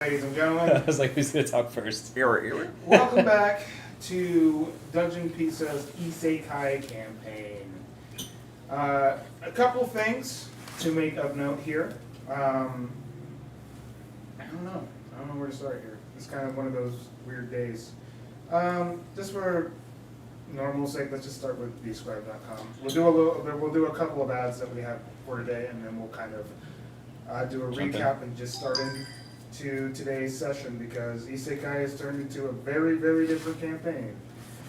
Ladies and gentlemen, I was like, who's gonna talk first? welcome back to Dungeon Pizza's Isekai campaign. A couple things to make of note here. I don't know where to start here. It's kind of one of those weird days. Just for normal sake, let's just start with describe.com. We'll do a couple of ads that we have for today, and then we'll kind of do a recap and just start into today's session, because Isekai has turned into a very, very different campaign.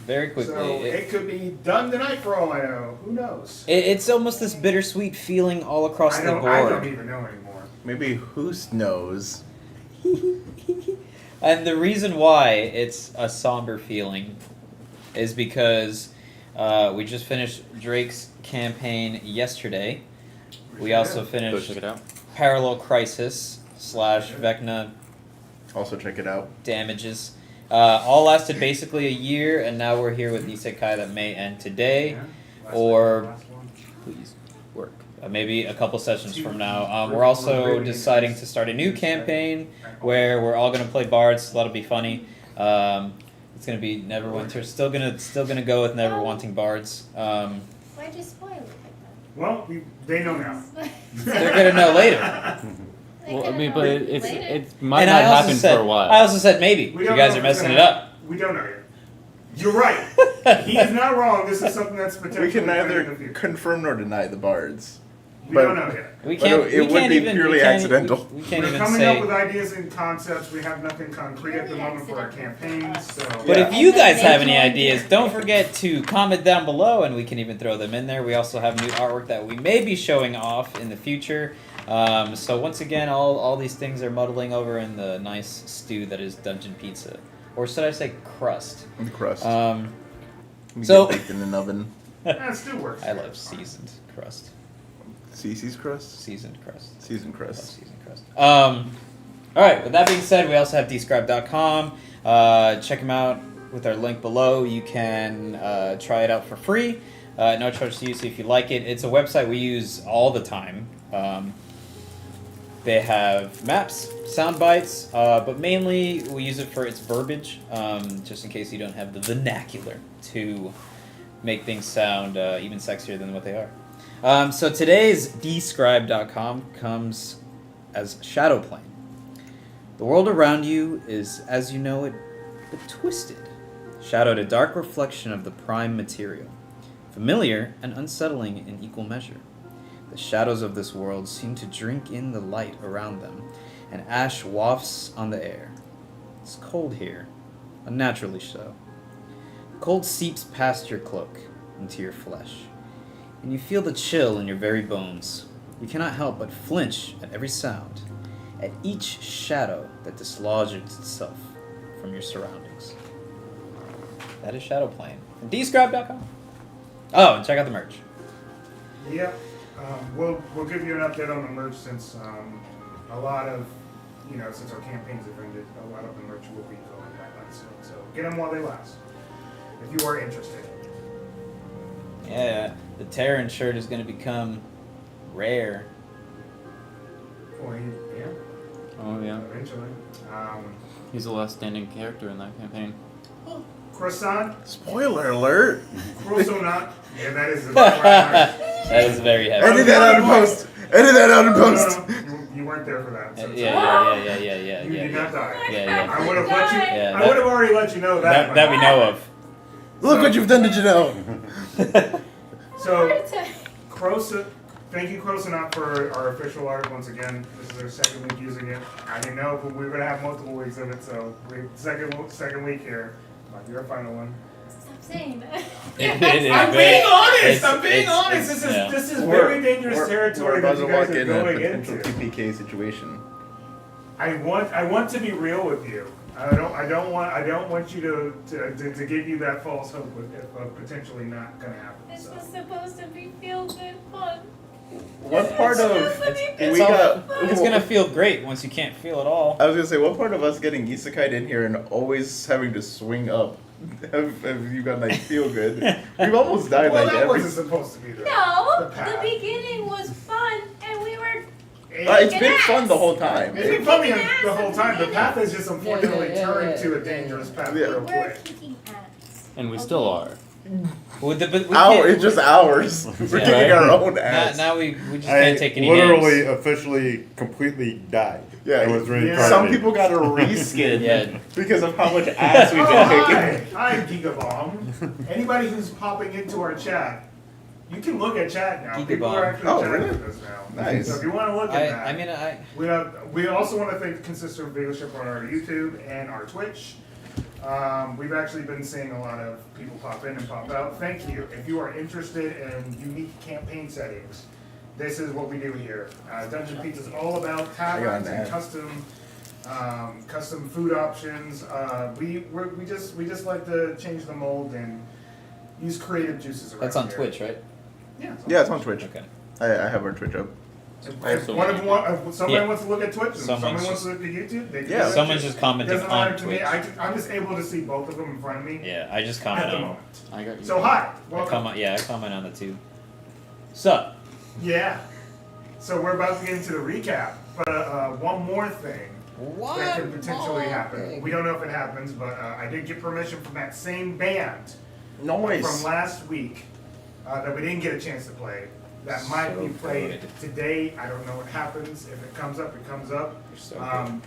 Very quickly. So it could be done tonight for all I know. Who knows? It's almost this bittersweet feeling all across the board. I don't even know anymore. Maybe Hoos knows. And the reason why it's a somber feeling is because we just finished Drake's campaign yesterday. We also finished Check it out. Parallel Crisis / Vecna Also check it out. Damages. All lasted basically a year, and now we're here with Isekai that may end today, or please work. Maybe a couple sessions from now. We're also deciding to start a new campaign where we're all gonna play bards. So that'll be funny. It's gonna be Neverwinter. Still gonna go with Never Wanting bards. Why'd you spoil it like that? Well, they know now. They're gonna know later. Well, I mean, but it might And not I also happen said, for a while. I also said maybe. We You don't guys know are if it's messing it gonna up. We don't know yet. You're right. He's not wrong. This is something that's potentially We can coming in the neither future. confirm nor deny the bards. We but- don't know yet. We But can't. it we would can't be even, purely we can't, accidental. We can't We're even coming say. up with ideas and concepts. We have nothing concrete at the moment for our campaigns. So. But Yeah. if you And then guys they have any join ideas, you. don't forget to comment down below, and we can even throw them in there. We also have new artwork that we may be showing off in the future. So once again, all these things are muddling over in the nice stew that is Dungeon Pizza, or should I say crust? The crust. We so- get baked in an oven. That still works. I love seasoned crust. Cece's crust? Seasoned crust. Seasoned I love crust. seasoned crust. All right. With that being said, we also have describe.com. Check them out with our link below. You can try it out for free. No charge to use if you like it. It's a website we use all the time. They have maps, sound bites, but mainly we use it for its verbiage, just in case you don't have the vernacular to make things sound even sexier than what they are. So today's describe.com comes as Shadowplane. The world around you is as you know it, but twisted, shadowed a dark reflection of the prime material, familiar and unsettling in equal measure. The shadows of this world seem to drink in the light around them, and ash wafts on the air. It's cold here, unnaturally so. The cold seeps past your cloak into your flesh, and you feel the chill in your very bones. You cannot help but flinch at every sound, at each shadow that dislodges itself from your surroundings. That is Shadowplane from describe.com. Oh, and check out the merch. Yep. We'll give you an update on the merch, since a lot of, since our campaigns have ended, a lot of the merch will be going back on soon. So get them while they last, if you are interested. Yeah, the Terran shirt is going to become rare. Or yeah, Oh yeah, eventually. he's the last standing character in that campaign. Croissant, Spoiler alert! croissant. Yeah, that is the That is very heavy. Edit that out in post! Edit that out in post! You weren't there for that. So Yeah. You did not die. Yeah. I would have let you. Yeah, I would have already let you know that. That we know of. Look what you've done to Janelle! So, Croissant. Thank you, Croissant, for our official art once again. This is our second week using it. I didn't know, but we were gonna have multiple weeks of it, so second week here. Might be our final one. Stop saying that. I'm being honest. I'm being it's- honest. yeah. This is very dangerous territory We're that about you to guys walk are in a going potential into. TPK situation. I want to be real with you. I don't want you to give you that false hope of potentially not gonna happen. This So. was supposed to be feel good fun. What part of... It's we all- got... It's going to feel great once you can't feel it all. I was gonna say, what part of us getting isekai'd in here and always having to swing up have you got like feel good? We've almost died Well, like that every... wasn't supposed to be there. No, The path. the beginning was fun, and we were It's been fun the whole time. It's been funny the whole time. The path has just unfortunately turned to a dangerous path Yeah. real We're quick. kicking ass. And we still are. But we It's just ours. We're Yeah. kicking our own ass. Now we just I can't take any literally names. officially completely died. Yeah, I was reincarnated. some people got a reskin Yeah. because of how much ass we've Oh, been hi. kicking. Hi, Gigabomb. Anybody who's popping into our chat, you can look at chat now. People Gigabomb. are actually Oh, chatting really? with us now. Nice. So if you want to look at that. I mean, We also want to thank Consistent Viewership on our YouTube and our Twitch. We've actually been seeing a lot of people pop in and pop out. Thank you. If you are interested in unique campaign settings, this is what we do here. Dungeon Pizza is all about taverns and custom food options. We just like to change the mold and use creative juices around that's on here. Twitch, right? Yeah. Yeah, it's on Twitch. Okay. I have our Twitch up. If somebody Yeah. wants to look at Twitch and Someone's somebody wants just- to look at YouTube, they can Yeah. do that Someone's too. just commenting Doesn't matter on to me. Twitch. I'm just able to see both of them in front of me Yeah, I just at comment the on. moment. I got you. So hi, I welcome. comment on the two. Sup? Yeah. So we're about to get into the recap, but one more thing What? that could potentially happen. We don't know if it happens, but I did get permission from that same band from Noise. last week that we didn't get a chance to play. That might be So played good. today. I don't know what happens. If it comes up, it comes up. You're so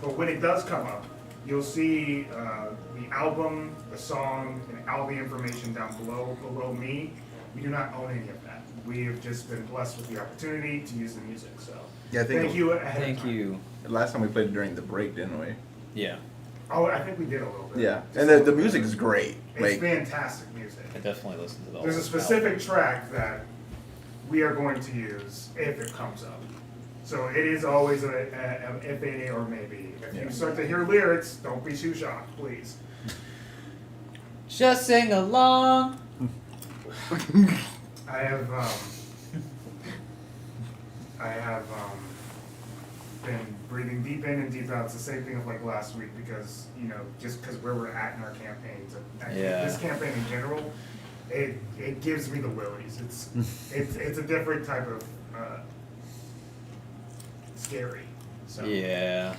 But when it does come up, you'll see the album, the song, and all the information down below me. We do not own any of that. We have just been blessed with the opportunity to use the music. So Yeah, I think thank you ahead of Thank time. you. last time we played during the break, didn't we? Yeah, Oh, I think we did a little bit. Yeah, Just and a the little music bit. is great. It's Like, fantastic music. I definitely listen to the There's a whole specific track that we are going to use if it comes up. So it is always an if a or maybe. If Yeah. you start to hear lyrics, don't be too shocked, please. Just sing along. I have been breathing deep in and deep out. It's the same thing of like last week because just because where we're at in our campaigns, and Yeah. this campaign in general, it gives me the willies. It's a different type of scary. So Yeah.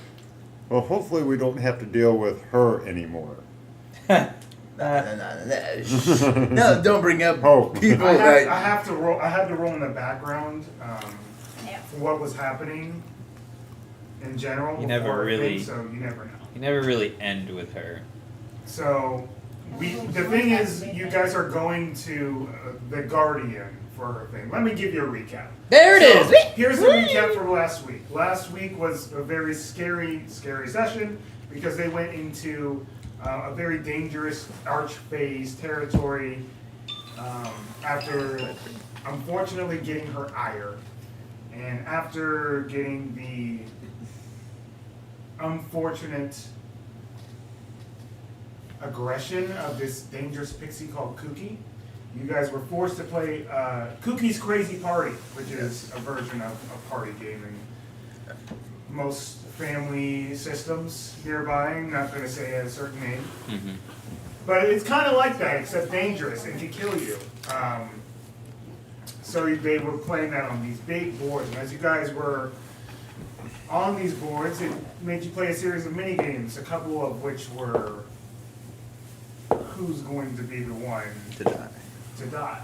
Well, hopefully we don't have to deal with her anymore. no, don't bring up Oh. people I that. have to roll. I had to roll in the background Yeah. for what was happening in general. You never before a thing, really- So you never know. You never really end with her. So the thing is, you guys are going to the Guardian for her thing. Let me give you a recap. There it is. Here's the recap from last week. Last week was a very scary session because they went into a very dangerous archphase territory after unfortunately getting her ire. And after getting the unfortunate aggression of this dangerous pixie called Kooky, you guys were forced to play Kookie's Crazy Party, which is a version of a party game in most family systems nearby. I'm not going to say a certain name. Mm-hmm. But it's kind of like that, except dangerous and can kill you. So they were playing that on these big boards. And as you guys were on these boards, it made you play a series of mini games, a couple of which were who's going to be the one To die. to die.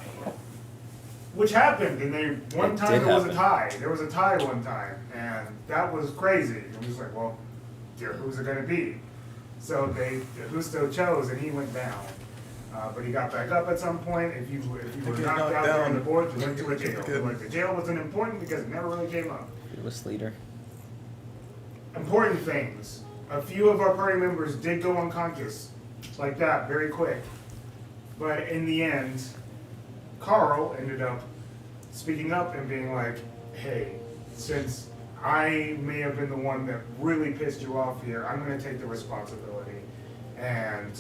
Which happened, and one It time did there was a happen. tie. There was a tie one time, and that was crazy. It was like, well, who's it gonna be? So Husto chose, and he went down. But he got back up at some point. If you were get knocked knocked out down, during the board, you went to a jail. good. Like the jail wasn't important because it never really came up. Fearless leader. Important things. A few of our party members did go unconscious, like that, very quick. But in the end, Carl ended up speaking up and being like, hey, since I may have been the one that really pissed you off here, I'm going to take the responsibility and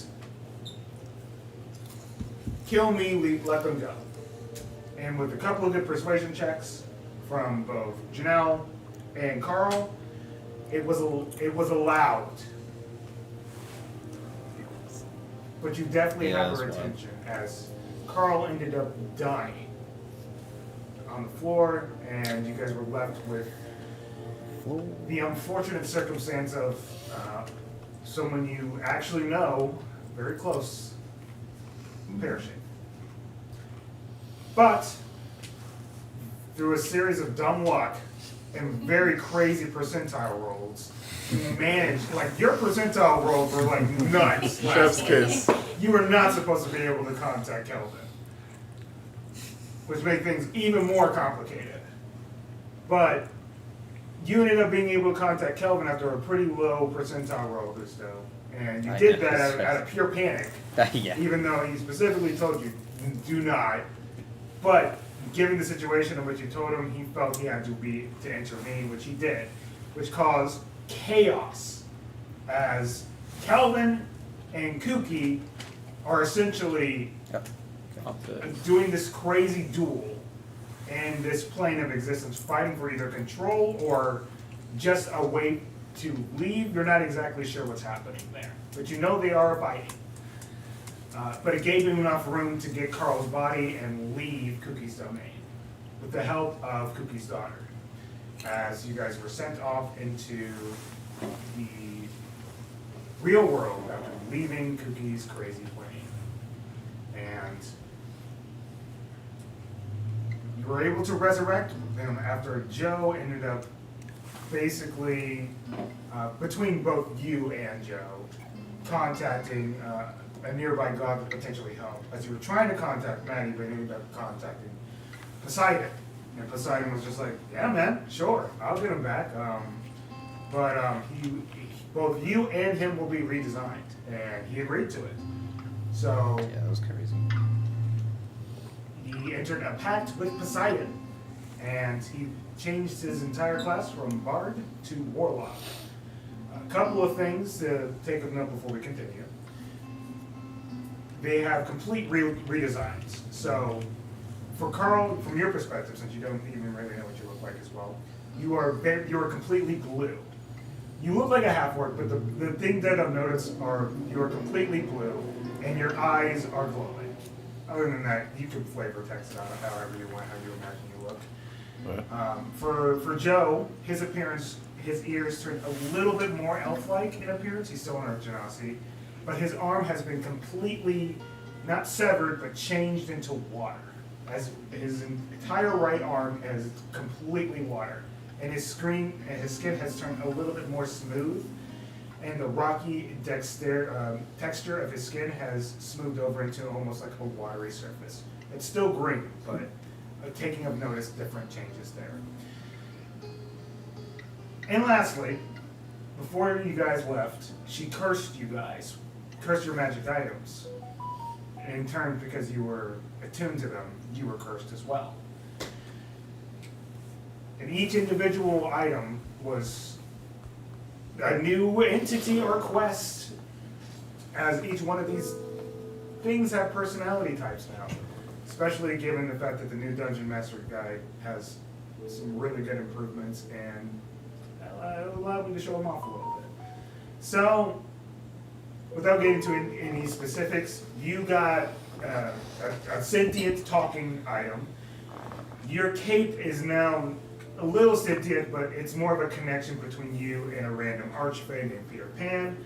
kill me, let them go. And with a couple of good persuasion checks from both Janelle and Carl, it was allowed. But you definitely Yeah, have her that's wild. attention as Carl ended up dying on the floor, and you guys were left with floor. the unfortunate circumstance of someone you actually know, very close, perishing. But through a series of dumb luck and very crazy percentile rolls, you managed, like your percentile rolls were like nuts. Chef's kiss. You were not supposed to be able to contact Kelvin, which made things even more complicated. But you ended up being able to contact Kelvin after a pretty low percentile roll this though. And you I did know, that out of pure panic, Yeah. even though he specifically told you, do not. But given the situation in which you told him, he felt he had to intervene, which he did, which caused chaos as Kelvin and Kooky are essentially Yep. Off the- doing this crazy duel in this plane of existence, fighting for either control or just a way to leave. You're not exactly sure what's happening there, but you know they are fighting. But it gave him enough room to get Carl's body and leave Cookie's domain with the help of Cookie's daughter, as you guys were sent off into the real world after leaving Cookie's crazy plane. And you were able to resurrect them after Joe ended up basically, between both you and Joe, contacting a nearby god that potentially help. As you were trying to contact Maddie, but ended up contacting Poseidon. And Poseidon was just like, yeah, man, sure, I'll get him back. But both you and him will be redesigned, and he agreed to it. So Yeah, that was crazy. he entered a pact with Poseidon, and he changed his entire class from Bard to Warlock. A couple of things to take of note before we continue. They have complete redesigns. So, for Carl, from your perspective, since you don't even really know what you look like as well, you are completely blue. You look like a half-orc, but the thing that I've noticed are you are completely blue, and your eyes are glowing. Other than that, you can flavor text it out however you want, how you imagine you look. For Joe, his appearance, his ears turned a little bit more elf-like in appearance. He's still an Argenasi, but his arm has been completely, not severed, but changed into water. As his entire right arm is completely water, and his skin has turned a little bit more smooth, and the rocky texture of his skin has smoothed over into almost like a watery surface. It's still green, but taking of notice, different changes there. And lastly, before you guys left, she cursed you guys, cursed your magic items. In turn, because you were attuned to them, you were cursed as well. And each individual item was a new entity or quest, as each one of these things have personality types now. Especially given the fact that the new Dungeon Master Guide has some really good improvements, and allowed me to show them off a little bit. So, without getting into any specifics, you got a sentient talking item. Your cape is now a little sentient, but it's more of a connection between you and a random archfey named Peter Pan.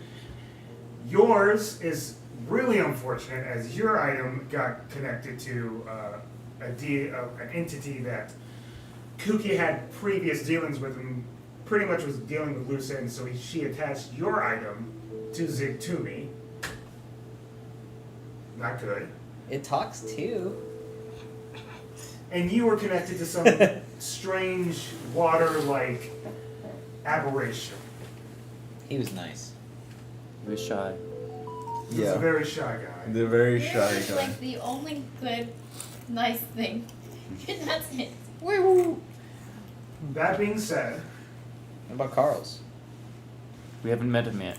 Yours is really unfortunate, as your item got connected to an entity that Kooky had previous dealings with, and pretty much was dealing with loose ends, so she attached your item to Zigtumi. Not good. It talks too. And you were connected to some strange water-like aberration. He was nice. He was shy. He's a very shy guy. The very Yours shy is guy. like the only good, nice thing. And that's it. Woo! That being said, What about Carl's? We haven't met him yet.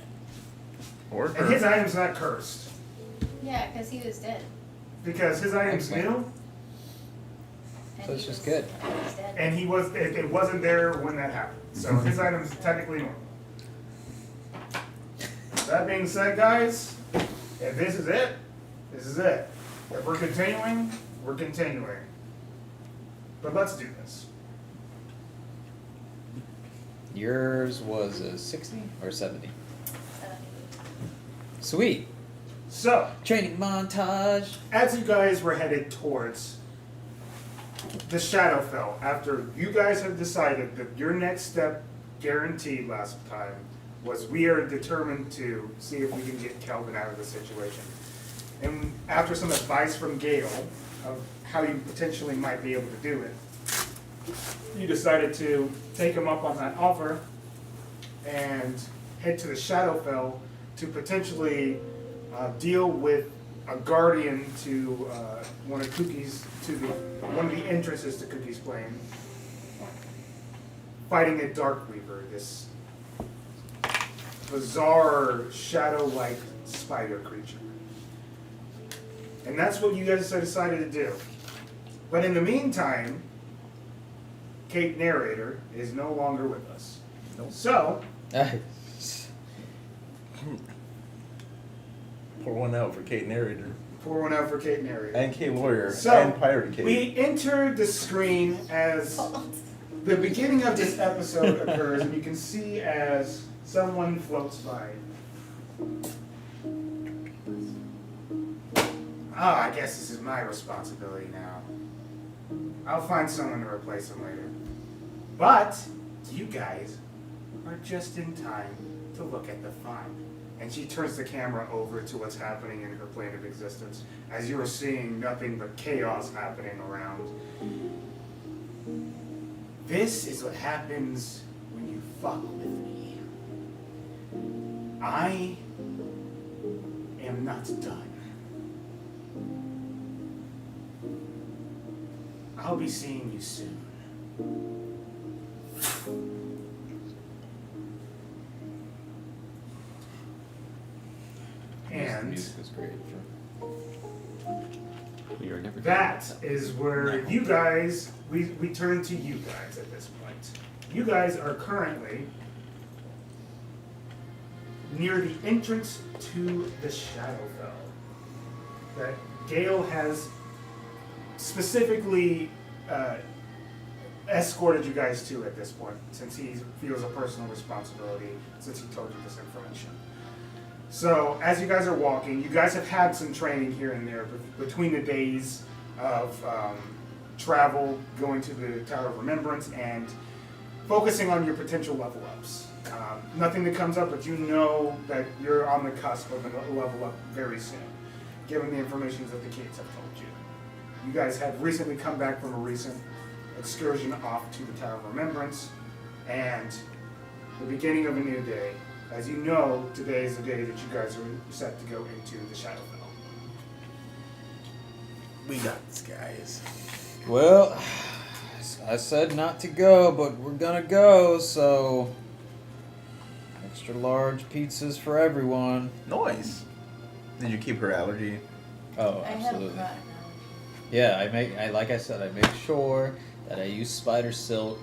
Or and his her. item's not cursed, Yeah, because he was dead. because his item's Excellent. new, And So it's he just was- good. he was dead. and it wasn't there when that happened. So his item's technically normal. That being said, guys, if this is it, this is it. If we're continuing, we're continuing. But let's do this. Yours was a 60 or 70? 70. Sweet. So, Training montage. as you guys were headed towards the Shadowfell, after you guys have decided that your next step, guaranteed last time, was we are determined to see if we can get Kelvin out of the situation. And after some advice from Gale of how you potentially might be able to do it, you decided to take him up on that offer and head to the Shadowfell to potentially deal with a guardian to one of the entrances to Cookie's Plane, fighting a Darkweaver, this bizarre shadow-like spider creature. And that's what you guys decided to do. But in the meantime, Kate Narrator is no longer with us. So, Pour one out for Kate Narrator. pour one out for Kate Narrator. And Kate Lawyer. So, and Pirate Kate. we entered the screen as the beginning of this episode occurs, and you can see as someone floats by. Ah, I guess this is my responsibility now. I'll find someone to replace him later. But you guys are just in time to look at the fun. And she turns the camera over to what's happening in her plane of existence, as you are seeing nothing but chaos happening around. This is what happens when you fuck with me. I am not done. I'll be seeing you soon. The And music was great. We are never that is where you guys, we turn to you guys at this point. You guys are currently near the entrance to the Shadowfell that Gale has specifically escorted you guys to at this point, since he feels a personal responsibility, since he told you this information. So, as you guys are walking, you guys have had some training here and there between the days of travel, going to the Tower of Remembrance, and focusing on your potential level ups. Nothing that comes up, but you know that you're on the cusp of a level up very soon, given the information that the kids have told you. You guys have recently come back from a recent excursion off to the Tower of Remembrance, and the beginning of a new day. As you know, today is the day that you guys are set to go into the Shadowfell. We got this, guys. Well, I said not to go, but we're gonna go, so extra large pizzas for everyone. Nice. Did you keep her allergy? Oh, I have absolutely. cotton Yeah, like I said, I make sure that I use spider silk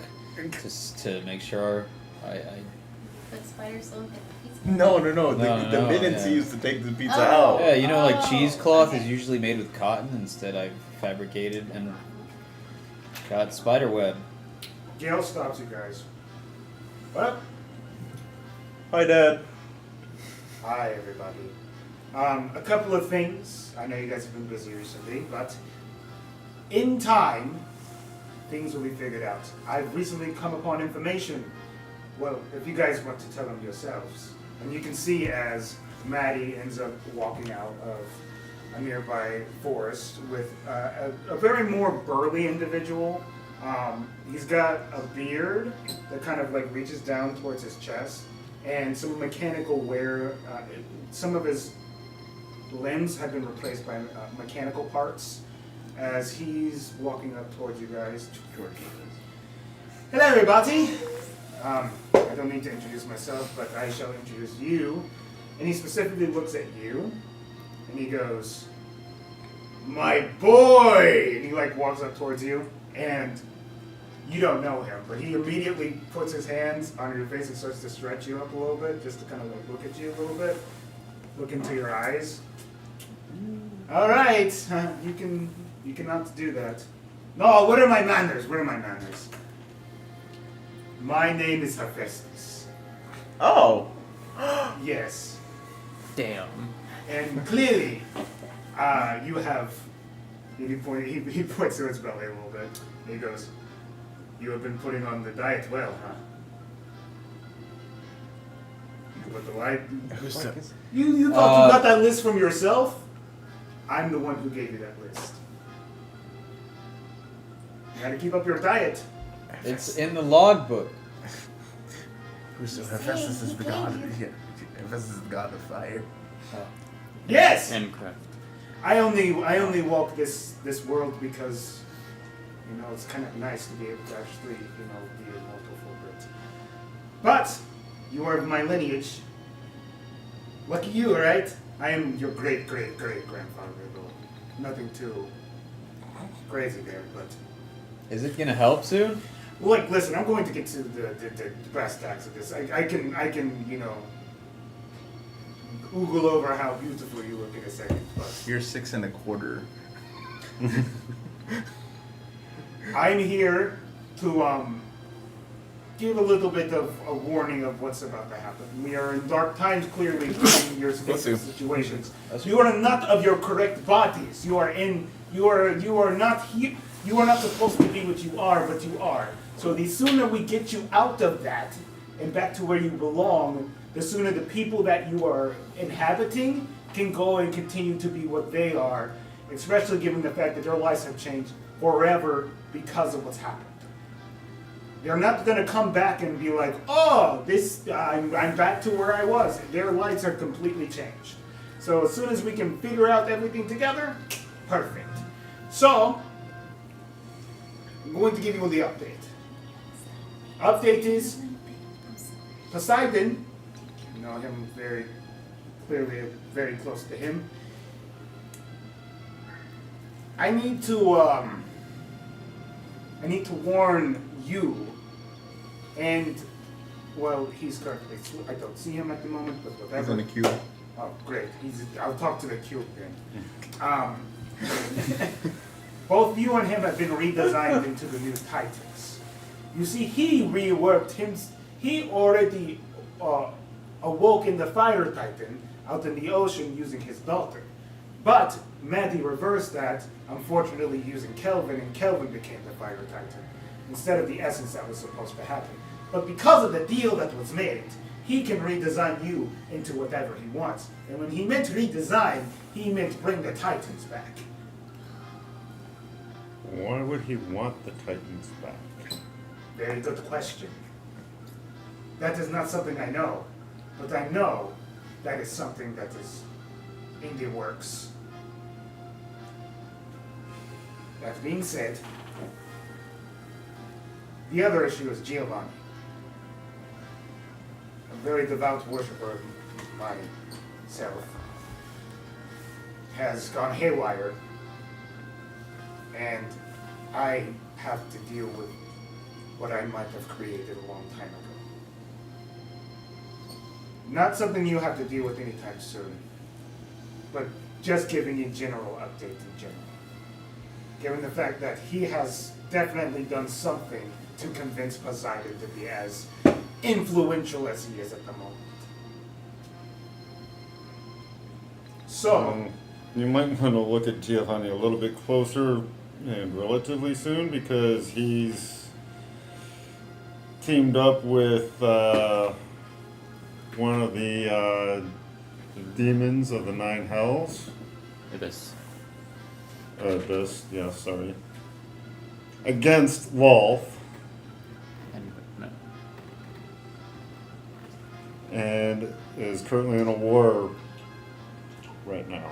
just to make sure I But spider silk and pizza. No. The No, minutes yeah. he used to take the pizza Oh. out. yeah, you know, like Oh, cheesecloth is okay. usually made with cotton. Instead, I've fabricated and got spider web. Gale stops you guys. What? Hi, Dad. Hi, everybody. A couple of things. I know you guys have been busy recently, but in time, things will be figured out. I've recently come upon information. Well, if you guys want to tell them yourselves. And you can see as Maddie ends up walking out of a nearby forest with a very more burly individual. He's got a beard that kind of like reaches down towards his chest, and some mechanical wear. Some of his limbs have been replaced by mechanical parts. As he's walking up towards you guys, hello, everybody. I don't need to introduce myself, but I shall introduce you. And he specifically looks at you, and he goes, "My boy!" And he like walks up towards you, and you don't know him, but he immediately puts his hands on your face and starts to stretch you up a little bit, just to kind of like look at you a little bit, look into your eyes. All right, you cannot do that. No, what are my manners? What are my manners? My name is Harvestasia. Oh. Yes. Damn. And clearly, you have. He points to his belly a little bit. And he goes, "You have been putting on the diet well, huh?" But the light. You thought you got that list from yourself? I'm the one who gave you that list. You gotta keep up your diet. It's in the logbook. Hephaestus is the god. Yeah, Hephaestus is the god of fire. Yes. And craft. I only walk this world because, you know, it's kind of nice to be able to actually, you know, be immortal for a bit. But you are of my lineage. Lucky you, right? I am your great grandfather, though. Nothing too crazy there, but. Is it gonna help soon? Look, listen, I'm going to get to the brass tacks of this. I can, you know, oogle over how beautiful you look in a second, but You're 6 1/4. I'm here to give a little bit of a warning of what's about to happen. We are in dark times, clearly, in your situations. You are not of your correct bodies. You are not here. You are not supposed to be what you are, but you are. So the sooner we get you out of that and back to where you belong, the sooner the people that you are inhabiting can go and continue to be what they are, especially given the fact that their lives have changed forever because of what's happened. They're not going to come back and be like, oh, I'm back to where I was. Their lives are completely changed. So as soon as we can figure out everything together, perfect. So, I'm going to give you the update. Update is Poseidon, you know him very clearly, very close to him. I need to warn you, and well, he's currently. I don't see him at the moment, but whatever. He's in the queue. Oh, great. I'll talk to the cube then. Both you and him have been redesigned into the new Titans. You see, he reworked him. He already awoke in the Fire Titan out in the ocean using his daughter. But Maddie reversed that, unfortunately using Kelvin, and Kelvin became the Fire Titan instead of the essence that was supposed to happen. But because of the deal that was made, he can redesign you into whatever he wants. And when he meant redesign, he meant bring the Titans back. Why would he want the Titans back? Very good question. That is not something I know, but I know that is something that is in the works. That being said, the other issue is Giovanni. A very devout worshiper of myself has gone haywire, and I have to deal with what I might have created a long time ago. Not something you have to deal with anytime soon, but just giving you general update in general. Given the fact that he has definitely done something to convince Poseidon to be as influential as he is at the moment. So, You might want to look at Giovanni a little bit closer and relatively soon, because he's teamed up with one of the demons of the Nine Hells. Abyss. Abyss, yeah, sorry. Against Lolth, And no. and is currently in a war right now.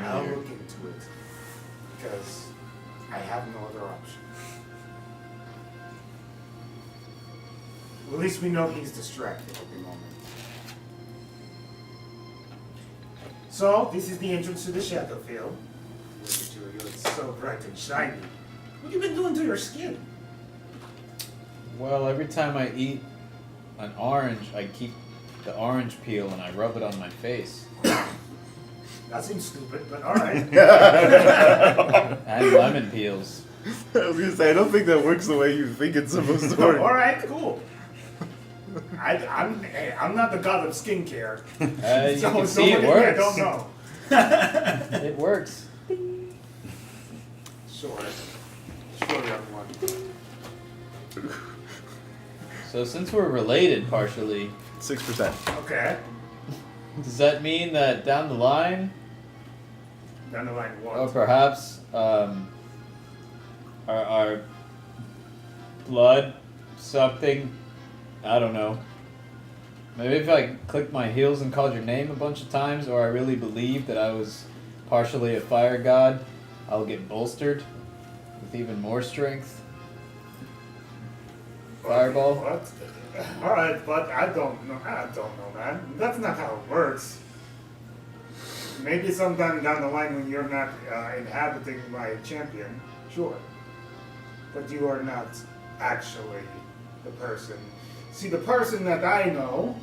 I'll look into it, because I have no other option. Well, at least we know he's distracted at the moment. So, this is the entrance to the Shadowfield. Look at you, you look so bright and shiny. What have you been doing to your skin? Well, every time I eat an orange, I keep the orange peel and I rub it on my face. That seems stupid, but alright. And lemon peels. I was gonna say, I don't think that works the way you think it's supposed to work. Alright, cool. I'm not the god of skincare. You So can see it look at me, I works. don't know. It works. Sure. Sure, everyone. So since we're related partially, 6%. Okay. does that mean that down the line, Down the line, what? or perhaps our blood, something, I don't know. Maybe if I clicked my heels and called your name a bunch of times, or I really believed that I was partially a fire god, I'll get bolstered with even more strength. Fireball? What? Alright, but I don't know, man. That's not how it works. Maybe sometime down the line when you're not inhabiting my champion, sure. But you are not actually the person. See, the person that I know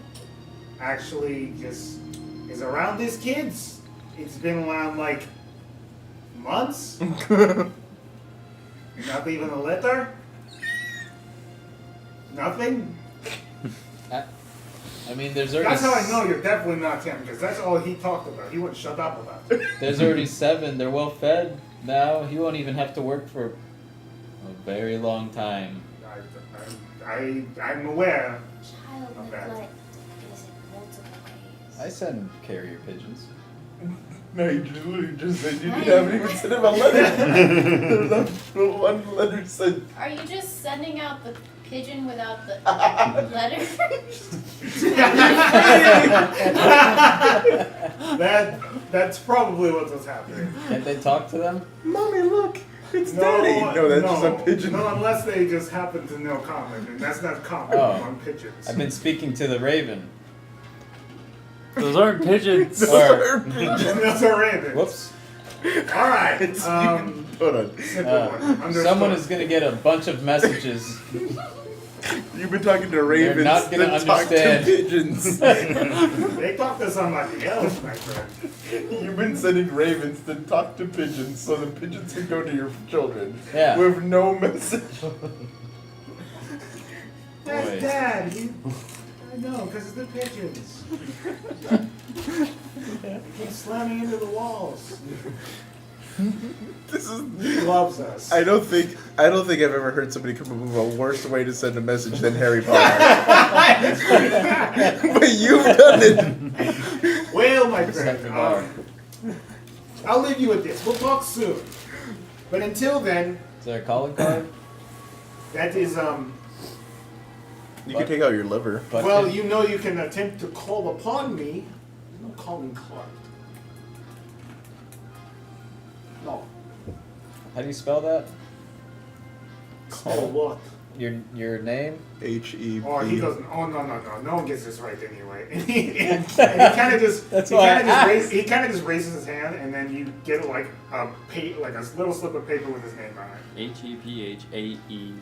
actually just is around his kids. It's been around like months. Not even a letter. Nothing. I mean, there's already. That's how I know you're definitely not him, because that's all he talked about. He wouldn't shut up about it. There's already 7. They're well fed now. He won't even have to work for a very long time. I'm aware. Child Okay. neglect is in multiple ways. I send carrier pigeons. No, you just literally just said you haven't even sent him a letter. There's not one letter sent. Are you just sending out the pigeon without the letter? That's probably what was happening. Can't they talk to them? Mommy, look, it's Daddy. No, that's just a pigeon. No, unless they just happen to know common, and that's not common Oh. among pigeons. I've been speaking to the raven. Those aren't pigeons. Or, That's a raven. whoops. All right. Hold on. Simple one. Understood. Someone is gonna get a bunch of messages. You've been talking to ravens not gonna that talk to understand. pigeons. They talk to somebody else, my friend. You've been sending ravens to talk to pigeons so the pigeons can go to your children Yeah. with no message. That's Boy. Dad. I know, because it's the pigeons. They keep slamming into the walls. This is. He loves us. I don't think I've ever heard somebody come up with a worse way to send a message than Harry Potter. But you've done it. Well, my Set friend, the bar. I'll leave you with this. We'll talk soon. But until then, Is there a calling card? that is You can take out your liver. But well, you know you can attempt to call upon me. No calling card. No. how do you spell that? Call what? Your name? H-E-B. Oh, he doesn't. Oh no. No one gets this right anyway. and he kind of just. That's he why kind I of asked. he kind of just raises his hand, and then you get like a little slip of paper with his name on it. H-E-P-H-A-E-T-U-S.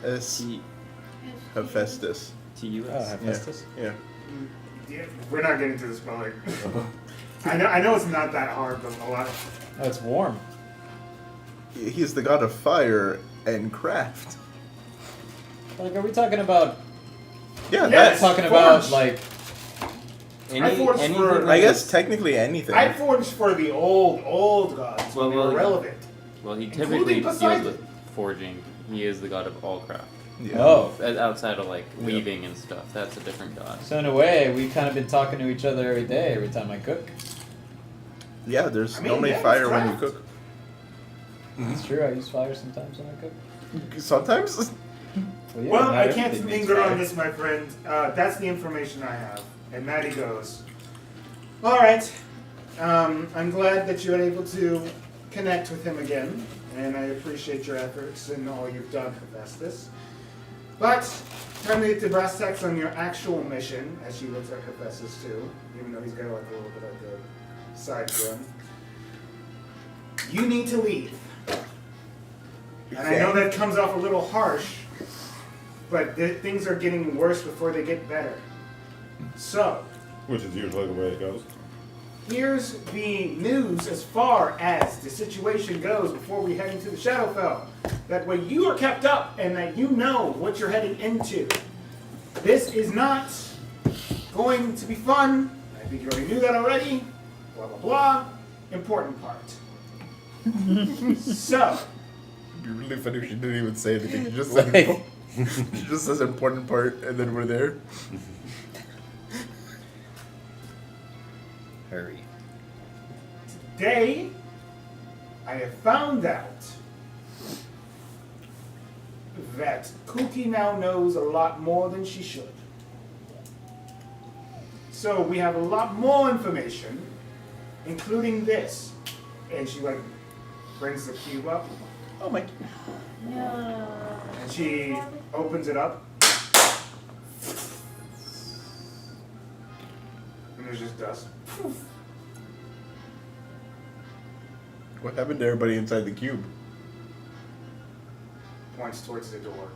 S. Hephaestus. Oh, Hephaestus. Yeah. Yeah, we're not getting to the spelling. I know it's not that hard, but a lot. Oh, it's warm. He is the god of fire and craft. Like, are we talking about? Yeah, Yes. that's. Talking about forged. like. I forged for- I guess technically anything. I forged for the old gods when they were relevant. Well, he Including typically deals Poseidon. with forging. He is the god of all craft. Yeah. Oh, Outside of like weaving and stuff, that's a different god. so in a way, we've kind of been talking to each other every day, every time I cook. Yeah, there's I mean, only yeah, fire when you craft. cook. It's true. I use fire sometimes when I cook. Sometimes. Yeah, Well, not I can't everything needs linger fire. on this, my friend. That's the information I have. And Maddie goes, all right. I'm glad that you were able to connect with him again, and I appreciate your efforts and all you've done, Hephaestus. But time to get to brass tacks on your actual mission, as she looks at Hephaestus too, even though he's got like a little bit of the side grin. You need to leave. And I know that comes off a little harsh, but things are getting worse before they get better. So, Which is usually the way it goes. here's the news as far as the situation goes before we head into the Shadowfell. That way you are kept up and that you know what you're heading into. This is not going to be fun. I think you already knew that already. Blah, blah, blah. Important part. So. It'd be really funny if she didn't even say anything. She just said, she just says important part, and then we're there. Hurry. Today, I have found out that Cookie now knows a lot more than she should. So we have a lot more information, including this. And she like brings the cube up, Oh my. No. and she opens it up. And there's just dust. What happened to everybody inside the cube? Points towards the door.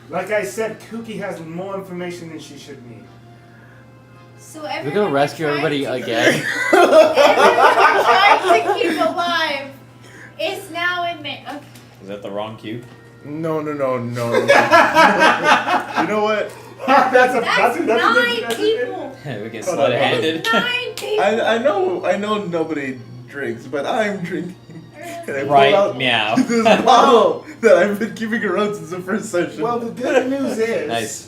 Like I said, Cookie has more information than she should need. So We everyone go rescue we're trying everybody to again. Everyone we're trying to keep alive is now in there. Okay. Is that the wrong cube? No. You know what? That's a That's good- nine that's a good- people. We get Hold on, sleight-handed. That's 9 people. I know nobody drinks, but I'm drinking. And I pull Right, out meow. this bottle that I've been keeping around since the first session. Well, the good news is Nice.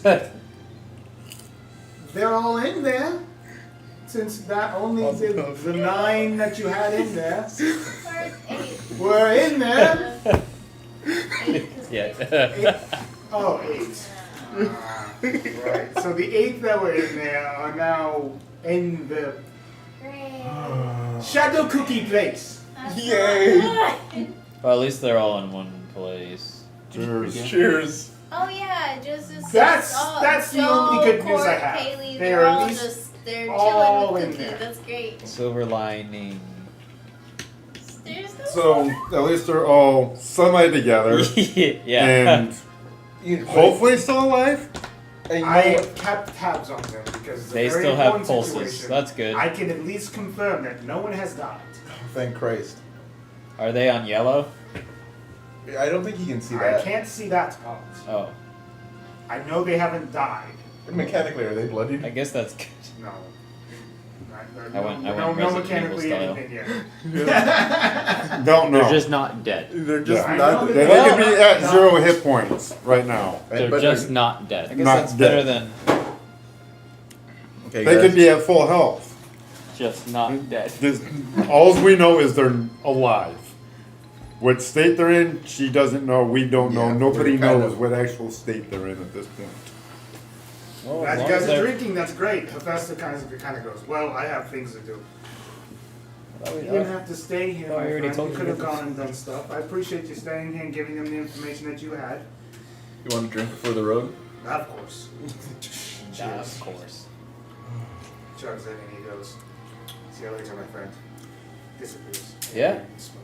they're all in there. Since that only the 9 that you had in there Where's 8? were in there. 8 'cause Yeah. Oh, 8. Right. So the 8 that were in there are now in the Great. Shadow Cookie place. That's Yay. not good. Well, at least they're all in one place. Cheers. Cheers. Oh yeah, just it's That's- just all, that's the Joe, only good news I Court, have. Kaylee, They they're are at all least just they're all chilling in with Cookie. there. That's great. Silver lining. There's no So at least they're all semi together Yeah. and hopefully still alive. And you know I what? kept tabs on them because it's a They very still have important pulses. situation. That's good. I can at least confirm that no one has died. Thank Christ. Are they on yellow? I don't think you can see I that. can't see that part. Oh, I know they haven't died. Mechanically, are they bloodied? I guess that's good. No. I went no Resident mechanically Evil style. anything yet. Don't know. They're just not dead. They're just Yeah. I not. know They that- could be at 0 hit points right now. They're but just not I dead. guess Not that's dead. better than. Okay, They guys. could be at full health. Just not dead. All we know is they're alive. What state they're in, she doesn't know. We don't know. Yeah, Nobody we're kind knows of- what actual state they're in at this point. Well, As as you long guys as are they're- drinking, that's great. Hephaestus kind of goes, well, I have things to do. Oh, You yeah. didn't have to stay here, Oh, I my already friend. told You you could have this. gone and done stuff. I appreciate you staying here and giving them the information that you had. You want to drink before the road? Of course. Yeah, of course. Chugs it and he goes, see you later, my friend. Disappears. Yeah. Smoke.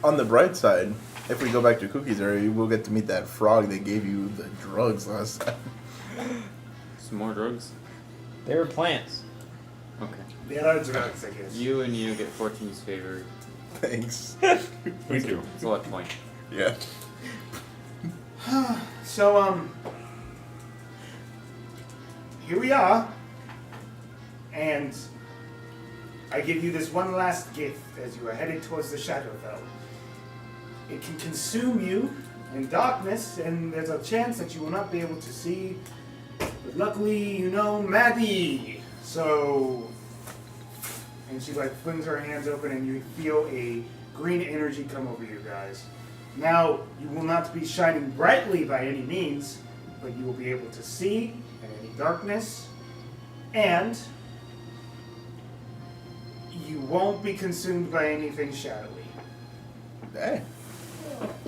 On the bright side, if we go back to Cookie's area, we'll get to meet that frog that gave you the drugs last time. Some more drugs. They were plants. Okay. The other drugs, I guess. You and you get Fortune's favor. Thanks. Thank you. It's a luck point. Yeah. So, here we are, and I give you this one last gift as you are headed towards the Shadowfell. It can consume you in darkness, and there's a chance that you will not be able to see, but luckily you know Maddie, so... And she like flings her hands open and you feel a green energy come over you guys. Now, you will not be shining brightly by any means, but you will be able to see in any darkness, and you won't be consumed by anything shadowy. Hey.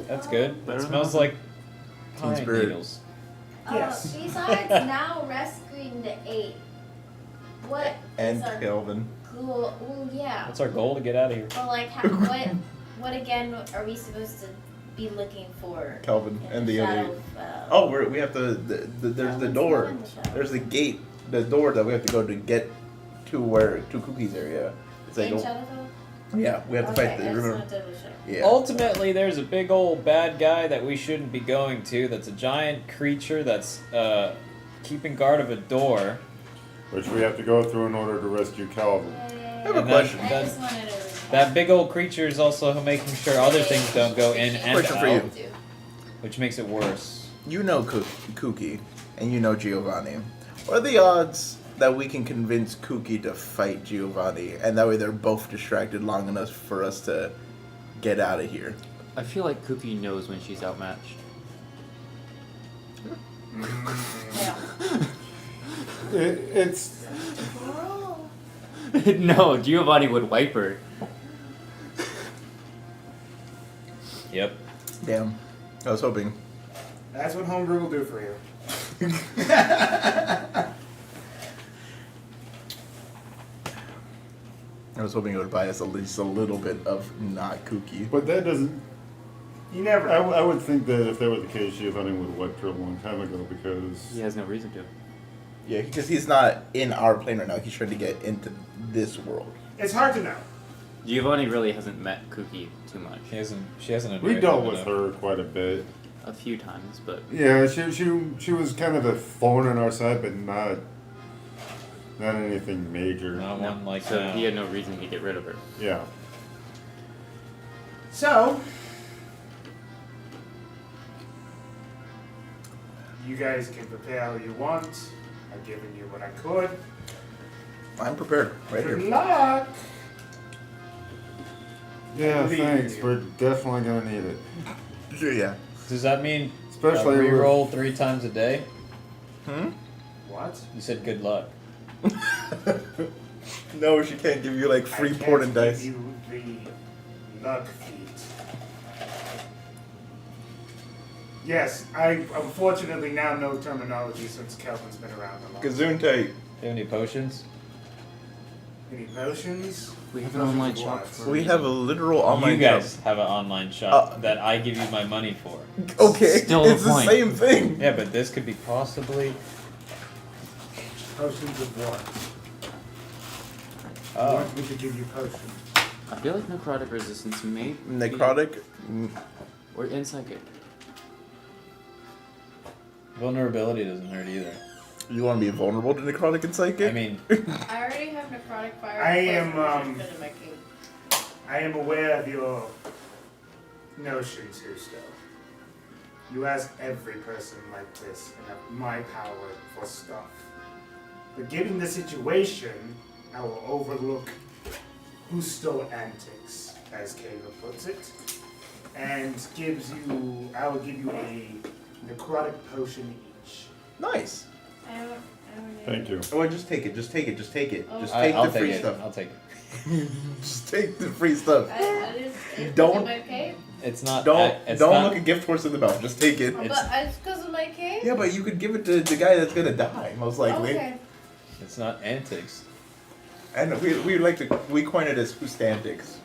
That's good. Better It than smells nothing. like Teen pine spirit. needles. Yes. Besides now rescuing the 8, what And is our Kelvin. goal? Well, yeah. What's our goal to get out of here? But like, what again are we supposed to be looking for? Calvin in and the other. Shadowfell? Oh, we have to. There's the Calvin's door. not in the Shadowfell. There's the gate the door that we have to go to get to Cookie's area. It's like, In Shadowfell? yeah, we have to Okay, fight the that's remember. not Deadly Shadow. Yeah. Ultimately, there's a big old bad guy that we shouldn't be going to. That's a giant creature that's keeping guard of a door. Which we have to go through in order to rescue Calvin. I have a And question. I That, just wanted to recap. that big old creature is also making sure other things don't go in and Question for out, you. which makes it worse. You know Kookie, and you know Giovanni. What are the odds that we can convince Kookie to fight Giovanni, and that way they're both distracted long enough for us to get out of here? I feel like Cookie knows when she's outmatched. Yeah. It's Bro. No, Giovanni would wipe her. Yep. Damn. I was hoping. That's what homebrew will do for you. I was hoping it would buy us at least a little bit of not Kookie. but that doesn't. You never. I would think that if that were the case, Giovanni would have wiped her a long time ago because. He has no reason to. Yeah, because he's not in our plane right now. He's trying to get into this world. It's hard to know. Giovanni really hasn't met Cookie too much. She hasn't. We annoyed dealt him with enough. her quite a bit. A few times, but Yeah, she was kind of a thorn in our side, but not anything major. Not no. one like so that. he had no reason to get rid of her. Yeah. So, you guys can prepare how you want. I've given you what I could. I'm prepared. Right Good here. luck. Yeah, Believe thanks. you. We're definitely gonna need it. Yeah. Does that mean Especially re-roll 3 times a day? What? You said good luck. No, she can't give you like free I can't porn and dice. give you the luck feat. Yes, I unfortunately now know terminology since Kelvin's been around a lot. Gazoon tight. Do you have any potions? Any potions? We have an Potions online of shop what? for We have a literal online you guys have an online shop that I give you my money for. shop. Okay, Still it's the the point. same thing. Yeah, but this could be possibly. Potions of what? You Oh, want me to give you potions? I feel like necrotic resistance may be- Necrotic. or in psychic. vulnerability doesn't hurt either. You want to be vulnerable to necrotic and psychic? I mean, I already have necrotic fire. I am, poison, which is good in my cape. I am aware of your notions here still. You ask every person like this and have my power for stuff. But given the situation, I will overlook who's still antics, as Caleb puts it, and I will give you a necrotic potion each. Nice. I don't Thank you. Oh, just take it. Just take it. Just take it. Oh. Just I, take I'll the take free it. stuff. I'll take it. Just take the free stuff. It's Don't- in my cape. It's not. Don't it's don't not, look a gift horse in the mouth. Just take it. But It's- it's because of my cape? Yeah, but you could give it to the guy that's gonna die, most likely. Okay. It's not antics. And we like to we coin it as whostantics.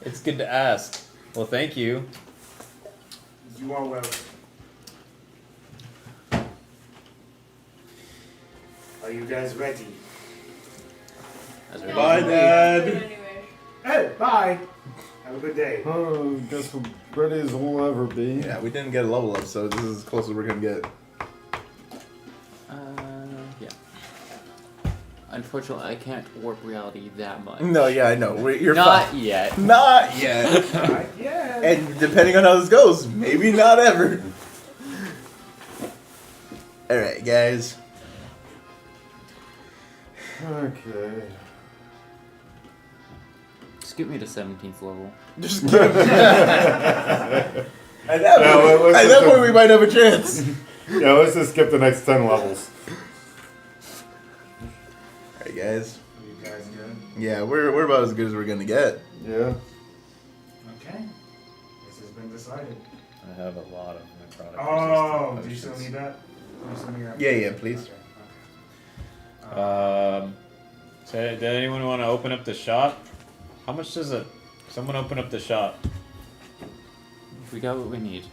It's good to ask. Well, thank you. You are welcome. Are you guys ready? As No, Bye, we're Dad. good anyway. Hey, bye. Have a good day. Oh, guess we're ready as we'll ever be. Yeah, we didn't get a level up, so this is as close as we're gonna get. Yeah. Unfortunately, I can't warp reality that much. No, yeah, I know. You're Not fine. yet. Not yet. Not yet. And depending on how this goes, maybe not ever. Alright, guys. Okay. Scoot me to 17th level. Just give At that No, point, let's at just that point we might have a chance. Yeah, let's just skip the next 10 levels. Alright, guys. You guys good? Yeah, we're about as good as we're gonna get. Yeah. Okay. This has been decided. I have a lot of necrotic. Oh, resistant do you still potions. need that? Do you still need that? Yeah, yeah, please. Okay, okay. So did anyone want to open up the shop? How much does it? Someone open up the shop. We got what we need.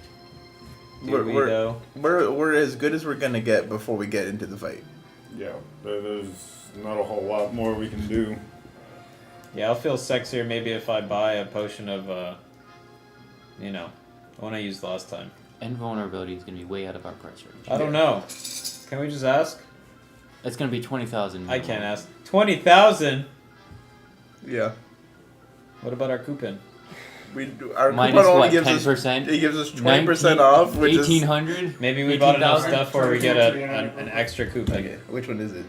Do We're- we we're- though? We're as good as we're gonna get before we get into the fight. Yeah, there's not a whole lot more we can do. Yeah, I'll feel sexier maybe if I buy a potion of, you know, the one I used last time. Invulnerability is going to be way out of our price range. I don't know. Can we just ask? It's going to be 20,000. I can't ask. 20,000? Yeah. What about our coupon? Our Minus coupon only what, gives 10%? us. It gives us 20% off, which is 1,800? Maybe we bought enough 18,000? stuff where we get an extra coupon. Okay, which one is it?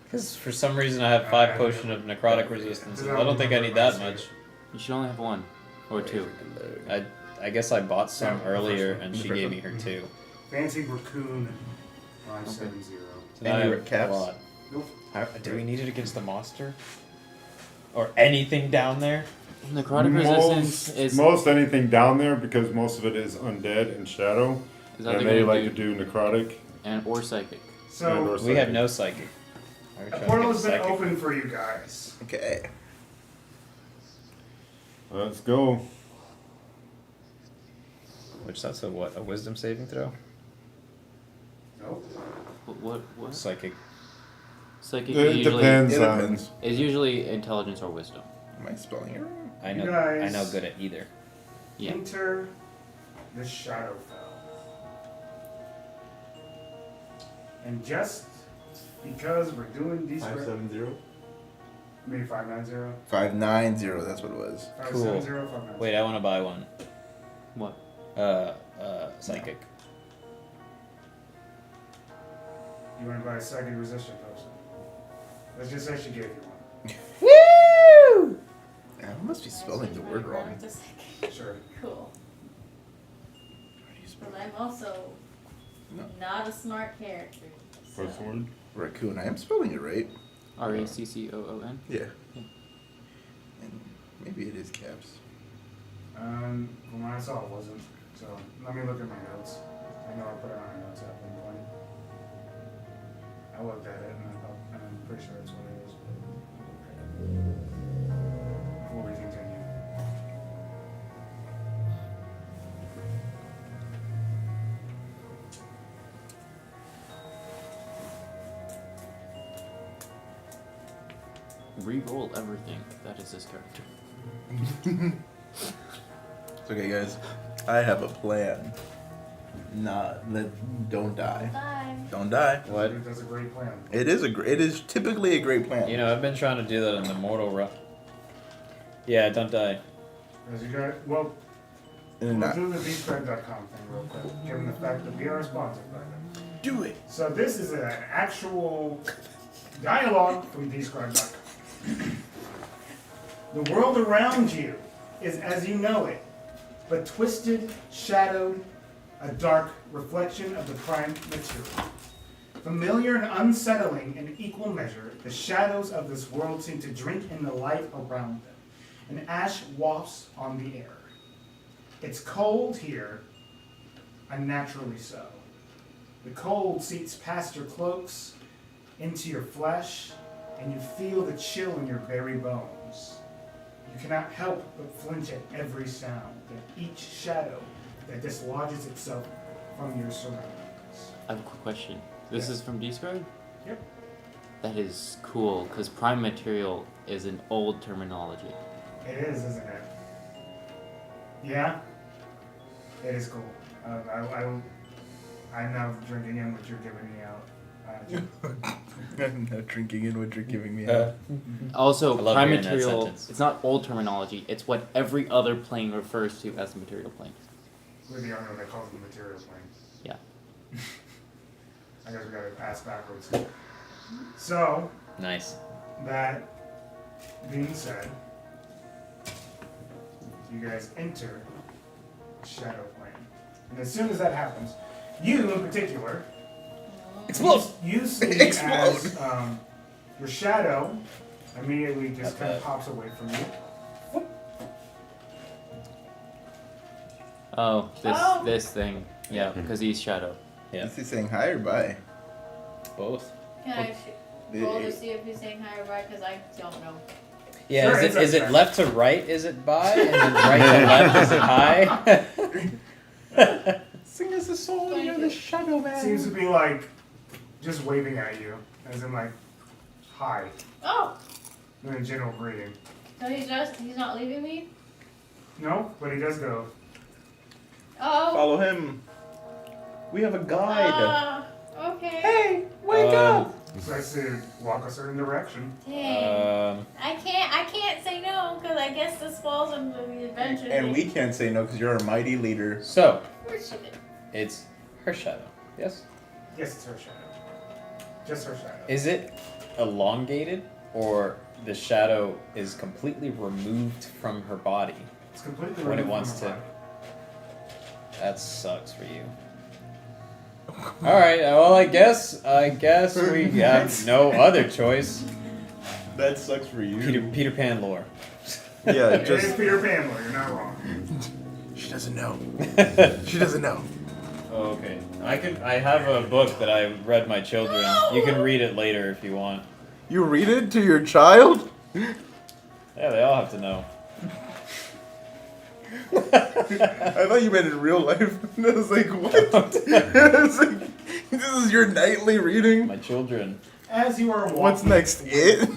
Because for some reason I have 5 potion of necrotic resistance. I don't think I need that much. You should only have 1 or 2. I guess I bought some earlier and she gave me her 2. Fancy raccoon 570. So now I Any have caps? a lot. Nope. Do we need it against the monster? Or anything down there? Necrotic resistance is. Most anything down there, because most of it is undead and shadow, Is that and they're they gonna like to do necrotic. and or psychic. So We have no psychic. Are we a trying to portal get has been psychic? open for you guys. Okay. Let's go. Which that's a what? A wisdom saving throw? Nope. What? Psychic. Psychic It usually depends It on. depends. is usually intelligence or wisdom. Am I spelling it wrong? I You know. guys- I know good at either. Yeah. Enter the Shadowfell. And just because we're doing these, 570. maybe 590, 590. That's what it was. 570, 590. Wait, I want to buy one. What? Psychic. You want to buy a psychic resistant potion? Let's just say she gave you one. Woo! I must be spelling the word wrong. Just a second. Sure. Cool. How do you spell But I'm also No. not a smart character. So. First one. raccoon? I am spelling it right. RACCOON. Yeah. And maybe it is caps. From what I saw, it wasn't. So let me look at my notes. I know I put it on my notes at one point. I looked at it and I thought, and I'm pretty sure that's what it is. Before we continue. Re-roll everything. That is this character. It's okay, guys. I have a plan. Don't die. Bye. Don't die. What? That's a great plan. It is typically a great plan. You know, I've been trying to do that in the mortal run. Yeah, don't die. As you got, well, And we'll not. do the beastcred.com thing real quick, given the fact that we are sponsored by them. Do it. So this is an actual dialogue from beastcred.com. The world around you is as you know it, but twisted, shadowed, a dark reflection of the prime material. Familiar and unsettling in equal measure, the shadows of this world seem to drink in the light around them, and ash wafts on the air. It's cold here, unnaturally so. The cold seeps past your cloaks, into your flesh, and you feel the chill in your very bones. You cannot help but flinch at every sound, at each shadow that dislodges itself from your surroundings. I have a quick question. This Yeah. is from Discard? Yep. That is cool, because prime material is an old terminology. It is, isn't it? Yeah? It is cool. I'm now drinking in what you're giving me out. I'm not drinking in what you're giving me. Also, I love prime hearing that material, sentence. it's not old terminology, it's what every other plane refers to as the material plane. We're the owner that calls it the material plane. Yeah. I guess we gotta pass backwards. So, Nice. that being said, you guys enter Shadow Plane. And as soon as that happens, you in particular, Explode! you see Explode! as your shadow immediately just kind of Okay. pops away from you. Oh, Oh. this thing. Yeah, because he's shadow. Yeah. Is he saying hi or bye? Both. Can I roll to see if he's saying hi or bye? Because I don't know. Yeah, Sure, is it's it okay. left to right? Is it by? And then right to left is it high? Sing us a song, you're the shadow man. Seems to be like just waving at you, as in like, hi, Oh, in a general greeting. so he's not leaving me? No, but he does go. Oh. Follow him. We have a guide. Okay. Hey, wake up! So I said, walk a certain direction. Dang. I can't say no because I guess this falls under the adventure. And we can't say no because you're our mighty leader. So, Where's she been? it's her shadow. Yes? Yes, it's her shadow. Just her shadow. Is it elongated, or the shadow is completely removed from her body It's completely when it removed wants from her to? body. That sucks for you. Alright, well, I guess we have no other choice. That sucks for you. Peter Pan lore. Yeah, It is just Peter Pan, lore, you're not wrong. she doesn't know. She doesn't know. Okay. I have a book that I read my children. You can read it later if you want. You read it to your child? Yeah, they all have to know. I thought you meant in real life. And I was like, what? I was like, this is your nightly reading? My children. As you are walking, What's next? It?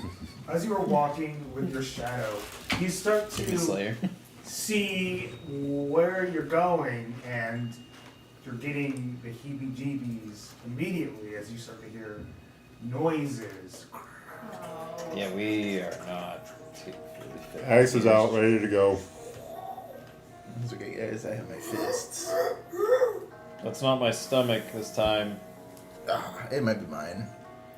As you are walking with your shadow, you start Demon to Slayer. see where you're going, and you're getting the heebie-jeebies immediately as you start to hear noises. Yeah, we are not too really fit. Axe is out, ready to go. It's okay, guys. I have my fists. That's not my stomach this time. Ah, it might be mine.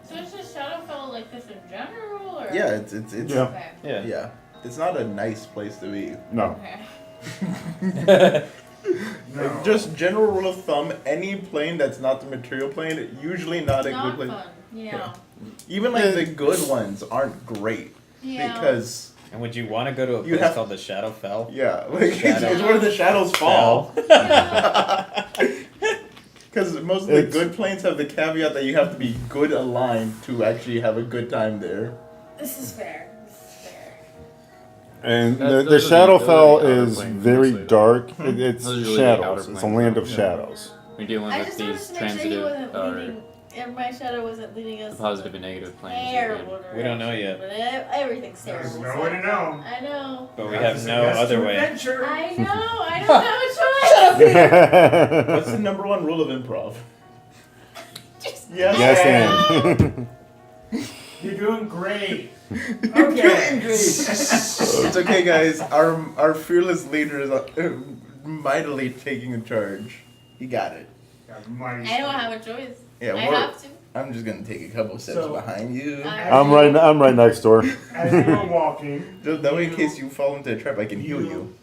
So is the Shadowfell like this in general, or? Yeah, it's Yeah. Okay. Yeah. yeah. It's not a nice place to be. No. Okay. No. Like, just general rule of thumb: any plane that's not the material plane, usually not a good Not place. fun. Yeah. Even like the good ones aren't great Yeah. because And would you want to go to a You place have- called the Shadowfell? yeah, like Shadow. it's where the shadows fall. Yeah. Because most of the It's- good planes have the caveat that you have to be good aligned to actually have a good time there. This is fair. This is fair. And That- the those are the Shadowfell outer is planes, very mostly. dark. It's Those are really the shadows. outer It's a planes, land though. of shadows. We're dealing I with just wanted these to make sure he transitive wasn't or leading, and my shadow wasn't leading us the positive and negative planes. terrible We don't know yet. But everything's There's terrible. no so way to know. I know. But we You have to say no yes other to way. adventure. I know. I don't have a choice. What's the number one rule of improv? Just Yes, and. You're doing great. Okay. It's okay, guys. Our fearless leader is mightily taking a charge. He got it. Yeah, mighty I don't strong. have a choice. Yeah, I we're- have to. I'm just gonna take a couple steps So- behind you. I'm right next door. As you were walking, Just that way, in case you fall into a trap, I can heal you.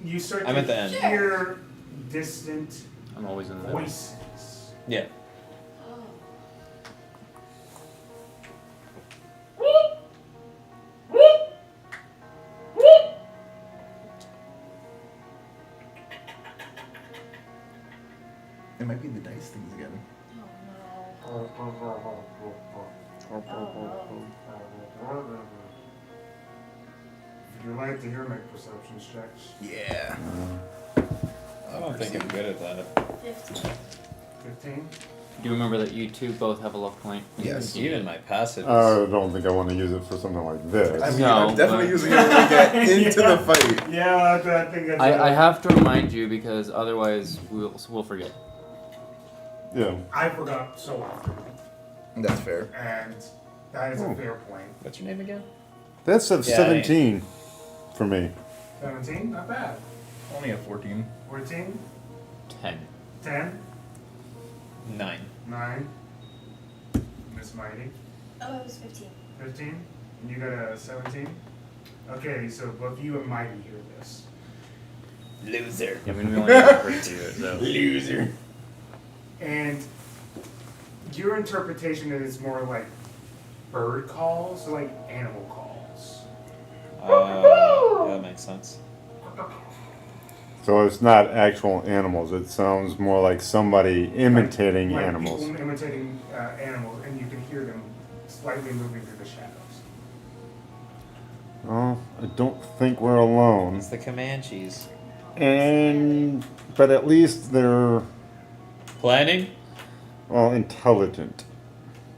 you start I'm to at the end. hear distant I'm always in the middle. voices. Yeah. It might be the dice things again. Oh no. If you like to hear, make perception checks. Yeah. I don't think I'm good at that. 15. 15. Do remember that you two both have a luck point. Yes. Even my passive. I don't think I want to use it for something like this. I mean, No, I'm definitely but- using it when we get into the fight. Yeah, I think that's I have to remind you because otherwise we'll forget. Yeah. I forgot so often, That's fair. and that is a fair point. What's your name again? That's a Yeah, 17 for me. 17, not bad. Only a 14. 14, 10. 10, 9. 9. Miss Mighty, Oh, it was 15. 15, and you got a 17. Okay, so both you and Mighty hear this. Loser. Yeah, I mean, we only have to do it, so. Loser. And your interpretation is more like bird calls, so like animal calls. That makes sense. So it's not actual animals. It sounds more like somebody imitating Like animals. people imitating animals, and you can hear them slightly moving through the shadows. Oh, I don't think we're alone. It's the Comanches. But at least they're Planning? intelligent.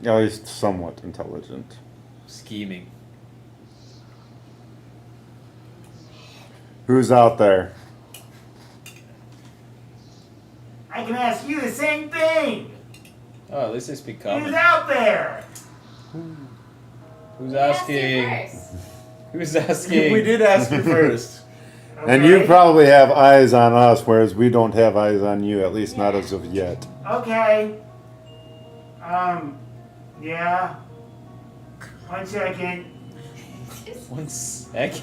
At least somewhat intelligent. Scheming. Who's out there? I can ask you the same thing. Oh, at least they speak Who's common. out there? Who's We asked you asking? first. Who's asking? We did ask you first. And you probably have eyes on us, whereas we don't have eyes on you, at least not as of yet. Okay. Yeah. 1 second. 1 sec.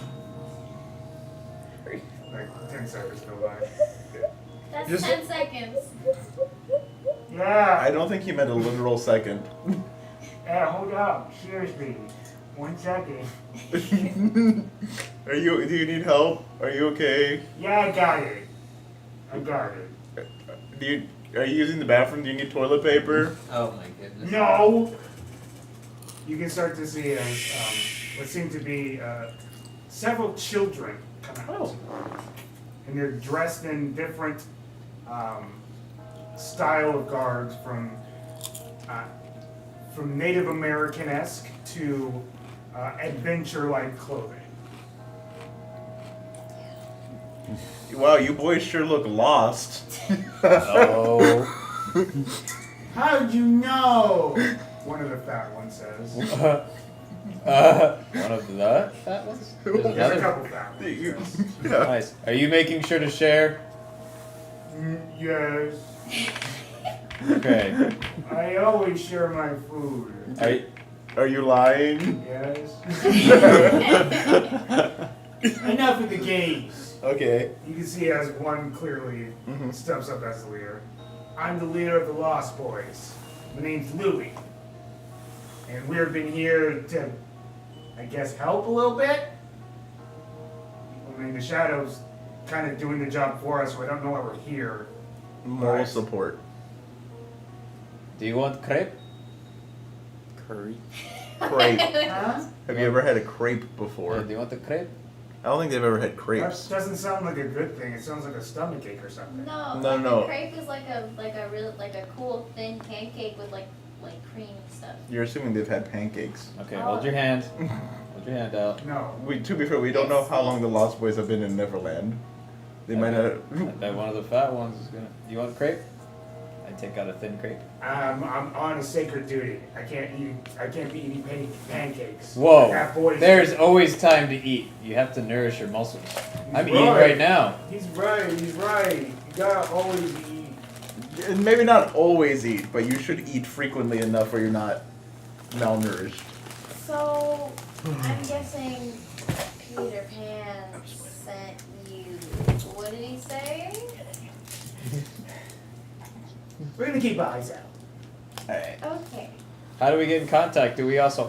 Like 10 seconds go by. That's Just- 10 seconds. Yeah. I don't think he meant a literal second. Yeah, hold up. Seriously. 1 second. Do you need help? Are you okay? Yeah, I got it. I got it. Are you using the bathroom? Do you need toilet paper? Oh my goodness. No. You can start to see as what seem to be several children come out. And they're dressed in different style of garbs from Native American-esque to adventure-like clothing. Wow, you boys sure look lost. Oh. How'd you know? One of the fat ones says. One of the fat ones? There's There's a another. couple fat ones. You- Yes. yeah. Nice. Are you making sure to share? Yes. Okay. I always share my food. Are you lying? Yes. Enough of the games. Okay. You can see as one clearly steps up as the leader. I'm the leader of the Lost Boys. My name's Louie. And we've been here to, I guess, help a little bit. I mean, the Shadow's kind of doing the job for us, so I don't know why we're here. Moral Right. support. Do you want crepe? Curry. Crepe. Huh? Have you ever had a crepe Yeah, before? do you want the crepe? I don't think they've ever had That crepes. doesn't sound like a good thing. It sounds like a stomach ache or something. No, No, like no. a crepe is like a cool thin pancake with like cream and stuff. You're assuming they've had pancakes. Okay, hold your hand. Hold your hand out. No. To be fair, we don't know how long the Lost Boys have been in Neverland. They might not. I bet one of the fat ones is gonna. Do you want crepe? I take out a thin crepe. I'm on a sacred duty. I can't be eating pancakes. Whoa. Fat boys. There's always time to eat. You have to nourish your muscles. I'm eating right. right now. He's right. You gotta always eat. And maybe not always eat, but you should eat frequently enough where you're not malnourished. So I'm guessing Peter Pan sent you. What did he say? We're gonna keep eyes out. Alright. Okay. How do we get in contact? Do we also?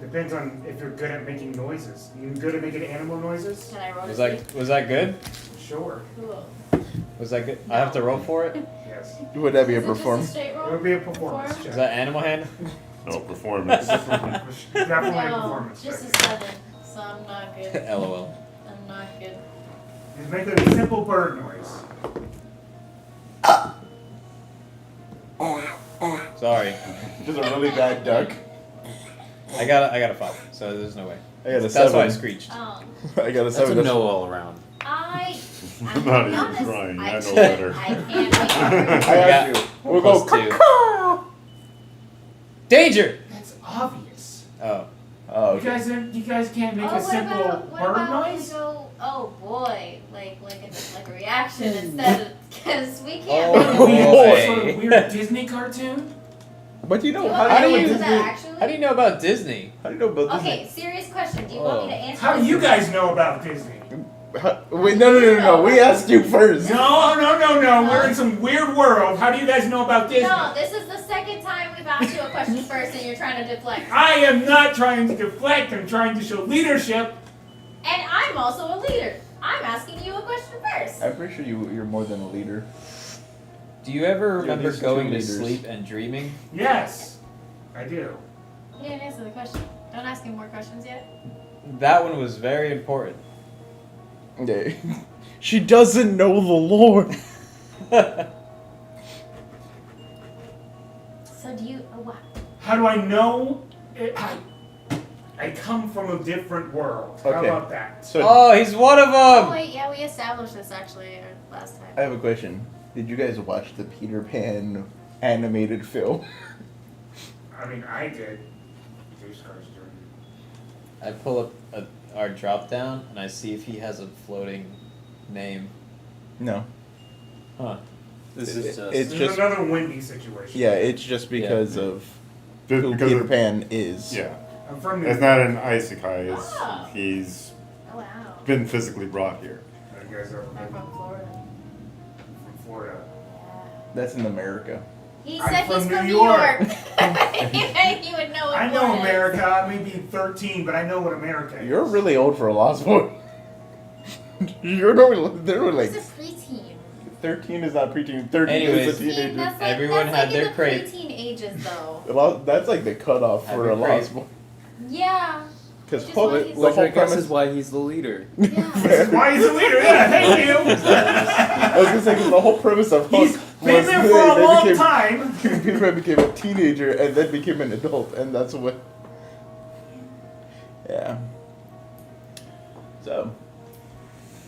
Depends on if you're good at making noises. You good at making animal noises? Can I roll Was to that good? Sure. Cool. Was that good? I have to roll for it. Yes. Would that be a Is it just performance? straight It roll? would be a performance Four? check. Is that animal hand? No performance. Definitely a No, performance just a check. 7. So I'm not good. LOL. I'm not good. Just make a simple bird noise. Sorry. Just a really bad duck. I got a 5. So there's no way. I got a That's why I 7. screeched. I got a That's 7. a no all around. I'm Not gonna be even honest, trying, I know can't- better. I can't make I got you. We'll go. +2. Danger! That's obvious. Oh. Oh, You okay. guys can't make Oh, a simple what bird about noise? we go, oh boy, like a reaction instead of, because we can't Oh, make a boy. reaction. Sort of weird Disney cartoon? But you know, Do you how want do me you to know answer Disney? that actually? How do you know about Disney? How do you know about Disney? Okay, serious question. Do you want me to answer How do this? you guys know about Disney? Wait, no. We asked you first. No. We're in some weird world. How do you guys know about Disney? No, this is the second time we've asked you a question first and you're trying to deflect. I am not trying to deflect. I'm trying to show leadership. And I'm also a leader. I'm asking you a question first. I'm pretty sure you're more than a leader. Do you ever remember these two going to leaders. sleep and dreaming? Yes, I do. You didn't answer the question. Don't ask him more questions yet. That one was very important. Okay. She doesn't know the Lord. So do you How do I know? I come from a different world. How Okay. about that? So Oh, he's one of Oh them. wait, yeah, we established this actually last time. I have a question. Did you guys watch the Peter Pan animated film? I mean, I did. Juice Car's dirty. I pull up our drop down and I see if he has a floating name. No. Huh. This It- is just. it's This just is another windy situation. yeah. It's just because of Just who because Peter of- Pan is. Yeah. I'm from New It's not an Isekai. It's Oh. he's Oh wow. been physically brought here. You guys ever I'm been from Florida. from Florida? That's in America. He I'm said from he's New from New York. York. You would know what I know Florida is. America. I may be 13, but I know what America is. You're really old for a Lost Boy. They're normally He's a like preteen. 13 is not preteen. 13 Anyways. is a teenager. That's like, Everyone that's had like their in the crate. preteen ages though. That's like the cutoff Have for your a Lost crate. Boy. Yeah. Because Which is why he's- the whole premise. is why he's the leader. Yeah. This is why he's a leader. Yeah, thank you. I was gonna say 'cause the whole premise of Hook He's been was there for a they long became- time. Peter Pan became a teenager and then became an adult, and that's what. Yeah. So.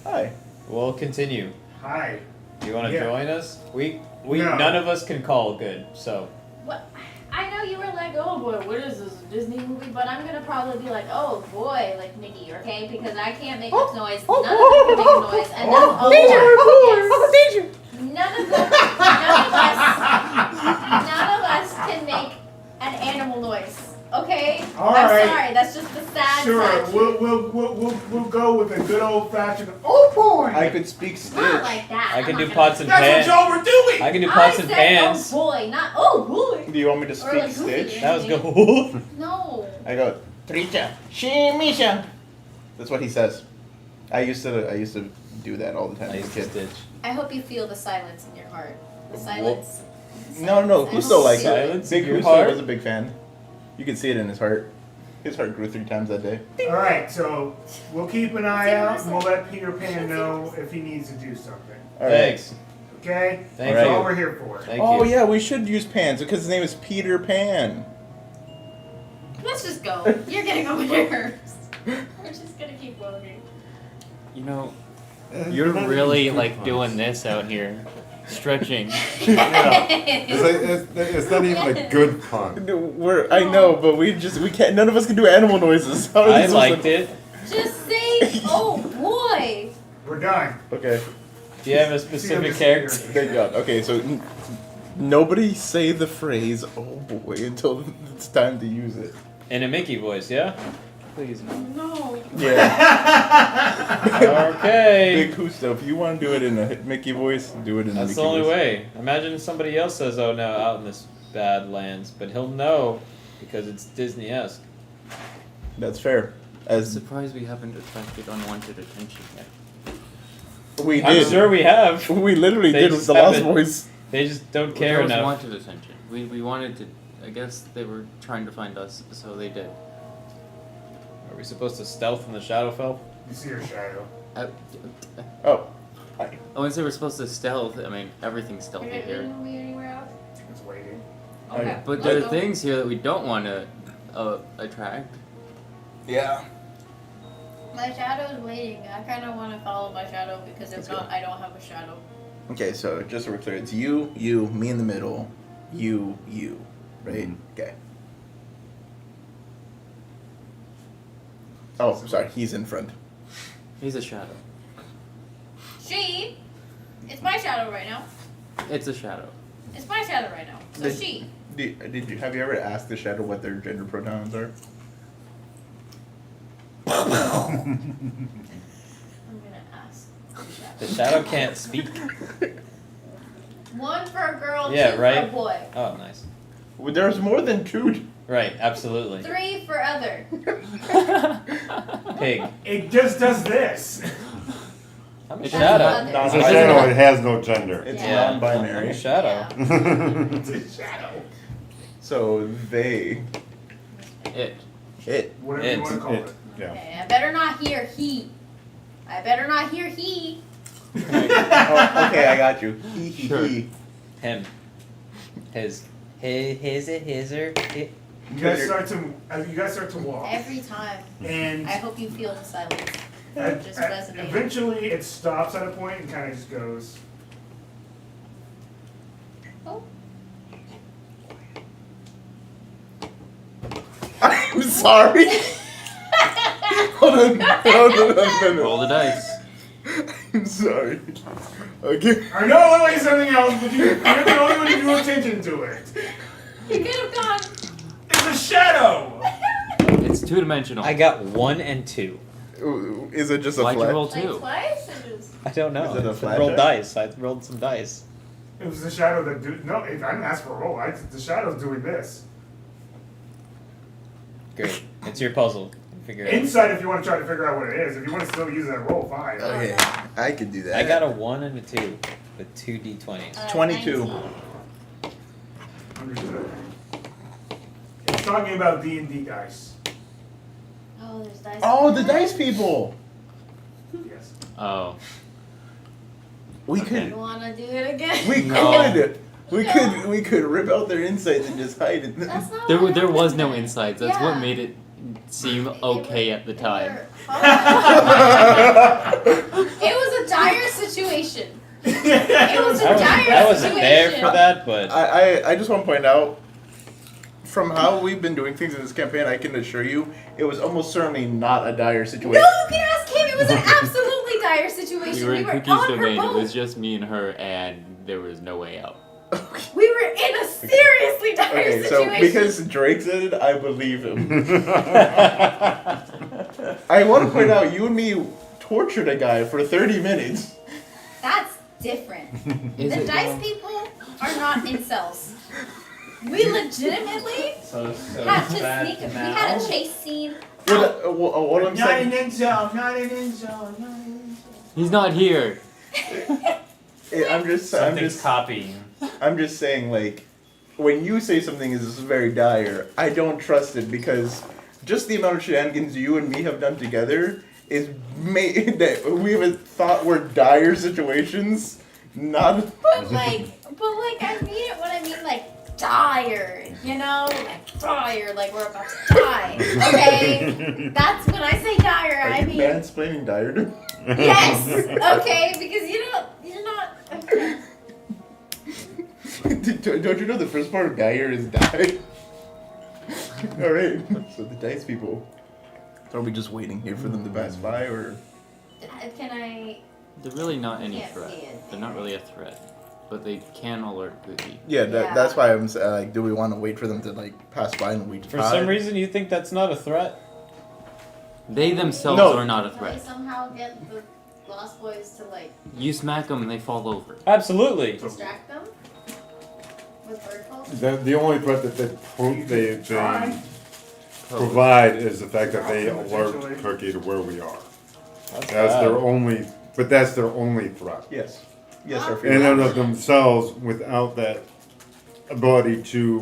Hi. We'll continue. Hi. Do you want to Yeah. join us? We No. none of us can call good, so What? I know you were like, oh boy, what is this, a Disney movie? But I'm gonna probably be like, oh boy, like Mickey, okay? Because I can't make this noise. None of them can make a noise, and that's Oh, all. danger, Yes. None of them. None of us can make an animal noise. Okay? All I'm right. sorry. That's just the sad Sure, side. we'll go with a good old fashioned. Oh boy! I could speak Stitch. Not like that. I I'm can not do gonna- pots and That's pans. what y'all were doing. I can do pots I and said, pans. oh boy, not oh boy. Do you want me to Or speak like Goofy. Stitch? That was good. No. I go, Tricha, Misha. That's what he says. I used to do that all the time I as a used to kid. stitch. I hope you feel the silence in your heart. The silence. No, Husto liked it. Silence in Big your Husto heart? was a big fan. You could see it in his heart. His heart grew 3 times that day. All right, so we'll keep an eye See, out, and we'll listen. let Peter Pan know if he needs to do something. All right. Thanks. Okay? Thank That's you. all we're here for. Thank Oh you. yeah, we should use pans because his name is Peter Pan. Let's just go. You're getting on my nerves. We're just gonna keep walking. You know, you're really like doing this out here, stretching. Yeah. It's not even a good pun. I know, but we can't. None of us can do animal noises. How are I they supposed liked to- it. Just say, oh boy. We're done. Okay, Do you have a See, I'm specific just character? here. thank God. Okay, so nobody say the phrase "oh boy" until it's time to use it. In a Mickey voice, yeah? Please no. No. Yeah. Okay. Big Husto, if you want to do it in a Mickey voice, do it in a That's Mickey the only voice. way. Imagine somebody else says, oh no, out in this bad lands. But he'll know because it's Disney-esque. That's fair. I'm As surprised we haven't attracted unwanted attention yet. we I'm did. sure we have. We literally They did with just the Lost haven't- Boys. They just don't Well, care there was enough. wanted attention. We wanted to. I guess they were trying to find us, so they did. Are we supposed to stealth in the Shadowfell? You see your shadow. Oh, When they were supposed to stealth, I mean everything's stealthy Are here. we anywhere else? It's waiting. Okay. But let's there are go. things here that we don't want to attract. yeah. My shadow's waiting. I kind of want to follow my shadow because if Let's not, go. I don't have a shadow. Okay, so just so we're clear, it's you, me in the middle, you, right? Okay. Oh, sorry, he's in front. He's a shadow. She. It's my shadow right now. It's a shadow. It's my shadow right now. So Did- she. Have you ever asked the shadow what their gender pronouns are? I'm gonna ask. The Shadow can't speak. One for a girl, Yeah, two right. for a boy. Oh, nice. Well, there's more than 2. Right, absolutely. 3 for other. Pig. It just does this. I'm a It's Shadow. other. It's a shadow. It has no gender. It's Yeah. I'm non-binary. a Shadow. It's a shadow. So they, It. Whatever you want to call it. Yeah. Okay, I better not hear he. I better not hear he. oh, okay, I got you. Sure. He. Him. His. His, or his. You guys start to walk, Every time. and I hope you feel the silence. Just resonating. eventually it stops at a point and kind of just goes. Oh. I'm sorry. Hold on. No. Roll the dice. I'm sorry. Okay. I know it looked like something else, but you're the only one who drew attention to it. You could have gone. It's a shadow. It's two-dimensional. I got 1 and 2. Is it just a Why'd you flat? roll Like 2? twice or just. I don't know. Is it a I flat rolled die? dice. I rolled some dice. It was the shadow that no. I didn't ask for a roll. The shadow's doing this. Great. It's your puzzle. Figure it out. Inside, if you want to try to figure out what it is. If you want to still use that roll, fine. Okay, I can do that. I got a 1 and a 2 with 2 d20s. 22. 19. Understood. It's talking about D&D dice. Oh, there's dice. Oh, the dice people. Yes. Oh. We You could. wanna do it again? We No. could. We could rip out their insides and just hide it. That's not There, what there was happened. no insights. That's what Yeah. made it seem okay at the time. It was a dire situation. It was a dire I wasn't there situation. for that, but I just want to point out, from how we've been doing things in this campaign, I can assure you, it was almost certainly not a dire No, situation. you can ask him. It was an absolutely dire We situation. were We in were Cookie's on her domain. It boat. was just me and her, and there was no way out. We were in a seriously dire Okay, so situation. because Drake said it, I believe him. I want to point out, you and me tortured a guy for 30 minutes. That's different. Is The it dice though? people are not incels. We legitimately so had to sneak. We had a chase scene. What I'm saying, incel, not an incel, not an He's not here. something's copying. I'm just saying, like, when you say something is very dire, I don't trust it because just the amount of shenanigans you and me have done together is made that we have thought were dire situations, not. But like I mean it when I mean like dire, you know, like dire, like we're about to die. Okay, that's when I say dire. Are I you mean mansplaining dire to me? yes. Okay, because you're not. Okay. Don't you know the first part of dire is die? Alright, so the dice people. Are we just waiting here for them to pass by, or? Can I? They're really not any Can't threat. see it. They're not really a threat, but they can alert Cookie. Yeah, Yeah. that's why I'm saying, like, do we want to wait for them to, like, pass by and we just For some reason, you think that's not a threat? They themselves No. are not a Can I threat. somehow get the Lost Boys to like You smack them and they fall over. Absolutely. distract them with bird calls? The only threat that they Try. provide is the fact that they Potentially. alert Cookie to where we are. That's That's bad. their only, but that's their only threat. Yes. Yes, our In feelings. and of themselves, without that ability to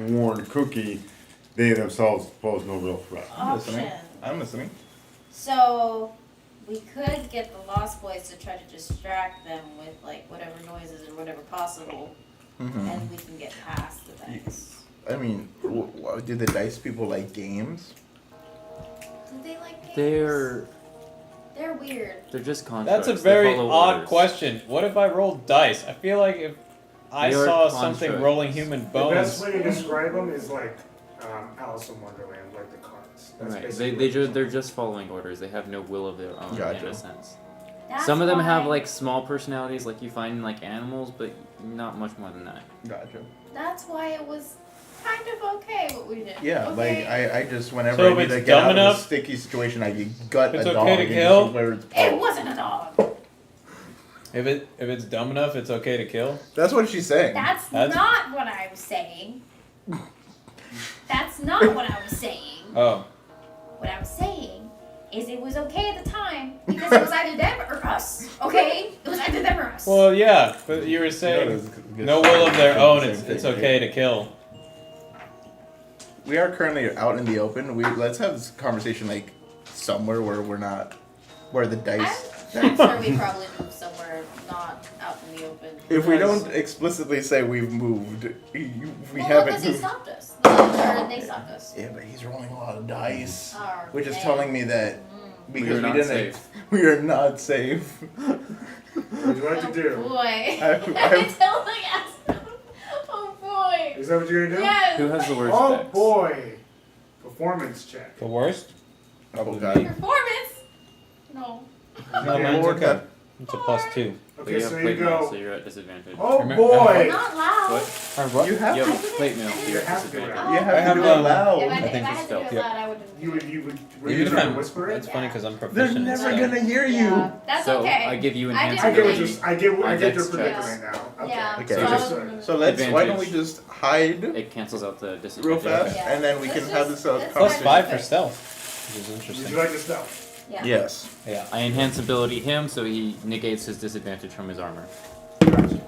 warn Cookie, they themselves pose no real threat. I'm listening. Option. I'm listening. So we could get the Lost Boys to try to distract them with like whatever noises or whatever possible, Mm-hmm. and we can get past the dice. I mean, do the dice people like games? Do they like games? They're weird. just constructs. That's a They very follow odd orders. question. What if I rolled dice? I feel like if I They are saw something constructs. rolling human The best bones, way to describe them is like Alice in Wonderland, like the cards. That's Right. basically They're just following orders. They have no will of their own in Gotcha. a sense. That's Some of them have why- like small personalities, like you find in like animals, but not much more than that. Gotcha. That's why it was kind of okay what we did. Yeah, okay? like I just whenever So I if need to it's get dumb out of enough- a sticky situation, I gut It's a okay dog to and kill? just where its It paw. wasn't a dog. if it's dumb enough, it's okay to kill. That's what she's saying. That's That's- not what I was saying. That's not what I was saying. Oh, What I was saying is it was okay at the time because it was either them or us. Okay? It was either them or us. well, yeah, but you were saying no will of their own. It's okay to kill. We are currently out in the open. Let's have this conversation like somewhere where we're not, where the dice. I'm sure we probably moved somewhere not out in the open. If we don't explicitly say we've moved, we well, haven't because he moved. stopped us. The Or they suck us. Yeah, but he's rolling a lot of dice, Oh, which is man. telling me that because We are we not didn't, safe. we are not safe. What would you like to do? Oh boy. I- Tell the ass. Oh boy. Is that what you're gonna do? Yes. Who has the worst Oh decks? boy. Performance check. The worst? Oh Me. god. Performance. No. No, Okay. mine's Lord, okay. It's a +2. But Okay, you so have you plate mail, go. so you're at disadvantage. Oh Remember- boy. Not loud. What? Or what? You have You to. have plate mail, so You you're at have to do disadvantage. that. You Oh. have I to have do the- it loud. If I think had it's to do stealth, it yeah. loud, I wouldn't. You would were you Even if trying to I'm, whisper it? it's funny because I'm They're proficient in never stealth. gonna hear you. Yeah, that's So okay. I give you I I did get what enhanceability. you're, I get My your dex predicament checks. now. Okay. Yeah. Okay. So just, So let's. Why don't we Advantage. just hide It cancels out the real disadvantage. fast, Yeah. and then we Let's can have just- this let's conversation. +5 for stealth, which is would interesting. you like to stealth? Yeah. Yes. Yeah. I enhance ability him, so he negates his disadvantage from his armor. Gotcha.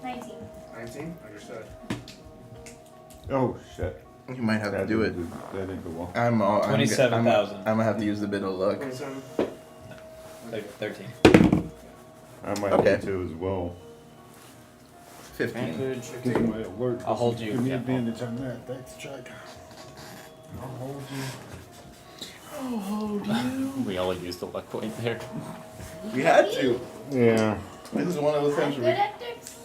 19. 19? Understood. Oh shit. You might have to do it. That didn't go well. I'm 27,000. I'm gonna have to use the bit of luck. 27? 13. I might Okay. need to as well. 15. Advantage. Give me alert. I'll hold you, Give me yeah. advantage on that. Thanks, Chuck. I'll hold you. We all used the luck point there. We had to. Yeah. This is one of those I'm times good where at dicks.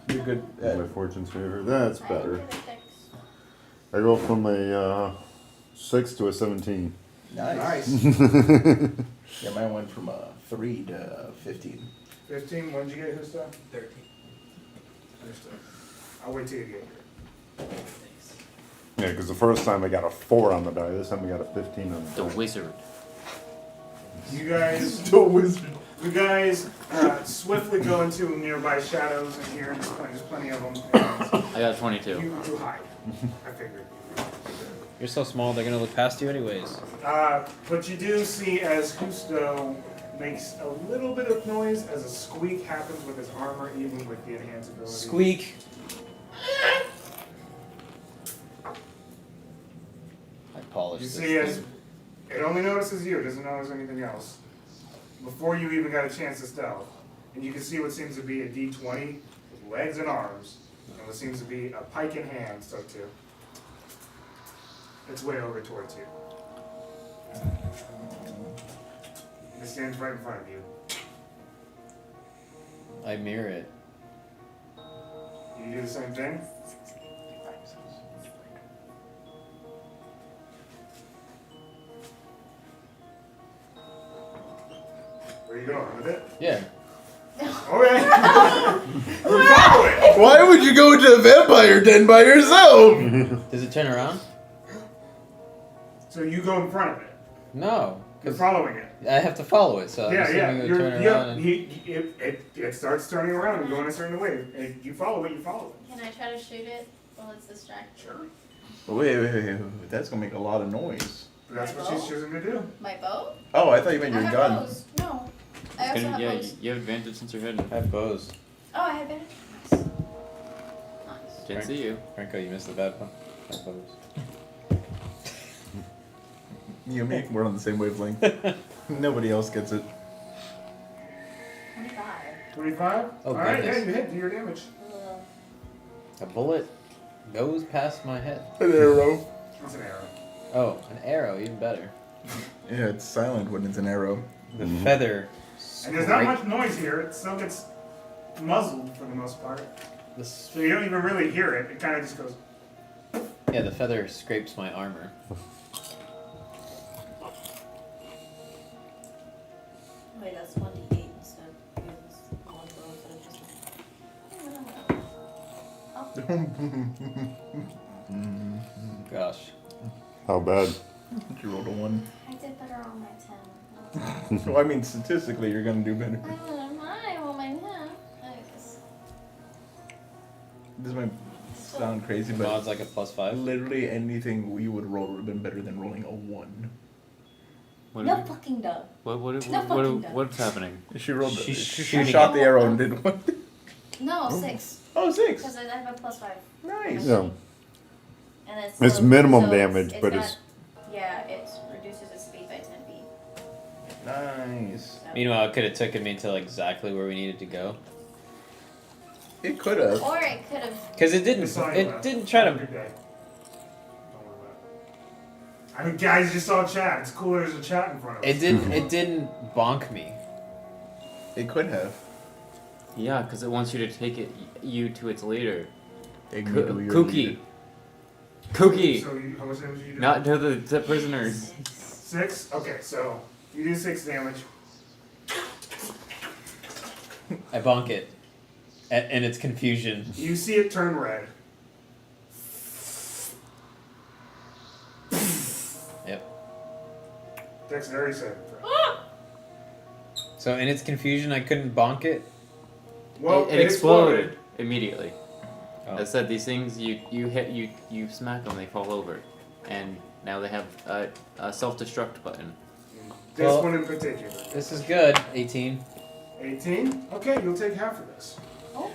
you're good My at. fortune's favor. That's I'm better. good at dicks. I go from a 6 to a 17. Nice. Nice. Yeah, mine went from 3 to 15. 15? When did you get his stuff? 13. Understood. I'll wait till you get here. Yeah, because the first time I got a 4 on the die. This time I got a 15 on The the die. wizard. You guys, Still wizard. you guys swiftly go into nearby shadows in here. There's plenty of them. And I got 22. you hide. I figured. You're so small, they're gonna look past you anyways. But you do see as Husto makes a little bit of noise as a squeak happens with his armor, even with the enhanced ability. Squeak. I polished You this see as thing. it only notices you, it doesn't notice anything else. Before you even got a chance to stealth. And you can see what seems to be a D20 with legs and arms, and what seems to be a pike in hand, so too. It's way over towards you. It stands right in front of you. I mirror it. You do the same thing? Where are you going with it? Yeah. Okay. You follow it. Why would you go to a vampire den by yourself? Does it turn around? So you go in front of it. No. You're 'Cause following it. I have to follow it, so I'm Yeah, assuming yeah. it would You're, turn yeah. around and... It starts turning around and going a certain way. And you follow it. You follow it. Can I try to shoot it while it's distracted? Sure. Wait. That's gonna make a lot of noise. But that's what she's choosing to do. My bow? Oh, I thought you meant I your have gun. bows. No. I It's also gonna- have yeah, bows. you have advantage since you're hidden. I have bows. Oh, I have been. Nice. Nice. Didn't see you. Franco, you missed the bad one. I have bows. You and me, we're on the same wavelength. Nobody else gets it. 25. 25? Oh, Alright, yeah, goodness. you hit. Do your damage. Ugh. A bullet goes past my head. An arrow. It's an arrow. Oh, an arrow, even better. Yeah, it's silent when it's an arrow. The feather. And there's not scrape- much noise here. It still gets muzzled for the most part. the So you don't even really hear it. It kind of just goes. Yeah, the feather scrapes my armor. Wait, that's 1d8 instead. Because all the bows are just. Gosh. How bad? You rolled a 1. I did better on my 10. So I mean, statistically, you're gonna do better. I roll my 10. Nice. This might sound crazy, No, but it's like a +5. literally anything we would roll would have been better than rolling a 1. What, No did you- fucking duh. what's happening? She rolled. She's She shooting shot it. the arrow and did 1. No, 6. Oh, 6. Because I have a +5. Nice. Yeah. And it's, It's so- minimum so damage, but not- it's- Yeah, it reduces its speed by 10 feet. Nice. So. Meanwhile, it could have taken me to exactly where we needed to go. It could have. Or it could have. Because it didn't. It's not even It didn't try Have a to. good day. Don't worry about it. I mean, guys, you just saw chat. It's cooler there's a chat in front of us. It didn't. It didn't bonk me. It could have. Yeah, because it wants you to take you to its leader. Ignorantly your Cookie. leader. Cookie. So how much damage did you do? Not to the prisoners. 6? Okay, so you do 6 damage. I bonk it, and its confusion. You see it turn red. Yep. Dexterity saving throw. So in its confusion, I couldn't bonk it. Well, It exploded immediately. Oh. I said these things you hit you smack them, they fall over, and now they have a self-destruct button. This Well- one in particular. This is good. 18. 18? Okay, you'll take half of this. Oh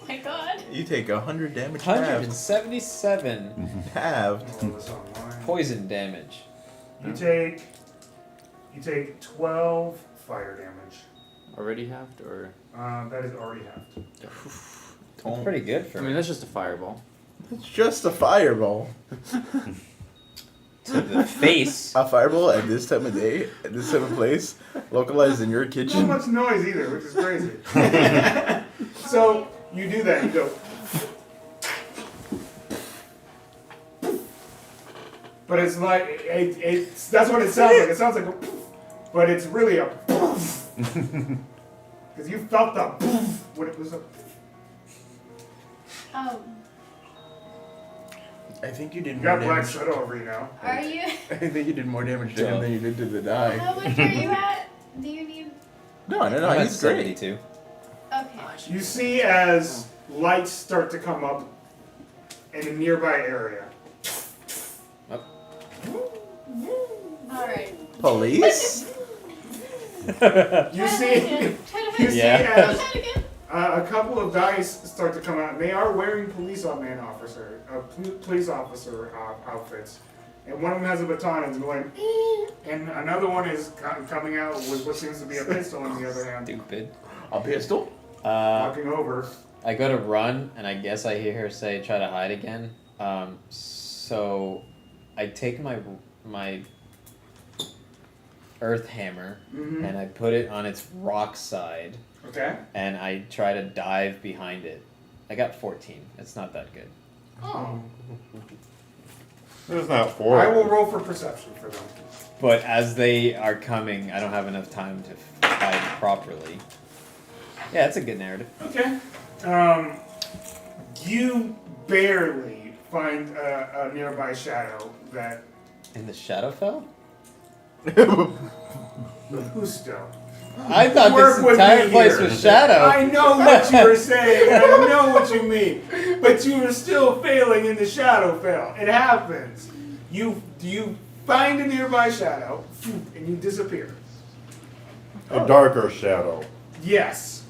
my god. You take 100 damage halved. 177 Halved. Roll this online. poison damage. You take 12 fire damage. Already halved, or That is already halved. That's pretty good for I mean that's just a fireball. It's just a fireball. to the face. A fireball at this time of day, at this time of place, localized in your Not kitchen. much noise either, which is crazy. So you do that. You go. But it's like it's that's what it sounds like. It sounds like a, but it's really a. Because you felt the when it was a. I think you did You more got black damage. soda over you now. Are you? I think you did more damage to him than you did to the die. How much are you at? Do you need? No, I'm at he's great. 72. Okay. You see as lights start to come up in a nearby area. Alright. Police? You see, you see Yeah. as a couple of dice start to come out. They are wearing police officer outfits, and one of them has a baton and is going, and another one is coming out with what seems to be a pistol in the other hand, Stupid. A pistol? walking over. I go to run, and I guess I hear her say, "Try to hide again." So I take my earth hammer Mm-hmm. and I put it on its rock side, Okay. and I try to dive behind it. I got 14. It's not that good. Oh. It's not I horrible. will roll for perception for them. But as they are coming, I don't have enough time to hide properly. Yeah, it's a good narrative. Okay. You barely find a nearby shadow that. In the Shadowfell? Who's still? I thought Work this with entire me place here. was Shadow. I know what you were saying, and I know what you mean, but you were still failing in the Shadowfell. It happens. You find a nearby shadow, and you disappear. A darker shadow. Yes.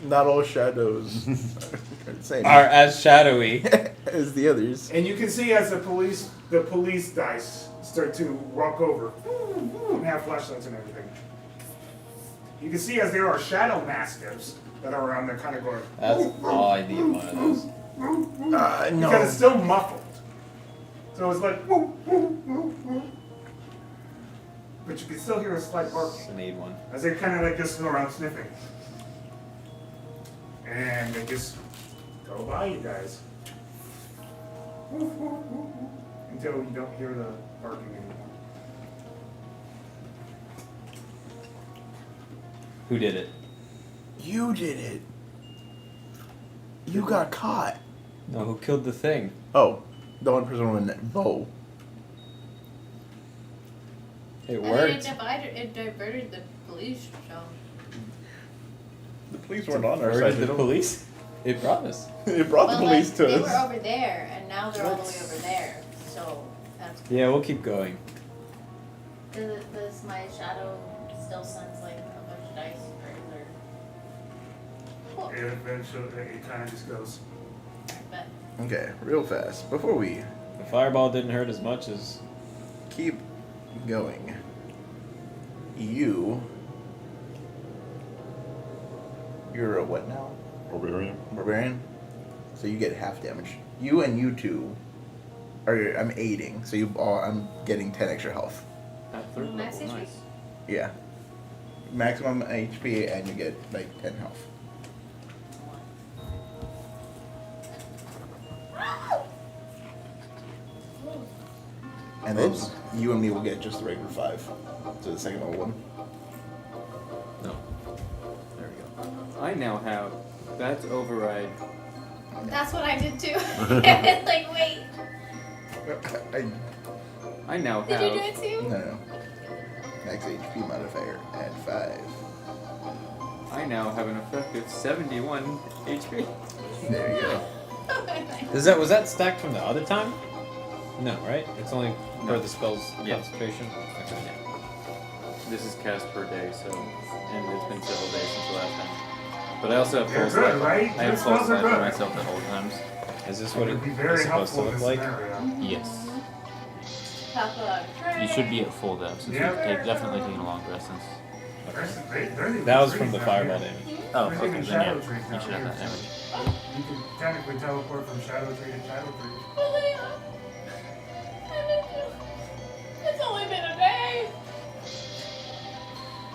Not all shadows are the same Are as shadowy. as the others. And you can see as the police dice start to walk over and have flashlights and everything. You can see as there are shadow mastiffs that are around there kind of going, That's all I need one of those. because No. it's still muffled. So it's like, but you can still hear a slight barking I need one. as they kind of like just go around sniffing. And they just go by you guys. Until you don't hear the barking anymore. Who did it? You did it. You got caught. No, who killed the thing? Oh, the one person with that bow. It And then worked. it diverted the police show. The police weren't on our Where side. did the police? It brought us. It brought the police like, to they were us. over there, and now they're all the way over there. So that's Yeah, we'll keep going. Does my shadow still sense like a bunch of dice, or is there? And eventually it kind of just goes. But Okay, real fast. Before we The fireball didn't hurt as much as. keep going, you're a what now? Barbarian. Barbarian. So you get half damage. You and you two I'm aiding, so I'm getting 10 extra health. At third Max level, HP? nice. Yeah. Maximum HP and you get like 10 health. And then Oops. you and me will get just the regular 5. So the second level one. No. There we go. I now have. That's override. That's what I did too. It's like, wait, I now did have. you do it too? No. Max HP modifier at 5. I now have an effective 71 HP. There you go. Was that stacked from the other time? No, right? It's only for No. the spell's Yeah. concentration. Okay. This is cast per day, so and it's been several days since the last time. But I also have They're full good, slide. right? I have Good full spells are slide for good. myself at all times. Is this It what would be it's very supposed to helpful in look this like? scenario. Yes. Papa, You should be at full though, since Yeah. you're definitely taking a long rest since. That was from the fireball damage. Oh, There's okay, even then shadow yeah. trees You down should have here, that damage. You can technically teleport from shadow tree to shadow tree. it's only been a day.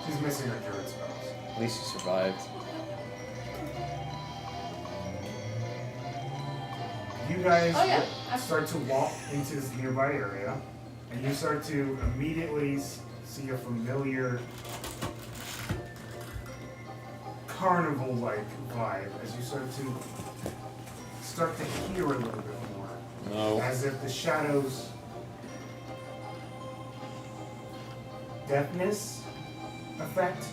She's missing her druid spells. At least you survived. You guys Oh, yeah. start to walk into this nearby area, and you start to immediately see a familiar carnival-like vibe as you start to hear a little bit more, No. as if the shadows' deafness effect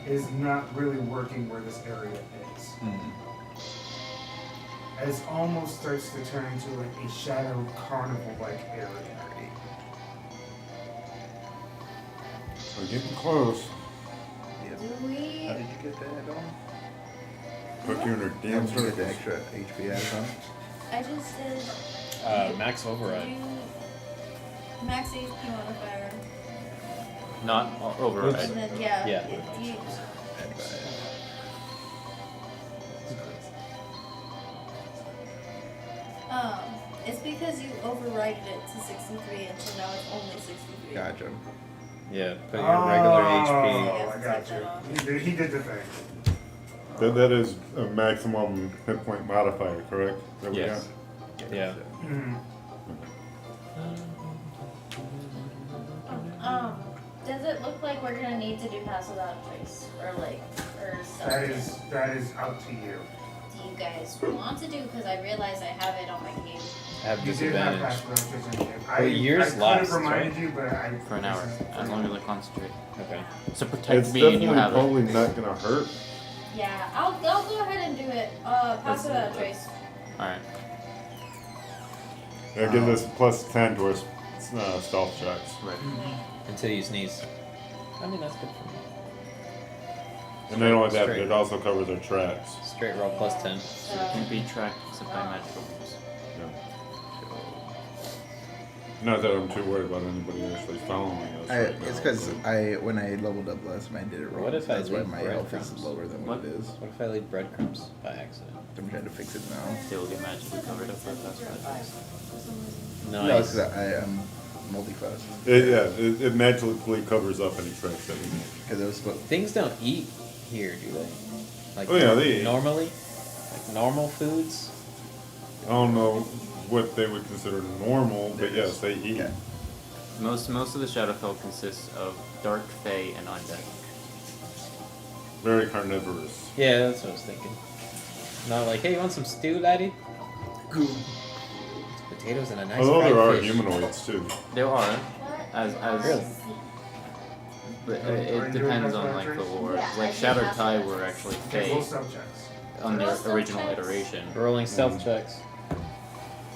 is not really working where this area is. It almost starts to turn into like a shadow carnival-like area. We're getting close. Yep. Do we? How did you get that add-on? Put you in a How damn did you get the circle. extra HP add-on? I just did. Max override. Did you max HP modifier. Not override. And then, yeah. Yeah. You, At 5. it's because you overrided it to 63, and so now it's only 63. Gotcha. Yeah, put your regular HP. Oh, Yeah, I got take that you. off. He did the thing. That is a maximum hit point modifier, correct? That we Yes. Yeah. Mhm. Does it look like we're gonna need to do pass without a trace, or stuff? That is up to you. Do you guys want to do? Because I realize I have it on my game. Have You did have disadvantage. pass without trace in the game. Well, yours I could lasts, have reminded right? you, but For an hour, as long as I concentrate. Okay. So protect It's me and definitely you have it. probably not gonna hurt. Yeah, I'll go ahead and do it. Pass without a trace. Alright. It gives us plus 10 to our stealth checks. Right. Until you sneeze. I mean, that's good for me. And not only that, but Straight. it also covers our tracks. Straight roll plus 10. So it can be tracked except by magical moves. Not that I'm too worried about anybody actually following us. Right It's now, because but- when I leveled up last time, I did it wrong. What if I That's why leave my health is breadcrumbs? lower than what it is. What if I leave breadcrumbs by accident? I'm trying to fix it now. They will get magically covered up for a fast magic. No, it's Nice. 'cause I'm multi-class. It magically covers up any tracks that we make. Because it was supposed. Things don't eat here, do they? Like Oh, yeah, they eat. normally? Like normal foods? I don't know what they would consider normal, but yes, they eat. Yeah. Most of the Shadowfell consists of dark fae and undead. Very carnivorous. Yeah, that's what I was thinking. Not like, hey, you want some stew, laddie? Potatoes and a nice Although fried there are fish. humanoids too. There are, as Really? but Are you it doing depends that on like the trace? lore. Yeah, I Like did Shattered have Tie that. were actually Okay, roll fae subjects. on their Roll some original checks. iteration, Rolling stealth checks.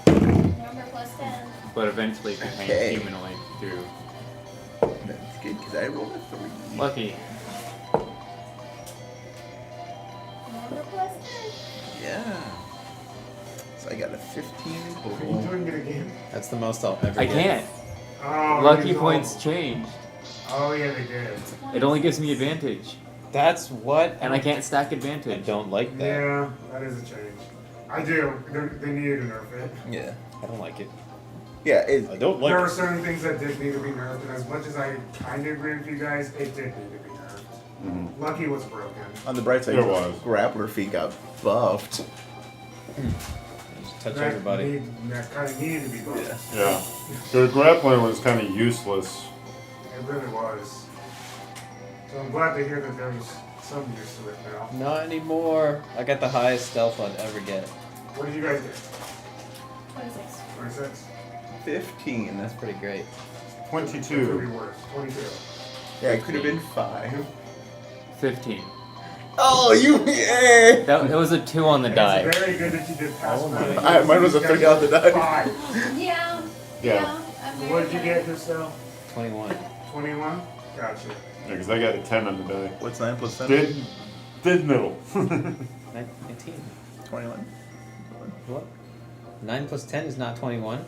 Remember plus 10. but eventually became Okay. humanoid through That's good because I rolled a 3. Lucky. Remember plus 10. Yeah. So I got a 15 Are you total. doing it again? That's the most I'll ever I get. can't. Oh, Lucky you points don't. changed. Oh yeah, they did. It only gives me advantage. That's what. And I can't stack I advantage. don't like that. Yeah, that is a change. I do. They needed to nerf it. Yeah. I don't like it. Yeah, I don't like There are it. certain things that did need to be nerfed, and as much as I kind of agree with you guys, it did need to be nerfed. Mhm. Lucky was broken. on the bright side, It was. grappler feet got buffed. Just touch everybody. That kind of needed to be buffed. Yeah. The grappling was kind of useless. It really was. So I'm glad to hear that there's some use to it now. Not anymore. I got the highest stealth I'd ever get. What did you guys get? 26. 26? 15. That's pretty great. It could be 22. worse. 22. Yeah, it could have been 5. 15. Oh, you yeah. That it was a 2 on the die. It's very good that you did pass Oh that. Mine was a 3 on the die. 5. Yeah. Yeah. I'm So very what did you good. get, Christelle? 21. 21? Gotcha. Yeah, because I got a 10 on the die. What's 9 plus 10? Did middle. 19. 21. What? 9 plus 10 is not 21.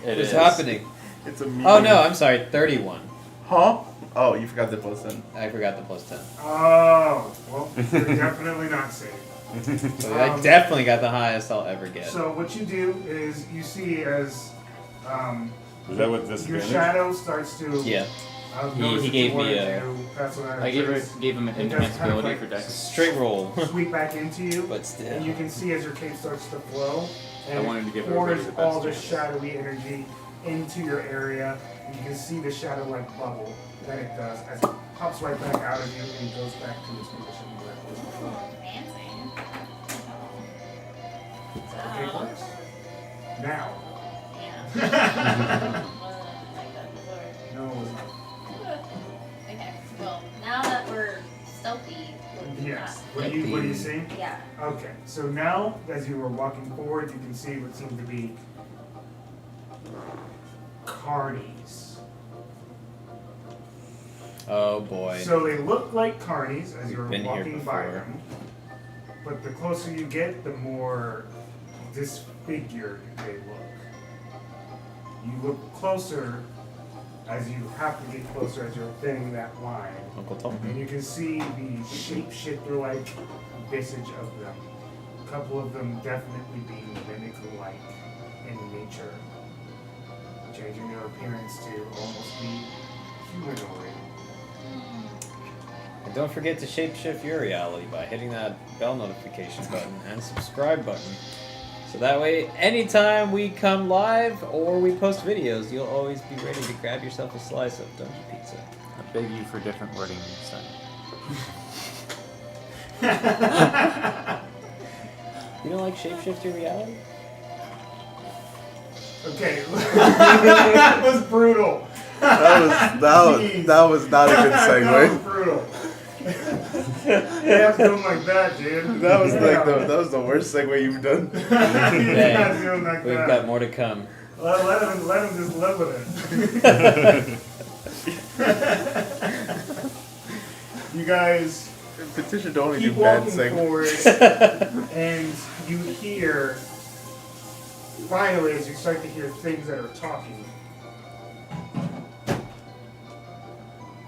It What's is. happening? It's a medium. Oh no, I'm sorry. 31. Huh? Oh, you forgot the plus 10. I forgot the plus 10. Oh, well, you're definitely not safe. So I definitely got the highest I'll ever get. So what you do is you see as Is that what your disadvantage? shadow starts to Yeah. He gave me a- I gave him an It does enhanced kind of ability like for Dex. Straight roll. sweep back into you, But still. and you can see as your cape starts to flow, and I wanted to give it pours everybody the all best this chance. shadowy energy into your area. And you can see the shadow like bubble that it does as it pops right back out of you and goes back to its position where it was before. Fancy. Okay, works. Now. Yeah. Wasn't like that before. No, it was not. Okay. Well, now that we're stealthy, we're Yes. not- What do you see? Yeah. Okay, so now as you were walking forward, you can see what seem to be carnies. Oh boy. So they look like carnies as you're We've been here walking by before. them, but the closer you get, the more disfigured they look. You look closer as you have to get closer as you're thinning that line. Uncle Tom. And you can see the shapeshifter-like visage of them. A couple of them definitely being mimic-like in nature, changing their appearance to almost be humanoid. And don't forget to shapeshift your reality by hitting that bell notification button and subscribe button. So that way, anytime we come live or we post videos, you'll always be ready to grab yourself a slice of Dungeon Pizza. I beg you for different wording next time. You don't like shapeshift your reality? Okay, that was brutal. That was not a good That was segue. brutal. Yeah, doing like that, dude. That was like that was the worst segue you've done. Yeah, doing like We've that. got more to come. Let him just live with it. You guys Petition to only keep do bad walking segments. forward, and you hear, finally, as you start to hear things that are talking.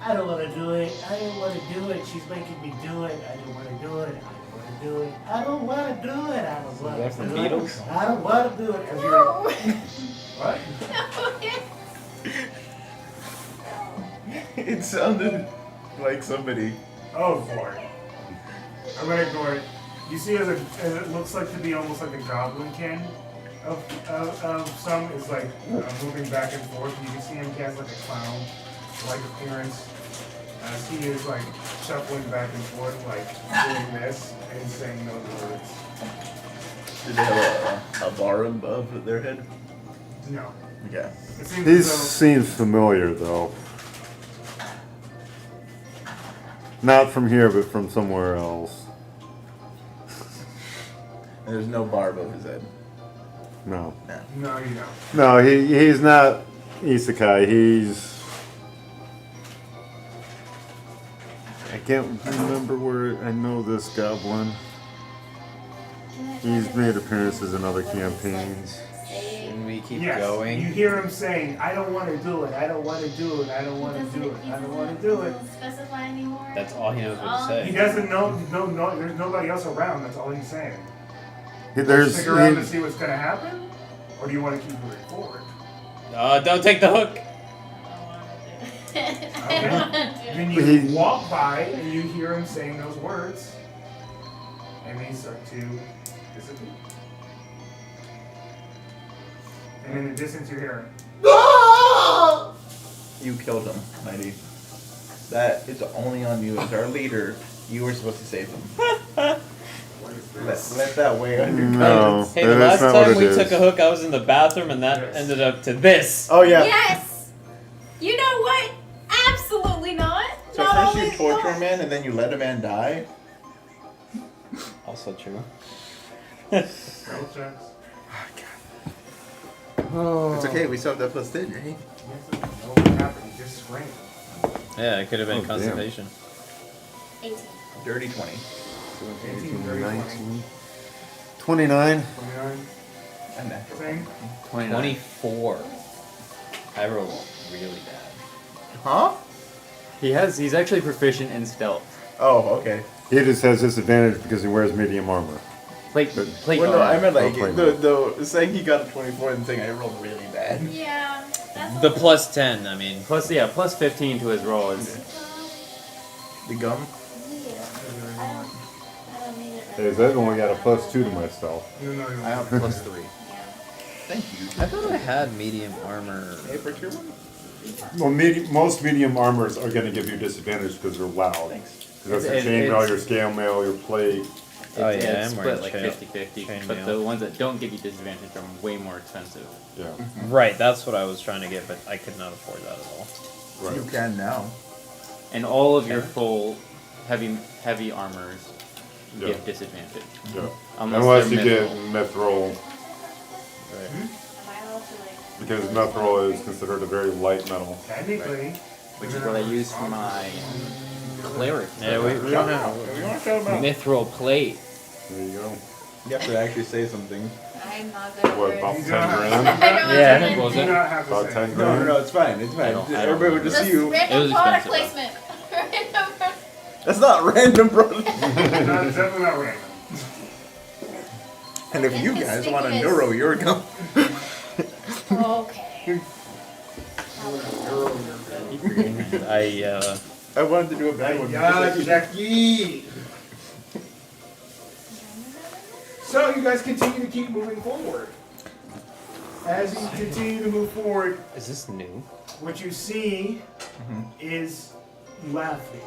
I don't want to do it. I don't want to do it. She's making me do it. I don't want to do it. I don't want to do it. I don't want to do it. I don't want that to from do it. Beatles? I don't want to do it. As you're, what? It sounded like somebody. Oh boy. I'm gonna ignore it. You see as it looks like to be almost like a goblin can of some is like moving back and forth. You can see him, he has like a clown-like appearance. As he is like shuffling back and forth, like doing this and saying those words. Did they have a bar above their head? No. Okay. It seems He as though seems familiar though. Not from here, but from somewhere else. There's no bar above his head. No. no, you know. No, he's not Isekai. He's. I can't remember where I know this goblin. He's made appearances in other campaigns. Shouldn't we keep Yes. going. You hear him saying, I don't want to do it, I don't want to do it, I don't want to do it, I don't want to do it. Doesn't specify anymore. That's all he knows what to He say. doesn't know, there's nobody else around, that's all he's saying. There's Stick around to see what's going to happen? Or do you want to keep moving forward? Don't take the hook. Okay. Then you walk by and you hear him saying those words. And they start to disappear. And in the distance you're hearing, You killed him, Mighty. That is only on you as our leader. You were supposed to save him. what is this? Let that weigh on your No. conscience. Hey, the That's last not what time it we is. took a hook, I was in the bathroom, and that Yes. ended up to this. Oh yeah. Yes! You know what? Absolutely not. So Not first only you torture a man and then you let a man die? Also true. Double checks. It's okay, we still have that plus 10, right? Yes, no, what happened? You just screamed. Yeah, it could have been Oh, damn. constipation. 18. Dirty 20. 18, 30, 19, 29. 29. And natural. Same. 24. I rolled really bad. Huh? He's actually proficient in stealth. Oh, okay. He just has disadvantage because he wears medium armor. Plate Well, no, I armor. meant like Oh, plate the saying he got a 24 and saying I rolled really bad. Yeah. That's The plus 10, I mean. Plus 15 to his roll is. The gum? I don't need it. Hey, Zed only got a plus 2 to my stealth. No, no, no. I have plus 3. Thank you. I thought I had medium armor. Hey, procure one? Well, most medium armors are going to give you disadvantage because they're loud. Thanks. Because that's It- your chainmail, it's- your scale mail, your plate. Oh, It's yeah, I'm split wearing like chain- 50-50. chainmail. But the ones that don't give you disadvantage are way more expensive. Yeah. Right, that's what I was trying to get, but I could not afford that at all. Right. You can now. And all of your full heavy armors Yeah. give disadvantage. Yeah. Unless you they're get mithril, Right. Am I allowed to like? because mithril is considered a very light metal. Technically. Which is what I use for my cleric. Yeah, we don't have. You want to shout him out? Mithril plate. There you go. You have to actually say something. I'm not good at What, words. about You 10 don't have- grand? I don't Yeah. know. What was You do it? not have to About say 10 it. grand? It's fine. It's fine. I don't Everybody would just Just see you. random It was product expensive, placement. Random product. That's not random, bro. No, it's definitely not random. And if you guys want to Inconspicuous. neuro your gum, Okay. I I wanted to do a bad one. Yeah, Jackie. So you guys continue to keep moving forward. As you continue to move forward, Is this new? what you see is laughing.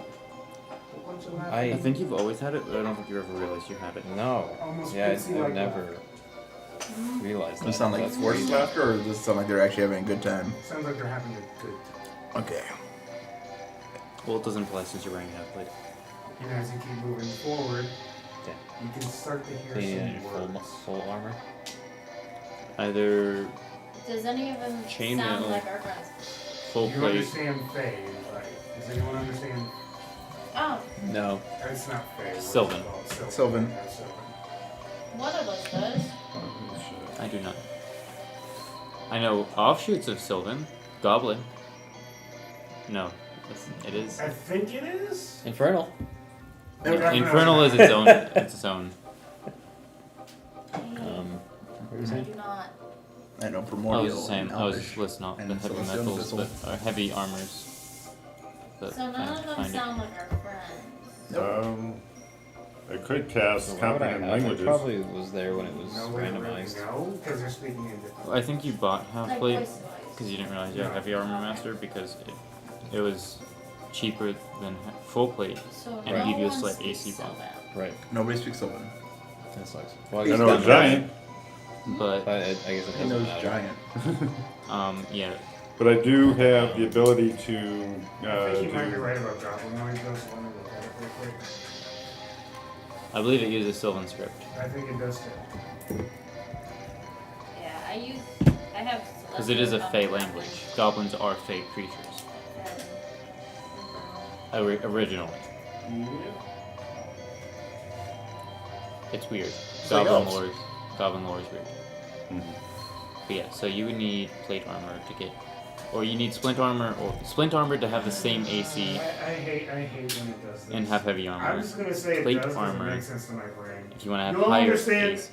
A bunch of laughing. I think you've always had it, but I don't think you ever realized you had it. No. Almost Yeah, pixie I've like never realized that. Does it sound like That's forced weird. laughter, or does it sound like they're actually having a good time? Sounds like they're having a good time. Okay. Well, it doesn't apply since you're wearing that plate. And as you keep moving forward, Yeah. you can start to hear So you some need full, words. full armor? Either Does any of them Chainmail. sound like our friends? full You plate. understand Faye, right? Does anyone understand? Oh, No. It's not Faye. what is it Sylvan. called? Sylvan. Yeah, Sylvan. one of us does. I do not. I know offshoots of Sylvan. Goblin. No. It is. I think it is. Infernal. Infernal is its own. It's its own. What were you I saying? do not. I know I primordial. was just saying. I was Elvish. just listing off the And heavy Celestial metals, Missile. but heavy armors. But So none of them find it. sound like our friends. I could cast Why would I comprehend have? It languages. probably was there when it was No, we don't really randomized. know because they're speaking in different. I think you bought half Like plate voice because you didn't realize you had heavy armor master because it was cheaper than full plate. So And no give you a one slight speaks AC buff. Sylvan. Right. Nobody speaks Sylvan. That sucks. Well, I know a giant, But I guess it He doesn't knows matter. giant. yeah, but I do have the ability to I think you might be do. right about Goblin noise though, so let me look at it real quick. I believe it uses Sylvan script. I think it does too. Yeah, I have. Because it is a Celestial Fey Goblin language. Goblins are Fey creatures. Originally. It's weird. like elves. Goblin lore is weird. But yeah, so you would need plate armor to get, or you need splint armor to have the same AC I hate when it does this. and have heavy armor. I'm just gonna say Plate it does armor. doesn't make sense to my brain. If you want to have You'll higher understand AC.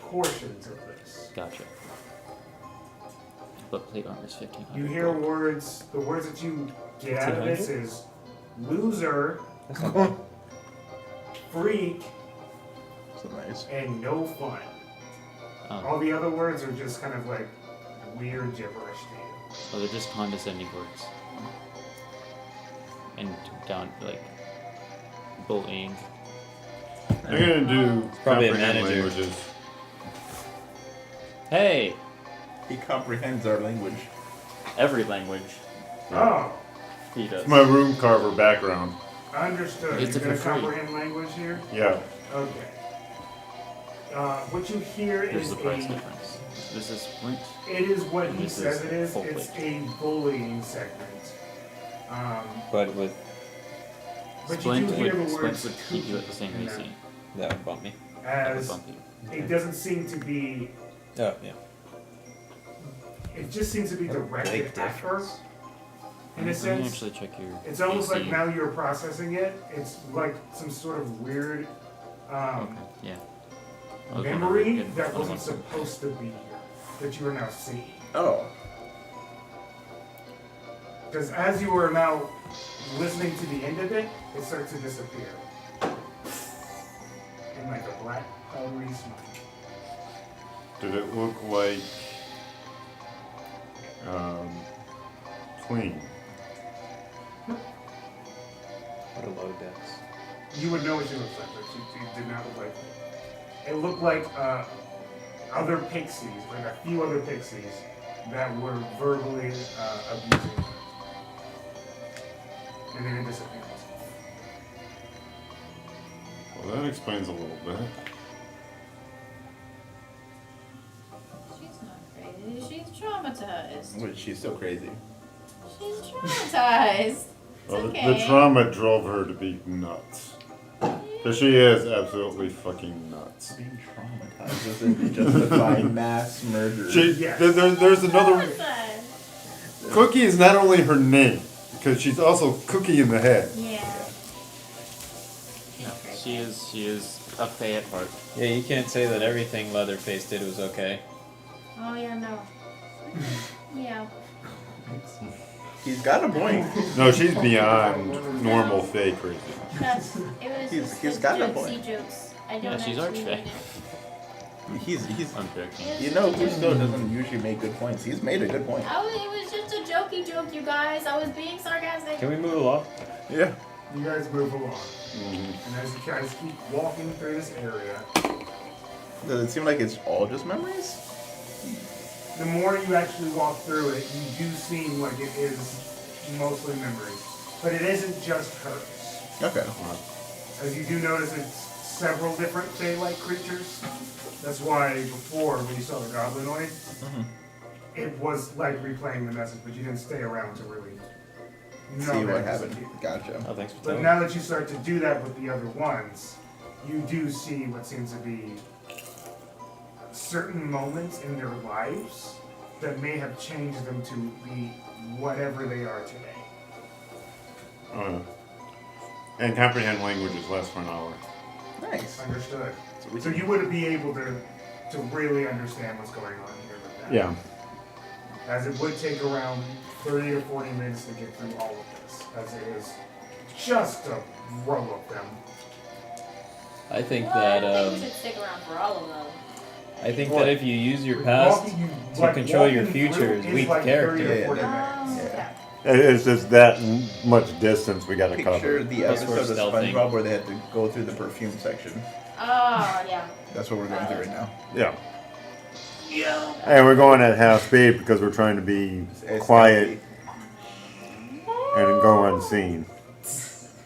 portions of this. Gotcha. But plate armor is 1500. You hear words, the words that you get out of this is loser, That's not bad. freak, So nice. and no fun. Oh, All the other words are just kind of like weird gibberish to you. oh, they're just condescending words. And down, like, bullying. I'm gonna do Probably a comprehend manager. languages. Hey! He comprehends our language. Every language Oh, he does. It's my room carver background. understood. It's You're gonna for free. comprehend language here? Yeah. Okay. What you hear Here's is the price difference. This is splint. it is what he This says is it is. full It's plate. a bullying segment. But with But you Splint do hear the would, words splint would keep you at the same in AC. that, that would bump me. That would as bump you. it doesn't seem to be. Oh yeah. It just seems to be directed Big at her. difference. In a Let me sense, actually check your it's almost AC. like now you're processing it. It's like some sort of weird Okay, yeah. I was wondering memory if that it wasn't was supposed to be here that you are now seeing. Oh. Because as you are now listening to the end of it, it starts to disappear. In like a black powdery smoke. Did it look like clean? What a low dex. You would know what she looks like, but she did not look like it. It looked like other pixies, like a few other pixies that were verbally abusing her. And then it disappeared. Well, that explains a little bit. She's not crazy. She's traumatized. Wait, she's so crazy. She's traumatized. It's Well, okay. the trauma drove her to be nuts. Because she is absolutely fucking nuts. Being traumatized doesn't justify mass murder. Yes. There's another. Traumatized. Cookie is not only her name, because she's also Cookie in the head. Yeah. No, she is a fae at heart. Yeah, you can't say that everything Leatherface did was okay. Oh yeah, no. Yeah. He's got a point. No, she's beyond normal fae crazy. That's, it was He's- just he's like got a jokesy point. jokes. I don't Yeah, she's actually arch-fae. mean it. He's I'm joking. you know who still doesn't usually make good points. He's made a good point. It was just a jokey joke, you guys. I was being sarcastic. Can we move along? Yeah. You guys move along. Mm-hmm. And as you guys keep walking through this area, Does it seem like it's all just memories? the more you actually walk through it, you do seem like it is mostly memories. But it isn't just hers. Okay. As you do notice, it's several different Fey-like creatures. That's why before, when you saw the Goblinoid, it was like replaying the message, but you didn't stay around to really know See that what it happened. disappeared. Gotcha. Oh, thanks for But telling me. now that you start to do that with the other ones, you do see what seems to be certain moments in their lives that may have changed them to be whatever they are today. And comprehend languages lasts for an hour. Nice. Understood. we So can- you wouldn't be able to really understand what's going on here with that. Yeah. As it would take around 30 to 40 minutes to get through all of this, as it is just a row of them. I think Well, that I don't think we should stick around for all of them. I think What? that if you use your past to control your future is weak character. Yeah, 40 yeah, minutes. Yeah. It's just that much distance we gotta Picture cover. the Plus we're episode of stealthing. SpongeBob where they had to go through the perfume section. Oh yeah. That's what we're going through right now. Yeah. And we're going at half speed because we're trying to be It's quiet and go unseen.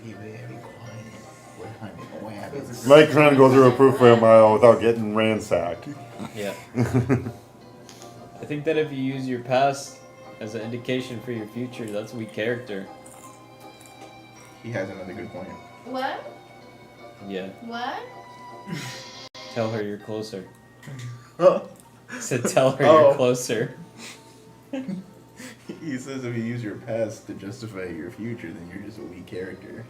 Be very quiet. We're hunting rabbits. Like trying to go through a proof of a mile without getting ransacked. Yeah. I think that if you use your past as an indication for your future, that's weak character. He has another good point. What? Yeah. What? Tell her you're closer. Said tell her Oh. you're closer. He says if you use your past to justify your future, then you're just a weak character.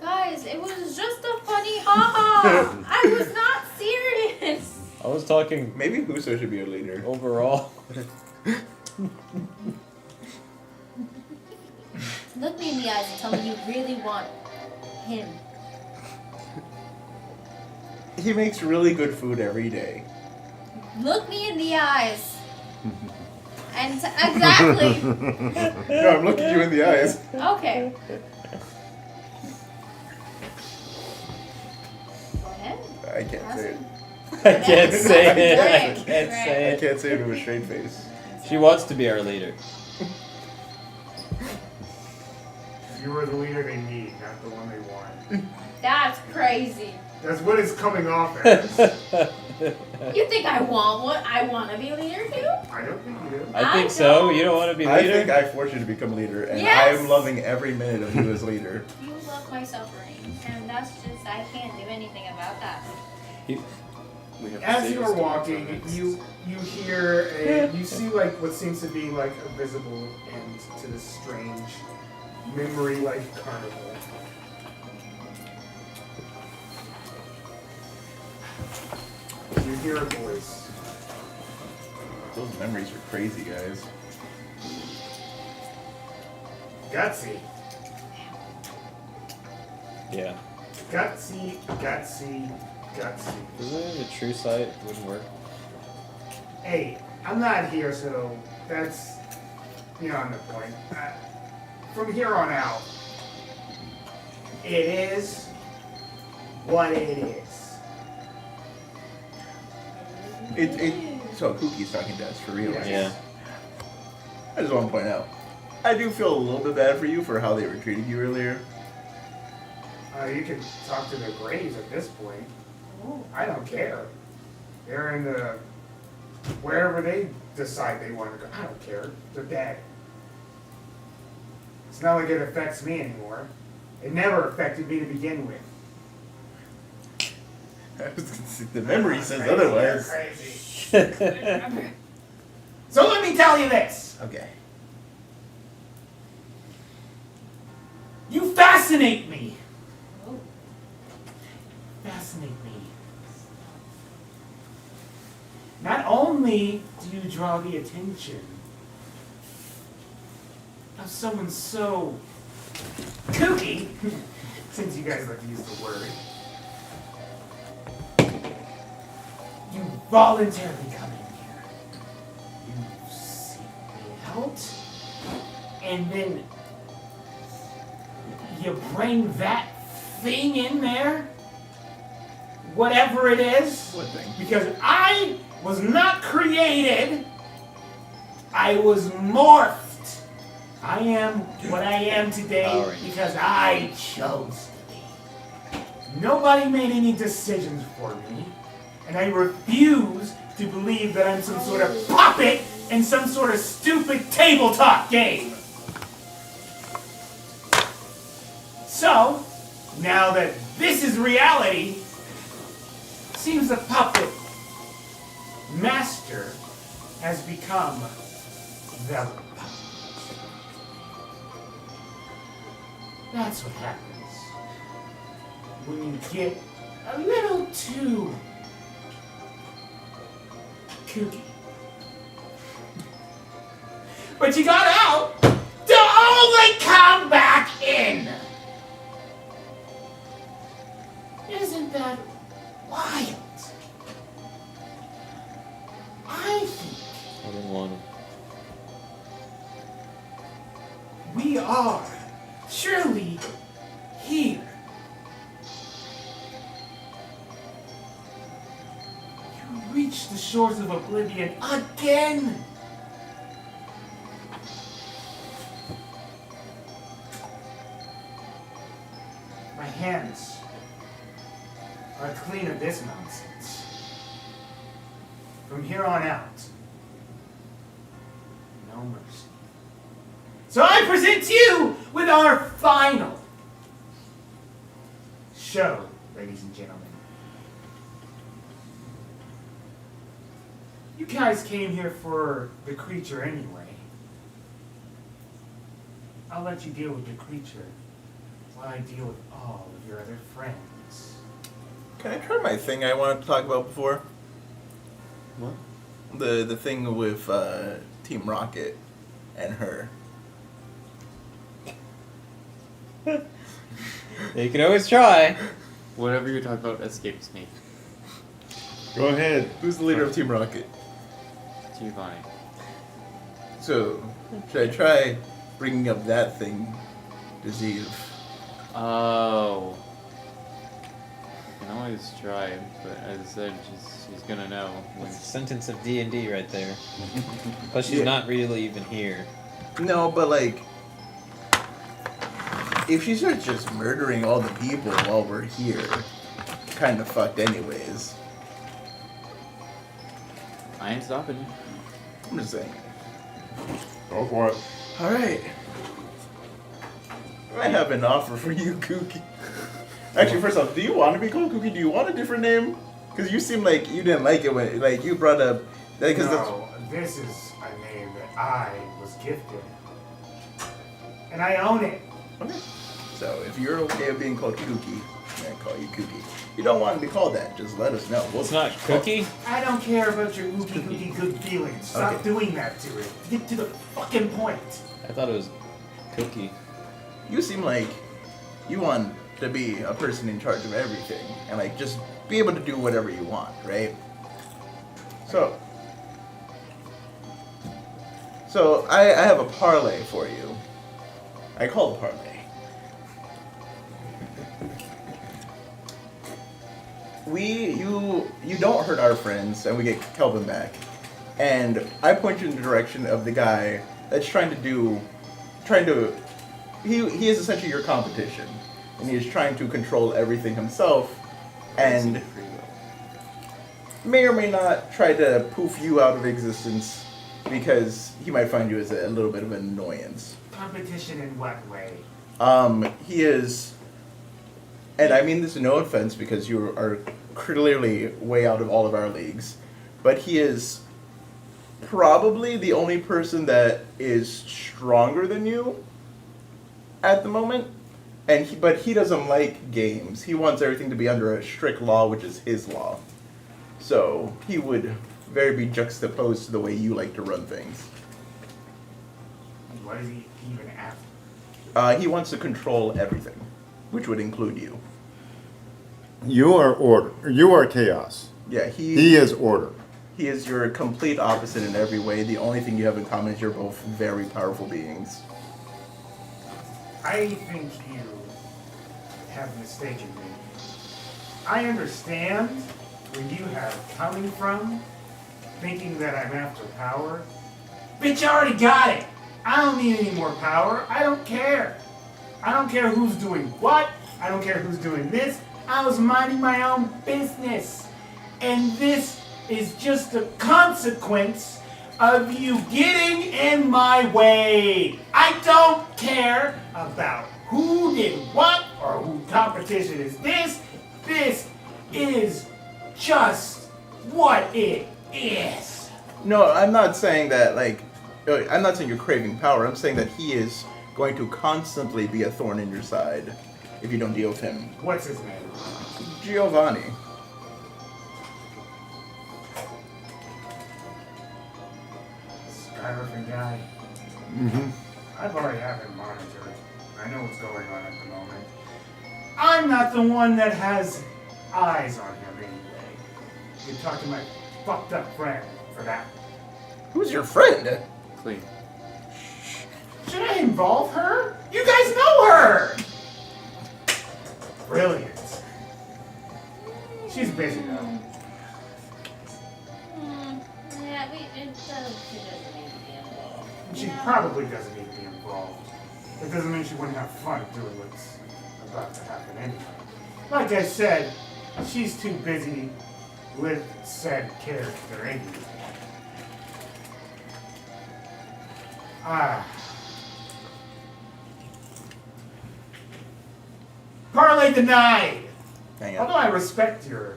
Guys, it was just a funny haha. I was not serious. I was talking Maybe Huso should be a leader. overall. Look me in the eyes and tell me you really want him. He makes really good food every day. Look me in the eyes. And exactly. No, I'm looking you in the eyes. Okay. Go ahead. I can't say it. I can't say it. I Right, can't right. say I it. can't say it with a straight face. She wants to be our leader. You were the leader they need, not the one they want. That's crazy. That's what it's coming off as. You think I want what? I want to be leader too? I don't think you do. I think so. You don't want to be I leader? think I forced you to become leader, and Yes! I am loving every minute of you as leader. You love my suffering, and that's just I can't do anything about that. We have to As save you us are from walking, comments. you hear a you see like what seems to be like a visible end to this strange memory-like carnival. You hear a voice. Those memories are crazy, guys. Gutsy, Yeah. gutsy, gutsy, gutsy. Isn't it a true sight? Wouldn't work. Hey, I'm not here, so that's beyond the point. From here on out, it is what it is. So Kookie's talking to us for real. Yeah. right? Yeah. I just want to point out, I do feel a little bit bad for you for how they were treating you earlier. You can talk to the graves at this point. I don't care. They're in the wherever they decide they want to go. I don't care. They're dead. It's not like it affects me anymore. It never affected me to begin with. The memory says Crazy, otherwise. you're crazy. So let me tell you this. Okay. You fascinate me. Fascinate me. Not only do you draw the attention of someone so kooky, since you guys like to use the word, you voluntarily come in here. You seek me out, and then you bring that thing in there, whatever it is, What thing? because I was not created, I was morphed. I am what I am today Power Rangers. because I chose to be. Nobody made any decisions for me, and I refuse to believe that I'm some sort of puppet in some sort of stupid tabletop game. So, now that this is reality, seems the puppet master has become the puppet. That's what happens when you get a little too kooky. But you got out to only come back in. Isn't that wild? I think I didn't want him. we are surely here. You reached the shores of oblivion again. My hands are clean of this nonsense. From here on out, no mercy. So I present you with our final show, ladies and gentlemen. You guys came here for the creature anyway. I'll let you deal with the creature while I deal with all of your other friends. Can I try my thing I wanted to talk about before? What? The thing with Team Rocket and her. You can always try. Whatever you're talking about escapes me. Go ahead. Who's the leader of Team Rocket? Giovanni. So, should I try bringing up that thing to see if... Oh. I can always try, but as I said, she's gonna know. When... That's a sentence of D&D right there. Plus, she's Yeah. not really even here. No, but like... If she starts just murdering all the people while we're here, kind of fucked anyways. I ain't stopping you. I'm just saying. Go for it. Alright. I have an offer for you, Kooky. Actually, first off, do you want to be called Kooky? Do you want a different name? Because you seem like you didn't like it when, like, you brought up... No, this is a name that I was gifted. And I own it. Okay. So, if you're okay with being called Kooky, I'm going to call you Kooky. If you don't want to be called that, just let us know. It's not Cookie? I don't care about your ookie good feelings. Stop Okay. doing that to it. Get to the fucking point. I thought it was Cookie. You seem like you want to be a person in charge of everything and like just be able to do whatever you want, right? So I have a parlay for you. I call it parlay. You don't hurt our friends and we get Kelvin back. And I point you in the direction of the guy that's he is essentially your competition, and he is trying to control everything himself, and may or may not try to poof you out of existence because he might find you as a little bit of an annoyance. Competition in what way? He is, and I mean this in no offense because you are clearly way out of all of our leagues, but he is probably the only person that is stronger than you at the moment, but he doesn't like games. He wants everything to be under a strict law, which is his law. So he would very be juxtaposed to the way you like to run things. What is he even after? He wants to control everything, which would include you. You are order. You are chaos. Yeah, He is order. he is your complete opposite in every way. The only thing you have in common is you're both very powerful beings. I think you have mistaken me. I understand where you have coming from, thinking that I'm after power. Bitch, I already got it! I don't need any more power. I don't care. I don't care who's doing what. I don't care who's doing this. I was minding my own business. And this is just a consequence of you getting in my way. I don't care about who did what or who competition is this. This is just what it is. No, I'm not saying that, like, I'm not saying you're craving power. I'm saying that he is going to constantly be a thorn in your side if you don't deal with him. What's his name? Giovanni. Skyrifting guy. Mm-hmm. I've already have him monitored. I know what's going on at the moment. I'm not the one that has eyes on him anyway. You talk to my fucked up friend for that. Who's your friend? Clean. Should I involve her? You guys know her! Brilliant. She's busy though. Yeah, she doesn't need to be involved. She Yeah. probably doesn't need to be involved. It doesn't mean she wouldn't have fun doing what's about to happen anyway. Like I said, she's too busy with said character anyway. Parlay denied! Hang Although on. I respect your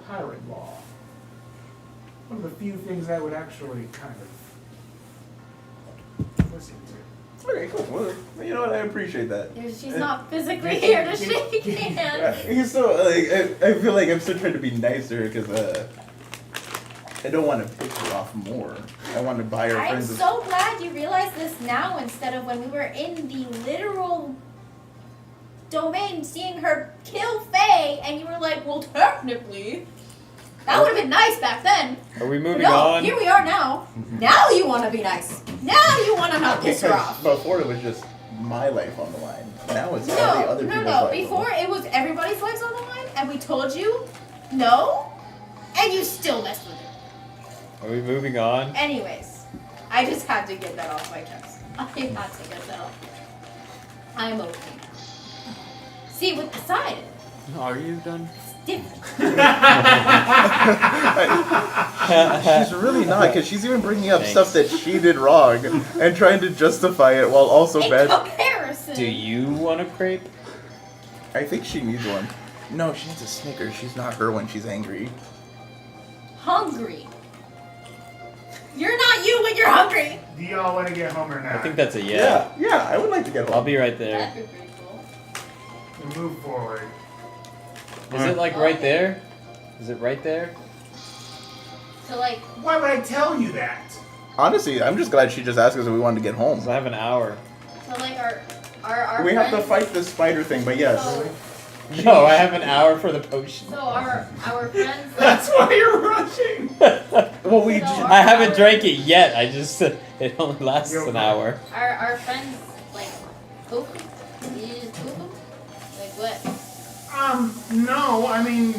pirate law. one of the few things I would actually kind of listen to. Okay, cool. Well, you know what? I appreciate that. She's not physically here to shake hands. He's still like I feel like I'm still trying to be nicer because I don't want to piss her off more. I want to buy her I'm friends. so glad you realize this now instead of when we were in the literal domain seeing her kill Faye and you were like, well, technically, that would have been nice back then. Are we moving No, on? here we are now. Now you want to be nice. Now you want to not piss her Because off. before it was just my life on the line. Now it's all the other people's No. lives. Before it was everybody's lives on the line, and we told you no, and you still messed with it. Are we moving on? Anyways, I just had to get that off my chest. I had to get that off. I'm okay now. See, with the side, Are you done? it's different. She's really not, because she's even bringing up Thanks. stuff that she did wrong and trying to justify it while also In bad. comparison. Do you want a crepe? I think she needs one. No, she needs a Snickers. She's not her when she's angry. Hungry. You're not you when you're hungry. Do y'all want to get home or not? I think that's a yeah. Yeah, I would like to get home. I'll be right there. That'd be pretty cool. We move forward. Is it like right there? Is it right there? So like, Why would I tell you that? Honestly, I'm just glad she just asked us if we wanted to get home. 'Cause I have an hour. so like our We have to friends- fight the spider thing, but yes. So, No, I have an hour for the potion. so our friends. That's why you're rushing. Well, we So just, I haven't drank it yet. I just it only lasts an hour. Our friends like poop. You just poop them? Like what? No, I mean,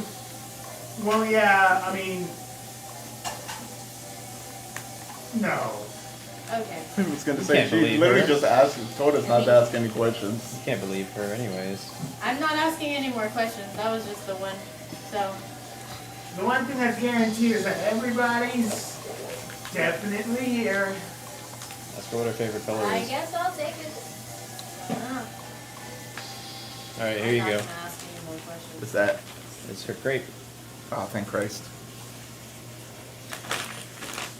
well, yeah, I mean, no. Okay. I was gonna You say can't she believe literally her. just told us not to ask any questions. Can't believe her, anyways. I'm not asking any more questions. That was just the one. So The one thing that's guaranteed is that everybody's definitely here. Ask her what her favorite color I is. guess I'll take it. All right, here you I'm go. not gonna ask any more questions. What's that? It's her crepe. Oh, thank Christ.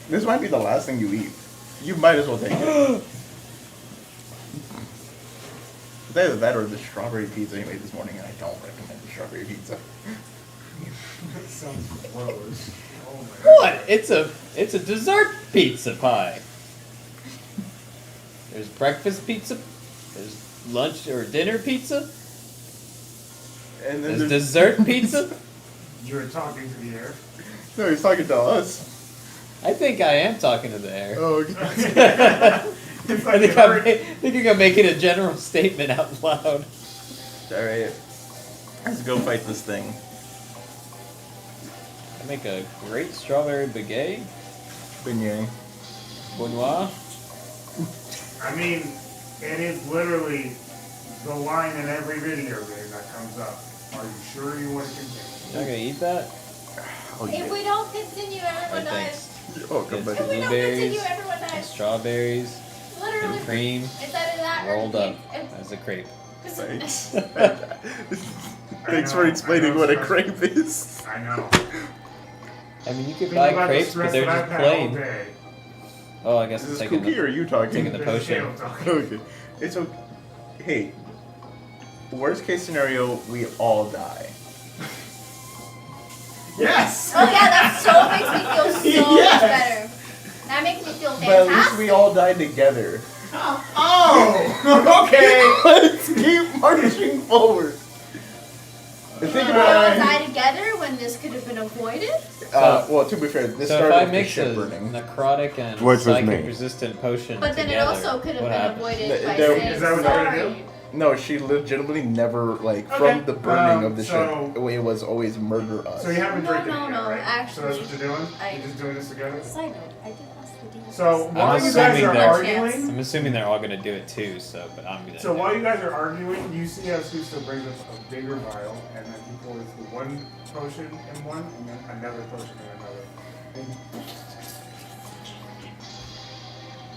This might be the last thing you eat. You might as well take it. It's either that or the strawberry pizza you made this morning, and I don't recommend the strawberry pizza. That sounds gross. Oh my What? It's a dessert pizza pie. There's breakfast pizza. There's lunch or dinner pizza. And then There's dessert pizza. You're talking to the air. No, he's talking to us. I think I am talking to the air. Oh, It's I like think you heard- I'm making a general statement out loud. alright. Let's go fight this thing. I make a great strawberry baguette. Beignet. Benoit. I mean, it is literally the line in every video game that comes up. Are you sure you want to continue? You're not gonna eat that? Oh, If we don't continue, everyone Alright, dies. thanks. Oh, come It's back. If we don't continue, blueberries everyone and dies. strawberries Literally. and cream It's either that or rolled up it's- as a crepe. Thanks. I Thanks know, for explaining I know, what a especially- crepe is. I know. I mean, you could Think buy about the crepes, stress but they're that just I've had all plain. day. Oh, I guess Is I'm this taking Cookie or the, are you talking? taking the This is potion. Caleb talking. Okay. It's okay. Hey. Worst case scenario, we all die. Yes! Oh yeah, that so makes me feel so Yes! much better. That makes me feel But at least fantastic. we all die together. Oh! Okay! Let's keep marching forward. We Think all about die together when this could have been avoided. well, to be fair, this So if started I with the mix a ship burning. necrotic and Which was me. psychic resistant potion But then it together, also could have what been happens? avoided Th- by there- saying Is that what they're gonna sorry. do? No, she legitimately never, like, Okay, from the burning of the so- ship, it was always murder us. So you haven't No, drinking no, it yet, no, right? actually, so that's what you're doing? I- You're just doing this together? Side note, I did ask the demon. So I'm while you guys assuming are they're- arguing, I'm assuming they're all gonna do it too, so but I'm gonna. so do while it. you guys are arguing, you see how Suso brings up a bigger vial, and then he pours the one potion in one, and then another potion in another. And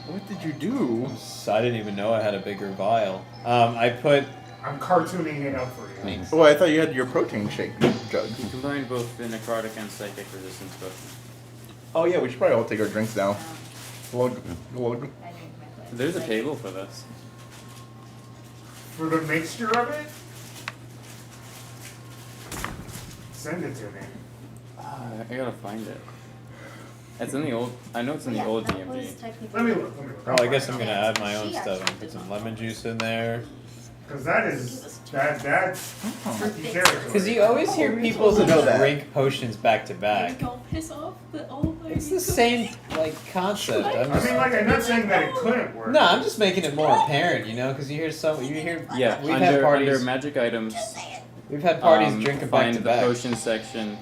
What did you do? So I didn't even know I had a bigger vial. I put. I'm cartooning it up for you. Thanks. Oh, I thought you had your protein shake jug. You combine both the necrotic and psychic resistance potion. Oh yeah, we should probably all take our drinks now. Glug, glug. I drink my Cliff. There's a table for this. For the mixture of it? Send it to me. I gotta find it. It's in the old. I know it's in the old that was DMG. technically. Let me look. Oh, I guess I'm gonna add my own She stuff. actually Put some did lemon juice in there. Because that's tricky territory. Because you always hear people supposed to know that? drink potions back to back. Don't piss off the old lady. It's the same like concept. I'm I just, mean, like, I'm not saying that it couldn't work. no, I'm just making it more apparent, you know, because you hear Yeah, we've had under parties, magic items. we've had parties drinking back find to the back. potion section,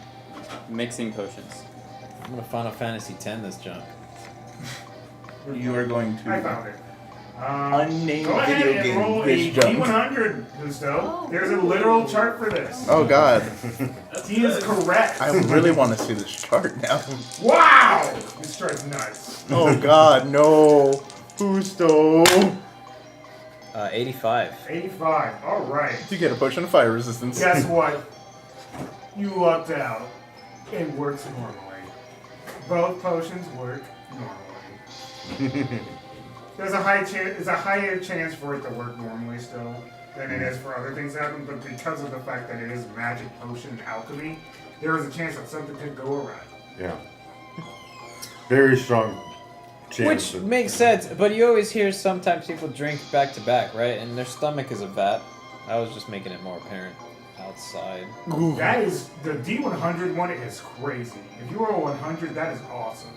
mixing potions. I'm gonna Final Fantasy X this junk. You are going I to found it. unnamed Go ahead video and roll game a this junk. D100, Gusto. There's a literal chart for this. Oh god, He is correct. I really want to see this chart now. Wow! This chart's nuts. Oh god, no. Gusto. 85. 85. All right. You get a potion of fire resistance. Guess what? You lucked out. It works normally. Both potions work normally. There's a higher chance for it to work normally still than it is for other things to happen, but because of the fact that it is magic potion and alchemy, there is a chance that something could go awry. Yeah. Very strong chance. Which makes sense, but you always hear sometimes people drink back to back, right? And their stomach is a vat. I was just making it more apparent outside. That is, the D100 one is crazy. If you roll 100, that is awesome.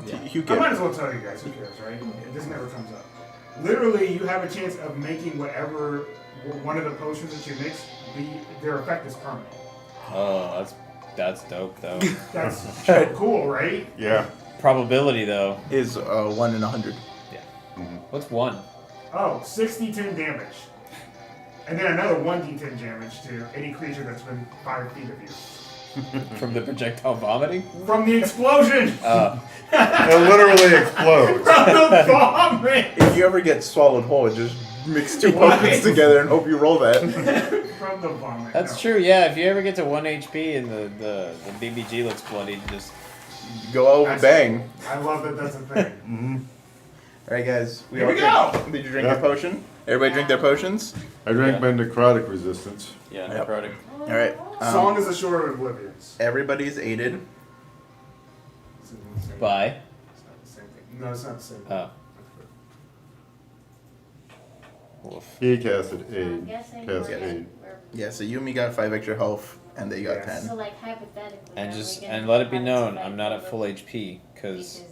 Yeah. You I get might as well tell you guys, who cares, right? This never comes up. Literally, you have a chance of making whatever one of the potions that you mix, their effect is permanent. Oh, that's dope though. That's so cool, right? Yeah. Probability though. is 1 in 100. What's 1? Oh, 60-10 damage. And then another 1d10 damage to any creature that's within 5 feet of you. From the projectile vomiting? From the explosion! It literally explodes. From the vomit! If you ever get swallowed whole, just mix 2 potions together and hope you roll that. From the vomit. That's no. true, yeah. If you ever get to 1 HP and the BBG looks bloody, just Go out with a bang. I love that that's a thing. Alright guys, Here we go! Did you drink Yeah. your potion? Everybody drink their potions? I drank my necrotic resistance. Yeah, Yep. necrotic. Alright. Song is the Shore of Oblivions. Everybody's aided. bye. It's not the same thing. No, it's not the same thing. Oh. Woof. He casted I'm aid. guessing Cast we're- aid. we're- Yeah, so you and me got 5 extra health, and they got Yes. 10. So like hypothetically. And are just we gonna and let it be have known, to, I'm like, not go at full with- HP because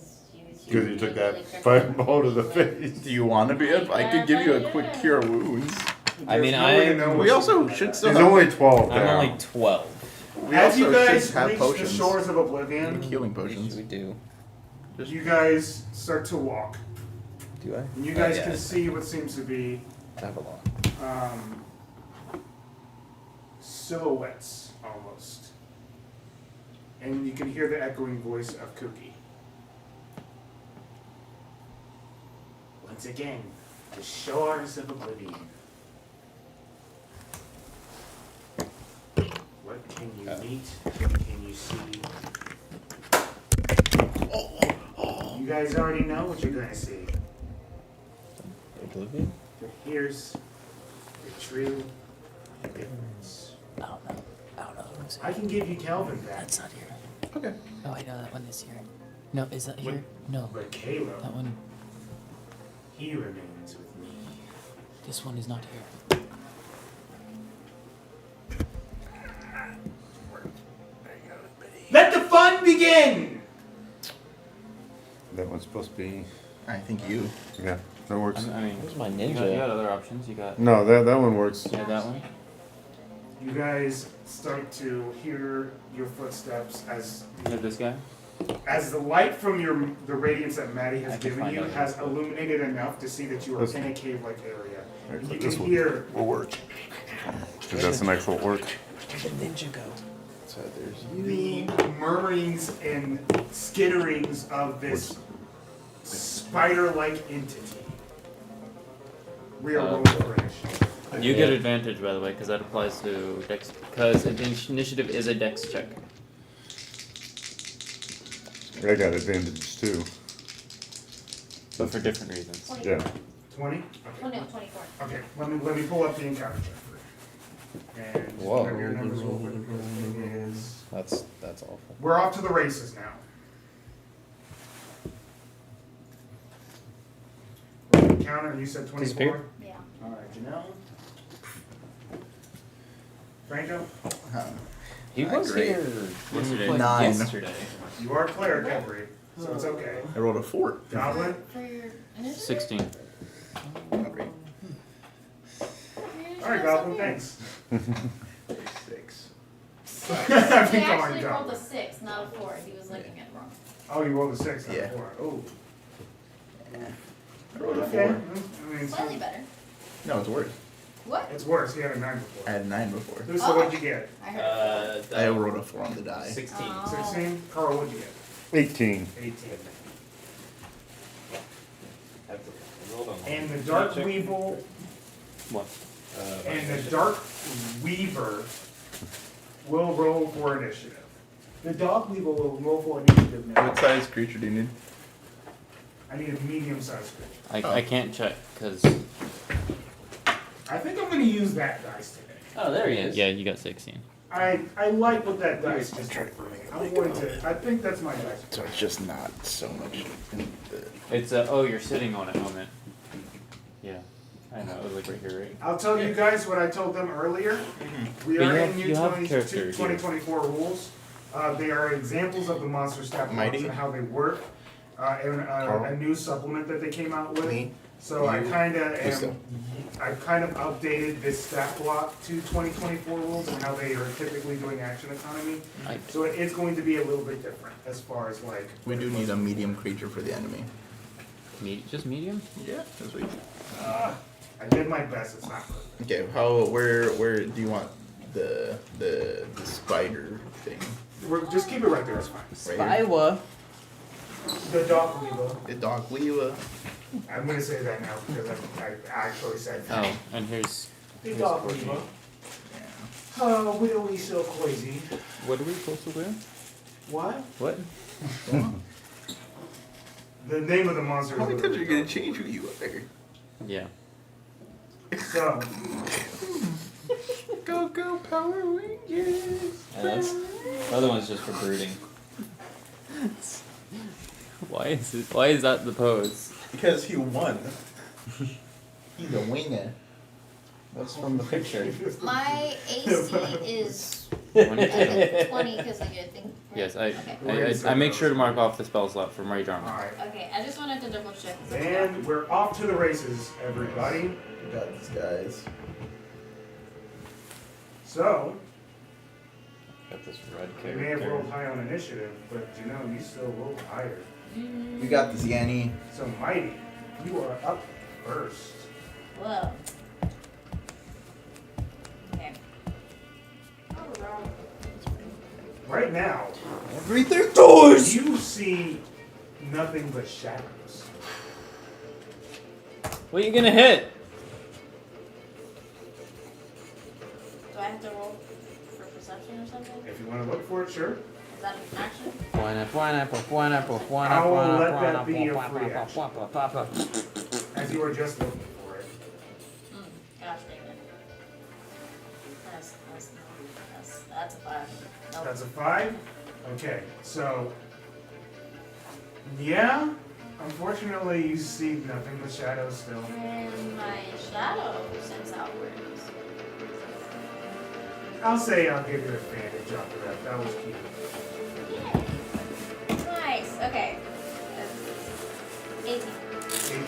Because you took that really fireball to the like, face. Do you want to be it? I could give you a quick cure wounds. I mean, There's no way to know We what also you- should still He's have only 12 I'm now. only 12. we As also you guys should have reach potions. the shores of Oblivion, Healing potions. We do. you guys start to walk. Do I? And you guys Oh, yeah. can see what seems to be I have a lot. silhouettes, almost. And you can hear the echoing voice of Cookie. Once again, the shores of Oblivion. What can you meet? What can you see? You guys already know what you're gonna see. Oblivion? But here's the true difference. Oh no. Oh no. Who's I can give you Kelvin back, That's not here. Okay. Oh, I know that one is here. No, is that here? No. but Caleb, That one. he remains with me. This one is not here. Let the fun begin! That one's supposed to be. I think you. Yeah, that works. I mean, Where's my you got ninja? other options. You got No, that one works. yeah, that one. You guys start to hear your footsteps as You have this guy. the light from the radiance that Maddie has I can given find you out. has illuminated enough to see that you are This- in a cave-like area. Alright, You this can one hear will work. Because that's an actual work. Where'd the ninja go? So there's the murmurings and skitterings of this spider-like entity. We are rolling for initiative. You get advantage, by the way, because that applies to dex. Because initiative is a dex check. I got advantage too. But for different reasons. 24. Yeah. 20? Oh no, 24. Okay, let me pull up the encounter check for you. And just Whoa. whatever your numbers will be. It is. That's awful. We're off to the races now. Encounter, you said 24? Disappear? Yeah. Alright, Janelle. Franco, He Not was great. here Yesterday. 9. yesterday. you are cleric, Every, so it's okay. I rolled a 4. Goblin, For your initiative? 16. Not great. alright, Goblin, thanks. 6. I've He been calling actually you rolled a Goblin. 6, not a 4. He was looking at it wrong. Oh, you rolled a 6, not Yeah. a 4. Oh. I rolled a Okay. 4. I mean, Slightly better. No, it's worse. What? it's worse, he had a 9 I before. had a 9 before. So what'd you get? I heard I rolled a 4 on the die. 16. Oh. 16? Carl, what'd you get? 18. 18. Hold on. And the Dark Weevil, What? and the Dark Weaver will roll for initiative. The Dark Weevil will roll for initiative now. What size creature do you need? I need a medium-sized creature. I can't check because. I think I'm gonna use that dice today. Oh, there he is. Yeah, you got 16. I like what that dice just did for me. I'm going to, I think that's my dice. So it's just not so much. It's a. Oh, you're sitting on it moment. Yeah. I know. It was like right here, right? I'll tell you guys what I told them earlier. We But are you in have- new you have 20 character here. 2024 rules. They are examples of the monster stat blocks Mighty. and how they work. And a new supplement that they came out with. Me. So I You. kind of Krista. am. I kind of updated this stat block to 2024 rules and how they are typically doing action economy. So it is going to be a little bit different as far as like. We do need a medium creature for the enemy. Just medium? Yeah, that's what I did my best. It's not perfect. Okay, where do you want the spider thing? Just keep it right there. It's fine. Right here? Spywa. The dog weevil. The dog weaver. I'm gonna say that now because I actually said that. Oh, and here's. The dog weevil. Oh, we don't be so crazy. What are we supposed to do? What? What? The name of the monster. How is many what times are we you gonna call change who you are? Yeah. it. So, Go Power Rangers! That's, the other one's just for brooding. Why is that the pose? Because he won. He's a winner. That's from the picture. My AC is 22. 20 because I get a thing. right? Yes, Okay. I make sure to mark off the spell slot for Rage Armor. alright. Okay, I just wanted to double check. And we're off to the races, everybody. We got these guys. So, Got this red you may have character. rolled high on initiative, but you know, you still rolled higher. We got this Yanny. So, Mighty, you are up first. Whoa. Okay. Right now, Everything doors! you see nothing but shadows. What are you gonna hit? Do I have to roll for perception or something? If you want to look for it, sure. Is that an action? I will let that be your free action. As you are just looking for it. Gosh dang it. That's a 5. Nope. That's a 5? Okay, so. Yeah, unfortunately, you see nothing but shadows still. And my shadow sends outwards. I'll say I'll give you advantage off of that. That was cute. Nice. Okay. That's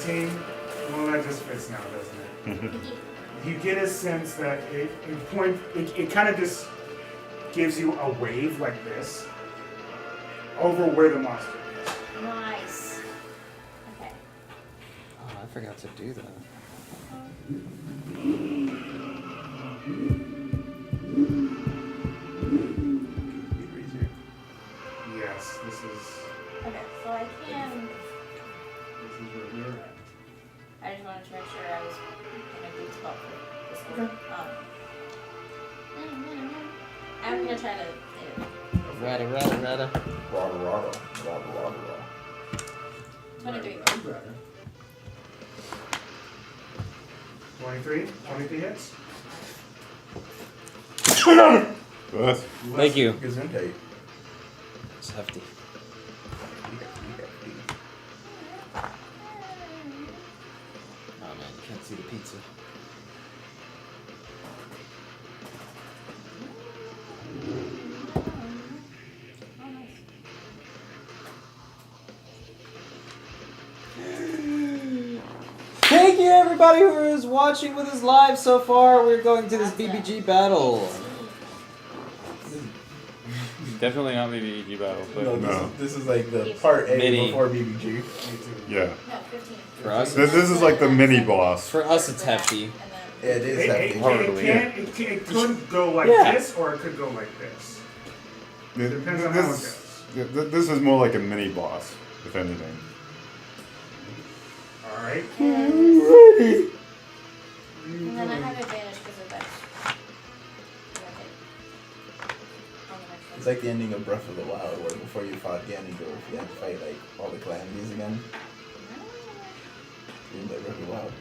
18. 18? Well, that just fits now, doesn't it? You get a sense that it kind of just gives you a wave like this over where the monster is. Nice. Okay. Oh, I forgot to do that. Yes, this is Okay, so I can. where we're at. I just wanted to make sure I was in a good spot for this one. Okay. I'm gonna try to. Rada. Rada, rada. 23. 23? 23 hits? That's Thank you. Gesundheit. It's hefty. Oh man, you can't see the pizza. Thank you everybody who is watching with us live so far. We're going to this BBG battle. Definitely not maybe EG battle, but No, No. this is like the part A Mini. before BBG. yeah. No, 15. For us, This is like the mini boss. for us it's hefty. And Yeah, it is It, hefty. Hardly. it could go like Yeah. this, or it could go like this. Th- Depends on this how it is- goes. yeah, this is more like a mini boss, if anything. Alright. then, and then I have advantage because of that. It's like the ending of Breath of the Wild, where before you fought Ganondorf, you had to fight like all the calamities again. You didn't play Breath of the Wild.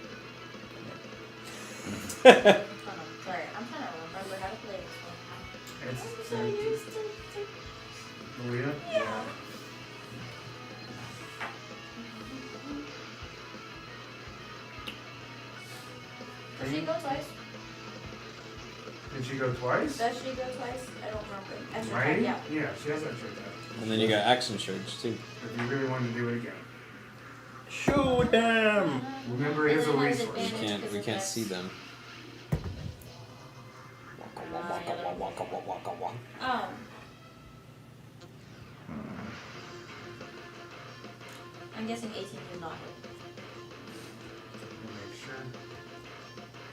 Sorry, I'm trying to remember how to play this one. It's So used to. Maria? Yeah. Does she go twice? Did she go twice? Does she go twice? I don't remember. Extra Right? time, yeah. Yeah, she has extra attack. And then you got action surge too. If you really wanted to do it again. Shoot him! Remember, it is a And then has resource. We advantage can't 'cause we of can't that. see them. I'm guessing 18 did not hit. Make sure.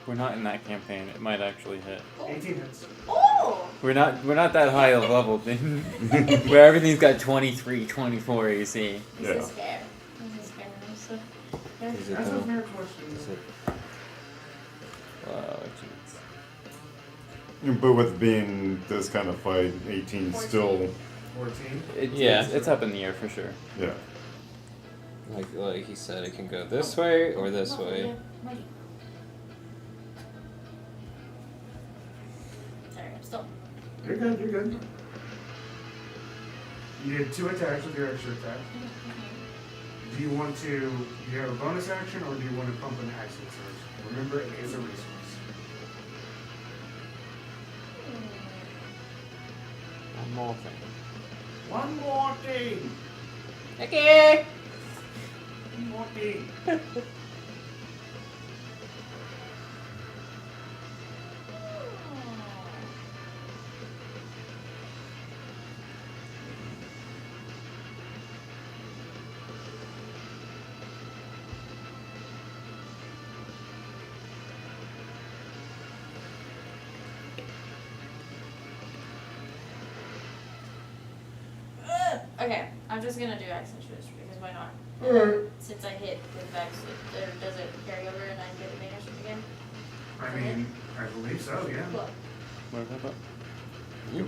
we're not in that campaign. It might actually hit. 18 hits. Oh! We're not that high of level thing. Where everything's got 23, 24 AC. This Yeah. is fair. This is fair. So, yeah. Is it That's a though? fair question. Is it? Wow, jeez. But with being this kind of fight, 18 still, 14. Yeah, it's up in the air for sure. yeah. Like he said, it can go this way or this Oh, way. yeah. Mighty. Sorry, I'm still. You're good, you're good. You did 2 attacks with your extra attack. Do you want to, do you have a bonus action, or do you want to pump an action surge? Remember, it is a resource. One more thing. One more thing! Okay. One more thing. Okay, I'm just gonna do action shoes because why not? Alright. Since I hit with Vex, does it carry over and I get advantage again? I mean, I believe so, yeah. Cool. What about that?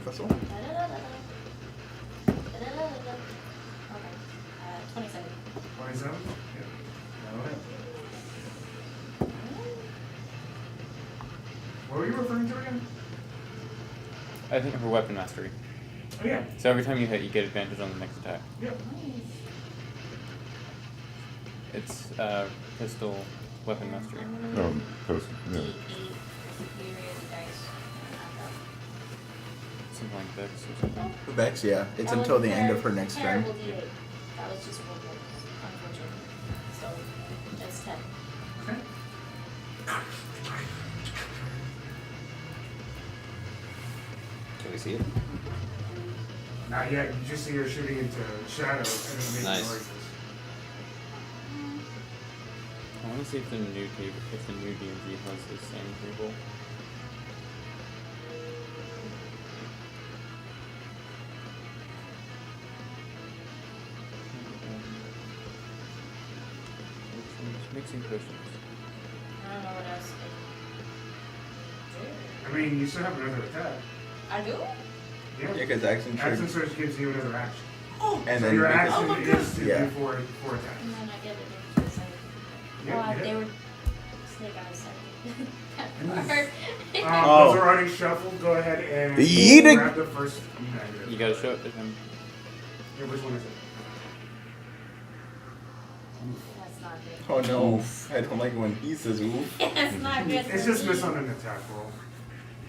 That's all. Da-da-da-da-da. Da-da-da-da-da. Okay, 27. 27? Yeah. That'll hit. What were you referring to again? I think for weapon mastery. Oh, yeah. So every time you hit, you get advantage on the next attack. Yep. It's pistol weapon mastery. Post, yeah. Something like Vex or something. Vex, yeah. It's until the end of her next turn. Terrible D8. That was just rolled, unfortunately. So, it's 10. Okay. Can we see it? Not yet. You just see her shooting into shadows and then making Nice. noises. I want to see if the new DMG has the same table. Mixing potions. I don't know what else. I mean, you still have another attack. I do? Yeah, because action Action surge. surge gives you another action. And So then your because- action Oh my is to Yeah. do four attacks. And then I get it in just like, Yeah, they yeah. were snake eyes. That part. Oh. Those are already shuffled. Go ahead and Yeet it. grab the first negative. You gotta show it to him. Yeah, which one is it? That's not good. Oh no, I don't like when he says oof. That's not good. It's for just me. miss on an attack roll.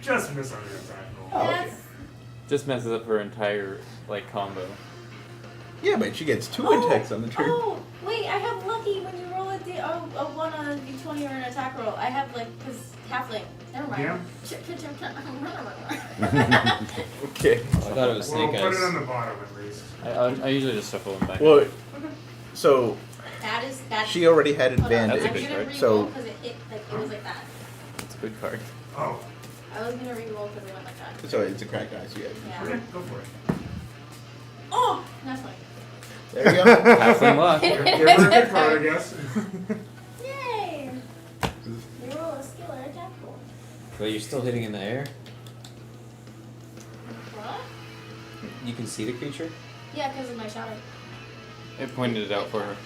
Just miss on an attack roll. Oh, okay. That's Just messes up her entire like combo. Yeah, but she gets 2 attacks on the turn. Oh, wait, I have lucky when you roll a 1 on a d20 or an attack roll. I have, like, because halfling. Never mind. Yeah. Okay. I thought it was Well, snake put eyes. it on the bottom at least. I usually just shuffle them back. Well, so That she already had hold on, advantage. That's a I'm good gonna card. So- re-roll because it was like that. It's a good card. Oh, I was gonna re-roll because it went like that. So it's a crack ice, yeah. Yeah. okay, go for it. Oh, that's fine. There you go. Halfling luck. Give her a good card, I guess. Yay! Re-roll a skill or attack roll. But you're still hitting in the air. What? You can see the creature. Yeah, because of my shouting. It pointed it out for her.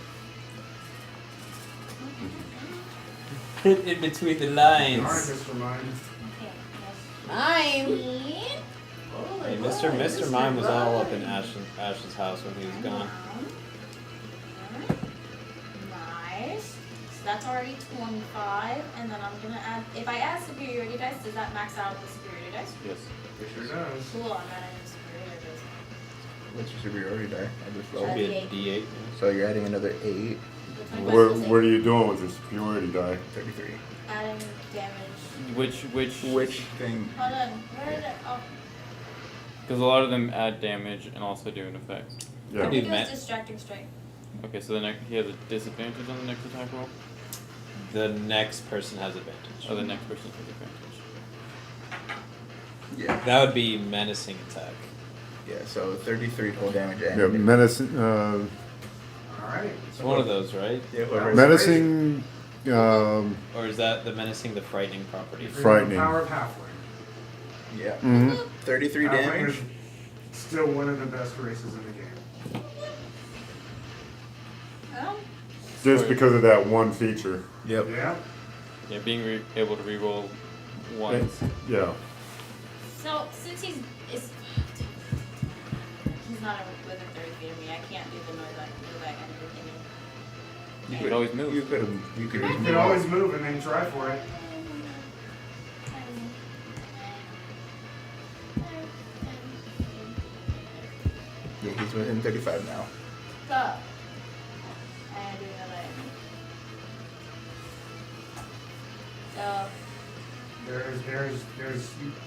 In between the Alright, lines. Mr. Mine. Okay, yes. Hey, Mr. Mime was all up in Ash's house when he was gone. Nice. So that's already 25, and then I'm gonna add. If I add superiority dice, does that max out the superiority dice? Yes. It sure does. Cool, I'm adding superiority dice. What's your superiority die? I just Should rolled. be a D8. So you're adding another 8, The 25 What plus what are eight. you doing with your superiority die? 33. Adding damage. Which thing? Hold on. Where did it? Oh, because a lot of them add damage and also do an effect. I Yeah. Dude, think it Matt. was distracting strike. Okay, so he has a disadvantage on the next attack roll. The next person has advantage. Oh, the next person has advantage. Yeah. That would be menacing attack. Yeah, so 33 total damage. And Yeah, menacing, Alright. It's one of those, right? Yeah, whoever- menacing, Or is that the menacing the frightening property? Frightening. Power of Halfling. Yeah. mhm. 33 Halfling damage. is still one of the best races in the game. Oh. Just because of that one feature. Yep. Yeah? Yeah, being able to reroll once. Yeah. So since he's not within 30 feet of me, I can't do the noise I can do that kind of thing. You could always move. You could just You move can on. always move and then try for it. Yeah, he's within 35 now. So, and do another. So,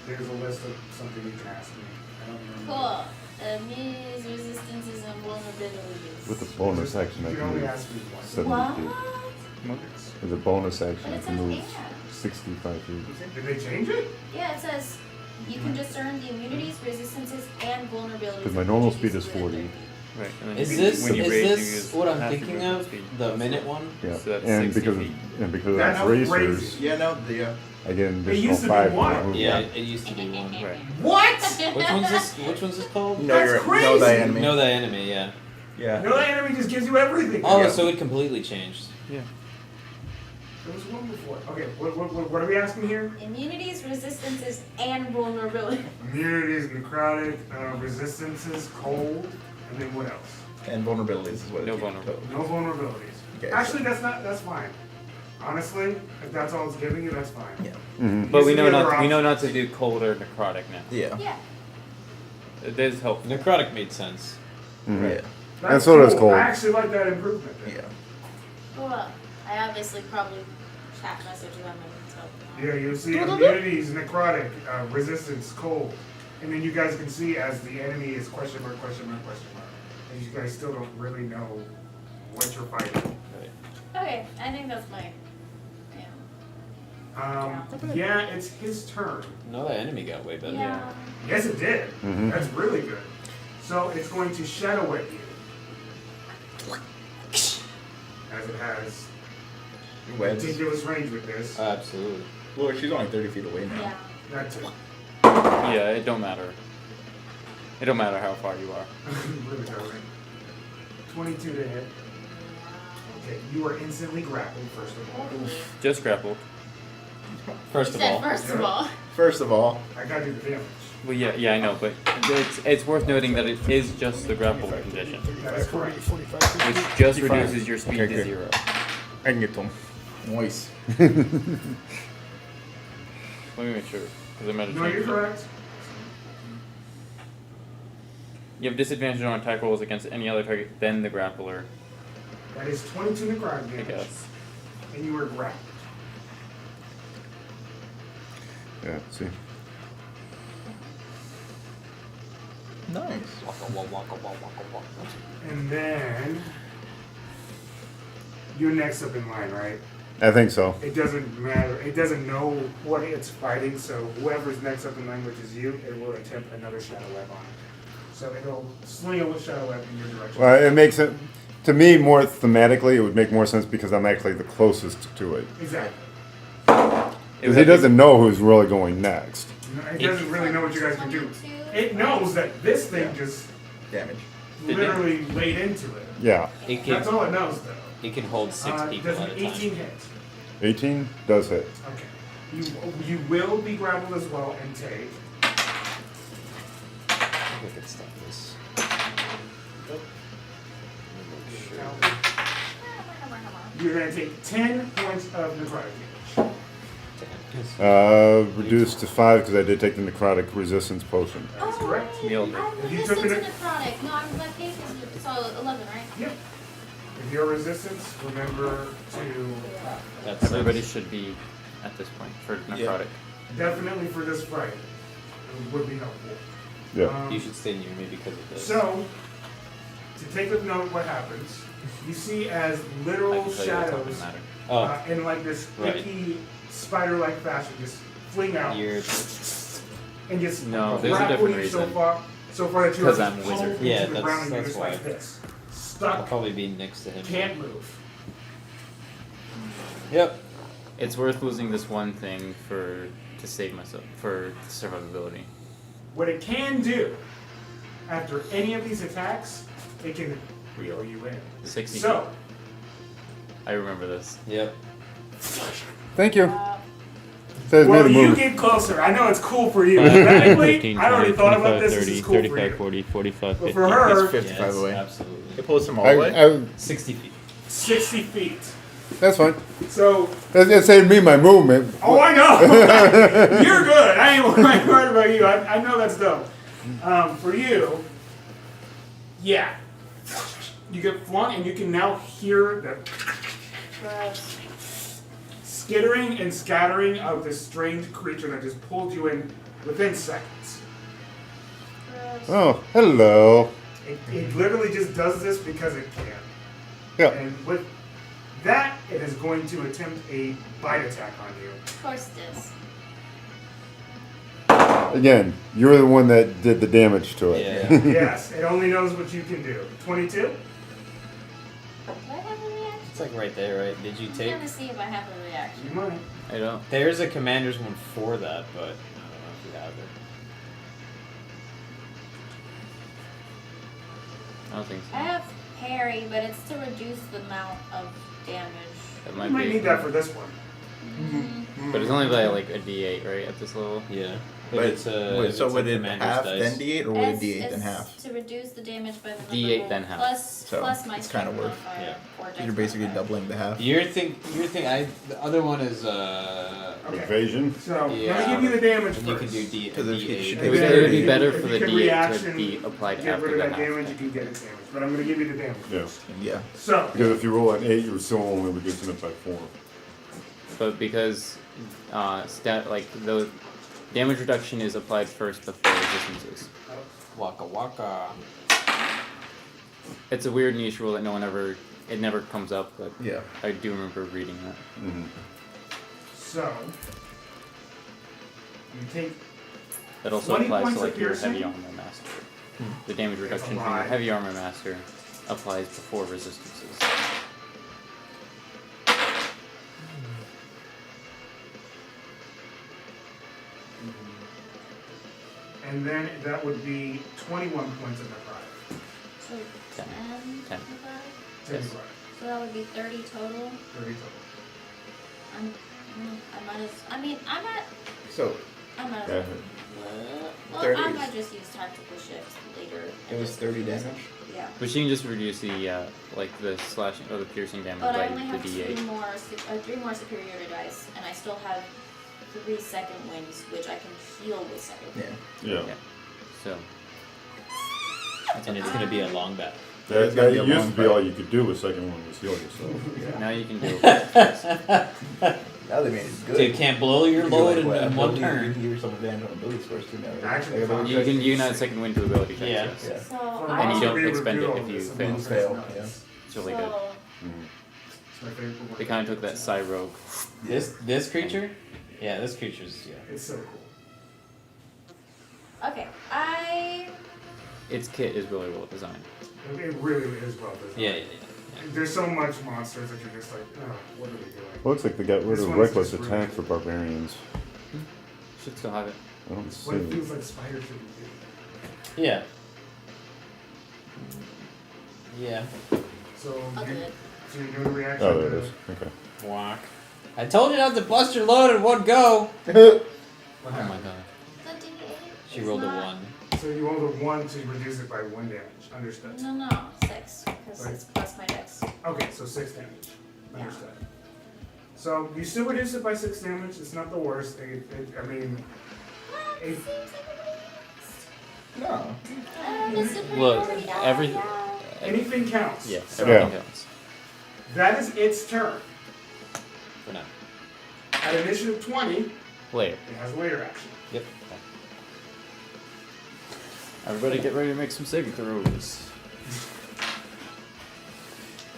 There's a list of something you can ask me. I don't remember. cool. Immunities, resistances, and vulnerabilities. With the bonus action, I You can can only move ask me once. 70 What? feet. With a bonus action, But I it can says move and. 65 feet. Did they change it? Yeah, it says you can discern the immunities, resistances, and vulnerabilities. 'Cause my of normal creatures speed is within 40. 30 feet. Right. And then Is you- this when you is raise, you this use what I'm half your thinking movement of? speed. The minute one? Yeah. So that's and 60 because feet. of because That's of crazy. racers, Yeah, no, the I get an It additional used to be 5 one. movement. Yeah, it used to be one. Right. What? Which one's this? Which one's this called? know That's your crazy. know thy enemy. Know the enemy. Yeah. Yeah. No, the enemy just gives you everything. Oh, Yeah. so it completely changed. Yeah. There was one before. Okay, what are we asking here? Immunities, resistances, and vulnerability. Immunities, necrotic, resistances, cold, and then what else? And vulnerabilities is what No it vulnerability. No vulnerabilities. Okay, Actually, that's fine. Honestly, if that's all it's giving you, that's fine. Yeah. Mhm. But we Use know the other not we know not options. to do cold or necrotic now. Yeah. Yeah. It is helpful. Necrotic made sense. Mhm. Yeah. That's And so does cool. cold. I actually like that improvement. There. Yeah. Well, I obviously probably chat message them and so. Yeah, you'll see immunities, necrotic, resistance, cold. And then you guys can see as the enemy is question mark, question mark, question mark. And you guys still don't really know what you're fighting. Okay, I think that's my. Yeah, it's his turn. No, the enemy got way better. Yeah. Yes, it did. Mhm. That's really good. So it's going to shadow whip you. As it has Webs. ridiculous range with this. Absolutely. Well, she's only 30 feet away now. Yeah. That's it. Yeah, it don't matter. It don't matter how far you are. Really doesn't. 22 to hit. Okay, you are instantly grappled, first of all. Just grappled. First You of said all, first of all. First of all, I gotta do the damage. Well, yeah, I know, but it's worth noting that it is just the grapple condition, That is correct. which just reduces your speed Okay, to good. 0. I can get to him. moist. Let me make sure, because I might have No, you're changed it. correct. You have disadvantage on attack rolls against any other target than the grappler, That is 22 necrotic I damage. guess. And you are grappled. Yeah, see. Nice. And then you're next up in line, right? I think so. It doesn't matter. It doesn't know what it's fighting, so whoever's next up in line, which is you, it will attempt another shadow web on it. So it'll sling a shadow web in your direction. Well, it makes it, to me, more thematically, it would make more sense because I'm actually the closest to it. Exactly. Because he doesn't know who's really going next. It doesn't really know what you guys can do. It knows that this thing just Damage. literally laid into it. Yeah. it That's can all it knows, though. it can hold 6 people Does at an a 18 time. hit? 18 does hit. Okay. You will be grappled as well and take. Look at stuff this. You're going to take 10 points of necrotic damage. Reduced to 5 because I did take the necrotic resistance potion. That is correct. Nailed it. I'm If you resistant took to it- necrotic. No, I'm like base is so 11, right? Yep. If you're resistance, remember to That's Everybody six. should be at this point for necrotic. definitely for this fight. It would be helpful. Yeah. You should stay near me because of this. So, to take a note what happens, you see as I literal can tell you what's up in shadows matter. Oh, in like this Right. icky spider-like fashion just fling out you're and just No, there's a grapple different you so reason. so far that you 'Cause are I'm a just wizard. pulled Yeah, into the ground and you're that's just like why. this. I'll Stuck, probably be next to him. can't move. Yep. It's worth losing this one thing to save myself for survivability. What it can do, after any of these attacks, it can reel you in. 60 So, I remember this. Yep. Thank you. Says well, me to you move. get closer. I know it's cool for you. 5, 10, Technically, 15, I already 20, thought about 25, this. 30, This is cool 35, for 40, 45, you. But 50. for her, It's 55 Yes, away. absolutely. It pulls him all the way. I, 60 feet. 60 feet. that's fine. So, It saved me my movement. oh, I know. You're good. I ain't worried about you. I know that's dope. For you, yeah. You get flung, and you can now hear the skittering and scattering of this strange creature that just pulled you in within seconds. Oh, hello. It literally just does this because it can. Yeah. And with that, it is going to attempt a bite attack on you. Of course it is. Again, you're the one that did the damage to it. Yeah. Yes, it only knows what you can do. 22? Do I have a reaction? It's like right there, right? Did you I'm take? trying to see if I have a reaction. You might. I don't. There's a commander's one for that, but I don't know if you have it. I don't think so. I have parry, but it's to reduce the amount of damage. It You might might be. need that for this one. But it's only by like a D8, right? At this level. Yeah. But if wait, so it's a would it commander's half dice. then D8 or would it D8 then It's half? to reduce the damage by the number D8 rolled, then half. Plus, So, plus my it's kinda strength worth- modifier yeah. or dex You're basically modifier. doubling the half. Your thing. The other one is Okay. Evasion. So, Yeah. let me give you the damage and you first. can do D. Because if you D8. should It would, Yeah. it would be better If for you the can D8 reaction, to be applied Get after rid of the that half. damage, you can get its damage. But I'm going to give you the damage. Yeah. first. Yeah. So, Because if you roll an 8, you're still only reducing it by 4. But because the damage reduction is applied first before resistances. Waka waka. It's a weird niche rule that it never comes up, but Yeah. I do remember reading that. Mm-hmm. so you take That also 20 applies points to of like your piercing? heavy armor master. The damage That's a reduction from your lie. heavy armor master applies before resistances. and then that would be 21 points of necrotic. So 10. 10. 10 Yes. necrotic. So that would be 30 total. 30 total. I might as. I mean, I might. So I might as. Yeah. Well, 30. I might just use tactical shifts later. it was 30 damage. Yeah. But you can just reduce the like the slashing or the piercing damage But I by only have the D8. 3 more superiority dice, and I still have 3 second winds, which I can heal with second wind. Yeah. Yeah. So And it's gonna be a long battle. It's gonna be a That used long to be fight. all you could do with second one was heal yourself. now you can do it. Now they made it good. Dude, can't blow your You can do, load like, in what, one ability- turn. You can give yourself advantage on ability scores too now. Right? Actually, Like, ability You checks. can add second wind to ability checks. Yeah. Yes. Yeah. So For And you most don't of expend it review if you of this, fail. amongst Fail, us, yeah. It's really good. It's my favorite one. They kind of took that Psy Rogue. This creature? Yeah, this creature's It's so cool. Okay, Its kit is really well designed. It really is well designed. yeah. There's so much monsters that you're just like, oh, what are they doing? Looks like they got rid This of one's reckless just attack really for barbarians. Should still have it. I don't What it see. feels like Spider should be doing. Yeah. Yeah. So, I'll do you, it. so you're doing a reaction Oh, there it to is. Okay. Walk. I told you not to bust your load in one go. what Oh my happened? god. The D8. She is rolled a not- 1. So you rolled a 1 to reduce it by 1 damage. Understood. No, 6, because Right. it's plus my dex. Okay, so 6 damage. Yeah. Understood. So you still reduce it by 6 damage. It's not the worst. I mean, it, No. The superiority Look, die, every- yeah. anything counts. Yeah, So everything Yeah. counts. that is its turn. For now. At initiative 20, Later. it has a layer action. Yep. Everybody get ready to make some saving throws.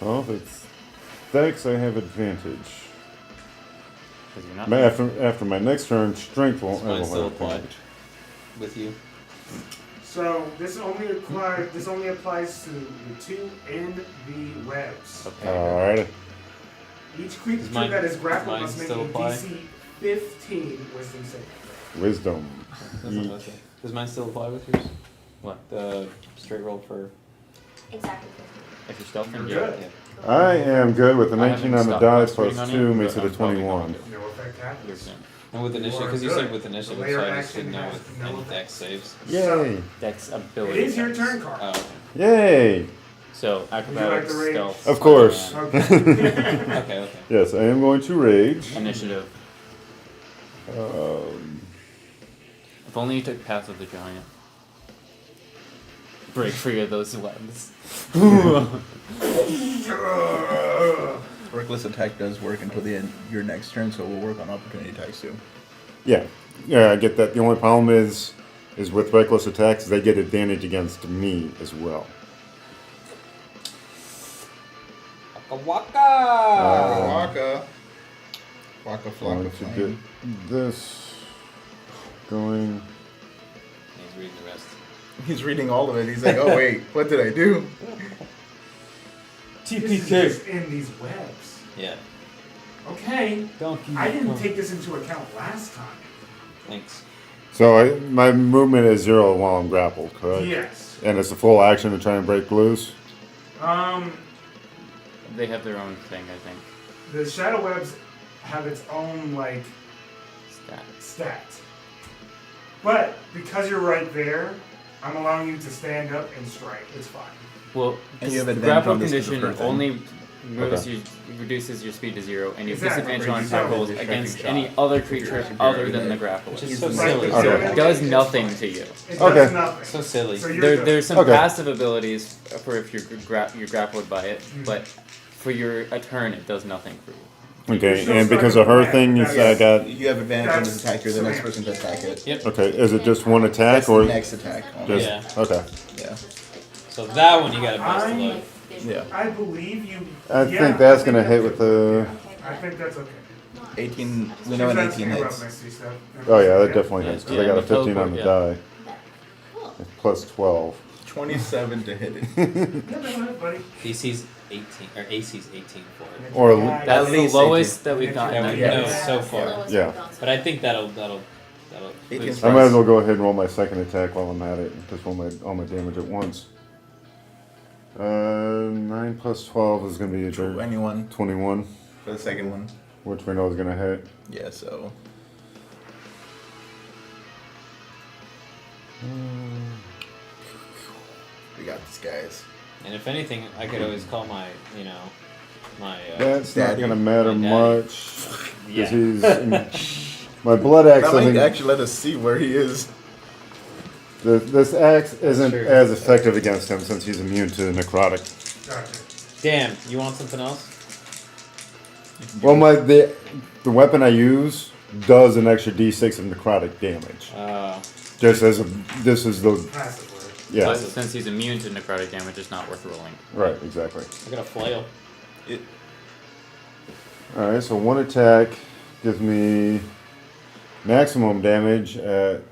Well, if it's Dex, I have advantage. 'Cause you're not. After my next turn, strength Does I mine will still have apply advantage. with you? So this only applies to the 2 and the webs. Okay. Alright. Each creature Does mine- that is grappled mine must make a still apply? DC 15 Wisdom saving. Wisdom. Okay. Does mine still apply with yours? What? The straight roll for. Exactly. If you're stealthing, You're yeah. good. I am good with a I 19 haven't on the stopped die concentrating plus on 2 it, makes but it a I'm probably 21. going No effect happens. And with initiative, because you are said good. with initiative, The layer so I just action didn't know has with no any effect. dex saves. Yay! Dex It ability. is your checks. turn card. Oh, okay. Yay! So Would you like acrobatics, to rage? stealth. Of course. and Okay. Okay. Yes, I am going to rage. Initiative. If only you took Path of the Giant. Break free of those webs. Reckless attack does work until the end your next turn, so we'll work on opportunity attacks too. Yeah, I get that. The only problem is with reckless attacks, they get advantage against me as well. Waka Waka. Waka Going flocka to get flame. this going. He's reading the rest. He's reading all of it. He's like, oh wait, what did I do? This is just in these webs. Yeah. Okay. Donkey. I didn't take this into account last time. Thanks. So my movement is 0 while I'm grappled, correct? Yes. And it's a full action to try and break loose. They have their own thing, I think. The shadow webs have its own like Stat. stat. But because you're right there, I'm allowing you to stand up and strike. It's fine. Well, And this you have advantage grapple on this 'cause of condition her thing. only moves Okay. you, reduces your speed to 0, and you have Exactly. disadvantage on So- attack rolls Distracting against shot. any other creature Superior other than the damage. grappler. Which is He's so the- silly. Right, Okay. It does nothing to you. It Okay. does nothing. So silly. So you're There, good. there's some Okay. passive abilities for if you're grappled by it, but for a turn, it does nothing for you. Okay, Still and stuck because in of her the thing, you back. said I got. You have advantage on this That's attack. You're the next Samantha. person to attack it. Yep. Okay, is it just one attack That's or the next attack. just Yeah. okay? Yeah. So that one you gotta bust the I'm- load. Yeah. I believe you. I yeah, think that's I gonna think hit with the. I think that's okay. 18. We She know was an asking 18 about hits. my C stuff. Oh yeah, that definitely hits because I Yeah, got a the 15 on the teleport, die. Plus 12. 27 to hit it. Yeah, go ahead, buddy. DC's 18 or AC's 18 for it. Or Yeah, That's At the least lowest that we've That gotten. we Yeah. know so far. Yeah. But I think that'll That'll, 18 please. I might as well plus go ahead and roll my second attack while I'm at it. Just roll all my damage at once. 9 plus 12 is going to be a 21 21, for the second one. which we know is going to hit. Yeah, so. We got this, guys. And if anything, I could always call my, my. That's not Daddy. going to matter My daddy. much. Yeah. Because he's. My blood axe That might doesn't. actually let us see where he is. This axe isn't true. as effective against him since he's immune to necrotic. Gotcha. Damn, you want something else? Well, the weapon I use does an extra d6 of necrotic damage. Just as this is the Passively. yeah But since he's immune to necrotic damage, it's not worth rolling. right exactly. I got a flail. All right, so one attack gives me maximum damage at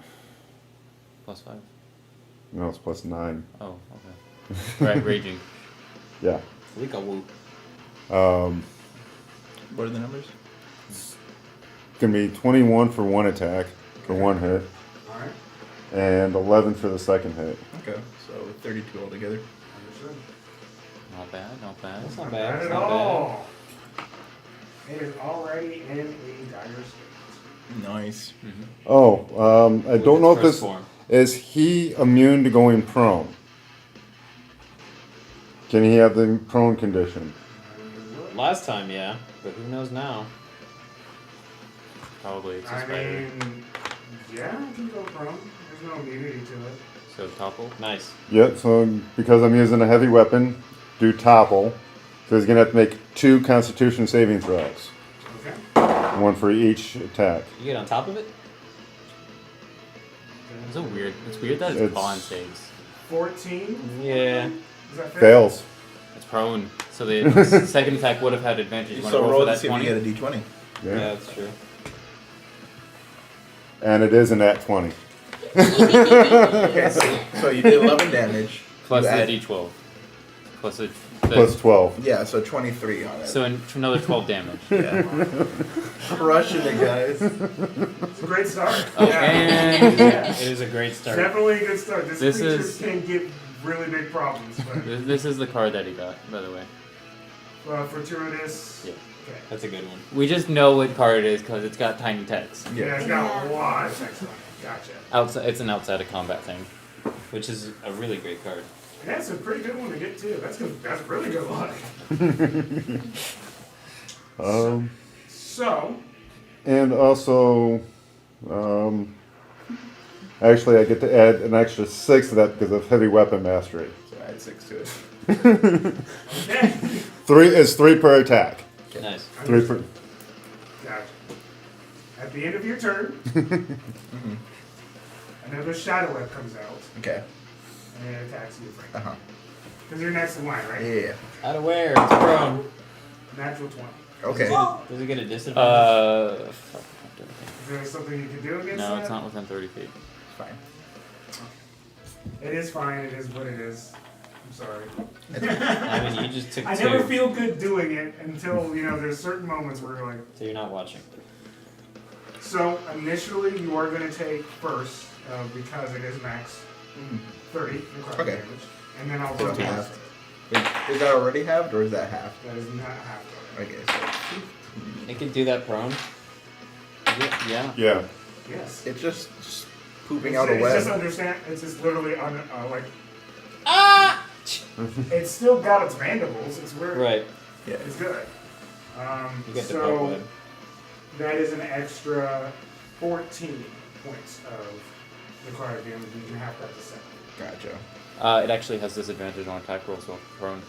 +5. no, it's +9. Oh, okay. Right, raging. Yeah. Lika whoop. What are the numbers? It's gonna be 21 for one attack for one hit, Alright. and 11 for the second hit. Okay, so 32 altogether. Understood. Not bad, not bad. That's not Not bad. bad That's at not bad. all. It is already in a dire state. Nice. Oh, I With don't know its if first this form. is he immune to going prone. Can he have the prone condition? Last time, yeah, but who knows now? Probably it's a I spider. mean, yeah, I can go prone. There's no immunity to it. So topple. Nice. Yep, so because I'm using a heavy weapon, do topple. So he's gonna have to make 2 constitution saving throws. Okay. One for each attack. You get on top of it? It's so weird. It's weird that it's It's- con saves. 14? Yeah. Is that fair? Fails. It's prone. So the second attack would have had advantage. You want to So roll roll for to that see if 20? you get a d20. Yeah, Yeah. that's true. And it is an at 20. Okay, so you did 11 damage. Plus You the add- d12. Plus the Plus 12. Yeah, so 23 on it. So another 12 damage. yeah. Crushing it, guys. It's a great start. Oh, Yeah. and Yeah. It is a great start. Definitely a good start. This This creature is- can get really big problems, but this is the card that he got, by the way. fortuitous. Yeah. Okay. That's a good one. We just know what card it is because it's got tiny text. Yeah, it's got a lot of text on it. Gotcha. Outside, it's an outside of combat thing. Which is a really great card. And that's a pretty good one to get too. That's a really good one. So, And also, actually, I get to add an extra 6 to that because of heavy weapon mastery. So add 6 to it. okay. 3 is 3 per attack. Nice. 3 per. Gotcha. At the end of your turn, another shadow web comes out Okay. and it attacks you, Frank. Uh-huh. Because you're next in line, right? Yeah. Out of where? It's prone. Natural 20. Okay. Does it get a disadvantage? Fuck. Is there something you can do against No, that? it's not within 30 feet. Fine. It is fine. It is what it is. I'm sorry. I mean, you just took I 2. never feel good doing it until, there's certain moments where you're like, So you're not watching. so initially you are going to take first, because it is max 30 necrotic Okay. damage. And then I'll So go half. half. Is that already halved or is that half? That is not half of it. Okay, so It can do that prone. Yeah. Yeah. Yes. it's just pooping It's, out a it's just web. understand. It's just literally on like. Ah! It's still got its mandibles. It's weird. Right. Yeah. It's good. You get the so bug web. that is an extra 14 points of necrotic damage. You can half that to 7. Gotcha. It actually has disadvantage on attack rolls while prone.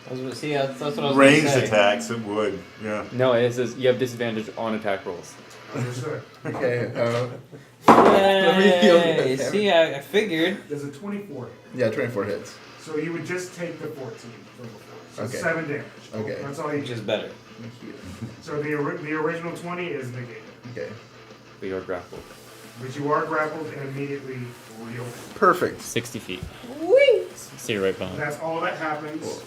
That's what I was gonna Ranged say. attacks, it would. Yeah. No, it says you have disadvantage on attack rolls. Understood. Okay. Yay! heal that See, I figured. There's a 24 hit. Yeah, 24 hits. So you would just take the 14 from before. So Okay. 7 damage. Okay. That's all you Which is get. better. So the original 20 is negated. Okay. But you're grappled. But you are grappled and immediately reeled. Perfect. 60 feet. See you right behind. That's all that happens. Cool.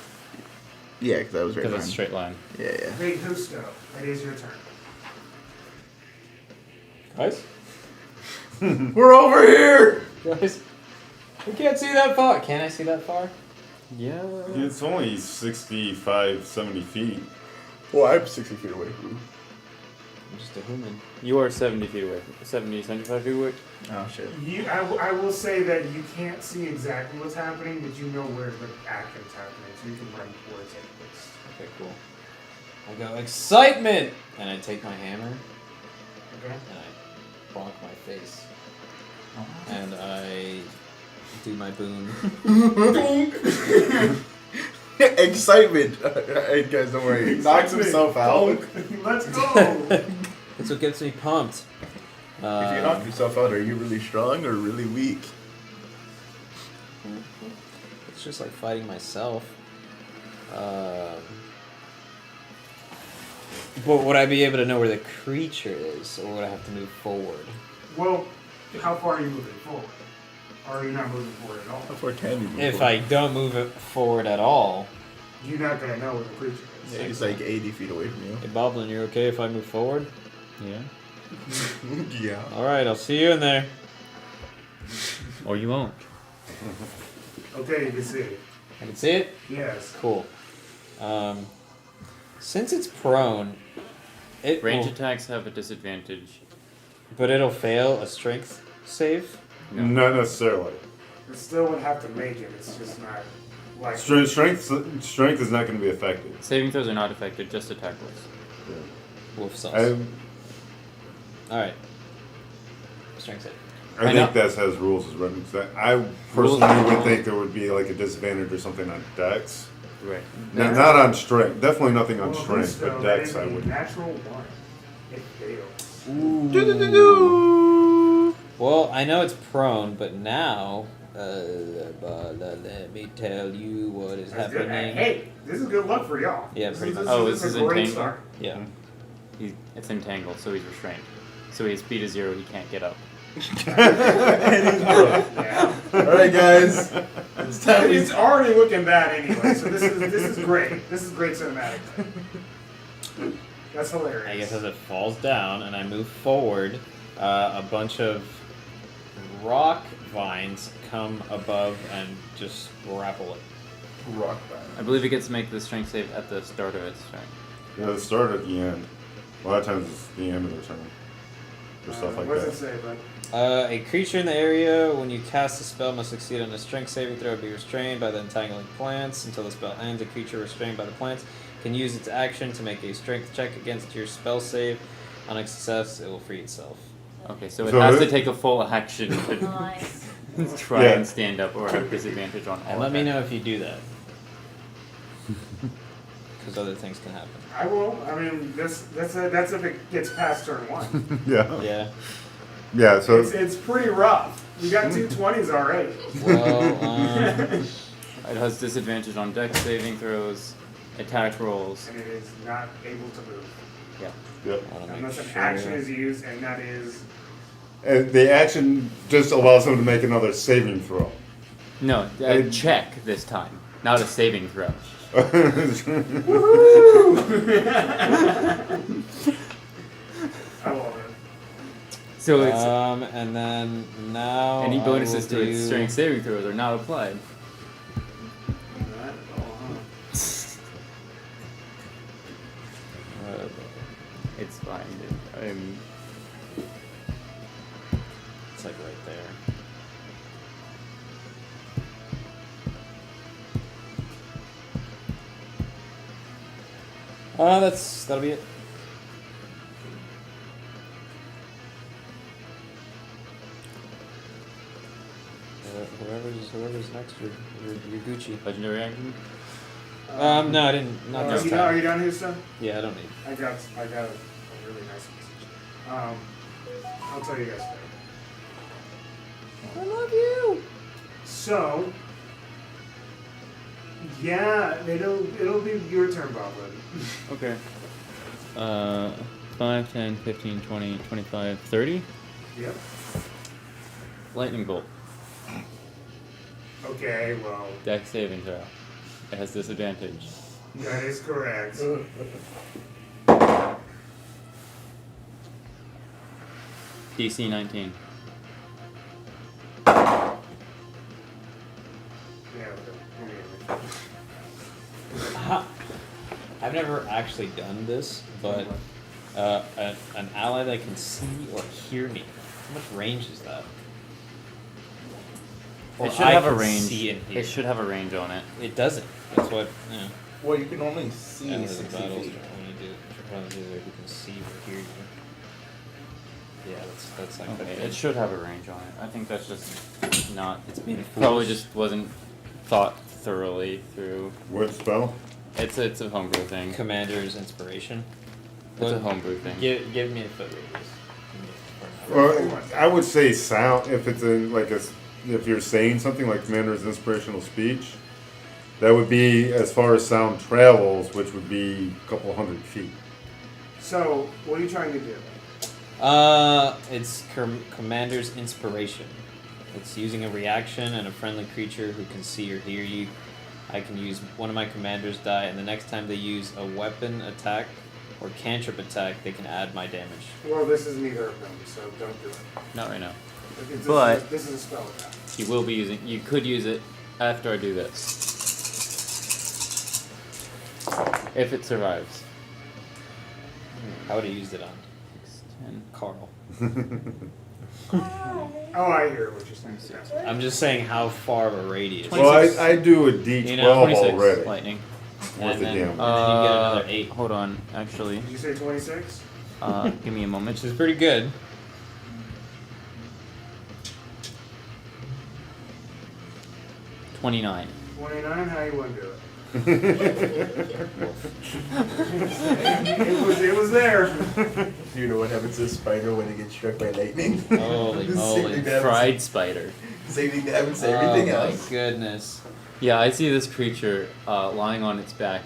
Yeah, because that was right Because it's a behind. straight line. Yeah, yeah. Big Husto, it is your turn. Guys? We're over here! Guys, we can't see that far. Can I see that far? Yeah. It's only 65, 70 feet. Well, I'm 60 feet away from you. I'm just a human. You are 70 feet away. 70, 75 feet away. Oh, shit. I will say that you can't see exactly what's happening, but you know where the action's happening, so you can run towards it. Okay, cool. I go, excitement! And I take my hammer Okay? and I bonk my face. And I do my boon. Excitement. Hey, guys, don't worry. He knocks himself out. Let's go! That's what gets me pumped. If you knock yourself out, are you really strong or really weak? It's just like fighting myself. But would I be able to know where the creature is, or would I have to move forward? Well, how far are you moving forward? Or are you not moving forward at all? How far can you move? If I don't move it forward at all, You're not going to know where the creature is. Yeah, he's like 80 feet away from you. hey Boblin, you're okay if I move forward? Yeah. Yeah. Alright, I'll see you in there. Or you won't. Okay, you can see it. I can see it? Yes. Cool. Since it's prone, it Range will, attacks have a disadvantage. but it'll fail a strength save. No. Not necessarily. It still would have to make it. It's just not like. Strength is not going to be affected. Saving throws are not affected, just attack rolls. Wolf sauce. I Alright. Strength save. I I think know. that has rules as written. I personally would think there would be like a disadvantage or something on Dex. Right. Not on strength. Definitely nothing on Well, strength, this, but though, Dex that I is a would. Natural one. It fails. Well, I know it's prone, but now, let me tell you what is That's good. happening. Hey, this is good luck for y'all. Yeah, pretty much. Oh, this is a great entangled? start. Yeah. It's entangled, so he's restrained. So his speed is 0, he can't get up. Yeah. Alright, guys. It's time. It's already looking bad anyway, so this is great. This is great cinematic. That's hilarious. I guess as it falls down and I move forward, a bunch of rock vines come above and just grapple it. Rock I believe he gets to make the strength save at the start of its turn. Yeah, it started at the end. A lot of times it's the end of the turn. For stuff like what does that. it say, bud? A creature in the area, when you cast a spell, must succeed on a strength saving throw or be restrained by the entangling plants. Until the spell ends, a creature restrained by the plants can use its action to make a strength check against your spell save. On a success, it will free itself. Okay, so it So has it- to take a full action to Nice. try Yeah. and stand up or have disadvantage on all And let me attacks. know if you do that. Because other things can happen. I will. I mean, that's if it gets past turn one. Yeah. Yeah. Yeah, so It's pretty rough. We got 2 20s already. Well, It has disadvantage on dex saving throws, attack rolls. And it is not able to move. Yeah. yep. I wanna make Unless an sure- action is used, and that is. And the action just allows him to make another saving throw. No, a check this time, not a saving throw. I love it. So it's and then now any I bonuses will to its do- strength saving throws are not applied. Not at all, huh? It's fine. It's like right there. That'll be it. Whoever's next, you're Gucci. Legendary action. No, I didn't. Not this Are time. you done, Houston? Yeah, I don't need. I got a really nice message. I'll tell you guys later. I love you. So, yeah, it'll be your turn, Bob. Okay. 5, 10, 15, 20, 25, 30. Yep. Lightning bolt. Okay, well, Dex saving throw. It has disadvantage. that is correct. DC 19. never actually done this, but an ally that can see or hear me. How much range is that? It Or should I have a can range. see and hear. It should have a range on it. It doesn't. That's what. Yeah. Well, you can only see Yeah, 60 the battles feet. only do who can see or hear you. Yeah, that's like Okay, it should have a range on it. I think that's just not. It's being probably foolish. just wasn't thought thoroughly through. What spell? It's a homebrew thing. Commander's inspiration. It's a homebrew thing. Give me a foot radius. Well, I would say sound if it's in like if you're saying something like Commander's inspirational speech, that would be as far as sound travels, which would be a couple hundred feet. So, what are you trying to do? It's Commander's inspiration. It's using a reaction and a friendly creature who can see or hear you. I can use one of my commander's die, and the next time they use a weapon attack or cantrip attack, they can add my damage. Well, this is neither of them, so don't do it. Not right now. This is a spell attack. You will be using. You could use it after I do this. If it survives. How would he use it on? 10. Carl. Oh, I hear what you're saying. Yeah. I'm just saying how far of a radius. Well, I do a D12 You know, 26 already. lightning. What's the damage? And then you get another 8. Hold on, actually. Did you say 26? Give me a moment. Which is pretty good. $29. 29? How you want to do it? it was there. Do you know what happens to a spider when it gets struck by lightning? Holy Same moly. thing that Fried spider. Same thing that happens to everything Oh else. my goodness. Yeah, I see this creature lying on its back,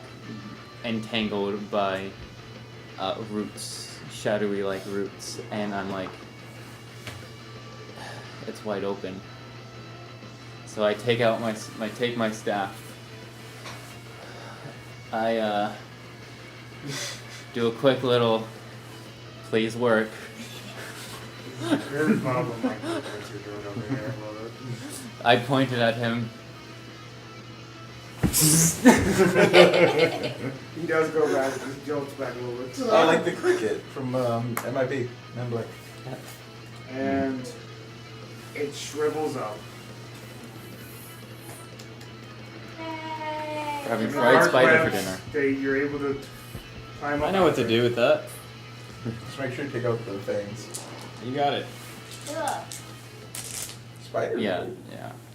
entangled by roots, shadowy like roots, and I'm like, it's wide open. So I take out my staff. I do a quick little, please work. Very problem like what you're doing over here. I love it. I pointed at him. He does go back, he jolts back a little bit. Oh, like the cricket from MIB. Men Black. And it shrivels up. We're having Hey. fried Dark spider for webs, dinner. You're able to climb up. I know what to do with that. Just make sure to take out the fangs. You got it. Ugh. Spider? Yeah.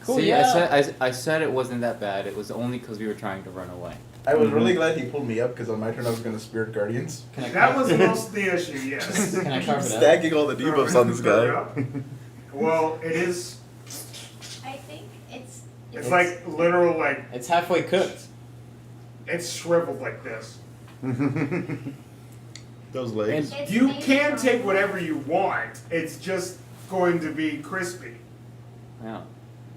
Cool, See, yeah. I said it wasn't that bad. It was only because we were trying to run away. I was really glad he pulled me up because on my turn I was going to Spirit Guardians. Can I That was most of the issue, yes. Can I carve it out? Stacking all the debuffs on this guy. Well, it is. I think it's It's like literal, like It's halfway cooked. it's shriveled like this. Those legs. It's You made can from take wood. whatever you want. It's just going to be crispy. Yeah.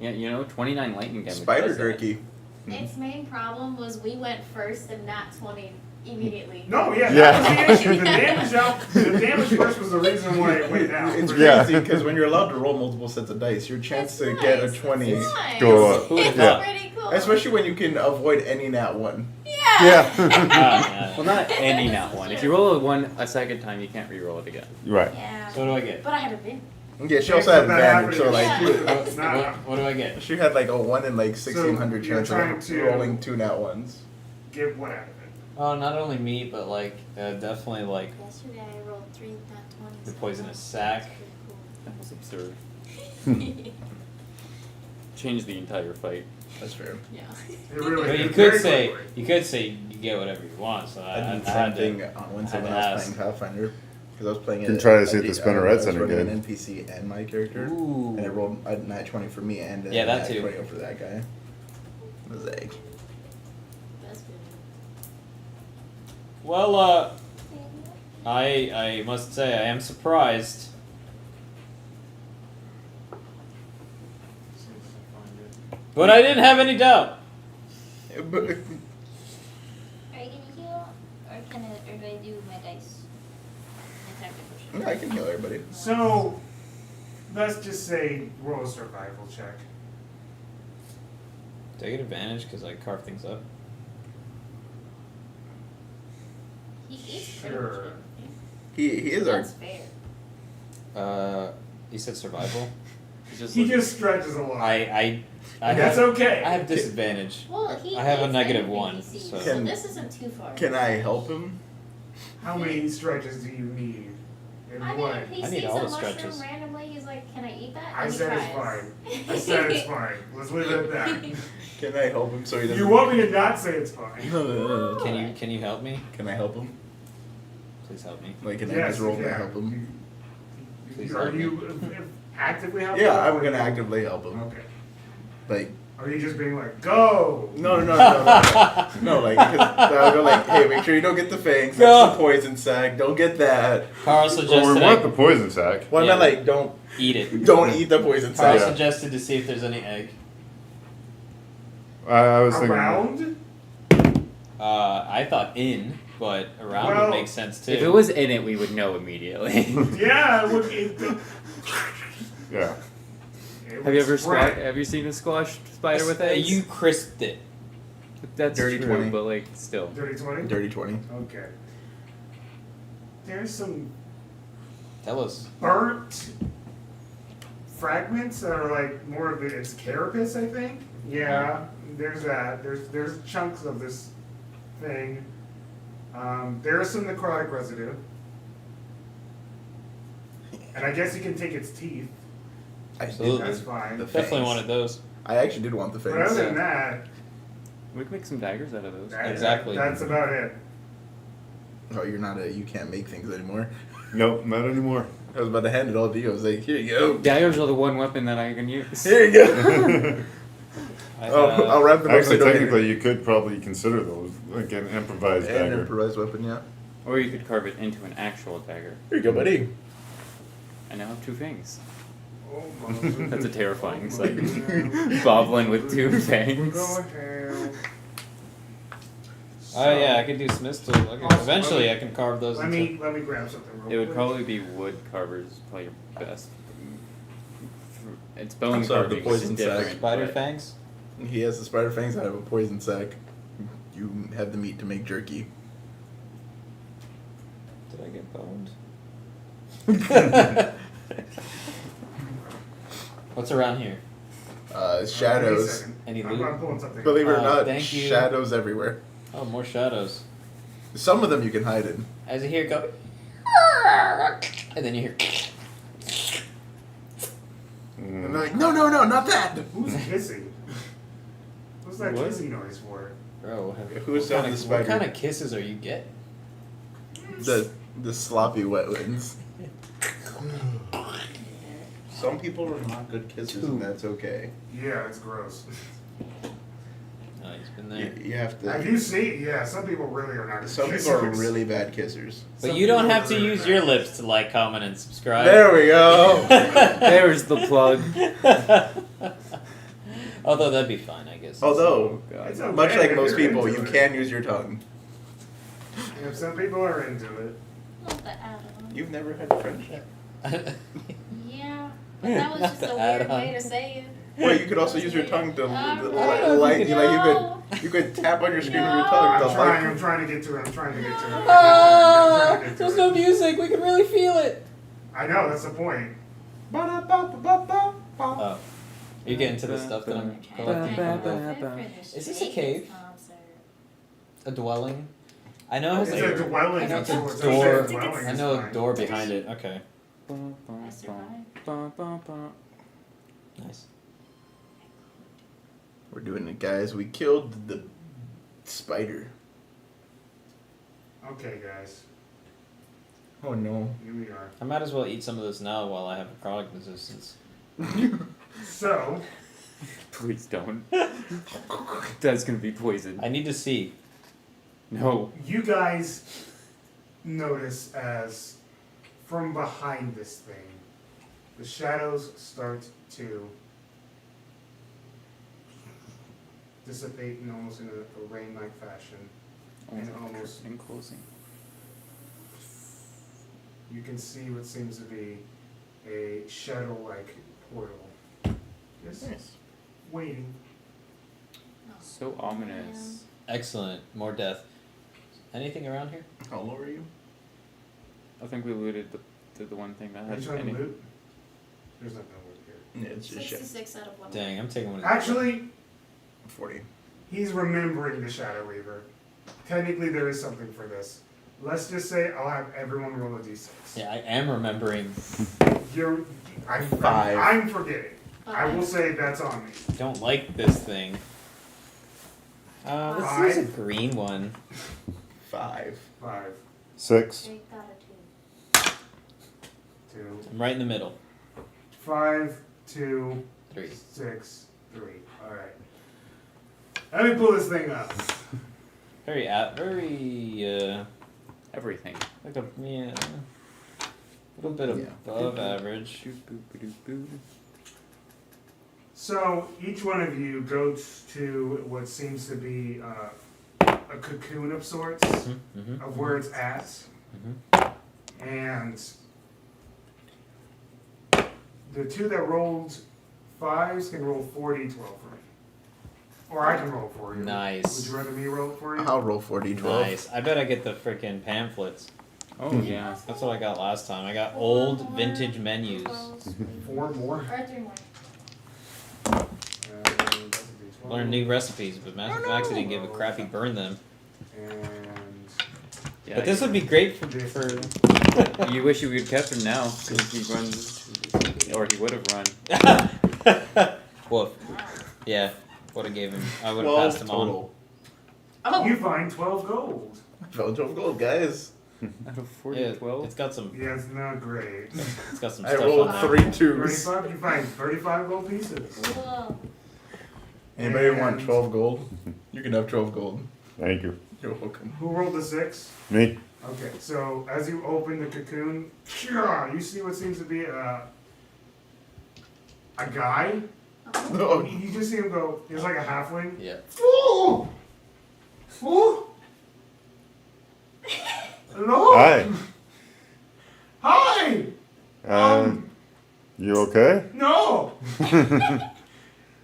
Yeah, you know, 29 lightning damage. Spider does that. jerky. Its main problem was we went first and not 20 immediately. No, yeah, Yeah. that was the issue. The damage first was the reason why it went down. It's Yeah. crazy because when you're allowed to roll multiple sets of dice, your chance to get a Nice. 20, It's nice. Go up. It's Yeah. pretty cool. especially when you can avoid any nat 1. Yeah. Well, not any nat one. If you roll a 1 a second time, you can't re-roll it again. Right. Yeah. So what do I get? But I had a bin. Yeah, she also had advantage, so like Yeah. It's not. What do I get? she had like a 1 in like 1600 you're chance trying of to- rolling 2 nat 1s. Get what out of it? Oh, not only me, but like definitely like Yesterday I rolled 3 nat 20s. the poisonous sac. That was absurd. Changed the entire fight. That's fair. Yeah. It really But did. you Very could say quickly. you get whatever you want. So I I did the had same to. thing on Wednesday had when to I was ask. playing Pathfinder. Because I was playing Can try to see if a- the spinneret's I was any running good. an NPC and my character. Ooh. And it rolled a nat 20 for me and a Yeah, that nat too. 20 for that guy. It was egg. That's good. Well, I must say I am surprised. But I didn't have any doubt. But Are you gonna heal? Or can I, or do I do my dice? Attack the potion? I can heal everybody. So, let's just say roll a survival check. Do I get advantage because I carve things up? He's pretty much Sure. good. He is our. That's fair. You said survival. It's just He like- just stretches a lot. I And that's have, okay. I have disadvantage. Well, he I have a eats negative anything one, he sees, so- so this isn't too far. Can I help him? How many stretches do you need? In I what? mean, if he I need sees all a the mushroom stretches. randomly, he's like, "Can I eat that?" I And he said it's tries. fine. I said it's fine. Let's leave it at that. Can I help him so he doesn't? You want me to not say it's fine? No. Can you help me? Can I help him? Please help me. Like, can I Yes, just roll you to can. help him? Please Are help me. you actively helping? Yeah, him? I'm gonna actively help him. Okay. Like, Are you just being like, go? no, like, I'll go like, hey, make sure you don't get the fangs. Go. That's the poison sac. Don't get that. Carl Well, we suggested want the I poison sac. Well, I Yeah. meant like, don't eat it. eat the poison Carl sac. suggested to see if there's any egg. I was thinking. Around? I thought in, but around Well, would make sense too. If it was in it, we would know immediately. Yeah, it would. Yeah. Have you ever Have you seen a squash spider with eggs? You crisped it. That's Dirty true, 20. but like still. Dirty 20? Dirty 20. Okay. There's some Tell us. burnt fragments that are like more of its carapace, I think. Yeah, there's that. There's chunks of this thing. There's some necrotic residue. And I guess you can take its teeth. Absolutely. That's fine. The Definitely fangs. wanted those. I actually did want the But fangs. other than that, We can make some daggers out of those. Exactly. That's about it. Oh, you can't make things anymore. Nope, not anymore. I was about to hand it all to you. I was like, here you go. Daggers are the one weapon that I can use. Here you go. I, Oh, I'll wrap them up so Actually, you don't hit technically, it. you could probably consider those like an improvised An dagger. improvised weapon, yeah. Or you could carve it into an actual dagger. Here you go, buddy. I now have two fangs. Oh, my. That's a terrifying Oh, sight. my. Boblin with two Go fangs. ahead. Oh yeah, I could do Smith's tool. Okay. Also, Eventually, let I can carve those. Let into... me grab something real It would quick. probably be wood carvers, probably your best. It's bone Also, the carving. poison is different, sac. Spider but- fangs. He has the spider fangs. I have a poison sac. You have the meat to make jerky. Did I get boned? What's around here? Wait a Shadows. second. Any I'm loot? pulling something. Believe it or not, Thank you. shadows everywhere. Oh, more shadows. Some of them you can hide in. As you hear it go, and then you hear. And they're like, no, not that. Who's kissing? What's that What? kissing noise for? Bro, Who's what on kind the of, spider? what kind of kisses are you getting? The sloppy wet ones. Some people are not good kissers, and that's okay. Yeah, it's gross. Oh, he's been there. You have Have to. you seen? Yeah, some people really are not. Some people are really bad kissers. But Some you don't people have to really use are your bad. lips to like, comment, and subscribe. There we go. There's the plug. Although that'd be fine, I guess. Although, God. It's okay much like if most you're people, into you it. can use your tongue. If some people are into it. Not the add-on. You've never had a friendship. Yeah, but that was Not just the a weird add-on. way to say it. Well, you could also use your tongue to Alright. you could tap on your screen with your No. tongue. I'm trying to get to it. I'm trying to get to it. I'm Ah, trying to get to there's it. no music. We can really feel it. I know, that's the point. Oh, you get into the stuff that I'm collecting from the Is this a cave? a dwelling. I know it has It's a a dwelling. I know it's a It's door. dwelling, I it's know a fine. door behind it. Okay, I survived. nice. We're doing it, guys. We killed the spider. Okay, guys. Oh no. Here we are. I might as well eat some of this now while I have a chronic resistance. So, Please don't. That's gonna be poison. I need to see. No. you guys notice as from behind this thing, the shadows start to dissipate in almost in a rain-like fashion. And almost in closing. you can see what seems to be a shadow-like portal. Yes, Nice. waiting. So ominous. Excellent. More death. Anything around here? How low are you? I think we looted the one thing that Are you had trying to any. loot? There's nothing to loot here. Yeah, it's just shit. 66 out of 1. Dang, I'm taking one of these. Actually, 40. he's remembering the Shadow Weaver. Technically, there is something for this. Let's just say I'll have everyone roll a d6. Yeah, I am remembering. I'm forgetting. I will say that's on me. Don't like this thing. Let's use a green one. 5. 5, 6. They got a 2. 2, I'm right in the middle. 5, 2, 3. 6, 3. All right. Let me pull this thing up. Very Everything. like a little bit above average. So each one of you goes to what seems to be a cocoon of sorts Mm-hmm. of where it's at, and the two that rolled 5s can roll 40-12 for me, or I can roll it for you. Nice. Would you rather me roll it for you? I'll roll 40-12. Nice. I bet I get the freaking pamphlets. Oh yeah. That's what I got last time. I got old vintage menus. 4 more. Or 3 more. Learn new recipes, but Max didn't give a crap. He burned them. And Yeah. But this would be great for You wish you would have kept him now, because he runs, or he would have run. Woof. Yeah. Would have gave him. I would have 12 passed him on. total. Oh! you find 12 gold. 12 gold, guys. Out of 40, Yeah, 12. it's got some. Yeah, it's not great. It's got some I stuff rolled on 3 twos. 35, you find 35 gold pieces. Cool. Anybody want And- 12 gold? You can have 12 gold. Thank you. You're welcome. Who rolled the 6? Me. Okay, so as you open the cocoon, you see what seems to be a guy. No. You just see him go, he's like a halfling. Yeah. Ooh! Ooh! Hello? Hi. Hi! You okay? No!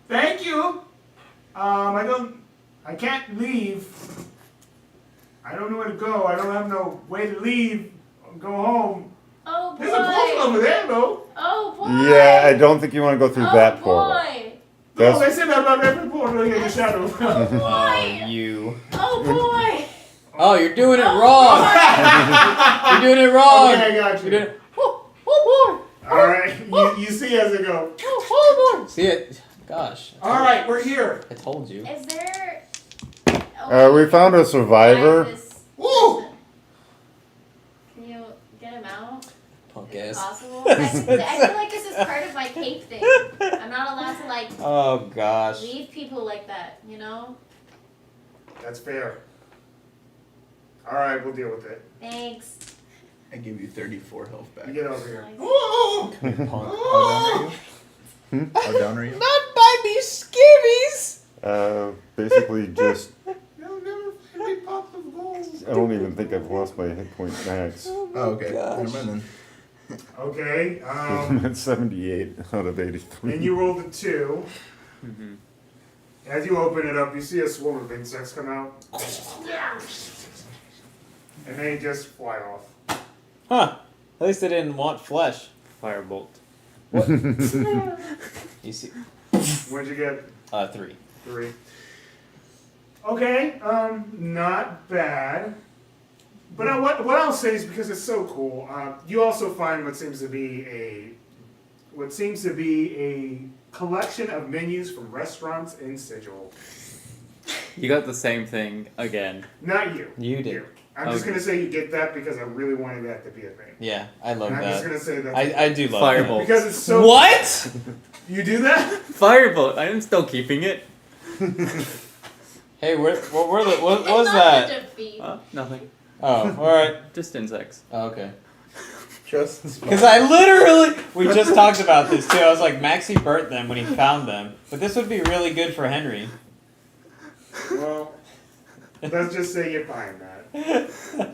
Thank you! I can't leave. I don't know where to go. I don't have no way to leave. Go home. Oh boy. There's a portal over there, though. Oh boy. Yeah, I don't think you want to go through that portal. Boy. No, That's they said that about every portal in the shadow. Oh boy. Oh, you. Oh boy. Oh, you're doing it wrong. You're doing it wrong. Okay, I got You're you. doing it. Oh Alright, you see as it go. boy. See it? Gosh. Alright, we're here. I told you. Is there... we found a survivor. This Woo! person. Can you get him out? Punk If ass. possible? I feel like this is part of my cape thing. I'm not allowed to like Oh gosh. leave people like that, you know? That's fair. Alright, we'll deal with it. Thanks. I give you 34 health back. You get over here. Nice. Woo! Punk. How down are you? Not by these skivvies. Basically just, You'll never find me pots of gold. I don't even think I've lost my hit point max. Oh, okay. Never mind then. Okay, I'm at 78 out of 83. and you rolled a 2. Mm-hmm. As you open it up, you see a swarm of insects come out. And they just fly off. Huh. At least they didn't want flesh. Firebolt. You see? What'd you get? 3. 3. Okay, not bad. But what I'll say is, because it's so cool, you also find what seems to be a collection of menus from restaurants in Sigil. You got the same thing again. Not you. You did. I'm just Okay. gonna say you get that because I really wanted that to be a thing. Yeah, I love And I'm just that. gonna say that. I do love Firebolt. because it's so. that. What? You do that? Firebolt! I am still keeping it. Hey, what It's was not that? a defeat. Nothing. Oh, alright. Just insects. Oh, okay. Just Because I literally, we just talked about this too. I was like, Maxie burnt them when he found them. But this would be really good for Henry. Well, let's just say you find that.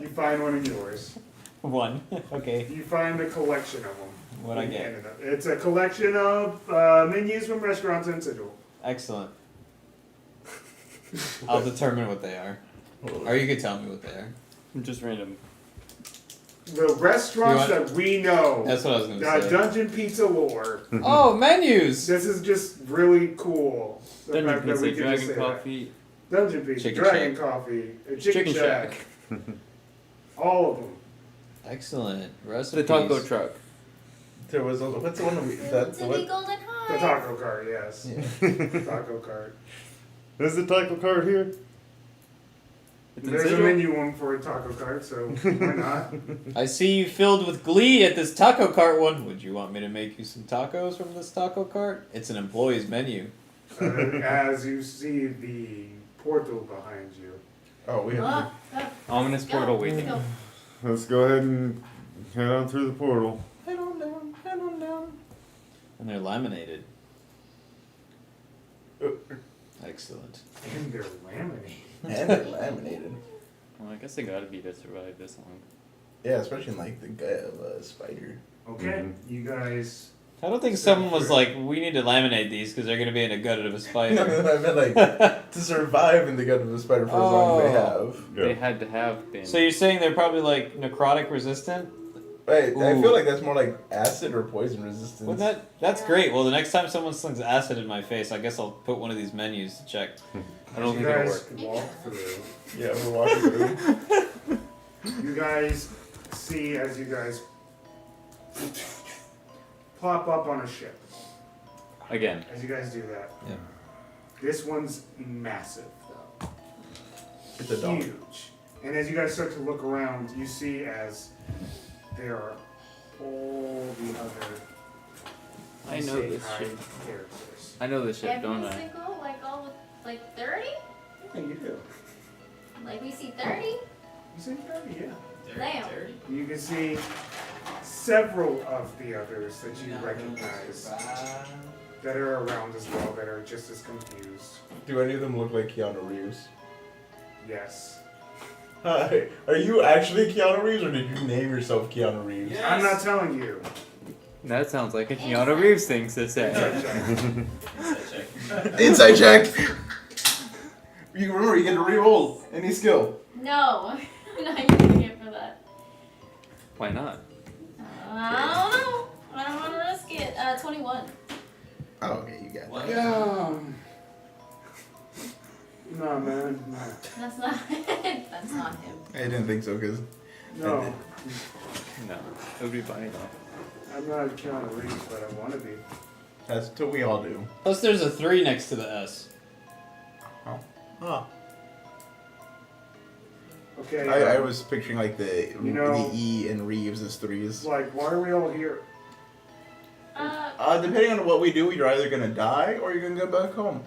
You find one of yours. One. Okay. You find a collection of them. What'd I get? It's a collection of menus from restaurants in Sigil. Excellent. I'll determine what they are. Or you could tell me what they are. Just random. The restaurants You want- that we know. That's what I was gonna say. Dungeon Pizza lore. Oh, menus! This is just really cool. The Dungeon fact that Pizza, we can just Dragon say Coffee. that. Dungeon Pizza, Chicken Dragon Shack. Coffee, Chicken Chicken Shack. Shack. All of them. Excellent. The Recipes. taco truck. There was what's the one that we that To be what? golden The high. taco cart, yes. Yeah. Taco cart. Is the taco card here? It's in There's a Sigil. menu one for a taco cart, so why not? I see you filled with glee at this taco cart one. Would you want me to make you some tacos from this taco cart? It's an employee's menu. As you see the portal behind you. Oh, we have. Ah, Ominous go, portal let's waiting. go. Let's go ahead and head on through the portal. Head on down. Head on down. And they're laminated. Uh, Excellent. And they're laminated. And they're laminated. Well, I guess they gotta be to survive this long. Yeah, especially in like the gut of a spider. Okay, Mhm. you guys. I don't think someone was like, we need to laminate these because they're going to be in a gut of a No, spider. I meant like to survive in the gut of a spider for as long as they have. They Yeah. had to have been. So you're saying they're probably like necrotic resistant? Right, I Ooh. feel like that's more like acid or poison resistance. Well, that's great. Well, the next time someone slings acid in my face, I guess I'll put one of these menus to check. I don't you think it'll guys work. walk through. Yeah, we're walking through. You guys see as you guys plop up on a ship. Again. As you guys do that. Yeah. This one's massive, though. It's a dog. Huge. And as you guys start to look around, you see as there are all the other I know this Isekai ship. characters. I know this ship, Every don't I? single, like all with like 30? Yeah, you do. Like we see 30? You see 30, yeah. Damn. You can see several of the others that you recognize that are around as well that are just as confused. Do any of them look like Keanu Reeves? Yes. Hi, are you actually Keanu Reeves or did you name yourself Keanu Reeves? I'm not telling you. That sounds like a Keanu Reeves thing to say. Inside check! You remember, you get to reroll any skill. No. I'm not using it for that. Why not? I don't know. I don't want to risk it. 21. Oh, okay, you got it. Yeah. No, man. No. That's not That's not him. I didn't think so, because No. No. It would be funny though. I'm not Keanu Reeves, but I want to be. that's what we all do. Plus, there's a 3 next to the S. Oh. Okay. I was picturing like the know- the E in Reeves as threes. Like, why are we all here? Depending on what we do, you're either gonna die or you're gonna go back home.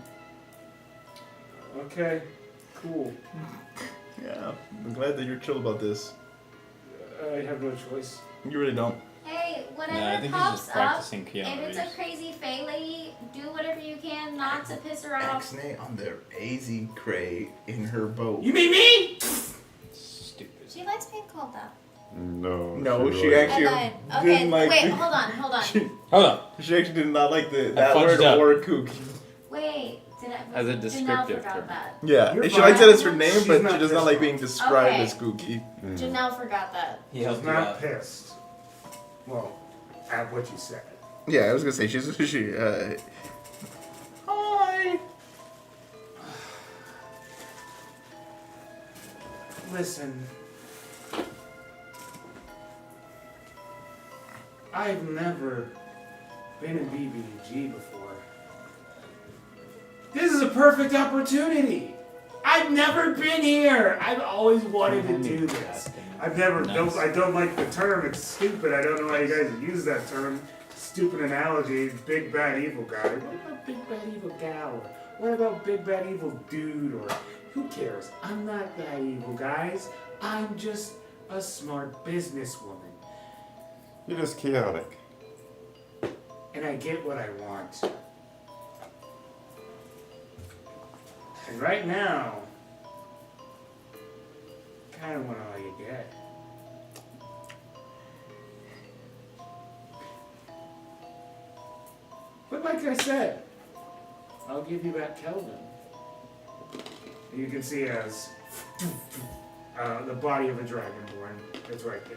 Okay. Cool. Yeah, I'm glad that you're chill about this. I have no choice. You really don't. Hey, No, I whatever think he's pops just up, practicing if Keanu it's Reeves. a crazy fae lady, do whatever you can not to piss her off. Axnay on the AZ Cray in her boat. You mean me? Stupid. She likes being called that. No. No, she really- actually And then, okay, didn't like. wait, hold on. Hold on. She actually did not like that fudged word up. or kooky. Wait, did I? As a Janelle descriptive forgot term. that. Yeah, You're and she fine. likes it as her name, She's but not she does not pissed like off. being described Okay. as kooky. Mm. Janelle forgot that. He She's helped you not out. pissed. Well, at what you said. Yeah, I was gonna say she. Hi. Listen. I've never been in BBG before. This is a perfect opportunity. I've never been here. I've always wanted to do this. I've never. Nice. I don't like the term. It's stupid. I don't know why you guys use that term. Stupid analogy. Big bad evil guy. What about big bad evil gal? Or what about big bad evil dude? Or who cares? I'm not that evil, guys. I'm just a smart businesswoman, You're just chaotic. and I get what I want. And right now, kind of want all you get. But like I said, I'll give you back Kelvin You can see as the body of a dragonborn is right there.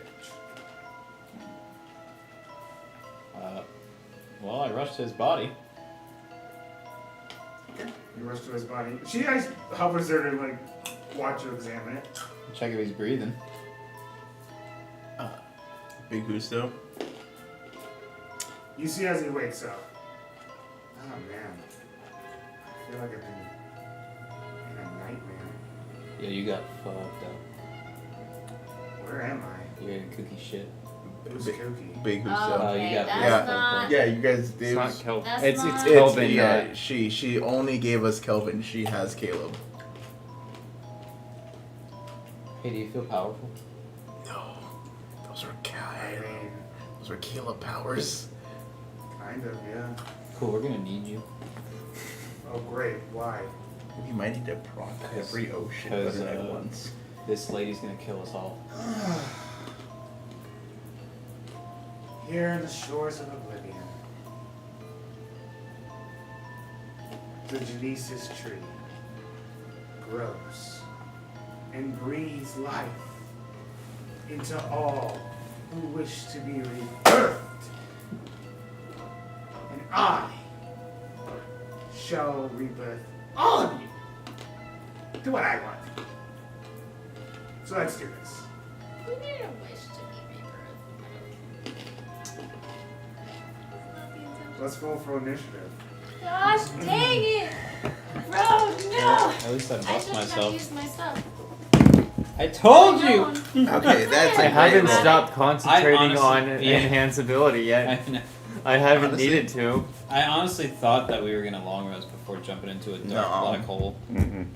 Well, I rushed to his body. You rush to his body. She guys hovers there to like watch you examine it. Check if he's breathing. Big Gusto. You see as he wakes up. Oh man. I feel like I've been in a nightmare. Yeah, you got fucked up. Where am I? You're in cookie shit. Who's Big- Kooky? Big Gusto. Oh, Okay, you got that's yeah. not. Yeah, you guys It's did. not Kelvin. That's It's not- Kelvin. Yeah, she only gave us Kelvin. She has Caleb. Hey, do you feel powerful? No, those are I Caleb. mean, Those are Caleb powers. kind of, yeah. Cool, we're gonna need you. Oh great, why? We might need to proc every ocean Because, at once. This lady's gonna kill us all. Here in the shores of oblivion, the Genesis tree grows and breathes life into all who wish to be rebirthed. And I shall rebirth all of you. Do what I want. So let's do this. Who did a wish to be rebirthed? Let's roll for initiative. Gosh dang it! Bro, no! At least I I bust shouldn't have myself. used my stuff. I told you! Okay, that's I a haven't great roll. stopped concentrating honestly- on yeah. enhance ability yet. I know. I haven't Honestly- needed to. I honestly thought that we were gonna long rest before jumping into a dark No. black hole. Mm-mm.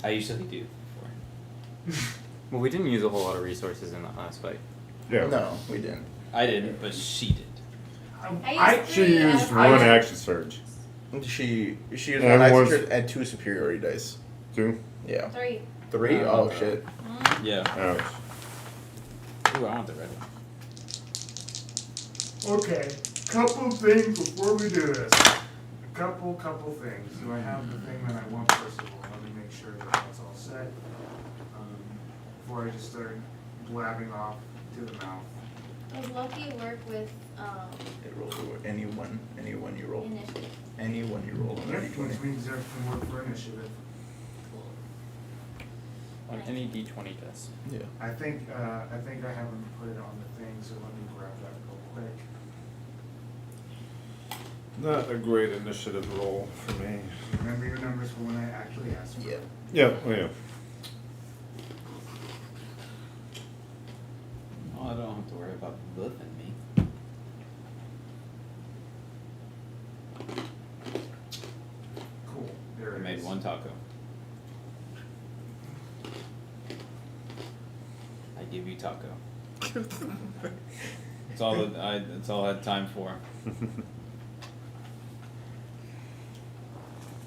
I usually do. Well, we didn't use a whole lot of resources in that last fight. Yeah. No, we didn't. I didn't, but she did. I used She 3 used as- one action surge. She used And one was- action and 2 superiority dice. 2. Yeah. 3. 3? Oh shit. Yeah. Ouch. Ooh, I want the red one. Okay, couple things before we do this. A couple things. Do I have the thing that I want first of all? Let me make sure that that's all set. Before I just start blabbing off to the mouth. Does Lucky work with It rolls any one you roll. initiative? Any one you roll on Yep, any 20. which means there can work for initiative. On any d20 dice. Yeah. I think I haven't put it on the thing, so let me grab that real quick. Not a great initiative roll for me. Remember your numbers for when I actually ask for Yeah. it. Yeah, oh yeah. Oh, I don't have to worry about bluffing me. Cool. There I it made is. one taco. I give you taco. That's all that's all I had time for.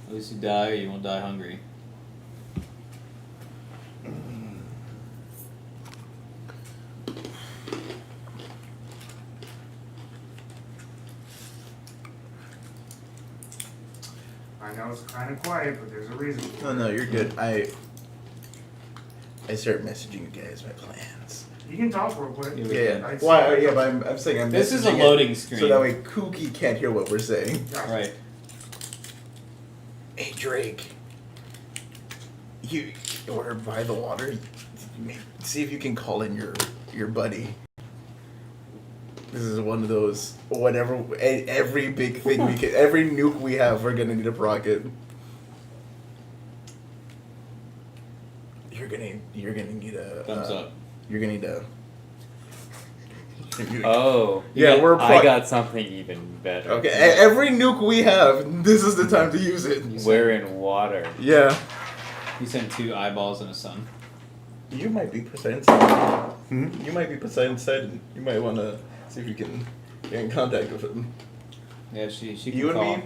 At least you die or you won't die hungry. I know it's kind of quiet, but there's a reason for No, it. no, you're good. I start messaging you guys my plans. You can talk real quick. Yeah, Yeah. I'd Why? say- Yeah, but I'm saying I'm. This is a messaging it loading screen. So that way Kooky can't hear what we're saying. Gotcha. Right. Hey Drake, you order by the water. See if you can call in your buddy. This is one of those whatever. Every big thing we can, every nuke we have, we're gonna need a rocket. You're gonna need a Thumbs up. You're gonna need a. Oh. Yeah, we're I got something even better. Okay, every nuke we have, this is the time to use it. We're in water. Yeah. You sent 2 eyeballs and a sun. You might be Poseidon's son. You might be Poseidon's son. You might want to see if you can get in contact with him. Yeah, she can You and call. me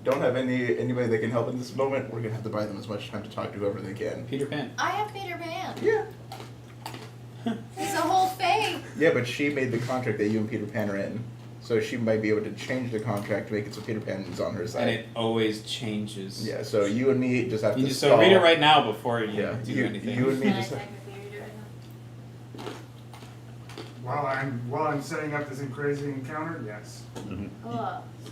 don't have anybody that can help in this moment. We're gonna have to buy them as much time to talk to whoever they can. Peter Pan. I have Peter Pan. Yeah. He's a whole fae. Yeah, but she made the contract that you and Peter Pan are in, So she might be able to change the contract to make it so Peter Pan is on her side. And it always changes. Yeah, so you and me just have You to just stall. so read it right now before you Yeah, do you anything. and me Can I just technically read it right now? While I'm setting up this crazy encounter, yes. Cool. So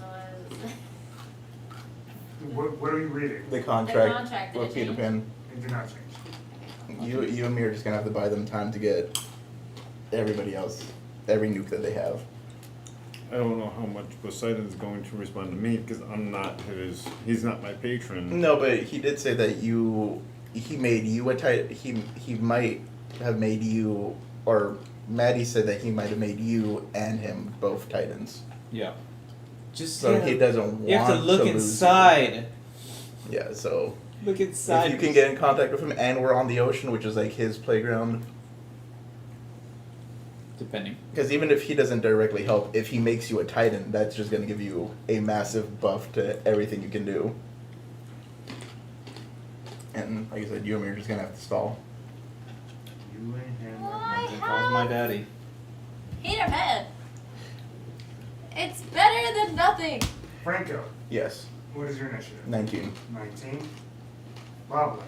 What are you reading? the contract, contract, did with it Peter change? Pan. It did not change. You and me are just gonna have to buy them time to get everybody else, every nuke that they have. I don't know how much Poseidon's going to respond to me because I'm not he's not my patron. No, but he did say that he made you a titan. He might have made you, or Maddie said that he might have made you and him both titans. Yeah. Just So he doesn't want you have to look lose you. inside. Yeah, so Look inside. if you can get in contact with him and we're on the ocean, which is like his playground, Depending. because even if he doesn't directly help, if he makes you a titan, that's just going to give you a massive buff to everything you can do. And like I said, you and me are just going to have to stall. You and him. Why? Calls my daddy. Peter Pan. It's better than nothing. Franco, Yes, what is your initiative? 19. 19. Boblin,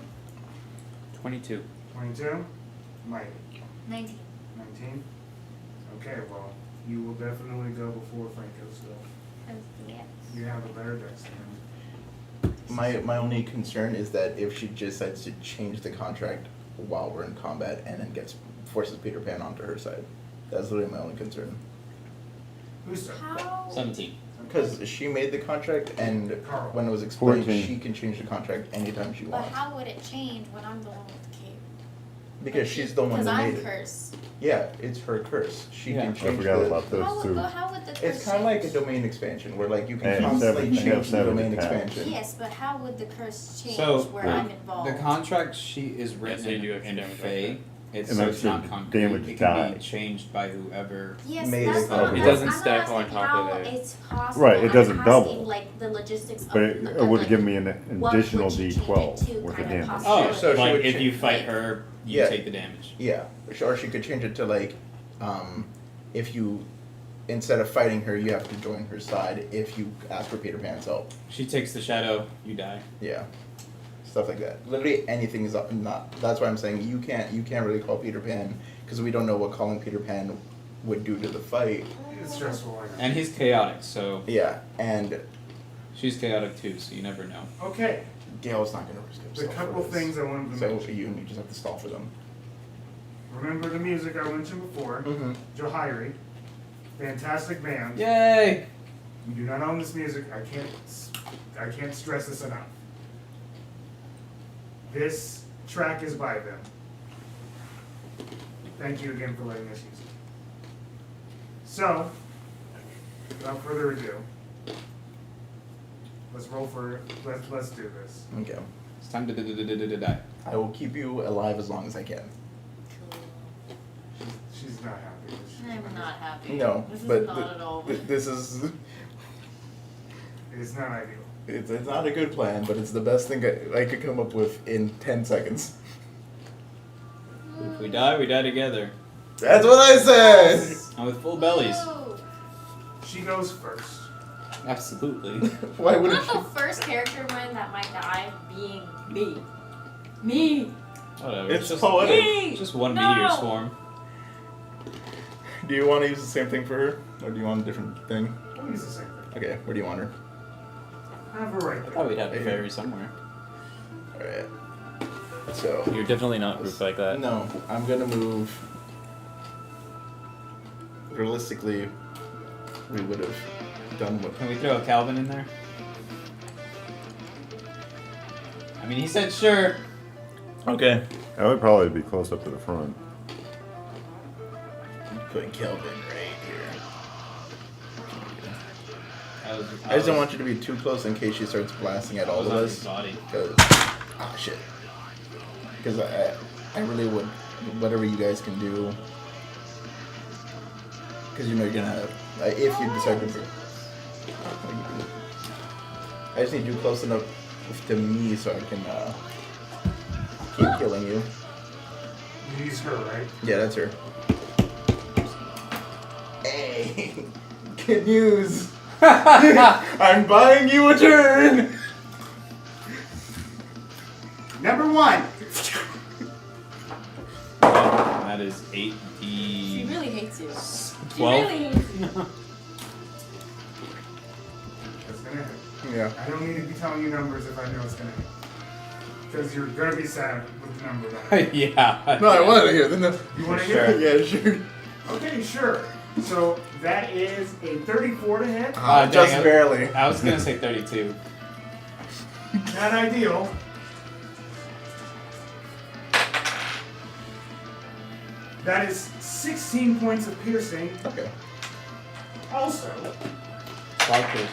22. 22. Mike, 19. 19. Okay, well, you will definitely go before Franco still. Yes. You have a better dex than him. My only concern is that if she decides to change the contract while we're in combat and then forces Peter Pan onto her side. That's literally my only concern. Who's that? How? 17. Because she made the contract, and Carl. when it was explained, 14. she can change the contract anytime she But wants. how would it change when I'm the one with the cape? Because she's the one Because that I'm made it. cursed. Yeah, it's her curse. She Yeah. can I change forgot the. about those How two. would, how would the curse It's kind of like a change? domain expansion, where like you can And constantly seven- change the seven domain tabs. expansion. Yes, but how would the curse change So where the, I'm involved? the contract sheet is Yes, written they do have in damage Fey. like It's, And so that's it's not your concrete. damage It can die. be changed by whoever. Yes, made that's it what I'm It doesn't asking. stack I'm on asking top how of it. it's possible. Right, it I'm doesn't asking, double. like, the logistics But of it would give me an what additional would you change it D12 to worth of kind of damage. Oh, possibility. so she like would if cha- you fight her, you Yeah. take the damage. Yeah, or she could change it to like, if you, instead of fighting her, you have to join her side if you ask for Peter Pan's help. She takes the shadow, you die. Yeah, stuff like that. Literally anything is not. That's why I'm saying you can't really call Peter Pan because we don't know what calling Peter Pan would do to the fight. It's stressful. I know. And he's chaotic, so Yeah, and she's chaotic too, so you never know. Okay, Gail's not gonna risk the himself. couple for this. things I wanted to So mention. you just have to stall for them. Remember the music I mentioned before? Mm-hmm. Johiri, fantastic band. Yay! You do not own this music. I can't stress this enough. This track is by them. Thank you again for letting us use it. So, without further ado, let's do this. Okay. It's time to die. I will keep you alive as long as I can. She's not happy. I'm not happy. No, This but is not at all. this is. It's not ideal. It's not a good plan, but it's the best thing I could come up with in 10 seconds. If we die together. That's what I said! And with full bellies. Whoa. She goes first. Absolutely. Why I'm wouldn't not you? the first character when that might die being me. Me. Whatever. It's just poetic. Me. Just one No. meteor swarm. Do you want to use the same thing for her? Or do you want a different thing? We'll use the same thing. Okay, where do you want her? Have her right I there. thought we'd have a fairy somewhere. Alright. So. You're definitely not grouped like that. No, I'm gonna move. Realistically, we would have done what. Can we throw a Calvin in there? I mean, he said sure. Okay. That would probably be close up to the front. Put Kelvin right here. I I just don't want you to be too close in case she starts blasting at all of us. Body. Because, shit. Because I really would, whatever you guys can do. Because you know you're gonna, if you decide to. I just need you close enough to me so I can keep killing you. You use her, right? Yeah, that's her. Hey, can use. I'm buying you a turn. Number 1. That is 8D. She really hates you. 12. She really hates you. That's gonna hit. Yeah. I don't need to be telling you numbers if I know it's gonna hit. Because you're gonna be sad with the number that. Yeah. No, I want to hear the number. You want to Sure. hear? Yeah, sure. Okay, sure. So that is a 34 to hit. Dang Just it. barely. I was gonna say 32. Not ideal. That is 16 points of piercing. Okay. Also, Psychic.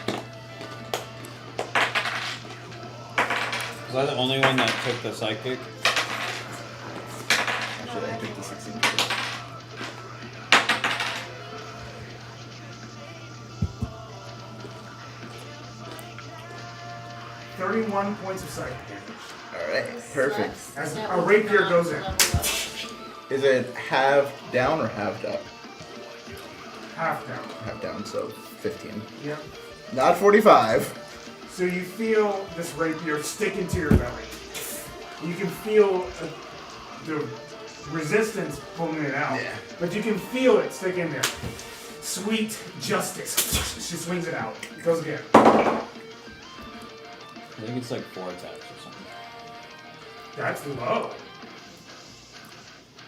Was I the only one that took the psychic? Actually, I took the 16. 31 points of psychic damage. Alright, perfect. As That a was rapier not goes in. level up. Is it halved down or halved up? Half down. Halved down, so 15. Yep. Not 45. So you feel this rapier stick into your belly. You can feel the resistance pulling it out. Yeah. But you can feel it stick in there. Sweet justice. She swings it out. It goes again. I think it's like 4 attacks or something. That's low.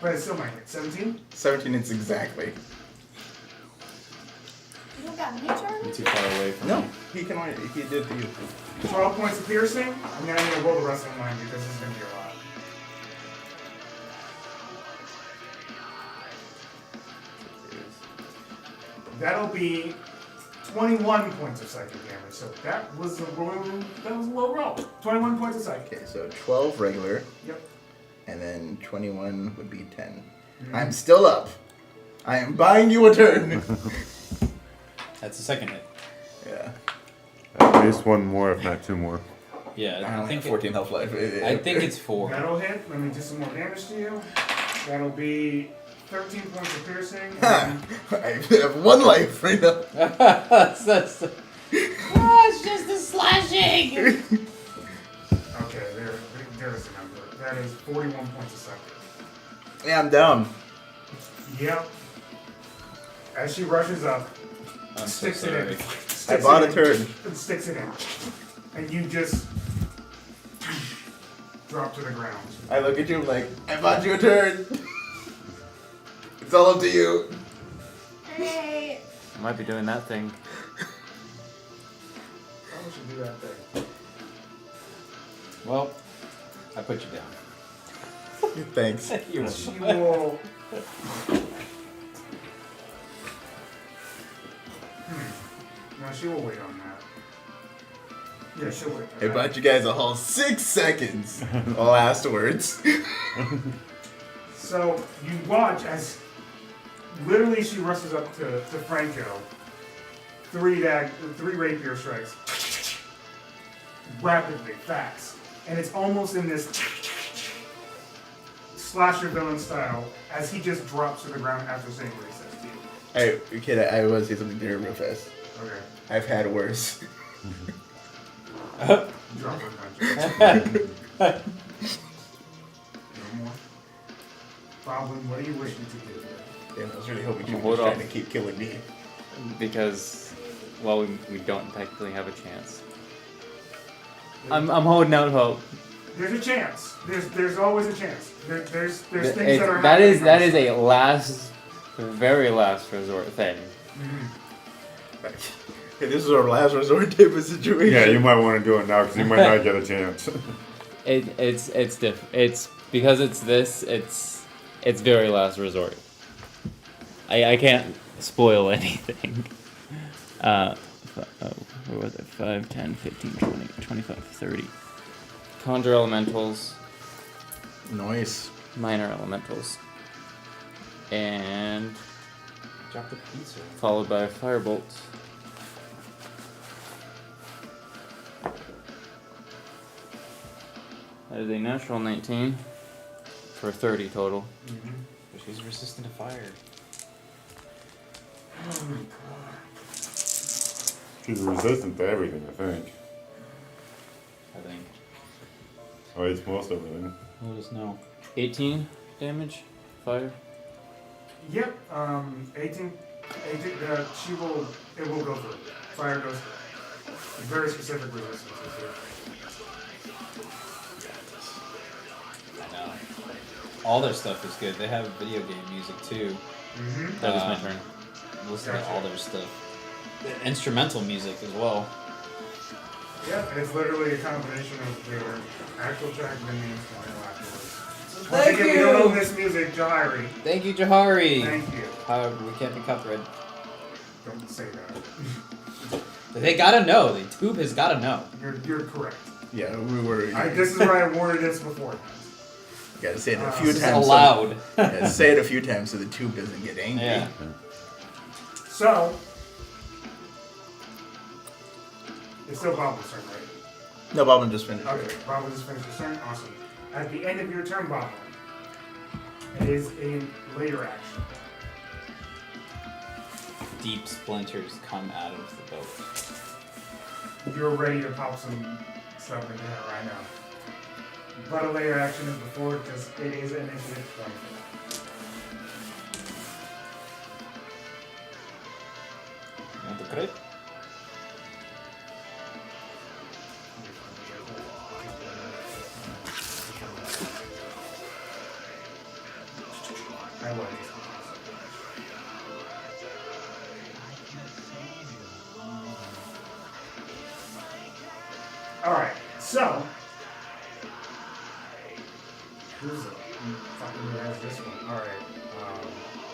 But it still might hit. 17? 17 is exactly. You don't got me, Charlie? I'm too far away from No, me. he can only, he did to you. 12 points of piercing. And then I'm going to roll the rest of mine because this is going to be a lot. That'll be 21 points of psychic damage. So that was a low roll. 21 points of psychic. Okay, so 12 regular, Yep. and then 21 would be 10. I'm still up. I am buying you a turn. That's the second hit. Yeah. At least one more, if not two more. Yeah, I I only think have 14 health life. I think it's 4. That'll hit. Let me do some more damage to you. That'll be 13 points of piercing. I have 1 life right now. That's It's just the slashing! Okay, there's the number. That is 41 points of psychic. Yeah, I'm down. Yep. As she rushes up, I'm so sticks it in. sorry. I Sticks bought it a turn. in, and sticks it in. And you just drop to the ground. I look at you like, I bought you a turn. It's all up to you. Hey. I might be doing that thing. Probably should do that thing. Well, I put you down. Thanks. You're She will. No, she will wait on that. Yeah, she'll wait. I bought you guys a whole 6 seconds. All afterwards. So you watch as literally she rushes up to Franco. 3 rapier strikes. Rapidly, fast. And it's almost in this slasher villain style as he just drops to the ground after saying what he says to you. Hey, kid, I want to say something there real fast. Okay. I've had worse. Drop unconscious. No more. Goblin, what do you wish me to do? Damn, I was really hoping you were Hold just trying off. to keep killing me. Because, well, we don't technically have a chance. I'm holding out hope. There's a chance. There's always a chance. There's things It's- that are that is happening. a last, very last resort thing. Hey, this is our last resort type of situation. Yeah, you might want to do it now because you might not get a chance. It's because it's this. It's very last resort. I can't spoil anything. Where was it? 5, 10, 15, 20, 25, 30. Conjure elementals, Nice. minor elementals, and Drop the pizza. followed by firebolt. That is a natural 19 for 30 total. But she's resistant to fire. She's resistant to everything, I think. I think. Or it's most everything. We'll just know. 18 damage. Fire. Yep. 18. It will go through. Fire goes through. Very specific resistance here. I know. All their stuff is good. They have video game music too. Mm-hmm. That was my turn. Listen to all their stuff. The instrumental music as well. Yep, it's literally a combination of their actual track and then the instrumental afterwards. Thank Once again, we don't you. own this music, Jahari. Thank you, Jahari. Thank you. However, we can't be copyrighted. Don't say that. They gotta know. The tube has gotta know. You're correct. Yeah, we were. This is where I warned this before. Gotta say it a few This is times. allowed. Yeah, say it a few times so the tube doesn't get angry. Yeah. So, it's still Bobble's turn, right? No, Bobbin just finished. Okay, Bobble just finished his turn. Awesome. At the end of your turn, Bobble, it is a later action. Deep splinters come out of the boat. You're ready to pop some stuff into it right now. But a later action is before because it is an initiative 20. You want the crit? I like it. Alright, so. Who's it? Fucking who has this one? Alright.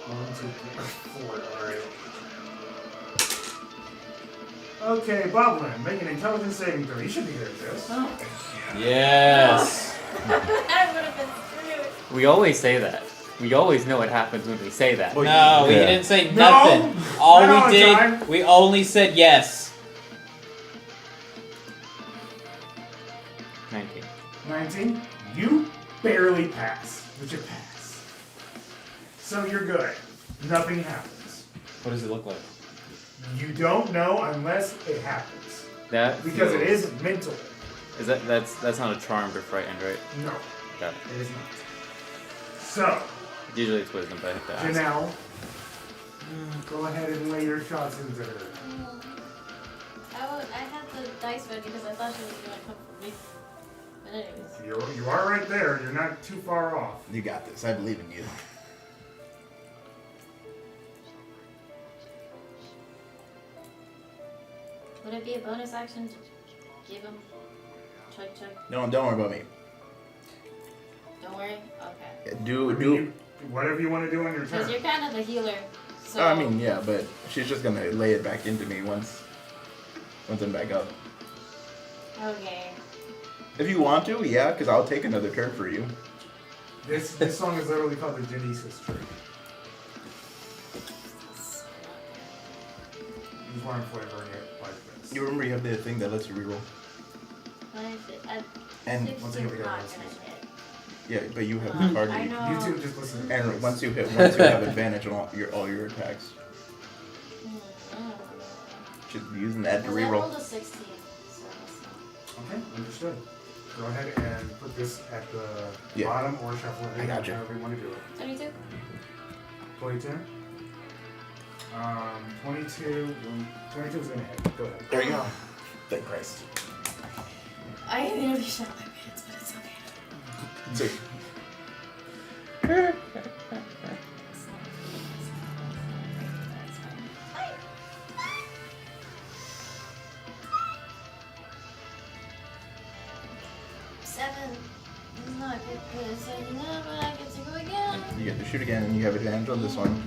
1, 2, 3, 4. Alright. Okay, Boblin, make an intelligence saving throw. You should be good at this. Oh. Yes. I would have been screwed. We always say that. We always know what happens when we say that. No, we Yeah. didn't say No! nothing. All Not all we the did, time. we only said yes. 19. 19. You barely pass, but you pass. So you're good. Nothing happens. What does it look like? You don't know unless it happens. That Because it feels- is mental. Is that's not a charmed or frightened, right? No, Got it. it is not. So, Usually it's wisdom, but I have to ask. Janelle, go ahead and lay your shots into her. I had the dice ready because I thought she was gonna come for me. But anyways. You are right there. You're not too far off. You got this. I believe in you. Would it be a bonus action to give him chug chug? No, don't worry about me. Don't worry? Okay. Yeah, I do. mean, whatever you want to do on your Because turn. you're kind of the healer. So I mean, yeah, but she's just gonna lay it back into me once I'm back up. Okay. If you want to, yeah, because I'll take another turn for you. This song is literally called the Genesis Tree. This is why I'm flavoring it like this. You remember you have the thing that lets you reroll. What is it? And 16 one thing we is gotta not listen gonna to. hit. yeah, but you have the card. I read. know. You two just listen. And once you have advantage on all your attacks, just using that to Because I rolled reroll. a 16. So that's not. Okay, understood. Go ahead and put this at the Yeah. bottom or shuffle it. I got you. However you want to do it. 22? 22. 22. 22 is gonna hit. Go ahead. There you go. Thank Christ. I nearly shot my pants, but it's okay. So, It's not. That's fine. Seven is not good because but I get to go again. you get to shoot again, and you have advantage on this one.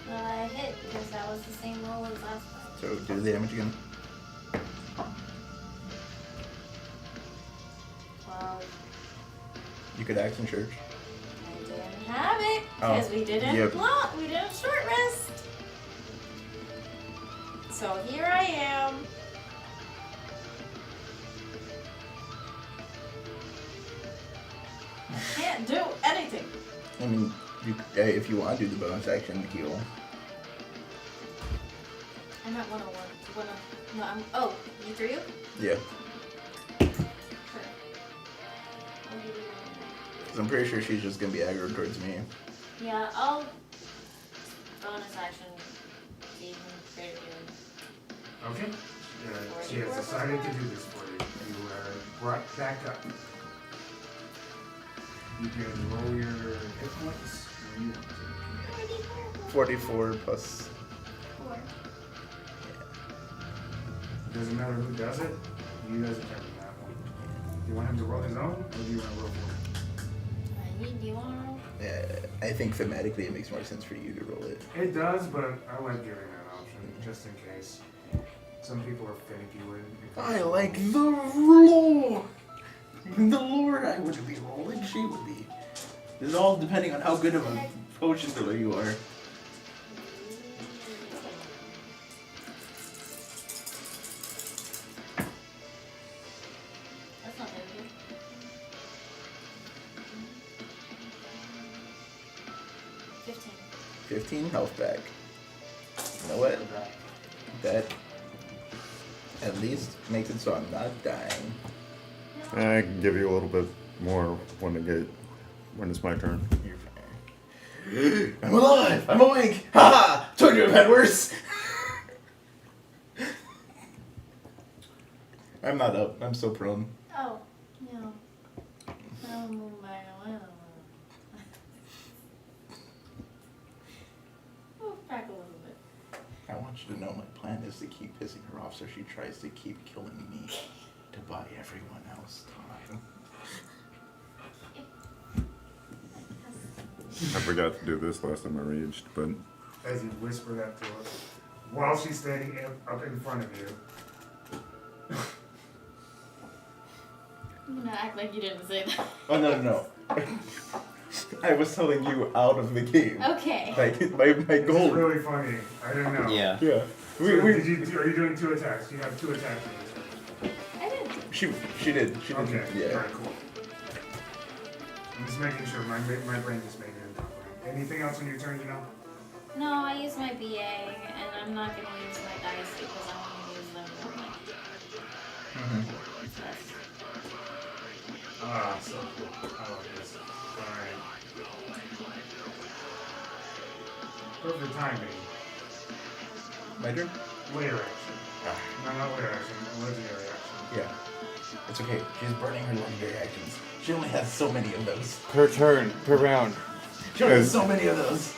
Well, I hit because that was the same roll as last time. So do the damage again. 12. You could action church. I didn't have it Oh, because we didn't yep. block. We didn't short rest. So here I am. I can't do anything. I mean, if you want to do the bonus action to heal. I'm at 101. No, oh, you threw you? Yeah. Sure. I'll give you 'Cause I'm pretty sure she's just gonna be aggro towards me. Yeah, I'll bonus action even greater healing. Okay. She has decided to do this for you. You are brought back up. You can roll your hit points when you want to. 44 plus. 4. Doesn't matter who does it. You guys determine that one. Do you want him to roll his own, or do you want to roll for him? Do you want to roll? I think thematically it makes more sense for you to roll it. It does, but I like giving that option just in case. Some people are finicky with it. I like the lore. The lore I wouldn't be rolling, she would be. This is all depending on how good of a potion dealer you are. That's not very good. 15. 15 health back. You know what? That at least makes it so I'm not dying. I can give you a little bit more when it's my turn. You're fine. I'm alive! I'm awake! Haha! Told you I've had worse! I'm not up. I'm so prone. Oh, no. I'll move back away. Move back a little bit. I want you to know my plan is to keep pissing her off so she tries to keep killing me to buy everyone else time. I forgot to do this last time I raged, but As you whisper that to her, while she's standing up in front of you. I'm gonna act like you didn't say that. Oh, no. I was telling you out of the game. Okay. Like, my This is goal. really funny. I didn't know. Yeah. Yeah. So are you doing 2 attacks? You have 2 attacks. I did. She did. She did. Okay. Yeah. Alright, cool. I'm just making sure. My brain just made it incomplete. Anything else on your turn, you know? No, I used my BA, and I'm not gonna use my dice because I want to use them normally. Ah, so cool. I like this. Alright. Perfect timing. My turn? Later action. No, not later action. Legendary action. Yeah. It's okay. She's burning her legendary actions. She only has so many of those. Per turn, per round. She only has so many of those.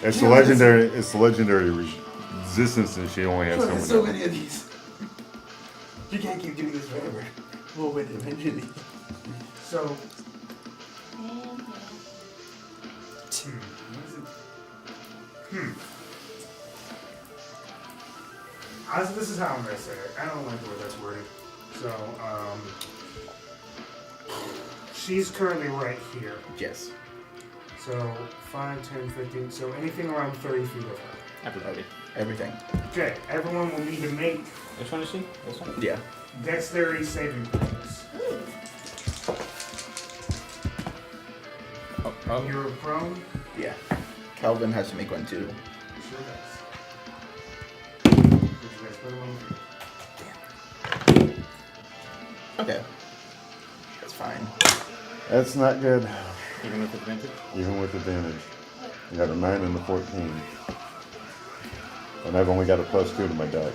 it's the legendary. It's the legendary resistance, and she only She has only has so so many. many of these. You can't keep doing this forever. We'll win eventually. So, And, what is it? This is how I'm gonna say it. I don't like the way that's worded. So, she's currently right here. Yes. So, 5, 10, 15. So, anything around 30 feet of her. Everybody. Everything. Okay, everyone will need to make Which one is she? This one? Yeah. dexterity saving throws. Oh. You're prone? Yeah. Calvin has to make one too. Sure does. Did you guys put them on? Okay. That's fine. That's not good. Even with advantage? Even with advantage. I got a 9 and a 14. And I've only got a +2 to my dex.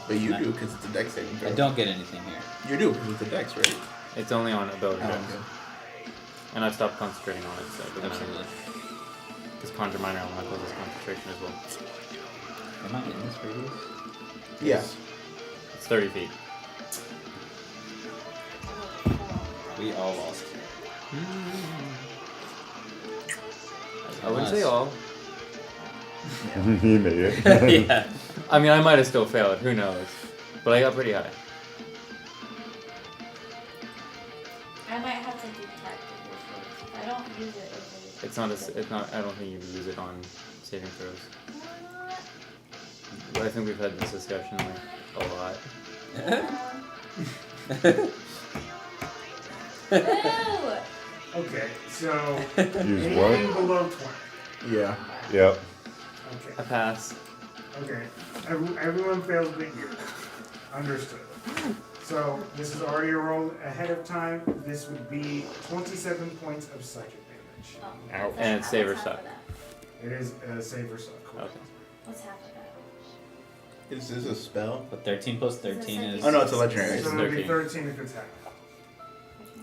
But you do because it's a dex saving throw. I don't get anything here. You do because it's a dex, right? It's only on ability Oh, checks. okay. And I've stopped concentrating on it, so it doesn't Absolutely. Because Conjure Minor elemental is concentration as well. Am I in this radius? Yes. It's 30 feet. We all lost. I wouldn't say all. He made it. Yeah. I mean, I might have still failed. Who knows? But I got pretty high. I might have to do practical first. I don't use it as It's not. It's not. I don't think you use it on saving throws. But I think we've had this discussion like a lot. Ew! Okay, so Use anything what? below 20. Yeah. Yep. Okay. A pass. Okay. Everyone fails but you. Understood. So this is already a roll ahead of time. This would be 27 points of psychic damage. Oh, Ow. what's And half- save or what's half suck. of that? It is a save or suck. Okay. What's half of that? Is this a spell? But 13 plus 13 is. Oh no, it's a legendary. So it'll be 13 if it's half.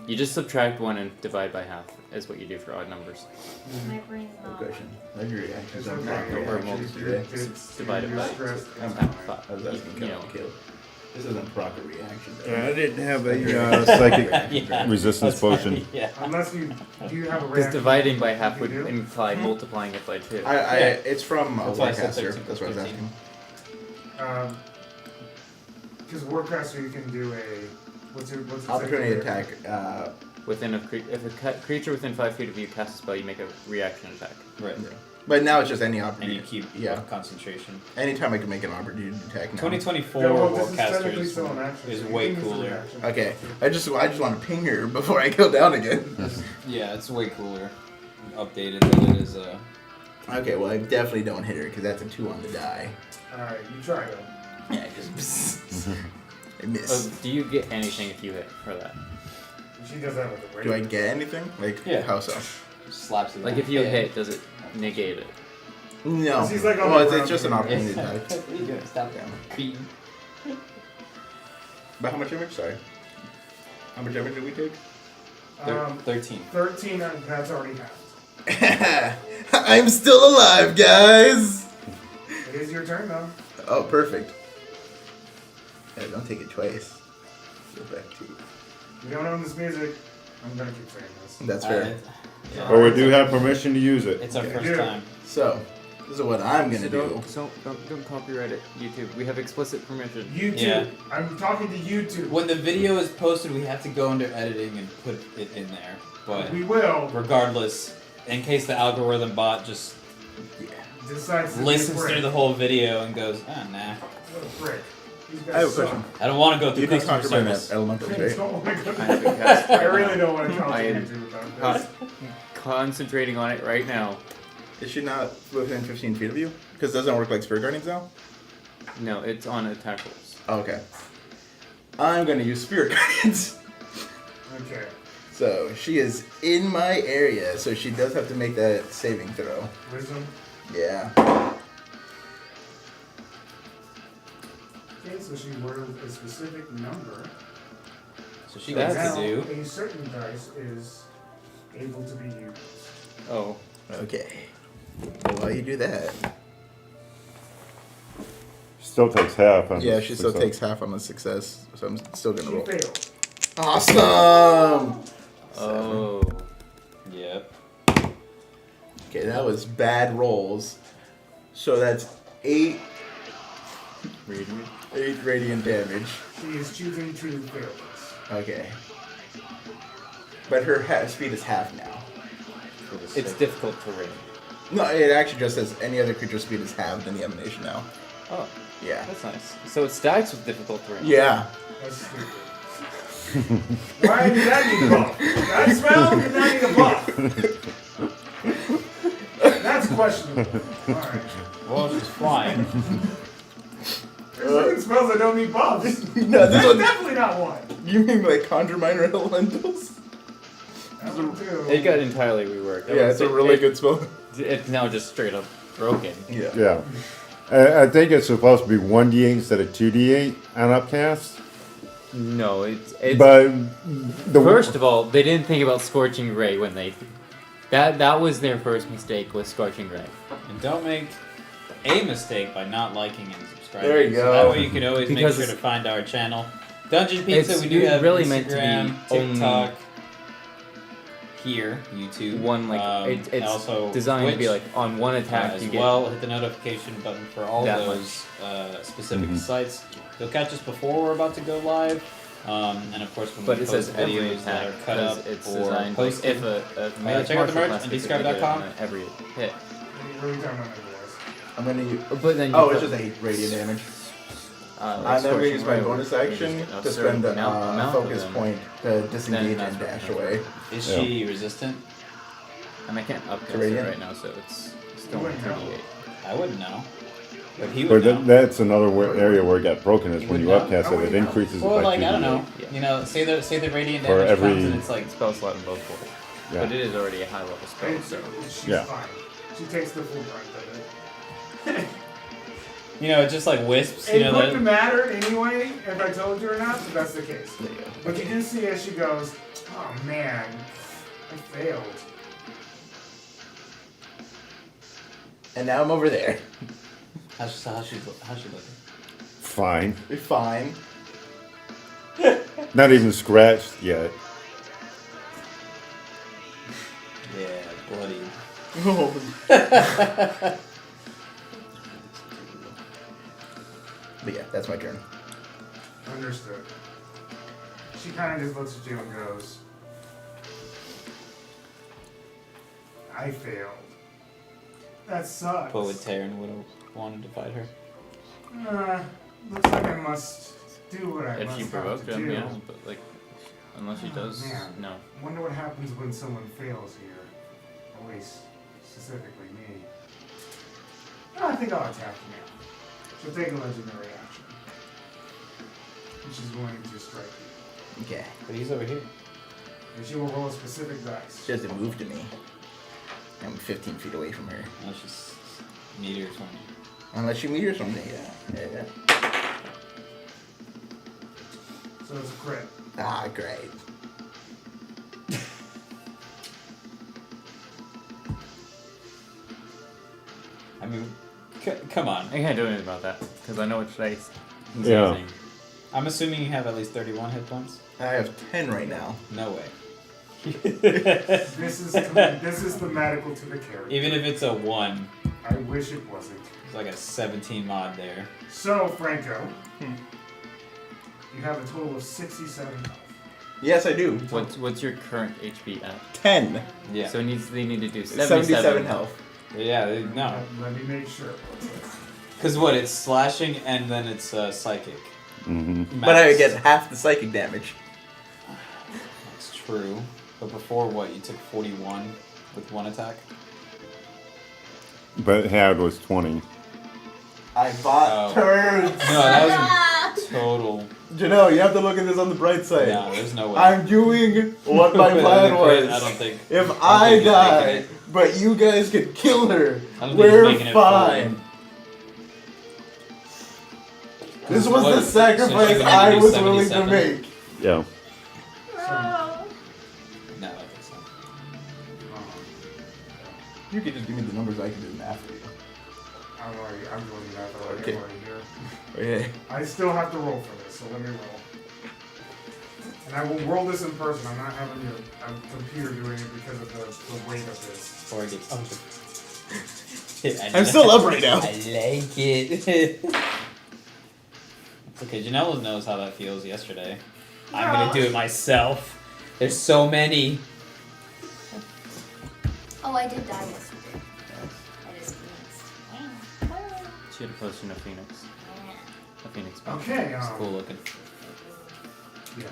You just subtract 1 and divide by half, is what you do for odd numbers. My brain's No not. question. Legendary actions It's are okay. proper Or reactions. multitude. today. It's divided you're by stressed. I'm It's half fine. five. I was asking You know. Kill. This isn't proper reactions. Yeah, I didn't have a Yeah. psychic Yeah. resistance That's potion. Yeah. Unless you do you have a Because reaction? dividing by half you would do? imply multiplying it by 2. It's from That's why I said Warcaster. 13 That's what I was 13. asking. Because Warcaster you can do a what's it Opportunity say there? attack. Within a if a creature within 5 feet of you casts a spell, you make a reaction attack. Right. Yeah. But now it's just any And opportunity. you keep Yeah. concentration. Anytime I can make an opportunity attack now. 2024 Yeah, well, this is Warcaster technically still an action, is so you way can use the cooler. reaction. Okay. I just want to ping her before I go down again. Yeah, it's way cooler. Updated than it is. Okay, well I definitely don't hit her because that's a 2 on the die. Alright, you try though. Yeah, I just I Oh, miss. do you get anything if you hit for that? She does that with the Do I get anything? Like Yeah. how so? Slaps it. Like if you hit, does it negate it? No. He's like on well, the it's ground just an doing opportunity Yeah. attack. What are you doing? Stop Yeah. beating. But how much damage? Sorry. How much damage did we take? 13. 13, that's already halved. I'm still alive, guys! It is your turn though. Oh, perfect. Yeah, don't take it twice. Go back to. We don't own this music. I'm gonna keep saying this. That's fair. Yeah. But we do have permission to use it. It's our Okay. first Dude. time. So, this is what I'm gonna So do. don't copyright it, YouTube. We have explicit permission. YouTube. Yeah. I'm talking to YouTube. When the video is posted, we have to go under editing and put it in there. But We will. regardless, in case the algorithm bot just Yeah. Decides to listens be a through prick. the whole video and goes, nah, What a prick. These guys I have a suck. question. I don't want to go through You did customer contraband service. elementals, I right? don't wanna go- I have to cast I really don't want to talk to I am YouTube about this. concentrating on it right now. Is she not within 15 feet of you? Because it doesn't work like Spirit Guardians now? No, it's on attack rolls. Oh, okay. I'm gonna use Spirit Guardians. Okay. So, she is in my area, so she does have to make that saving throw. Wisdom. Yeah. Okay, so she worded a specific number. So she So gets now to do. a certain dice is able to be used. Oh, Okay. Well, while you do that. Still takes half. On Yeah, she still success. takes half on the success, so I'm still gonna She roll. failed. Awesome! oh. Yep. Okay, that was bad rolls. So that's 8 radiant damage. She is choosing to fail this. Okay. But her speed is half now. It's difficult to read. No, it actually just says any other creature's speed is halved in the emanation now. Oh, Yeah. that's nice. So it stacks with difficult terrain. Yeah. That's stupid. Why did that need a buff? That smell did not need a buff. That's questionable. Alright. Well, she's flying. There's certain spells that don't need buffs. No, this That's one. definitely not one. You mean like Conjure Minor Elementals? That one too. It got entirely reworked. That Yeah, was- it's a really good spell. It's now just straight up broken. Yeah. Yeah. I think it's supposed to be 1d8 instead of 2d8 on upcast. No, it's But the first of all, they didn't think about Scorching Ray when they that was their first mistake with Scorching Ray. And don't make a mistake by not liking and subscribing. There you So go. that way you can always Because make sure to find our channel. Dungeon Pizza, It's we do have really Instagram, meant to be TikTok, here, YouTube. One like it's also designed to be Twitch, like on one attack as you get well. Hit the notification button for all that those specific Mhm. sites. You'll catch us before we're about to go live. And of course, when But we it post says every videos that attack are cut because up it's or designed like posted, if a mage check out the martial merch class and basically did it dscribe.com. on every hit. What are you talking about, Nicholas? I'm gonna use. But then you Oh, put, it's just 8 radiant damage. like I'm gonna Scorching use my Ray, bonus where you action just get to a certain spend a amount of focus them, point to disengage that's and what dash it away. Is Yeah. she resistant? And I can't upcast it Radiant? right now, so it's still You wouldn't know. 38. I wouldn't know. But he But would know. that's another area where it got broken is He when would you know. upcast it, it increases Well, it by like, I don't know. 2d8. Yeah. You know, say the radiant For damage every- comes and it's like, Spell slot in both ways. Yeah. But it is already a high level spell, And so. she's Yeah. fine. She takes the full brunt of it. you know, just like wisps, you It know, wouldn't that. matter anyway if I told you or not, but that's the case. There you go. But you do see as she goes, oh man, I failed. And now I'm over there. How's she looking? Fine. We're fine. Not even scratched yet. Yeah, bloody. But yeah, that's my turn. Understood. She kind of just looks at you and goes, I failed. That sucks. But would Taryn would have wanted to fight her? Looks like I must do what I If must you have provoke to him, do. yeah. But like, unless she does, man. no. Wonder what happens when someone fails here. At least, specifically me. I think I'll attack now. She'll take a legendary action. And she's going to strike you. Okay. But he's over here. And she will roll a specific dice. She doesn't move to me. I'm 15 feet away from her. Unless she's meteor or something. Unless you meet or something, yeah. So it's a crit. Ah, great. I mean, come on. I can't do anything about that because I know which dice. he's Yeah. using. I'm assuming you have at least 31 hit points. I have 10 right now. No way. This is thematical to the character. Even if it's a 1, I wish it wasn't. it's like a 17 mod there. So, Franco, you have a total of 67 health. Yes, I do. What's your current HP at? 10. Yeah. So they need to do 77 health. Yeah, no. Let me make sure. Because what? It's slashing and then it's psychic. Mm-hmm. But I get half the psychic damage. That's true. But before what? You took 41 with 1 attack? But had was 20. I bought Oh. turns. No, that was total. Janelle, you have to look at this on the bright side. No, there's no way. I'm doing what my But plan the crit, was. I don't think. If I I think he's die, making it. but you guys can kill her, I don't think he's we're making it fine. This was What- the so sacrifice she's gonna I do was willing to 77? make. Yeah. No, I think so. You can just give me the numbers, I can do them after you. I'm doing that already. Okay. I'm already here. Okay. I still have to roll for this, so let me roll. And I will roll this in person. I'm not having a computer doing it because of the weight of this. Before I get. I'm still up right now. I like it. It's okay. Janelle knows how that feels yesterday. I'm gonna do it myself. There's so many. Oh, I did die yesterday. I just She had a potion of Phoenix. A Phoenix. potion. Okay, It's cool looking. Yeah.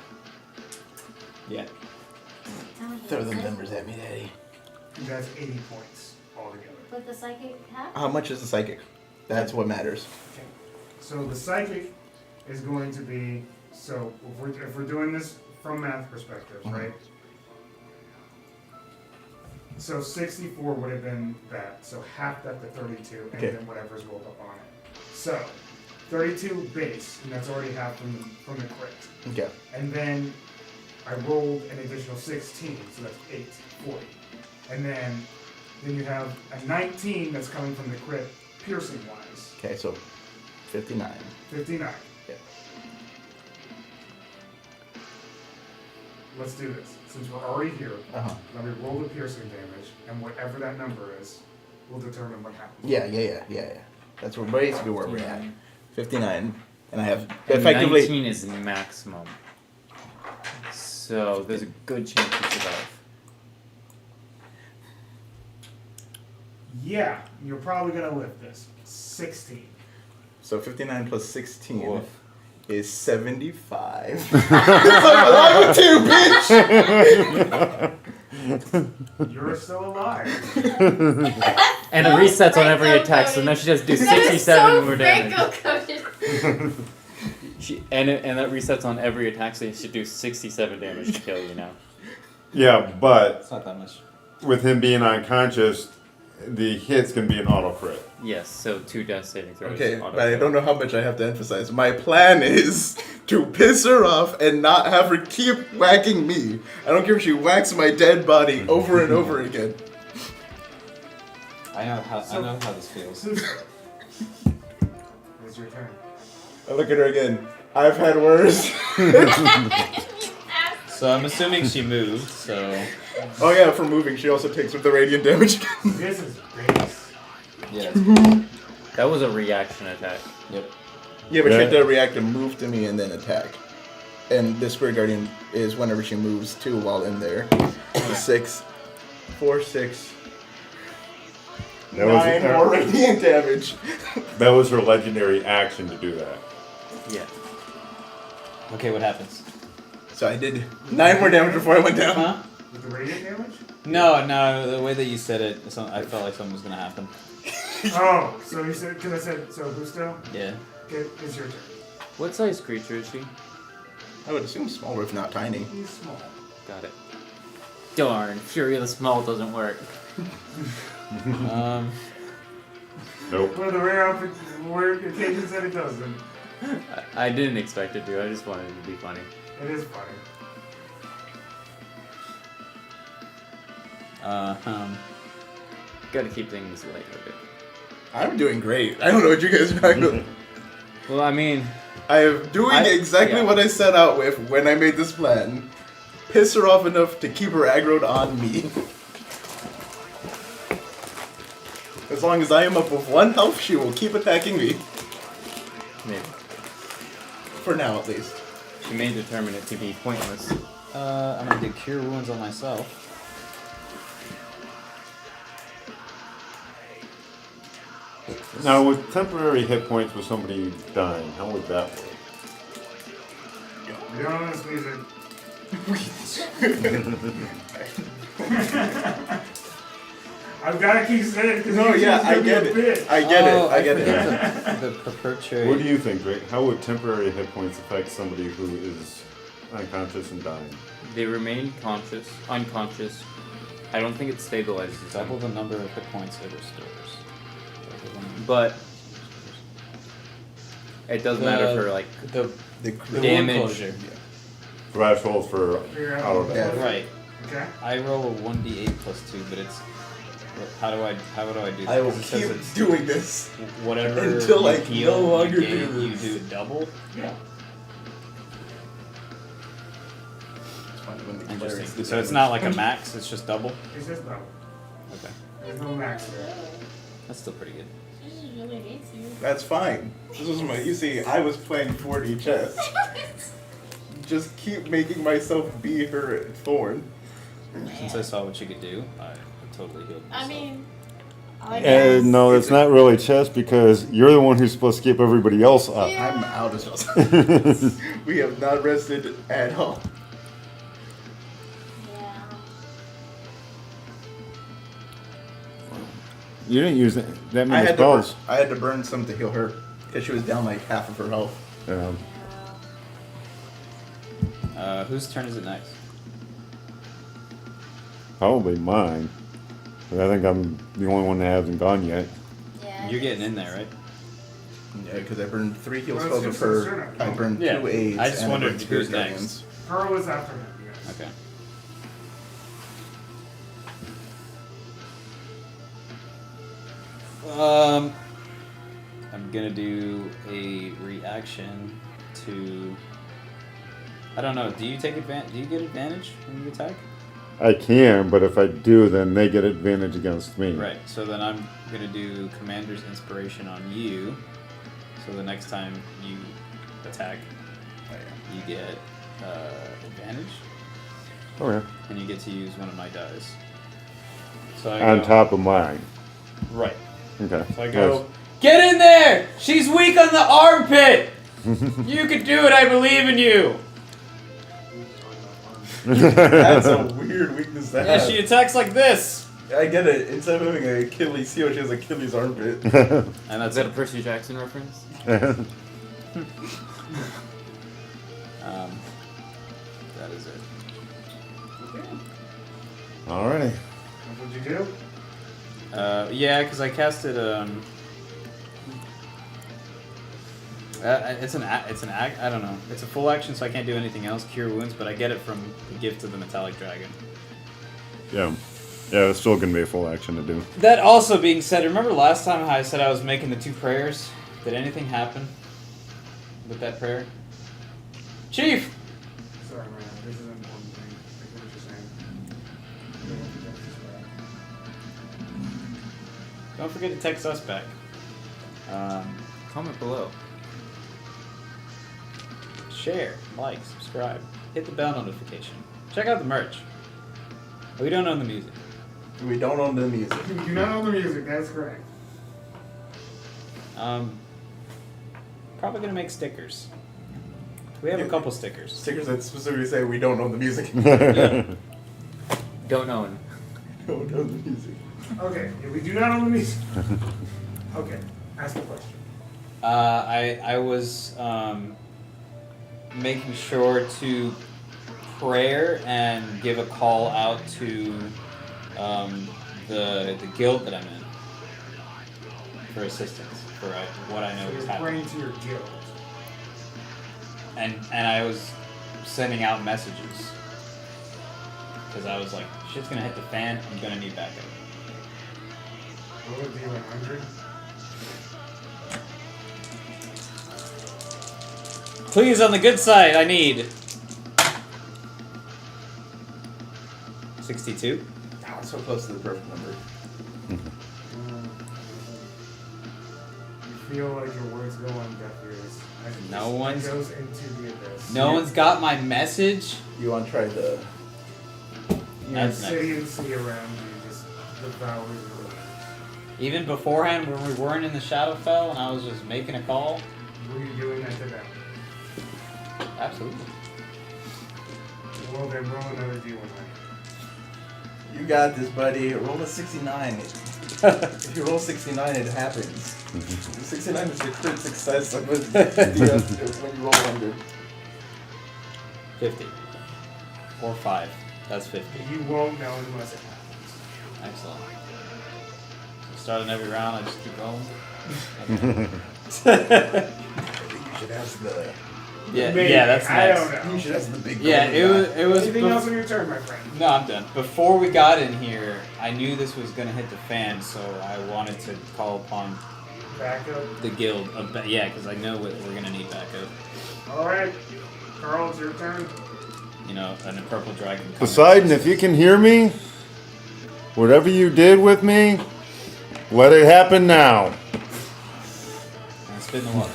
Yeah. Throw the numbers at me, Daddy. That's 80 points altogether. With the psychic hat? How much is the psychic? That's what matters. Okay. So the psychic is going to be, so if we're doing this from math perspectives, right? So 64 would have been that. So half that to 32, and Okay. then whatever's rolled up on it. So 32 base, and that's already half from the crit. Okay. And then I rolled an additional 16, so that's 8, 40. And then you have a 19 that's coming from the crit, piercing wise. Okay, so 59. 59. Yeah. Let's do this. Since we're already here, Uh-huh. let me roll the piercing damage, and whatever that number is, will determine what happens. Yeah. That's basically where we're at. 59. And I have And effectively... 19 is the maximum. So there's a good chance you survive. Yeah, you're probably gonna lift this. 16. So 59 plus 16 Woof. is 75. I'm alive too, bitch! You're still alive. And it resets on every attack, so now she just do That is 67 so more damage. Franco-coded. And that resets on every attack, so you should do 67 damage to kill you now. Yeah, but It's not that much. with him being unconscious, the hits can be an auto crit. Yes, so 2 death saving throws. Okay, auto but I kill. don't know how much I have to emphasize. My plan is to piss her off and not have her keep whacking me. I don't care if she whacks my dead body over and over again. I know how this feels. It's your turn. I look at her again. I've had worse. So I'm assuming she moved. So Oh yeah, for moving, she also takes the radiant damage. This is base. yeah. That was a reaction attack. Yep. Yeah, but she had Yeah. to react and move to me and then attack. And the Spirit Guardian is whenever she moves too while in there. 6, 4, 6, That was 9 more radiant damage. That was her legendary action to do that. Yeah. Okay, what happens? So I did 9 more damage before I went down. Huh? With the radiant damage? No. The way that you said it, I felt like something was gonna happen. Oh, so you said, because I said, so who's still? Yeah. Okay, it's your turn. What size creature is she? I would assume smaller if not tiny. He's small. Got it. Darn, Fury of the Small doesn't work. Nope. For the rare occasions that it doesn't. I didn't expect it to, I just wanted it to be funny. It is funny. Gotta keep things lighthearted. I'm doing great. I don't know what you guys are doing. Well, I mean, I am doing exactly yeah. what I set out with when I made this plan. Piss her off enough to keep her aggroed on me. As long as I am up with 1 health, she will keep attacking me. maybe. For now, at least. She may determine it to be pointless. I'm gonna do Cure Wounds on myself. Now, with temporary hit points with somebody dying, how would that work? You don't know this music. I've got to keep saying it because No, yeah, I get it. I get it. I get it. forget the perpetuate. What do you think, Drake? How would temporary hit points affect somebody who is unconscious and dying? They remain unconscious. I don't think it stabilizes them. Double the number of hit points it restores. But it doesn't matter for like the damage. wound closure. Thresholds for auto Yeah. damage. Right. Okay. I roll a 1d8 plus 2, but it's how do I do this? I will 'Cause it says keep it's doing this. whatever until you I heal, no longer you gain, do you this. do it double. Yeah. Interesting. So it's not like a max; it's just double. It's just no. Okay, There's no max there. that's still pretty good. She really hates you. That's fine. This was my. You see, I was playing 4D chess. Just keep making myself be her thorn. Since I saw what you could do, I totally healed myself. I mean, I guess. No, it's not really chess because you're the one who's supposed to keep everybody else up. Yeah. I'm out of chess. We have not rested at all. Yeah. You didn't use that I many had, spells. I had to burn some to heal her because she was down like half of her health. Whose turn is it next? Probably mine. But I think I'm the only one that hasn't gone yet. Yeah. You're getting in there, right? Yeah, because I burned 3 heal Well, spells it's with just her. a I burned Yeah. 2 aids. I just and wondered burned who's Spirit next. Guardians. Pearl is after him, yes. Okay. I'm gonna do a reaction to. I don't know. Do you take advantage? Do you get advantage when you attack? I can, but if I do, then they get advantage against me. Right. So then I'm gonna do Commander's Inspiration on you. So the next time you attack, you get advantage, Okay. and you get to use one of my dice. So I On go, top of mine. Right. Okay. So I go, get in there! She's weak on the armpit! You can do it, I believe in you! That's a weird weakness to Yeah, have. she attacks like this! I get it. Instead of having an Achilles heel, she has Achilles armpit. And Is that's that it. a Percy Jackson reference? That is it. Alrighty. What'd you do? Yeah, because I casted it's an act. I don't know. It's a full action, so I can't do anything else. Cure wounds, but I get it from the gift of the metallic dragon. Yeah. Yeah, it's still gonna be a full action to do. That also being said, remember last time how I said I was making the 2 prayers? Did anything happen with that prayer? Chief! Sorry, man. This is an important thing. I get what you're saying. Don't forget to text us back. Comment below. Share, like, subscribe, hit the bell notification. Check out the merch. We don't own the music. We don't own the music. You do not own the music, that's correct. Probably gonna make stickers. We have a couple stickers. Stickers that specifically say we don't own the music. Don't own. Don't own the music. Okay, yeah, we do not own the music. Okay, ask the question. I was making sure to prayer and give a call out to the guild that I'm in for assistance for what I know So is you're happening. praying to your guild. And I was sending out messages because I was like, shit's gonna hit the fan. I'm gonna need backup. Will it be 100? Please, on the good side, I need 62. Oh, so close to the perfect number. You feel like your words go on deaf ears. No one's- It goes into the abyss. No one's got my message. You want to try the... The That's city and sea around you just devours your words. Even beforehand, when we weren't in the Shadowfell and I was just making a call. Were you doing that to them? Absolutely. Well, then roll another D100. You got this, buddy. Roll a 69. If you roll 69, it happens. 69 is the crit success of when you roll 100. 50. Or 5. That's 50. You won't know unless it happens. Excellent. Starting every round, I just keep rolling. I think you should ask the... Yeah, Maybe. yeah, that's I next. don't know. You should ask the big Yeah, golden guy. it was. Anything else on your turn, my friend? No, I'm done. Before we got in here, I knew this was gonna hit the fan, so I wanted to call upon Backup. the guild. Yeah, because I know we're gonna need backup. Alright. Carl, it's your turn. You know, and a purple dragon. coming. Poseidon, if you can hear me, whatever you did with me, let it happen now. And spit in the water.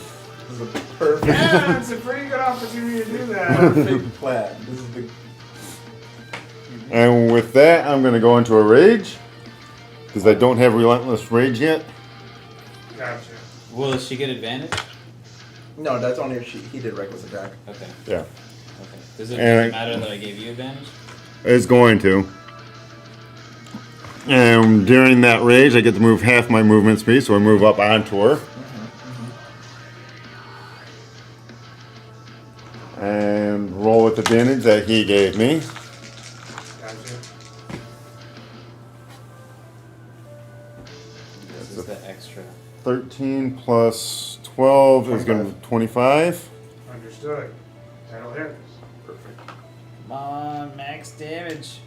This is a perfect, Yeah, it's a pretty good opportunity to do that. perfect plan. This is the... And with that, I'm going to go into a rage, because I don't have relentless rage yet. Gotcha. Will she get advantage? No, that's only if he did reckless attack. Okay. Yeah, Okay. Does it And matter that I gave you advantage? it's going to. And during that rage, I get to move half my movement speed, so I move up onto her. And roll with advantage that he gave me. Gotcha. This is the extra. 13 plus 12 is going to be 25. Understood. That'll hit. Perfect. Come on, max damage.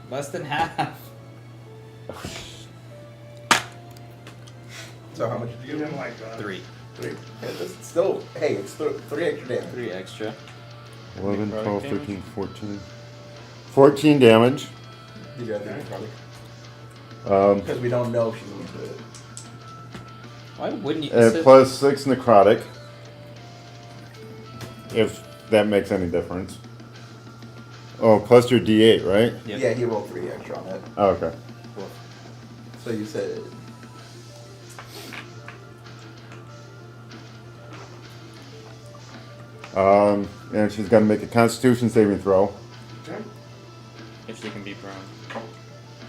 Less than half. So how much did you You give didn't him? like that. 3. 3. Yeah, that's still... Hey, it's 3 extra damage. 3 extra. 11, Necrotic 12, damage? 13, 14. 14 damage. You got the necrotic. Um, Because we don't know if she's going to it. Why wouldn't you? plus 6 necrotic. If that makes any difference. Oh, plus your D8, right? Yep. Yeah, he rolled 3 extra on that. Oh, okay. Cool. So you said... And she's got to make a Constitution saving throw. Okay. If she can be prone.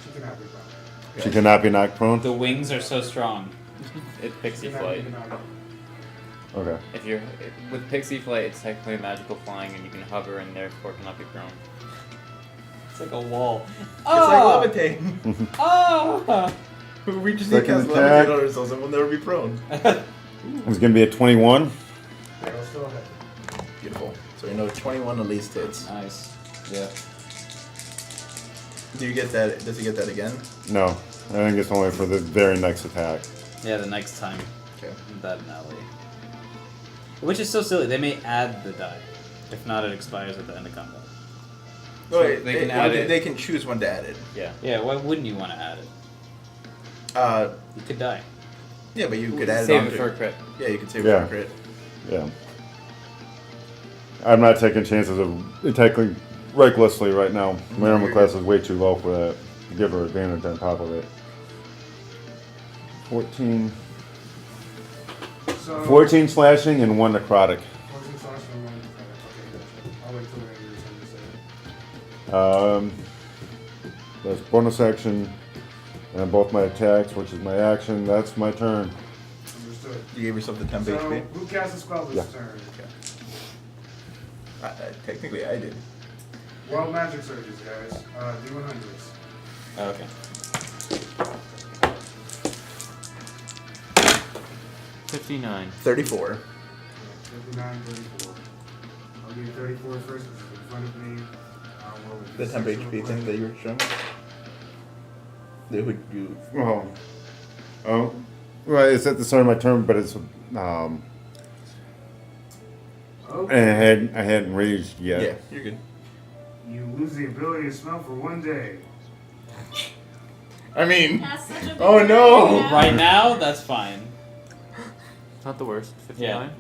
She cannot be found. She cannot be knocked prone. The wings are so strong. It's Pixie She cannot Flight. be knocked. Okay. If you're with Pixie Flight, it's technically magical flying, and you can hover and therefore cannot be prone. It's like a wall. It's like levitating. Oh! We just Second need to cast attack. levitate on ourselves and we'll never be prone. It's gonna be a 21. They'll still hit. Beautiful. So we know 21 at least hits. Nice. Yeah. Do you get that? Does he get that again? No, I think it's only for the very next attack. Yeah, the next time. Okay. That analogy. Which is so silly. They may add the die. If not, it expires at the end of combat. No, wait, they can add it. they can choose when to add it. Yeah. Yeah, why wouldn't you want to add it? You could die. Yeah, but you could add Save it it on for a to. crit. Yeah, you could save Yeah. it for a crit. Yeah. I'm not taking chances of attacking recklessly right now. My armor class is way too low for that. Give her advantage on top of it. 14. So 14 slashing and 1 necrotic. 14 slash and 1 necrotic. Okay, gotcha. I'll wait till the end of your turn to say it. That's bonus action. And both my attacks, which is my action. That's my turn. Understood. You gave yourself the temp So, HP. who casts a spell this Yeah. turn? Technically, I did. Wild magic surges, guys. D100s. Okay. $59. 34. 59, 34. I'll do 34 first, which is in front of me. Roll with The temp D6 real HP quick. thing that you were showing. That would you. Oh, well, it's at the start of my turn, but it's Okay. and I hadn't raged yet. Yeah, you're good. You lose the ability to smell for 1 day. I mean, That's such a big Oh, word no! right now. Right now, that's fine. Not the worst. 59.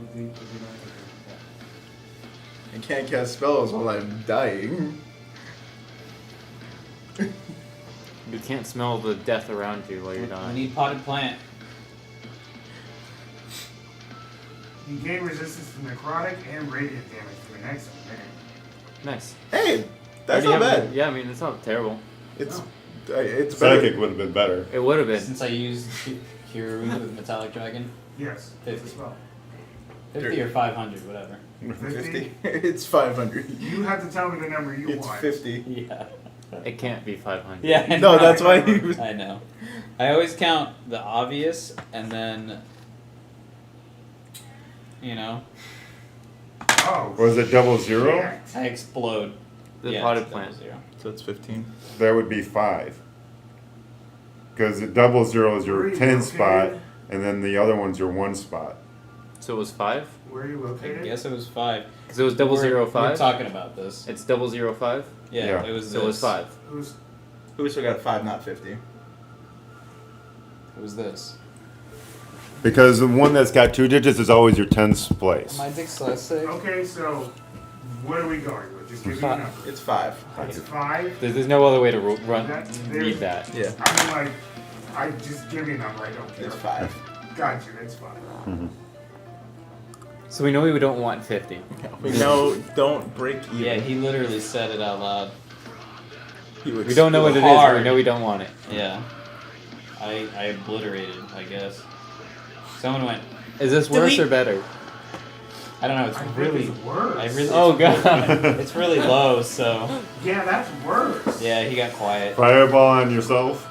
I can't cast spells while I'm dying. You can't smell the death around you while you're We dying. need potted plant. You gain resistance to necrotic and radiant damage for the next minute. Nice. Hey, that's Already not have- bad. Yeah, I mean, it's not terrible. It's it's better. Psychic would have been better. It would have been. Since I used Kiru with Metallic Dragon. Yes, it's a 50. spell. 50 or 500, whatever. 50. It's 500. You have to tell me the number you It's want. 50. Yeah. It can't be 500. Yeah. I No, know. that's why he was. I know. I always count the obvious and then, you know, Oh. Was it 00? shit. I explode. The Yeah, potted it's plant. 00. So it's 15. That would be 5. Because 00 is Where are your you 10 spot, located? and then the other one's your 1 spot. So it was 5? Where are you I located? guess it was 5. Because it was 005? We're talking about this. It's 005? Yeah, Yeah. it was So it was this. 5. Who's Who still got 5, not 50? It was this. Because the one that's got 2 digits is always your 10th place. My dyslexic. okay? So, what are we going with? Just give me a number. It's 5. It's 5. There's no other way to read that. Yeah, I mean, like, I just give me a number. I don't care. it's 5. Got you. It's 5. So we know we don't want 50. We know, don't break even. Yeah, he literally said it out loud. We don't know what it is, but Hard. we know we don't want it. Yeah. I obliterated, I guess. Someone went, Is this worse Delete. or better? I don't know, it's I think really, it's worse. I really, Oh god. it's really low, so, Yeah, that's worse. yeah, he got quiet. Fireball on yourself.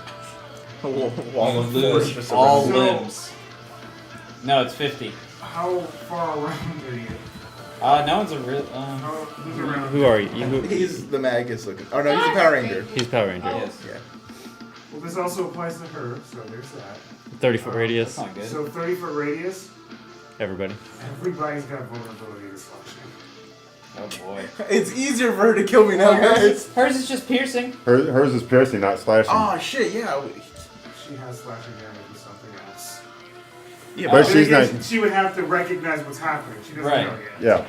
Wall You of lose force just all around. So- limbs. No, it's 50. How far around are you? No one's a real, Who's around? Who are you? He's the Magus looking. Oh no, he's the Power Ranger. He's Power Ranger. yes. Yeah. Well, this also applies to her, so there's that. 30-foot radius. That's not good. So 30-foot radius. Everybody. Everybody's got vulnerability to slashing. Oh boy. It's easier for her to kill me now, guys. Hers is just piercing. Hers is piercing, not slashing. Oh shit, yeah. She has slashing damage with something else. Yeah, But Then she's again, not. She would have to recognize what's happening. She doesn't Right. know yet. Yeah.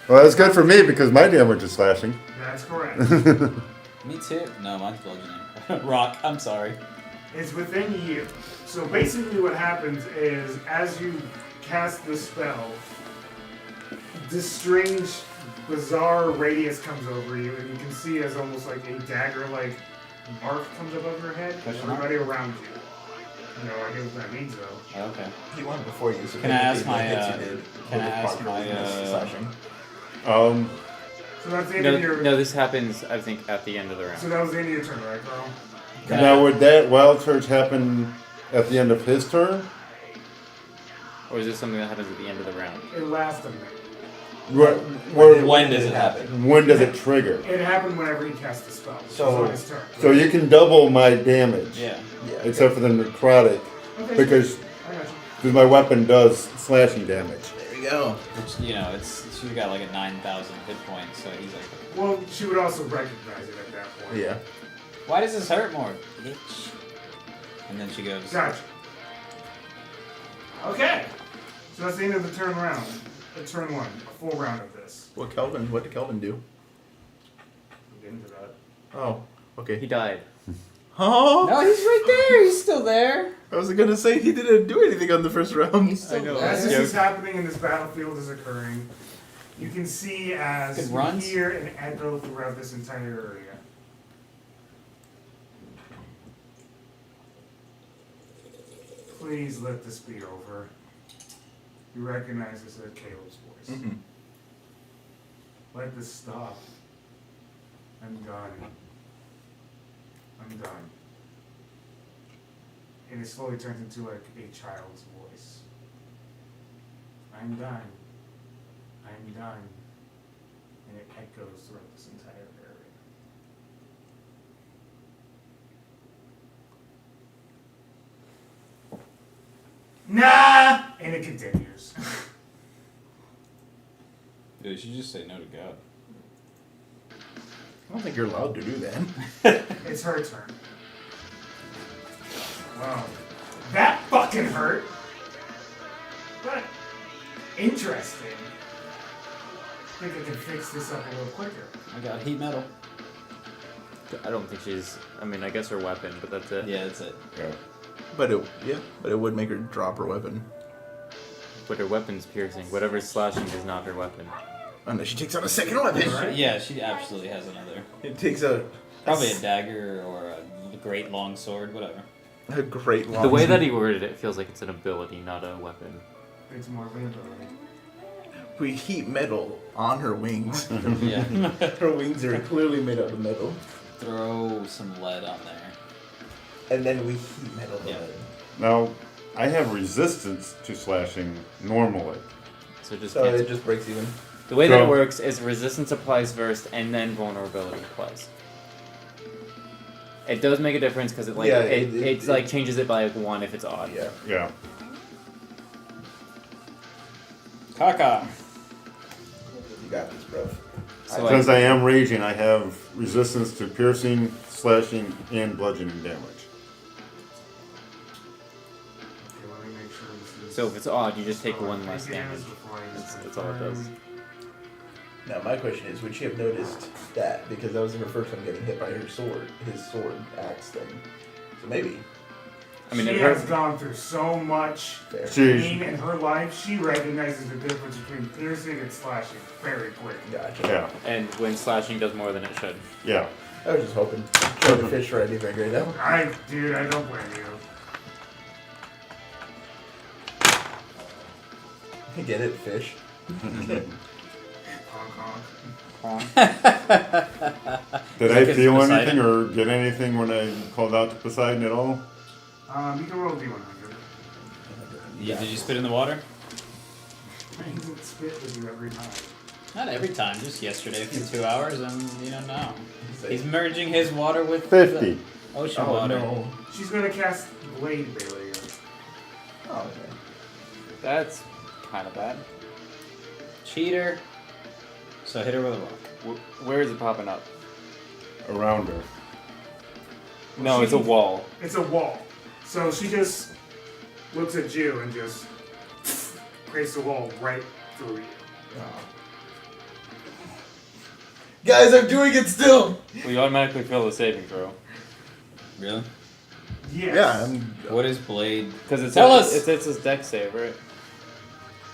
Well, that's good for me because my damage is slashing. That's correct. Me too. No, mine's bludgeoning. Rock, I'm sorry. It's within you. So basically what happens is as you cast the spell, this strange bizarre radius comes over you, and you can see as almost like a dagger-like mark comes above your head, and Question mark? everybody around you. No idea what that means, though. Okay. He went before you, so Can I ask technically the my, hits you did can I were ask Parker my, was slashing. So that's the end of your. No, this happens, I think, at the end of the round. So that was the end of your turn, right, Carl? Now, would that wild surge happen at the end of his turn? Or is this something that happens at the end of the round? It lasts a minute. When does it happen? When does it trigger? It happened whenever he cast the spell. So- on his turn. So you can double my damage. Yeah. Yeah. Except for the necrotic, Okay, because I got my weapon does slashing damage. There we go. Which, you know, she's got like a 9,000 hit points, so he's like, you. Well, she would also recognize it at that point. Yeah. why does this hurt more? Bitch. And then she goes, Gotcha. Okay. So that's the end of the turn round. Turn one. A full round of this. What did Kelvin do? We'll get into that. Oh, okay. He died. Oh! no, he's right there. He's still there. I was gonna say he didn't do anything on the first round. He's still there. As this Yeah. is happening and this battlefield is occurring, you can see as Good you runs. hear an echo throughout this entire area. Please let this be over. You recognize this as Caleb's voice. Mhm. Let this stop. I'm done. I'm done. And it slowly turns into like a child's voice. I'm done. I'm done. And it echoes throughout this entire area. Nah! And it continues. Dude, you should just say no to God. I don't think you're allowed to do that. It's her turn. Wow. That fucking hurt. But interesting. I think I can fix this up a little quicker. I got heat metal. I don't think she's. I mean, I guess her weapon, but that's it. Yeah, that's it. Yeah. But it would make her drop her weapon. But her weapon's piercing. Whatever's slashing is not her weapon. Unless she takes out a second weapon. Right? Yeah, she absolutely has another. It takes out Probably a dagger or a great long sword, whatever. a great long. The way that he worded it feels like it's an ability, not a weapon. It's more of an ability. We heat metal on her wings. Yeah. Her wings are clearly made out of metal. Throw some lead on there. And then we heat metal the Yeah. lead. Now, I have resistance to slashing normally. So just So cancel. it just breaks even. The way that So- it works is resistance applies first, and then vulnerability applies. It does make a difference because it like Yeah, it's like changes it by like 1 if it's odd. Yeah. Yeah. Kaka. You got this, bro. So Since like, I am raging, I have resistance to piercing, slashing, and bludgeoning damage. Okay, let me make sure this is. so if it's odd, you just take Oh, 1 less take damage damage. before I use That's my all it does. turn. Now my question is, would she have noticed that? Because that was her first time getting hit by her sword, his sword axe thing. So maybe. I mean, she it has hurts. gone through so much Fair. pain in her life, she recognizes the difference between piercing and slashing very quick. Gotcha. Yeah. And when slashing does more than it should. Yeah. I was just hoping. Trying to fish for anything right now. Dude, I don't blame you. Get it, fish. Honk honk. Did Is I that feel Poseidon? anything or get anything when I called out to Poseidon at all? You can roll D100. Did you spit in the water? He doesn't spit with you every time. Not every time, just yesterday for 2 hours, and you don't know. He's merging his water with 50. the ocean Oh water. no. She's gonna cast Blade Barrier. Oh, okay. That's kind of bad. Cheater. So hit her with a rock. Where is it popping up? Around her. No, it's a wall. It's a wall. So she just looks at you and just creates a wall right through you. Guys, I'm doing it still! We automatically fail the saving throw. Really? Yes. Yeah, I'm. What is blade? Because Tell us! It's a deck save, right?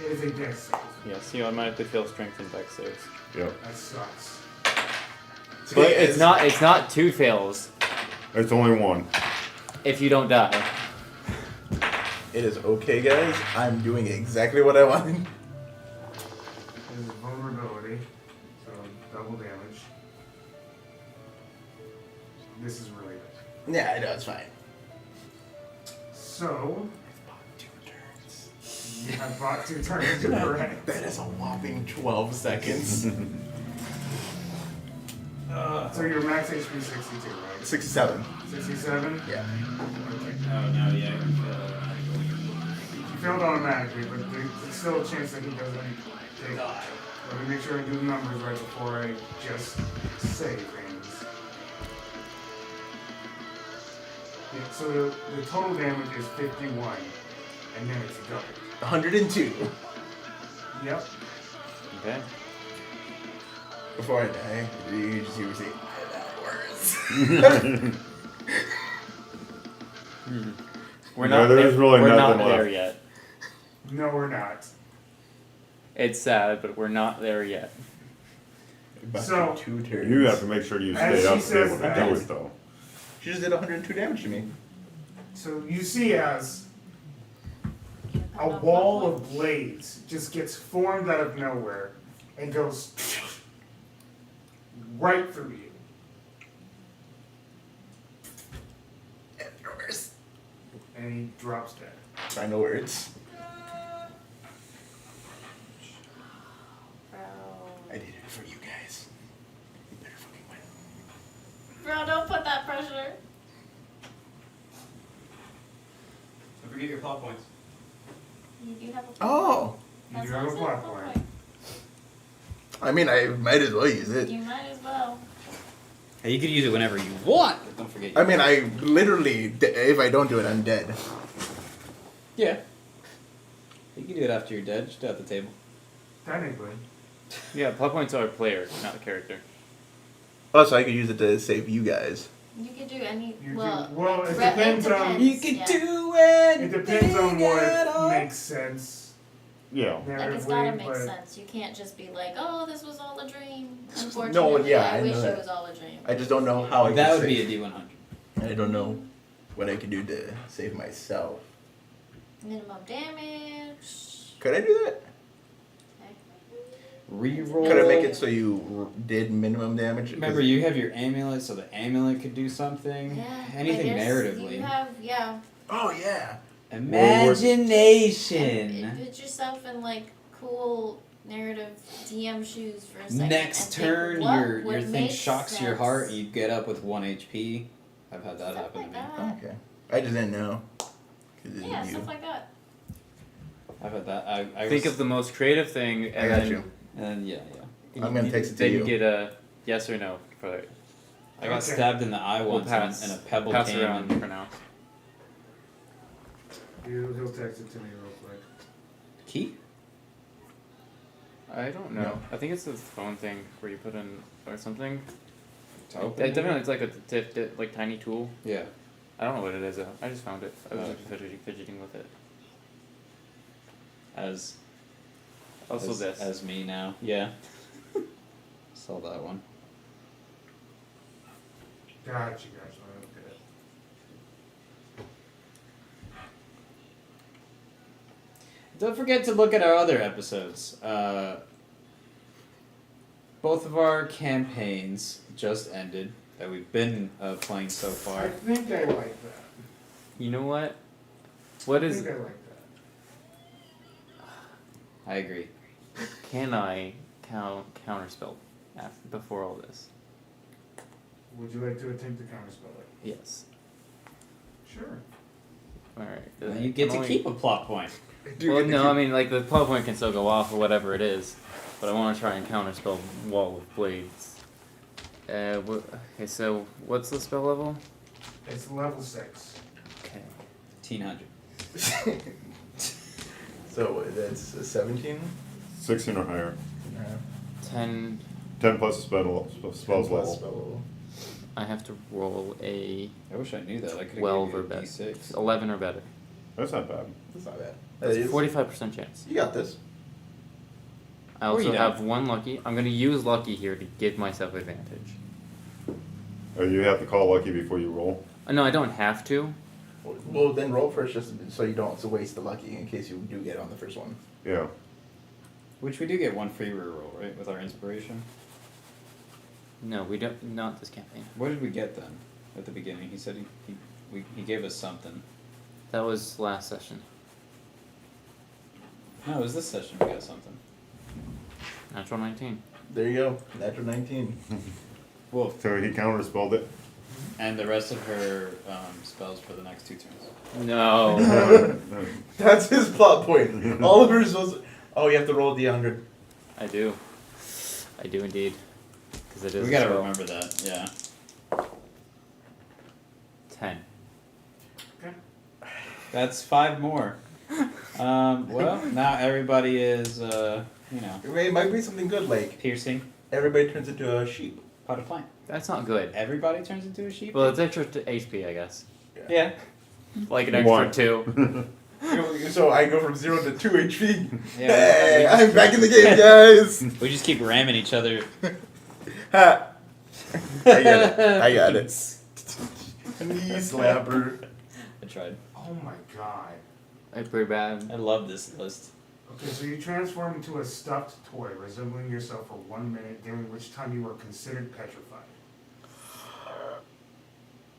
It is a dex save. Yes, you automatically fail strength and dex saves. Yep. That sucks. But it's not 2 fails It's only one. if you don't die. It is okay, guys. I'm doing exactly what I wanted. This is vulnerability, so double damage. This is really good. Yeah, I know, it's fine. So, Two turns. you have bought 2 turns, you're correct. That is a whopping 12 seconds. So your max HP 62, right? 67. 67? Yeah. Okay. Oh no, yeah. You failed automatically, but there's still a chance that he doesn't take. Let me make sure I do the numbers right before I just say things. Yeah, so the total damage is 51, and then it's doubled. 102. Yep. Okay. Before I die, you just hear me say, "I have words." We're No, not there's there, really we're not nothing there left. yet. No, we're not. It's sad, but we're not there yet. About So- 2 turns. You have to make sure you As stay she up to be able says to that- do it, though. She just did 102 damage to me. So you see as a wall of blades just gets formed out of nowhere and goes right through you. And he drops dead. Final words. Bro. I did it for you guys. You better fucking win. Bro, don't put that pressure. Don't forget your plot points. You do have a Oh! You That's do why have I a said plot full point. point. I mean, I might as well use it. You might as well. Hey, you could use it whenever you want, but don't forget. I mean, I literally, if I don't do it, I'm dead. Yeah. You can do it after you're dead. Just do it at the table. Technically. Yeah, plot points are player, not the character. Also, I could use it to save you guys. You could do any. You well, do, well, it it depends on. depends. You can Yeah. do it. It depends on what makes sense. Yeah. Like, it's gotta narratively, make but sense. You can't just be like, oh, this was all a dream. No, Unfortunately, yeah, I I wish know it that. was all a dream. I just don't know how I That could would be save. a D100. I don't know what I could do to save myself. Minimum damage. Could I do that? Reroll. Could I make it so you did minimum damage? Remember, you have your amulet, so the amulet could do something. Yeah. Anything I guess narratively. You have, yeah. Oh, yeah. Imagination. Put yourself in like cool narrative DM shoes for a second. Next and think, turn, what your would thing make shocks your sense? heart. You get up with 1 HP. I've had that Stuff happen like to me. that. Okay. I just didn't know. 'Cause it's Yeah, you. stuff like that. I've had that. I Think was, of the most creative thing, and I got then, you. And yeah. I'm gonna text it to then you. you get a yes or no for it. I got Okay. stabbed in the eye We'll once, pass, and a pebble pass came. around And for now. he'll text it to me real quick. key? I don't know. No. I think it's this phone thing where you put in or something. To open Yeah, it? definitely, it's like a like tiny tool. Yeah. I don't know what it is though. I just found it. I was Oh. just fidgeting with it. As Also as, this. as me now. Yeah. Saw that one. Gotcha. Okay. Don't forget to look at our other episodes. Both of our campaigns just ended that we've been playing so I far. think I like that. You know what? What I is? think I like that. I agree. Can I counterspell after, before all this? Would you like to attempt to counterspell it? Yes. Sure. All right. Then you get to keep a plot point. Well, no, I mean like the plot point can still go off or whatever it is, but I want to try and counterspell Wall of Blades. Okay, so what's the spell level? It's level 6. Okay. 1800. So that's a 17? 16 or higher. 10. 10 plus spells level. Spell. I have to roll a I wish I knew that. I could have 12 given or you a better. D6. 11 or better. That's not bad. That's not bad. That's 45% chance. You got this. I Or also you don't. have 1 lucky. I'm gonna use lucky here to give myself advantage. Oh, you have to call lucky before you roll. No, I don't have to. Well, then roll first just so you don't waste the lucky in case you do get on the first one. Yeah. Which we do get 1 free reroll, right, with our inspiration. No, we don't. Not this campaign. What did we get then? At the beginning, he said he gave us something. That was last session. No, it was this session we got something. Natural 19. There you go. Natural 19. Well, So he counterspelled it. and the rest of her spells for the next 2 turns. No. That's his plot point. Oliver's supposed. Oh, you have to roll a d100. I do. I do indeed. Because it is. We a gotta spell. remember that, yeah. 10. That's 5 more. Well, now everybody is, It might be something good, like piercing. everybody turns into a sheep. Pot of flame. That's not good. Everybody turns into a sheep? Well, it's extra to HP, I guess. Yeah. Like an extra One. 2. So I go from 0 to 2 HP. Yeah, Hey, we I'm back in the game, guys. We just keep ramming each other. Ha. I got it. Knee slapper. I tried. Oh my god. It's pretty bad. I love this list. Okay, so you transform into a stuffed toy, resembling yourself for 1 minute, during which time you are considered petrified.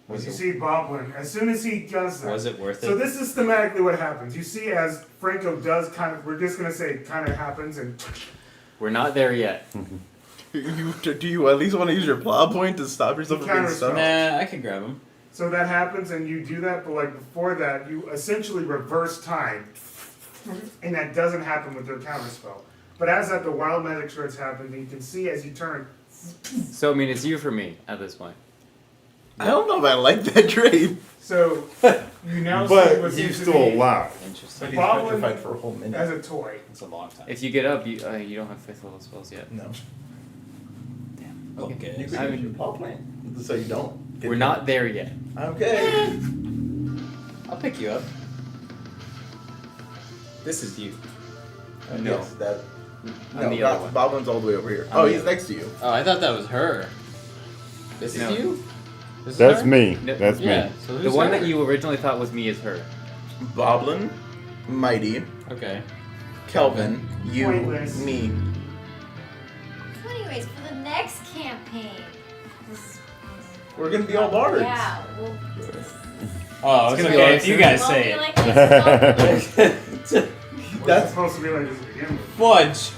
Was You it- see Boblin, as soon as he does that. Was it worth So it? this is thematically what happens. You see as Franco does kind of, we're just going to say it kind of happens, and We're not there yet. Do you at least want to use your plot point to stop yourself from being Counterspell. stuck? Nah, I can grab him. so that happens and you do that, but like before that, you essentially reverse time. And that doesn't happen with their counterspell. But as that the wild magic starts happening, you can see as you turn, So, I mean, it's you for me at this point. I don't know if I like that trait. so you now see But what he's seems to still be alive. Interesting. He's Boblin petrified for a whole minute. as a toy. It's a long time. If you get up, you don't have 5th level spells yet. No. Okay. You could I use mean- your plot point so you don't. get We're not there yet. Okay. I'll pick you up. This is you. No. Yes, that. On No, the other one. Boblin's all the way over here. On Oh, the he's other- next to you. Oh, I thought that was her. This No. is you? This is That's her? me. No, That's Yeah. me. So The who's one her? that you originally thought was me is her. Boblin, Mighty, Okay. Kelvin, you, Pointless. me. So anyways, for the next campaign, this We're gonna be all bards. yeah, we'll Oh, It's it's gonna be okay like if you this. guys won't say be it. like this. That's That's- supposed to be like this to begin with. Fudge.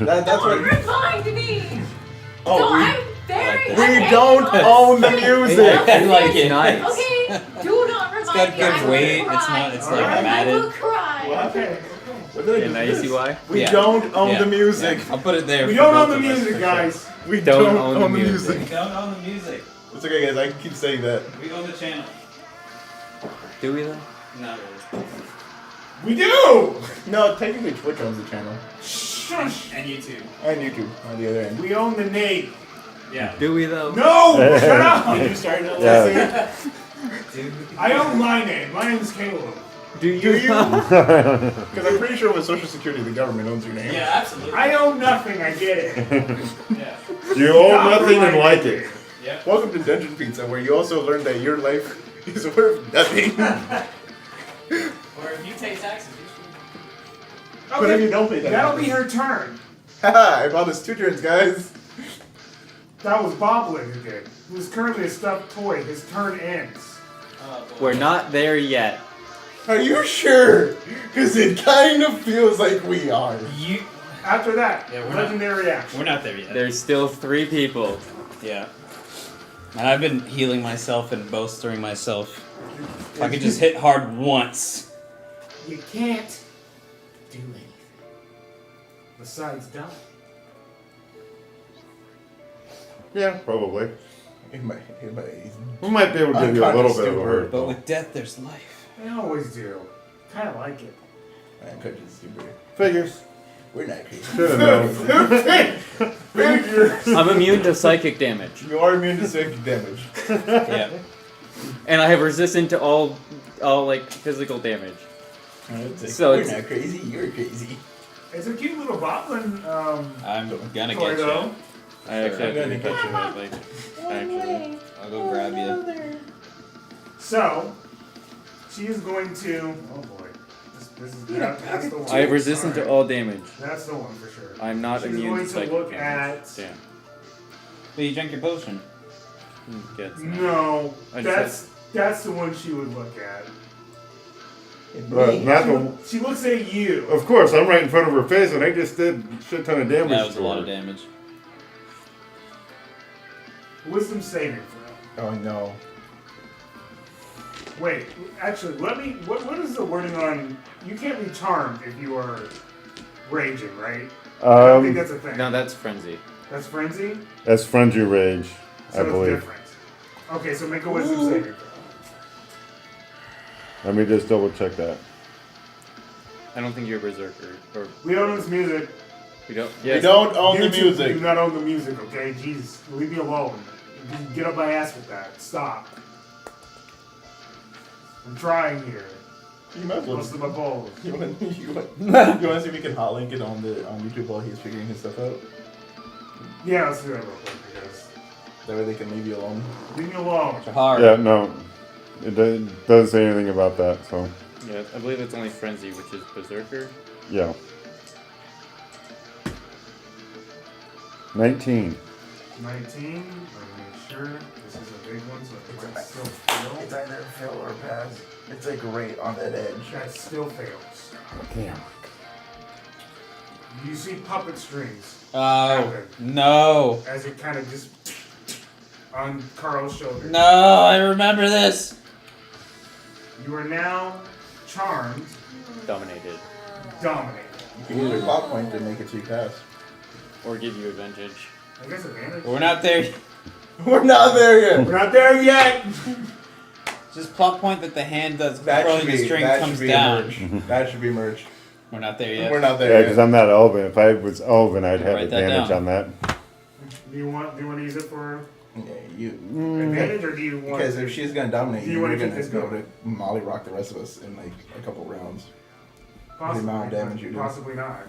That's Don't what. remind me. Oh, no, we- I'm very. we I'm don't very own the honest. music. I like it. Nice. Okay, do not remind It's got me. good I will weight. Cry. It's not. It's All like right. I will matted. cry. What? Okay. What did I Yeah, do now for you this? see why? We Yeah. don't own Yeah. the music. I'll put it there. We for don't both own the of us, music, for guys. We Don't don't own the own the music. Sure. music. We don't own the music. It's okay, guys. I can keep saying that. We own the channel. Do we though? Not really. We do! No, technically Twitch owns the channel. Shush! And YouTube. And YouTube on the other end. We own the name. Yeah. Do we though? No! Shut up! Did you start to Yeah. Dude. I own my name. My name's Caleb. Do you? Do you? Because I'm pretty sure with Social Security, the government owns your name. Yeah, absolutely. I own nothing, I get it. Yeah. You own nothing and like it. Yeah. Welcome to Dungeon Pizza, where you also learn that your life is worth nothing. Or if you pay taxes, you should. But if you don't pay that, That'll be her turn. Haha, I bought us 2 turns, guys. That was Boblin who did. Who's currently a stuffed toy. His turn ends. We're not there yet. Are you sure? Because it kind of feels like we are. You. After that, Yeah, we're not- legendary action. We're not there yet. There's still 3 people. Yeah. And I've been healing myself and bolstering myself. If I could just hit hard once. You can't do anything. Besides die. Yeah, probably. It might. We might be able to give you a little bit of a Unconscious hurt. But though. with death, there's life. They always do. Kind of like it. I'm conscious stupid. Figures. We're not crazy. Should have known. I'm immune to psychic damage, You are immune to psychic damage. Yeah. and I have resistant to all like physical damage. It's like, So we're it's- not crazy. You're crazy. It's a cute little boblin. I'm gonna toy, get though. you. I actually I'm have to gonna be get touching you. it, like, actually. I'll go grab you. So, she is going to. Oh boy. This is that's the one. I have resistant to Alright. all damage. That's the one for sure. I'm not She's immune going to to psychic look damage. at. Damn. But you drank your potion. Yeah, it's not. No, I just that's the one she would look at. Not the, She looks at you. of course, I'm right in front of her face, and I just did a shit ton of damage. That was to a lot her. of damage. Wisdom saving throw. Oh no. Wait, actually, let me. What is the wording on? You can't be charmed if you are raging, right? I don't think that's a thing. No, that's frenzy. That's frenzy. That's frenzy rage, So I it's believe. different. Okay, so make a wisdom saving throw. Let me just double check that. I don't think you're a berserker. Or We own this music. we don't. We Yes. don't own the You two music. do not own the music, okay? Jesus, leave me alone. You get up my ass with that. Stop. I'm trying here. You might as well. Most of my balls. You want to see if we can hot link it on YouTube while he's figuring his stuff out? Yeah, let's do that real quick because That way they can leave you alone. leave me alone. Jahar. Yeah, no. It doesn't say anything about that, so. Yeah, I believe it's only frenzy, which is berserker. Yeah. 19. 19. Let me make sure. This is a big one, so it might still fail. It's either fail or pass. It's like right on that edge. That still fails. Damn. You see puppet strings Oh, no. as it kind of just on Carl's shoulder. No, I remember this. You are now charmed, Dominated. dominated. You can use your plot point to make it so you pass. Or give you advantage. I guess advantage. We're not there. We're not there yet. We're not there yet. Just plot point that the hand that's That should controlling the be, string that comes should be down. merged. That should be merged. We're not there yet. We're not Yeah, there because yet. I'm not Elven. If I was Elven, I'd have Write that advantage down. on that. Do you want to use it for Yeah, you. advantage, or do you want? Because if she's gonna dominate Do you, you you're wanna gonna keep this be able going? to molly rock the rest of us in like a couple rounds. possibly, amount of damage you do. Possibly not.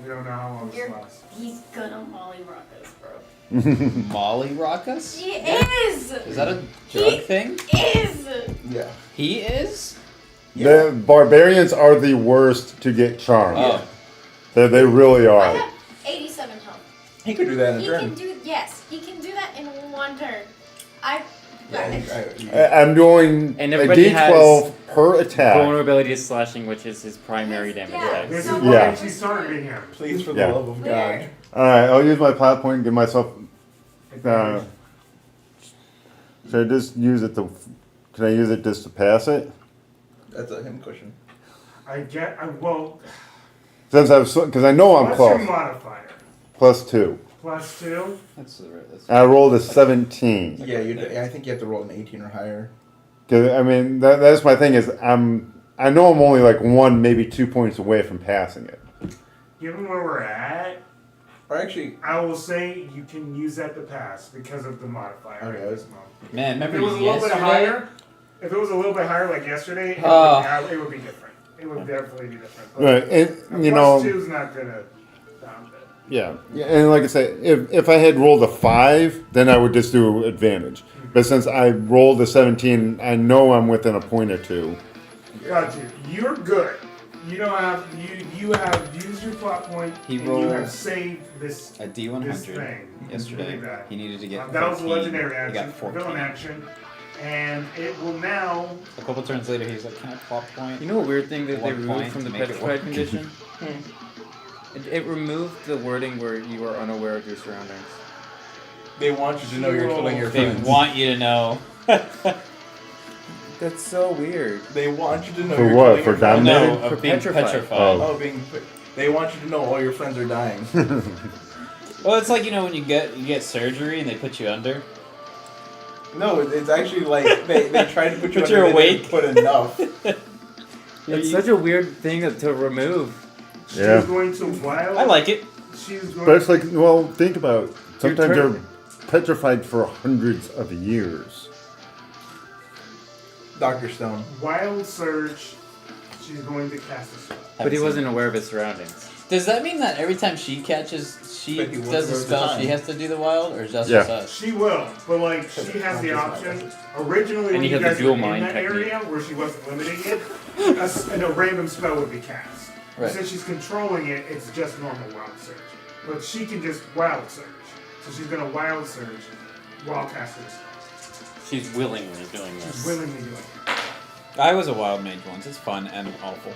We don't know how long this You're- lasts. He's gonna molly rock us, bro. Molly Rockus? She is! Is that a drug thing? Is! Yeah. He is? Yeah. The barbarians are the worst to get charmed. Oh. They really I are. have 87 health. He could do that in a He turn. can do, yes, he can do that in one turn. I'm doing And a everybody D12 per attack. Vulnerability to slashing, which is his primary damage Yeah. attack. This So is Yeah. why she's targeting him. Please, for the Yeah. love of God. Where? Alright, I'll use my plot point and give myself. Advantage. Should I just use it to. Can I use it just to pass it? That's a him cushion. Well, Since because I know I'm what's your close. modifier? +2. +2. That's that's I rolled a 17. Yeah, I think you have to roll an 18 or higher. Because I mean, that's my thing is I know I'm only like 1, maybe 2 points away from passing it. Given where we're at, Or actually, I will say you can use that to pass because of the modifier Okay. at this moment. Man, If remember it was a little bit yesterday? higher, if it was a little bit higher like yesterday, it would be different. It would definitely be different. But Right, and you know, +2's not gonna sound it. yeah, and like I said, if I had rolled a 5, then I would just do advantage. But since I rolled a 17, I know I'm within a point or two. Got you. You're good. You don't have you have used your plot point. He and rolled you have saved this A this D100 thing. yesterday. Look at that. He needed to get That was a 14. legendary He action, got a 14. villain action, and it will now. A couple turns later, he's like, "Can I plot point?" You know a weird thing that they One removed point from to the make it petrified work. condition? It removed the wording where you are unaware of your surroundings. they want you to know you're killing your They friends. want you to know. That's so weird. They want you to know For you're what? killing For your friends. dominating? No, For of being petrified. petrified. Oh. Oh, they want you to know all your friends are dying. Well, it's like, you know, when you get surgery and they put you under. No, it's actually like they try to put you But under, you're they didn't awake. put enough. It's such a weird thing to remove. She's Yeah. going to wild. I like it. She's going. But it's like, well, think about it. Sometimes Your you're petrified for hundreds of years. Dr. Stone. Wild Surge. She's going to cast a spell. But he wasn't aware of his surroundings. Does that mean that every time she catches, she But he won't does a go to spell, time. she has to do the wild, or is that Yeah. just us? She will, but like she has the option. Originally, And when you you have the guys dual were in mind that technique. area where she wasn't limiting it, and a random spell would be cast. Right. Since she's controlling it, it's just normal wild surge. But she can just wild surge. So she's gonna wild surge while casting a spell. She's willingly doing She's this. willingly doing it. I was a wild mage once. It's fun and awful.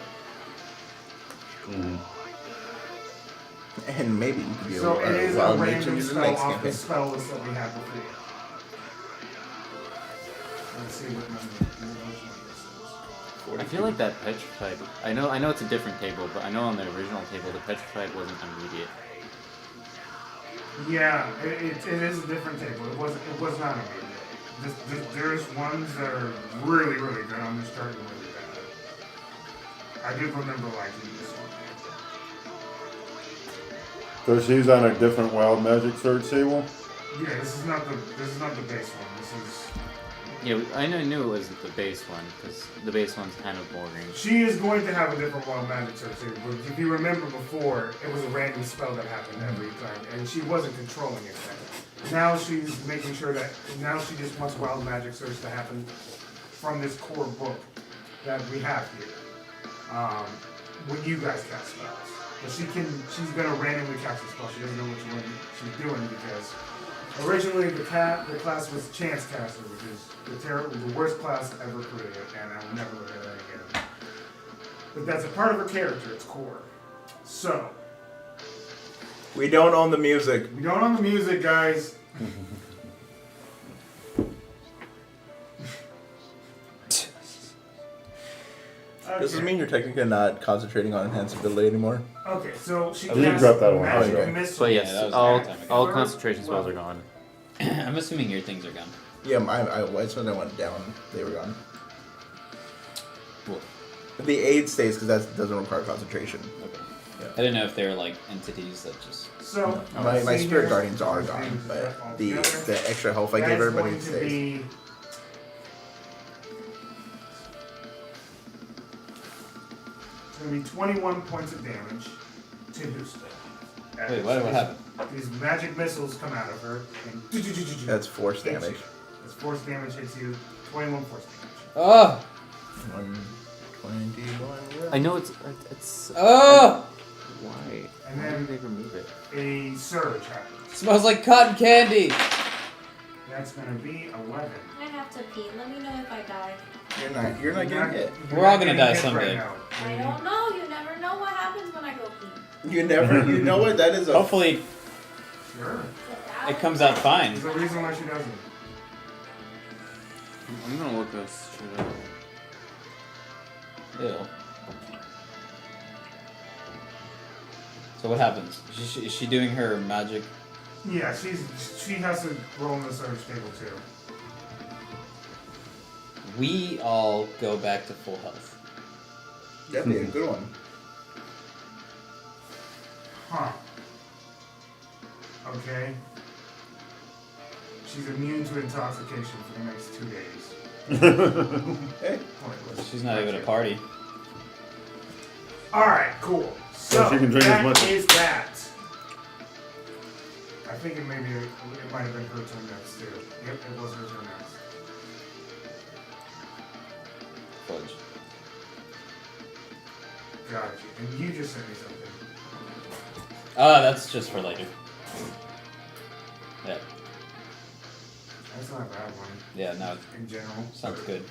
And maybe you could be So it is a wild mage random and use the spell next off the campaign. spell list that we have before. Let's see what number this is. I feel like that petrified. I know it's a different table, but I know on the original table the petrified wasn't immediate. Yeah, it is a different table. It was not immediate. There's ones that are really, really good. I'm just starting really bad. I do remember liking this one. So she's on a different wild magic surge table? Yeah, this is not the base one. This is. Yeah, I knew it wasn't the base one because the base one's kind of boring. She is going to have a different wild magic search table, but if you remember before, it was a random spell that happened every time, and she wasn't controlling it then. Now she's making sure that now she just wants wild magic search to happen from this core book that we have here. When you guys cast spells. But she's gonna randomly cast a spell. She doesn't know which one she's doing because originally the class was Chance Caster, which is the worst class ever created, and I will never look at that again. But that's a part of her character, it's core. So, We don't own the music. we don't own the music, guys. Does this Okay. mean you're technically not concentrating on enhanced ability anymore? Okay, so she I think you casts dropped that a while magic ago. missile. But yes, that was a all long time ago. all concentration spells are gone. I'm assuming your things are gone. Yeah, as soon as I went down, they were gone. Cool. The aid stays because that doesn't require concentration. Okay. Yeah. I didn't know if they were like entities that just. So, My see spirit here, guardians are these gone, things but all the together. extra health I That gave is everybody going to stays. be It's going to be 21 points of damage to Husta. Wait, what happened? These magic missiles come out of her and That's force hits damage. you. This force damage hits you. 21 force damage. Oh! 121. I know it's Oh! why? And Why then- did they remove it? A surge happens. Smells like cotton candy! That's going to be 11. I have to pee. Let me know if I die. You're not getting hit. We're all gonna getting die hit someday. now. I don't know. You never know what happens when I go pee. You know what? That is a. Hopefully Sure. it comes out fine. There's a reason why she doesn't. I'm gonna look this shit up. Ew. So what happens? Is she doing her magic? Yeah, she has to roll in the surge table too. We all go back to full health. That'd be a good one. Huh. Okay. She's immune to intoxication for the next 2 days. Hey, Pointless. She's not even a party. Alright, cool. So, she can drink as that much- is that. I think it might have been her turn next too. Yep, it was her turn next. Fudge. Got you. And you just sent me something. That's just for later. Yeah. That's not a bad one Yeah, no, in general. sounds good.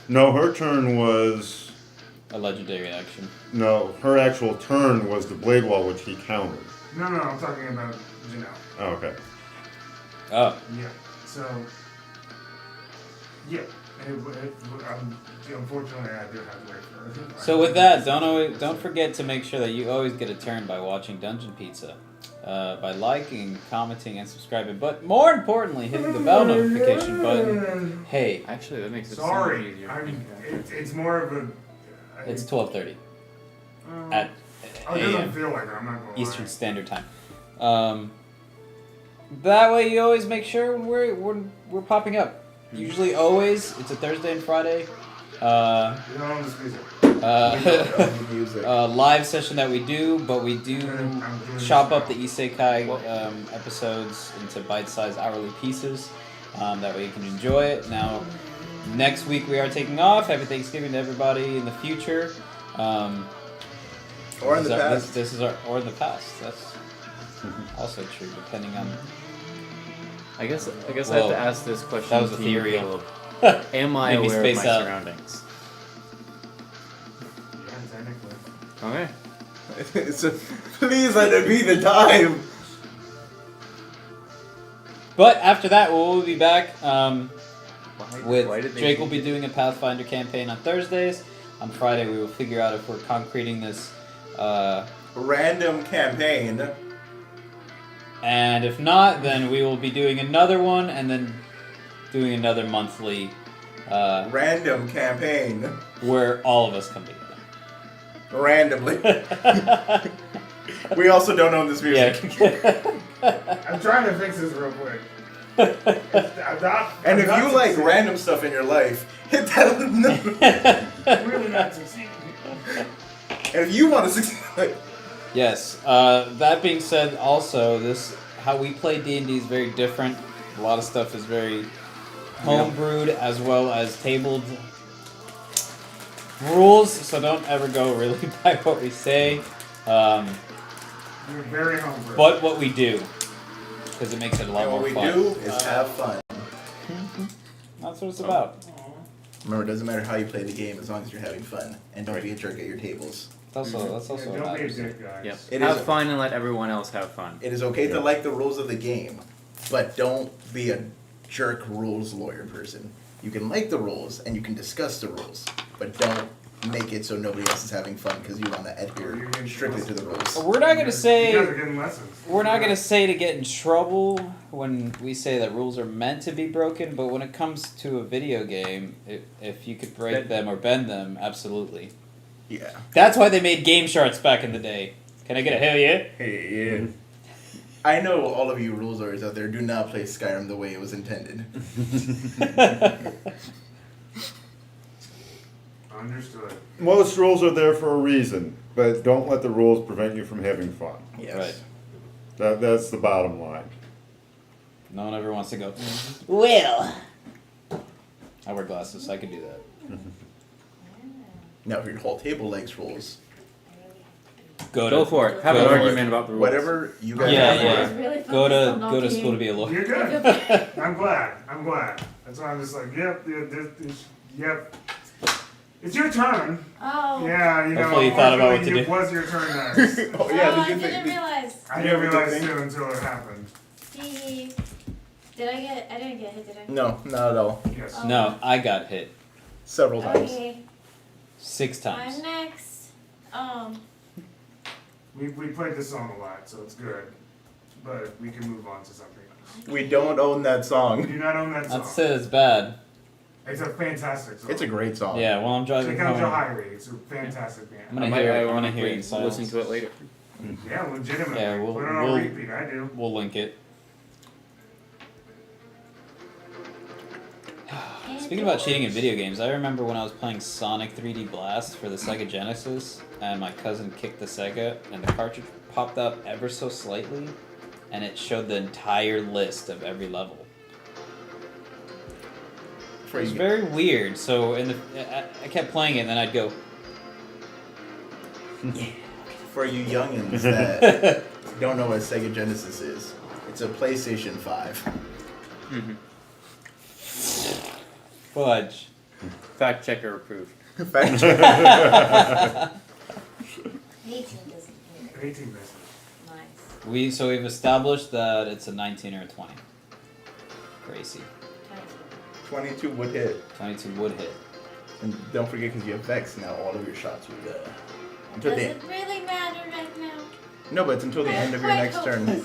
No, her turn was. A legendary action. No, her actual turn was the blade wall, which he countered. No, I'm talking about Janelle. Oh, okay. Oh. Yeah. So, yeah. Unfortunately, I do have to wait for her. So with that, don't forget to make sure that you always get a turn by watching Dungeon Pizza, by liking, commenting, and subscribing. But more importantly, hitting the bell notification button. Hey, Actually, that makes it so much Sorry, easier. it's more of a. it's 12:30 at It doesn't a.m. feel like it, I'm not gonna Eastern lie. Standard Time. That way, you always make sure when we're popping up. Usually, always, it's a Thursday and Friday. You don't own this music. Music. live session that we do, but we do chop up the Isekai episodes into bite-sized hourly pieces. That way you can enjoy it. Now, next week we are taking off. Happy Thanksgiving to everybody in the future. Or in the past. This is or in the past. That's also true, depending on. I guess I have Whoa. to ask this question. That was a to you, theory. Caleb. Am I Maybe aware of space my out. surroundings? Yeah, technically. Okay. Please let it be the time. But after that, we'll be back Why with did they Jake. do Will be that? doing a Pathfinder campaign on Thursdays. On Friday, we will figure out if we're concreting this. Random campaign. And if not, then we will be doing another one, and then doing another monthly Random campaign. where all of us come together. Randomly. We also don't own this music. I'm trying to fix this real quick. And if you like random stuff in your life, hit that. I'm really not succeeding. And if you want to succeed. Yes. That being said, also how we play D&D is very different. A lot of stuff is very homebrewed as well as tabled rules. So don't ever go really by what we say. You're very homebrew. But what we do, because it makes it a lot And more what we fun. do is have fun. That's what it's about. Remember, it doesn't matter how you play the game as long as you're having fun. And don't be a jerk at your tables. That's also Yeah, what don't be a matters. dick, guys. Yep. It Have is- fun and let everyone else have fun. It is okay to like the rules of the game, but don't be a jerk rules lawyer person. You can like the rules and you can discuss the rules, but don't make it so nobody else is having fun because you want to adhere strictly to the rules. We're not gonna say. You guys are getting lessons. We're not going to say to get in trouble when we say that rules are meant to be broken, but when it comes to a video game, if you could break them or bend them, absolutely. Yeah. That's why they made game shards back in the day. Can I get a hell yeah? Hey, yeah. I know all of you rules lawyers out there do not play Skyrim the way it was intended. Understood. Most rules are there for a reason, but don't let the rules prevent you from having fun. Yes. Right. That's the bottom line. No one ever wants to go, well. I wear glasses, so I could do that. Now, if your whole table likes rules, Go for it. Have an go for argument it. about the rules. whatever you guys Yeah, have yeah. for it. Really Go focused on to not school to be a lawyer. You're good. I'm glad. That's why I'm just like, yep. It's your turn. Oh. Yeah, you know. Hopefully you thought about what to it do. was your turn next. Oh, Oh, yeah, I did you didn't think? realize. I didn't realize think? too until it happened. Hee. I didn't get hit, did I? No, not at all. Yes. Oh. No, I got hit Several times. Okay. 6 times. I'm next. We played this song a lot, so it's good. But we can move on to something else. We don't own that We song. do not own that song. Not to say it's bad. It's a fantastic song. It's a great song. Yeah, while I'm driving Check out home, Jahiri. It's a fantastic I'm band. gonna I might hear it. I'm gonna ironically hear it in silence. listen to it later. Yeah, legitimately. Yeah, we'll- Put it on we'll- repeat. I do. We'll link it. Speaking about cheating in video games, I remember when I was playing Sonic 3D Blast for the Sega Genesis, and my cousin kicked the Sega, and the cartridge popped up ever so slightly, and it showed the entire list of every level. For It was you, very weird. So I kept playing it, and then I'd go, for you youngins that don't know what Sega Genesis is, it's a PlayStation 5. fudge. Fact checker approved. Fact check. 18 doesn't hit. 18 misses. Nice. We've established that it's a 19 or a 20. Gracie. 22 would hit. 22 would hit. And don't forget, because you have Vex now, all of your shots would until Does the it really matter right now? No, but it's until the end of your next turn.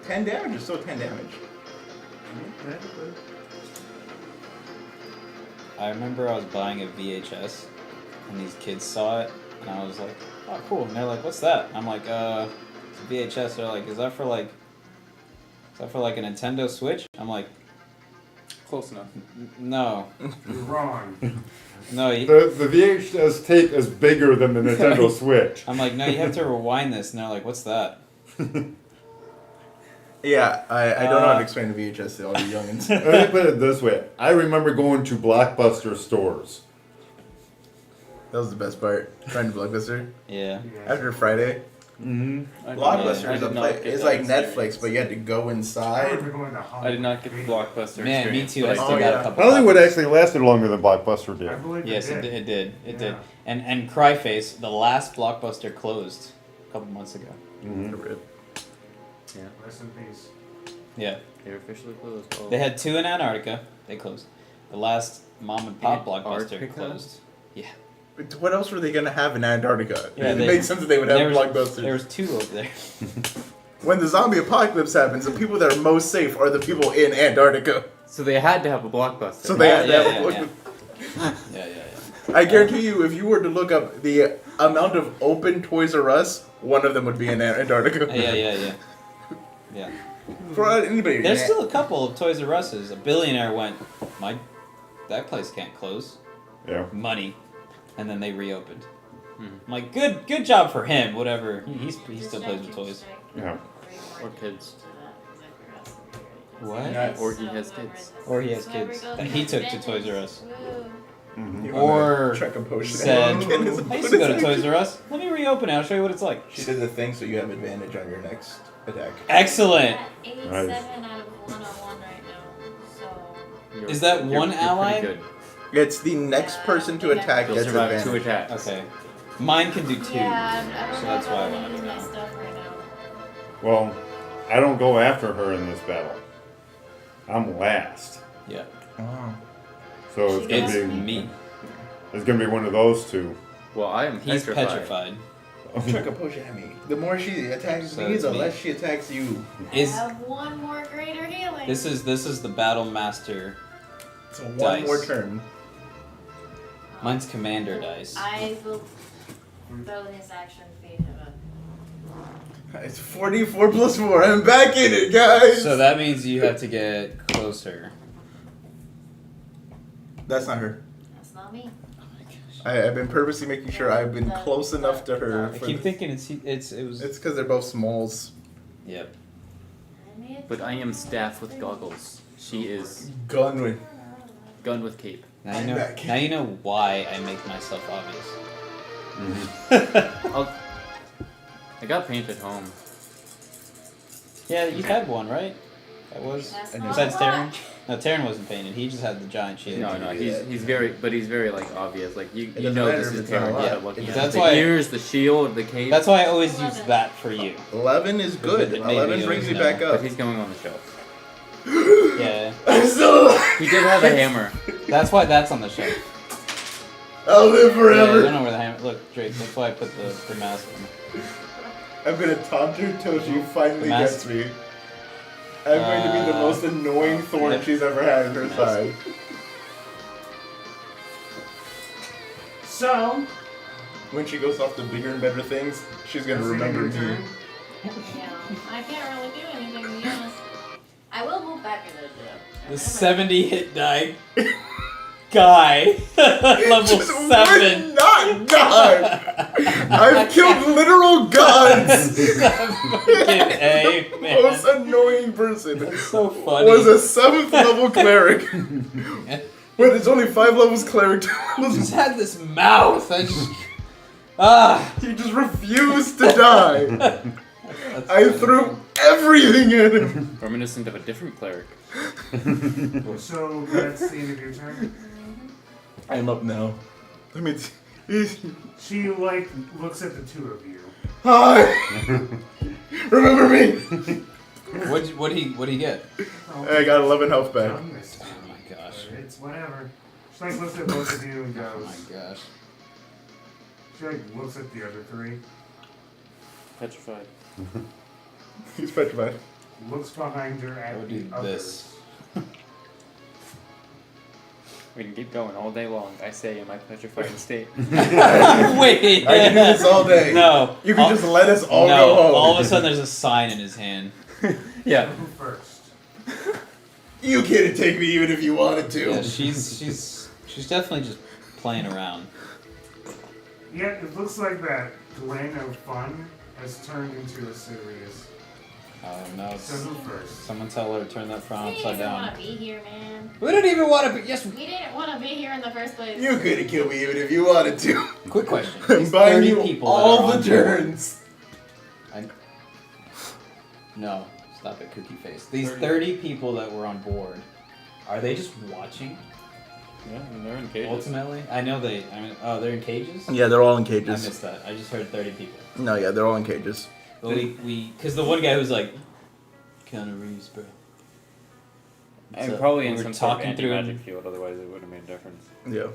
10 damage is still 10 damage. I remember I was buying a VHS, and these kids saw it, and I was like, "Oh, cool!" And they're like, "What's that?" I'm like, "It's a VHS." They're like, "Is that for like a Nintendo Switch?" I'm like, Close enough. No. You're wrong. No, you, The VHS tape is bigger than the Nintendo Switch. I'm like, no, you have to rewind this. And they're like, what's that? Yeah, I don't know how to explain the VHS to all you youngins. Let me put it this way. I remember going to Blockbuster stores. That was the best part. Trying to Blockbuster. Yeah. After Friday. Mm-hmm. Blockbuster is like Netflix, but you had to go I inside. remember going to I did not get the Blockbuster Man, me experience, too. but I I still Oh, got yeah. a couple. Hollywood copies. actually lasted longer than Blockbuster I did. believe Yes, it it did. It did. Yeah. And Cryface, the last Blockbuster closed a couple months ago. Mm-hmm. Yeah, Rest in peace. Yeah. they're officially closed. Oh. They had 2 in Antarctica. They closed. The last mom and pop Blockbuster Antarctica? closed. But what else were they gonna have in Antarctica? Yeah, it they- makes sense that they would have There was, Blockbusters. there was 2 over there. When the zombie apocalypse happens, the people that are most safe are the people in Antarctica. So they had to have a Blockbuster. So they had to Yeah, have yeah, a yeah. Blockbuster. Yeah. I guarantee you, if you were to look up the amount of open Toys R Us, one of them would be in Antarctica. Yeah. For anybody. There's still a couple of Toys R Us's. A billionaire went, that place can't close. Yeah. Money. And then they reopened. Hmm. I'm like, good job for him. Whatever. He still plays with toys. Yeah. Or kids. What? Nice. Or he has kids. Or he has kids. And he took to Toys R Us. Mm-hmm. You Or wanna check a potion. said, What I used is to go to it? Toys R Us. Let me reopen it. I'll show you what it's like. She did the thing so you have advantage on your next attack. Excellent. 87 out of 101 right now. So Is that one ally? Pretty good. It's the next person to attack You'll gets survive advantage. 2 attacks. Okay. Mine can do 2. yeah, I don't So know that's if why I I'm wanted to using my know. stuff right now. Well, I don't go after her in this battle. I'm last. Yeah. Oh. So it's It's gonna be me. It's gonna be one of those two. Well, I am He's petrified. petrified. Check a potion at me. The more she attacks So me, it's the me. less she attacks you. Is I have one more greater healing. this is the Battle Master. So one Dice. more turn. Mine's Commander dice. I will throw his action feed him up. It's 44 plus 4. I'm back in it, guys. So that means you have to get closer. That's not her. That's not me. Oh my gosh. I've been purposely making sure I've been close enough to her. I for keep this. thinking it was. It's because they're both smalls. Yep. But I am staff with goggles. She is Gun with. gun with cape. Now you I'm know. back. Now you know why I make myself obvious. I got paint at home. Yeah, you had one, right? That was That's And not besides what- Terran. No, Terran wasn't painted. He just had the giant shield. No, do that. he's very like obvious. Like you doesn't know matter this if is it's not Terran a lot. by It looking doesn't- at That's the why- ears, the shield, the cape. That's why I always use that for you. 11 is good. Maybe 11 you brings me know. back But up. he's going on the shelf. Yeah. I'm still alive. He did have a hammer. That's why that's on the shelf. I'll live Yeah, I forever. don't know where the hammer. Look, Drake. That's why I put the mask on. I'm gonna taunt her till she finally The gets mask. me. I'm going to be the most annoying thorn yep. she's ever had in her Mask. side. So, When she goes off to bigger and better things, she's gonna that's the end remember of your me. turn. Yeah, I can't really do anything to be honest. I will move back in the The 70 hit die guy, level Just 7. would not die. I've killed literal gods. Fucking A, The man. most annoying person That's so funny. was a 7th level cleric. But it's only 5 levels cleric. He just had this mouth. I just. Ah! He just refused to die. That's I funny. threw everything at him. Reminiscent of a different cleric. So, that's the end of your turn. I'm up now. Let me. She, like, looks at the two of you. Hi. Remember me? What'd he get? I got 11 health back. I missed you. Oh my gosh. It's whatever. She, like, looks at both of you and Oh goes. my gosh. She, like, looks at the other three. Petrified. He's petrified. Looks behind her I at would the do others. this. We can keep going all day long. I say in my petrified state. Wait. I can do this all day. No. You can just let us all no, go home. all of a sudden there's a sign in his hand. Yeah. Who first? You couldn't take me even if you wanted to. Yeah, she's definitely just playing around. Yeah, it looks like that glen of fun has turned into a serious. No, So who first? someone tell her to turn that frown We upside didn't want down. to be here, man. We didn't even want to be. Yes. We didn't want to be here in the first place. You couldn't kill me even if you wanted to. Quick question. I'm These buying 30 you people that all are the on turns. board- No, stop it, cookie face. These 30 people that were on board, are they just watching? Yeah, they're in cages. Ultimately, I know they. I mean, oh, they're in cages. Yeah, they're all in I cages. missed that. I just heard 30 people. No, yeah, they're all in cages. But because the one guy was like, Keanu Reeves, bro. And So probably we in were some sort of talking through anti-magic him. field, otherwise it wouldn't have made a difference. Yeah.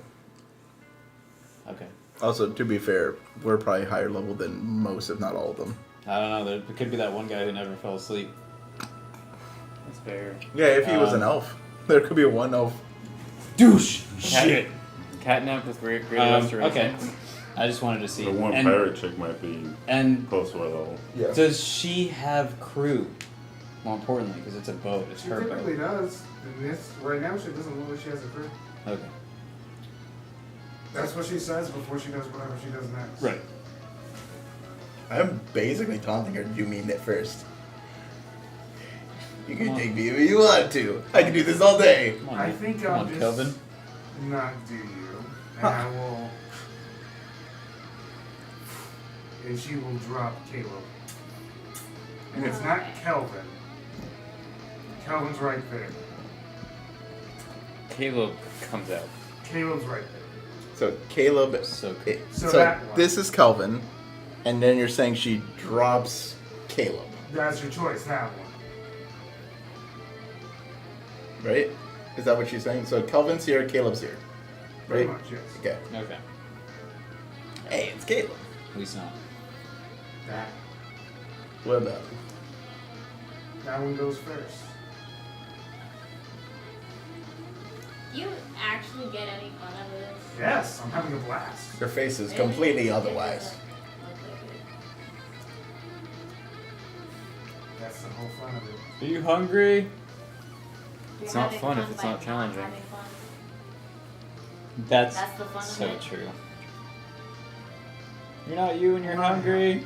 Okay. Also, to be fair, we're probably higher level than most, if not all of them. I don't know. There could be that one guy who never fell asleep. That's fair. Yeah, if he was an elf. There could be one elf. Douche! Shit! Catnap with great restoration. Okay. I just wanted to see. The one and, pirate chick might be and close to our level. Yeah. does she have crew? More importantly, because it's a boat. It's She her typically boat. does. And this, right now, she doesn't look like she has a crew. Okay. That's what she says before she does whatever she does next. Right. I'm basically taunting her. You mean it first. You Come can on. take me if you want to. I can do this all day. Come on, I man. think Come I'll on, just Kelvin. not do you, and I will. And she will drop Caleb. And it's not Kelvin. Kelvin's right there. Caleb comes out. Caleb's right there. So Caleb. So So that one. This is Kelvin, and then you're saying she drops Caleb, That's your choice, that one. right? Is that what she's saying? So Kelvin's here, Caleb's here, Pretty right? much, yes. Okay. Okay. Hey, it's Caleb. At least not. That. What about? That one goes first. Do you actually get any fun out of this? Yes, I'm having a blast. Your face is Really? completely It otherwise. doesn't look like it. That's the whole fun of it. Are you hungry? You're It's not having fun if it's by not challenging. having fun. That's That's the fun of so it. true. You're not you and you're hungry.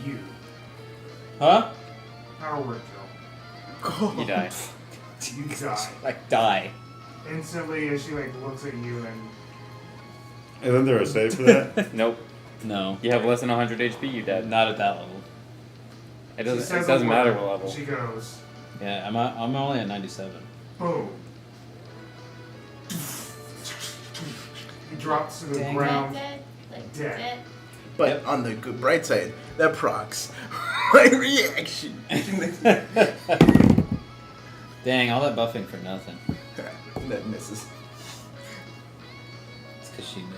You. Huh? Power word, Joe. You die. You die. Like die. Instantly as she like looks at you and Isn't there a save for that? Nope. No. You have less than 100 HP, you dead. Not at that level. It she doesn't. says It doesn't a matter word, what level. She goes, Yeah, I'm only at 97. boom. He drops to the Dang it. ground. Dead, like Dead. dead. But on the good bright side, that procs my reaction. Dang, all that buffing for nothing. That misses. It's because she knew.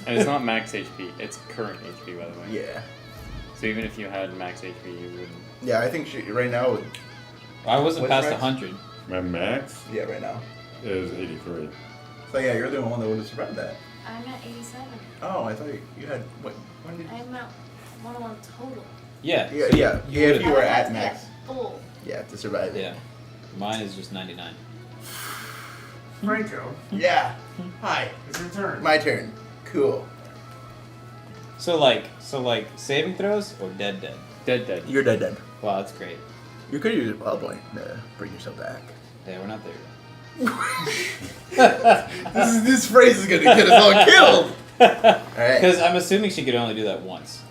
And it's not max HP. It's current HP, by the way. Yeah. So even if you had max HP, you wouldn't. Yeah, I think she right now. I wasn't What's past max? 100. My max Yeah, right now. is 83. So yeah, you're the only one that would have survived that. I'm at 87. Oh, I thought you had what? When did? I'm at 101 total. Yeah. Yeah, so yeah. You If would've- you were I would have at to max. get full. Yeah, to survive it. Yeah. Mine is just 99. Franco, Yeah. Hi. it's your turn. My turn. Cool. So like saving throws or dead. Dead. You're dead. Wow, that's great. You could use a wild point to bring yourself back. Yeah, we're not there This phrase is gonna get us all killed. Alright. Because I'm assuming she could only do that once,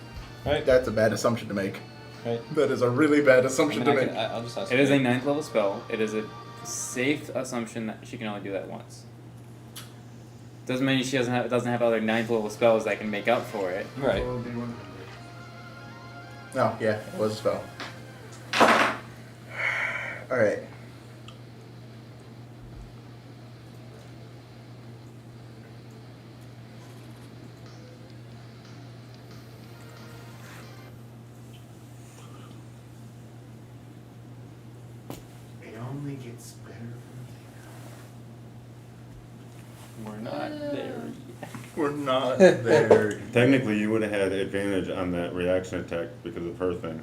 right? That's a bad assumption to make. Right. That is a really bad I assumption mean, to make. I'll just ask. It is a her. 9th level spell. It is a safe assumption that she can only do that once. Doesn't mean she doesn't have other 9th level spells that can make up for it. Right. Will be 100. Oh, yeah, it was a spell. Alright. It only gets better from We're not there. We're not there Technically, you would have had advantage on that reaction attack because of her thing.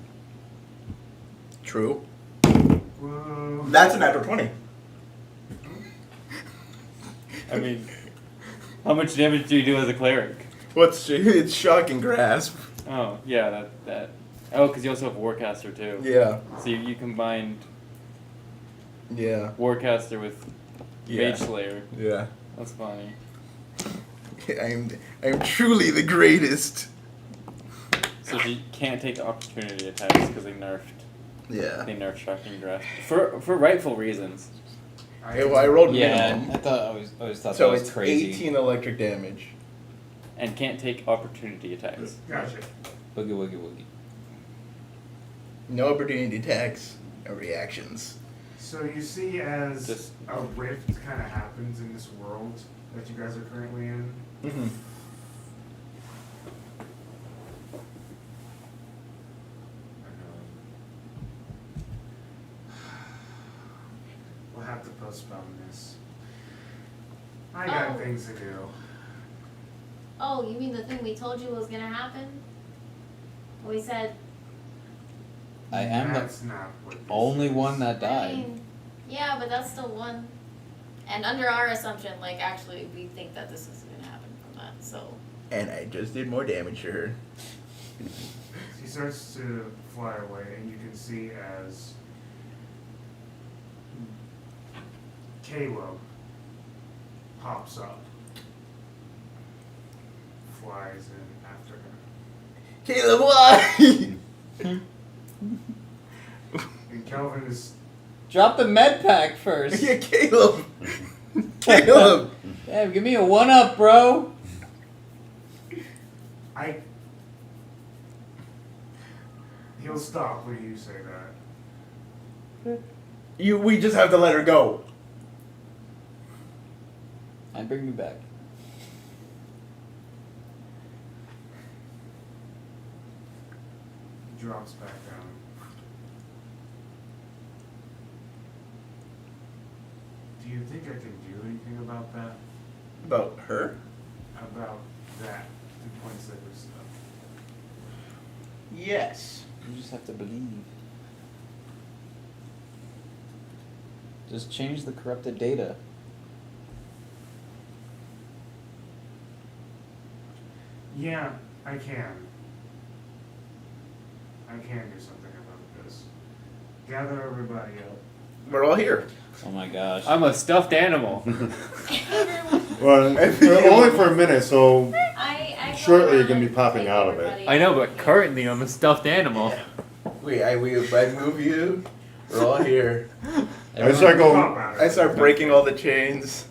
True. Whoa. That's a natural 20. I mean, how much damage do you do as a cleric? It's shocking grasp. Oh, yeah, that. Oh, because you also have Warcaster too. Yeah. So you combined Yeah. Warcaster with Yeah. Mage Slayer. Yeah. That's funny. I'm truly the greatest. So she can't take opportunity attacks because they nerfed. Yeah. They nerfed shocking grasp for rightful reasons. I rolled Yeah, minimum. I thought I always thought So that was it's crazy. 18 electric damage. And can't take opportunity attacks. Gotcha. Boogie woogie woogie. No opportunity attacks, no reactions. So you see as Just- a rift kind of happens in this world that you guys are currently in. Mm-hmm. We'll have to postpone this. I got Oh. things to do. Oh, you mean the thing we told you was gonna happen? We said. I am the That's not what this only is. one that I died. mean, yeah, but that's still one. And under our assumption, like, actually, we think that this is gonna happen from that. So. And I just did more damage to her. She starts to fly away, and you can see as Caleb pops up, flies in after her. Caleb, why? And Kelvin is Drop the med pack first. Yeah, Caleb. Caleb. Yeah, give me a 1-up, bro. he'll stop when you say that. We just have to let her go. And bring me back. He drops back down. Do you think I can do anything about that? About her? About that? And points at her stuff. Yes. You just have to believe. Just change the corrupted data. Yeah, I can. I can do something about this. Gather everybody up. We're all here. Oh my gosh. I'm a stuffed animal. Well, only for a minute, so I shortly you're gonna be popping out of it. everybody. I know, but currently I'm a stuffed animal. I move you. We're all here. I start going. I start breaking all the chains.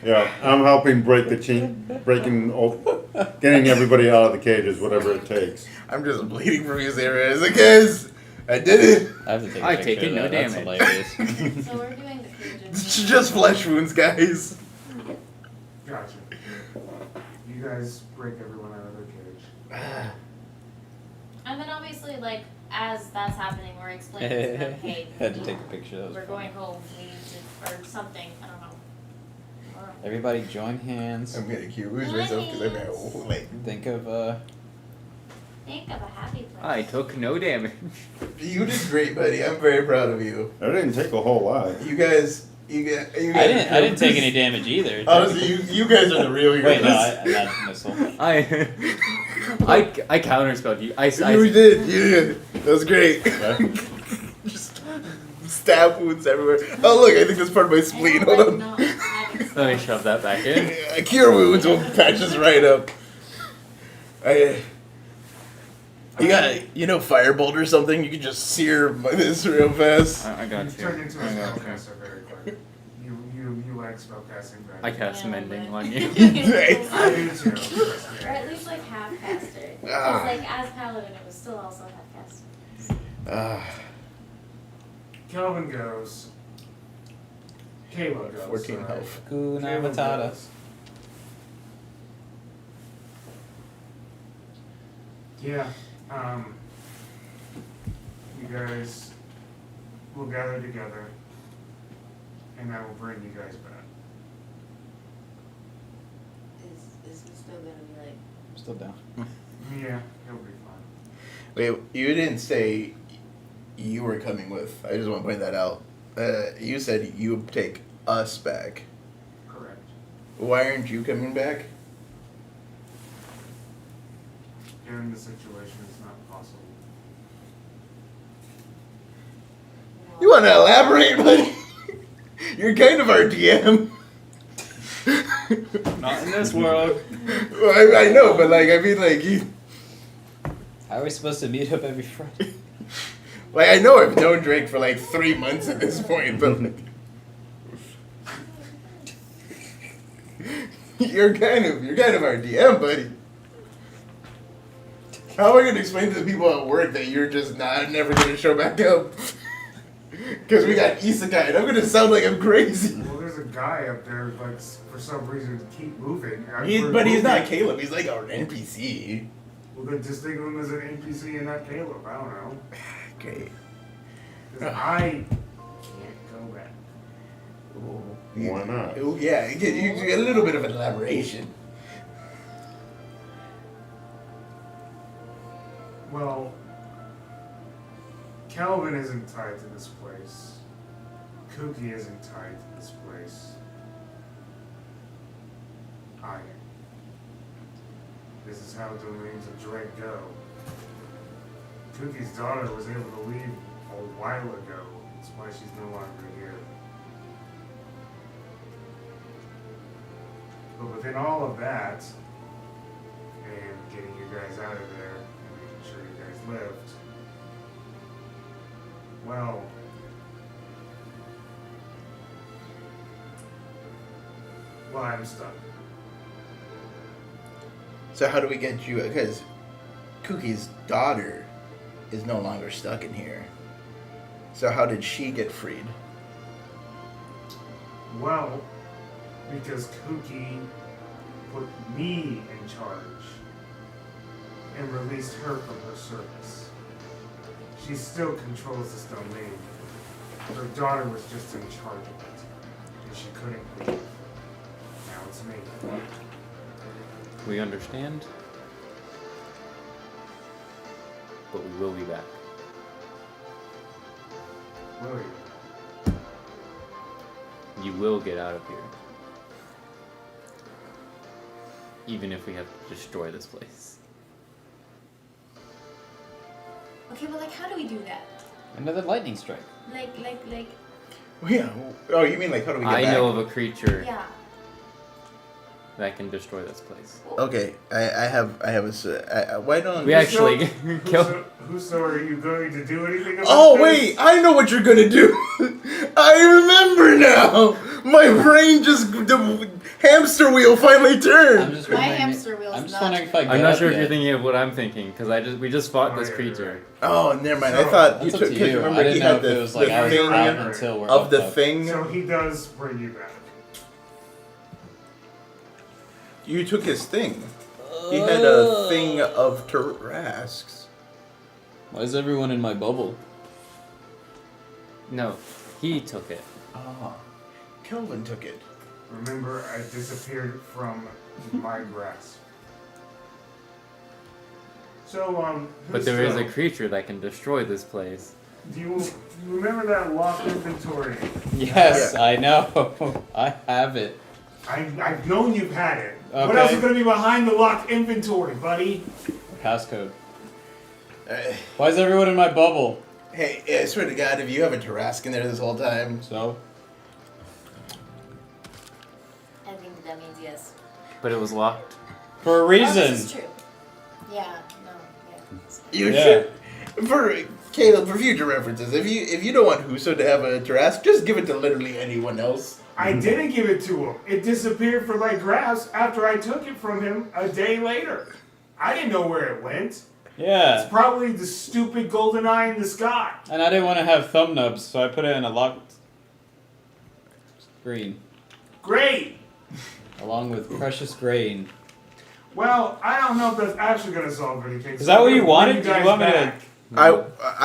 Yeah, I'm helping break the chain, getting everybody out of the cages, whatever it takes. I'm just bleeding from these areas. Guys, I did it. I have to take a I've picture taken of no that. That's damage. hilarious. So we're doing the cages. It's just flesh wounds, guys. Gotcha. You guys break everyone out of their cage. And then obviously, like, as that's happening, we're explaining to them, hey, Had to take a picture. That was we're funny. going home, we need to, or something, I don't know. Everybody join hands. I'm gonna accuse myself because I'm like, Think of Think of a happy place. I took no damage. you did great, buddy. I'm very proud of you. That didn't take a whole lot. You guys. I didn't take any damage either. Honestly, you guys are the real heroes. Wait, no, I that missile. I counterspelled you. You did. You did. That was great. Okay. Just stab wounds everywhere. Oh look, I think that's part of my spleen. Hold on. Let me shove that back in. Yeah, cure wounds will patch us right up. You got, firebolt or something? You can just sear this real fast. I got You you. turn into a I got you. spellcaster very quick. You like spellcasting very I much. cast Yeah, mending but- on you. I do too. trust me. Or at least like half caster. Because Ah. like as paladin, it was still also half caster. Kelvin goes. Caleb goes. 14 sorry. health. Kuna Caleb Matata. goes. Yeah. You guys will gather together, and I will bring you guys back. Is it still gonna be like still down. Yeah, he'll be fine. Wait, you didn't say you were coming with. I just want to point that out. You said you would take us back. Correct. Why aren't you coming back? Given the situation, it's not possible. You want to elaborate, buddy? You're kind of our DM. Not in this world. Well, I know, but like, I mean, like, you. How are we supposed to meet up every Friday? Like, I know I've known Drake for like 3 months at this point, but like, you're kind of our DM, buddy. How am I gonna explain to the people at work that you're just never gonna show back up? Because we got Isekai, and I'm gonna sound like I'm crazy. Well, there's a guy up there, like, for some reason, keep moving. But he's not Caleb. He's like an NPC. Well, then just think of him as an NPC and not Caleb. I don't know. Okay. 'Cause I can't go back. Why not? Oh, yeah, you get a little bit of an elaboration. Well, Calvin isn't tied to this place. Kooky isn't tied to this place. I am. This is how domains of Drake go. Kookie's daughter was able to leave a while ago. That's why she's no longer here. But within all of that, and getting you guys out of there, and making sure you guys lived, well, I'm stuck. So how do we get you? Because Kookie's daughter is no longer stuck in here. So how did she get freed? Well, because Kookie put me in charge and released her from her service. She still controls this domain. Her daughter was just in charge of it, and she couldn't leave. Now it's me. We understand. But we will be back. Will you? You will get out of here. Even if we have to destroy this place. Okay, but like, how do we do that? Another lightning strike. Like, Well, yeah. Oh, you mean like how do we get I back? know of a creature yeah. that can destroy this place. Okay, I have why don't We actually kill. Whoso, are you going to do anything about Oh this? wait, I know what you're gonna do. I remember now. My brain the hamster wheel finally I'm turned. just My wondering. hamster wheel's I'm just not. wondering if I get I'm not up sure if yet. you're thinking of what I'm thinking, because we just fought this Oh, yeah, creature. Oh, never mind. I So, thought you That's up took. to Cause you. remember I didn't he know had if the, it was like the I was thing out until we're of up the up. thing. So he does bring you back. You took his thing. He had a thing of Tarrasques. Why is everyone in my bubble? No, he took it. Ah, Kelvin took it. Remember, I disappeared from my grasp. So, But there is a Husto, creature that can destroy this place. do you remember that locked inventory? Yes, I know. I have it. I've known you've had it. What Okay. else is going to be behind the locked inventory, buddy? Passcode. Uh, Why is everyone in my bubble? hey, I swear to God, if you have a Tarrasque in there this whole time, So? I think that means yes. But it was locked. For a Oh, reason. this is true. Yeah. No. Yeah. you Yeah. should. For Caleb, for future references, if you don't want Huso to have a Tarrasque, just give it to literally anyone else. I didn't give it to him. It disappeared from my grasp after I took it from him a day later. I didn't know where it went. Yeah. It's probably the stupid golden eye in the sky. And I didn't want to have thumb nubs, so I put it in a locked screen. Great. Along with precious grain. Well, I don't know if that's actually going to solve anything. Is that what you wanted? Did you want me to- I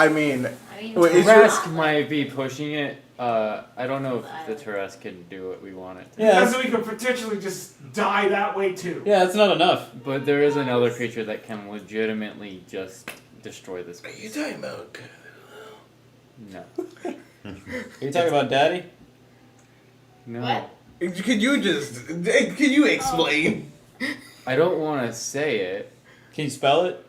mean, I mean, Wait, is Rask might be pushing it I don't know if the Terrace can do what we want it to. Yeah, Because we could potentially just die that way too. yeah, that's not enough. But there is another creature that can legitimately just destroy this What are you place. talking about? No. Are you talking about Daddy? No. What? Could you explain? I don't want to say it. Can you spell it?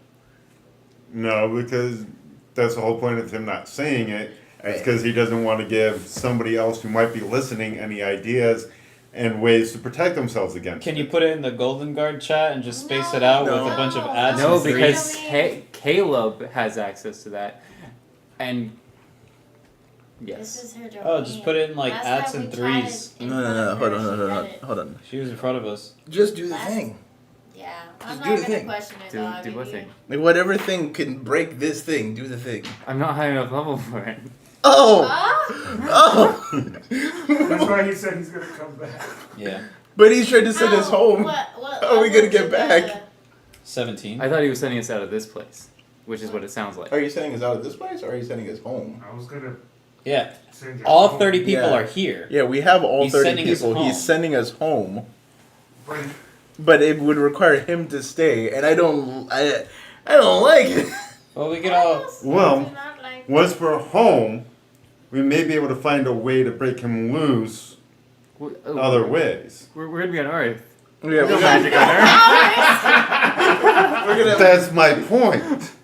No, because that's the whole point of him not saying it. It's Right. because he doesn't want to give somebody else who might be listening any ideas and ways to protect themselves against Can it. you put it in the Golden Guard chat and just space it out No. with a bunch of ads No, and threes? because Really? Caleb has access to that. And This yes. is her domain. Oh, just put it in like Last ads time and we chatted threes. in No, front of hold her, on, she hold on, read it. hold on. She was in front of us. Just do the Last- thing. Yeah, I'm Just not do the gonna thing. question it, Do, dog. do if what you- thing? Like whatever thing can break this thing, do the thing. I'm not high enough level for it. Oh! Oh! Oh! That's why he said he's gonna come back. Yeah. But he's trying to send us How- home. What How are we level gonna get did back? 17. I thought he was sending us out of this place, which is what it sounds like. Are you sending us out of this place or are you sending us home? I was gonna Yeah. send you All home, 30 people Yeah. are here. Yeah, we have all He's 30 sending us people. He's home. sending us home. but But it would require him to stay, and I don't like it. Well, we could all. Well, Do not like- once we're home, we may be able to find a way to break him loose other ways. We're gonna be on Earth. Yeah, No we're magic on Earth. we're gonna. That's my point.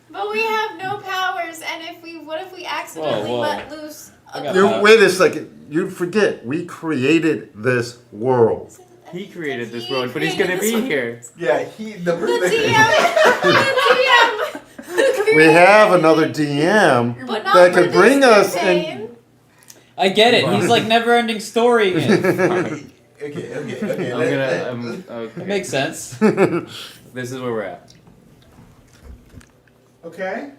But we have no powers, and what if we accidentally Whoa. let loose? I got You, that. wait a second. You forget, we created this world. He created this He world, but he's gonna created be this here. Yeah, the The person. DM. We have another DM But not that for could bring this us campaign. in. I get it. He's like never-ending story again. Okay. Okay. It makes sense. This is where we're at. okay.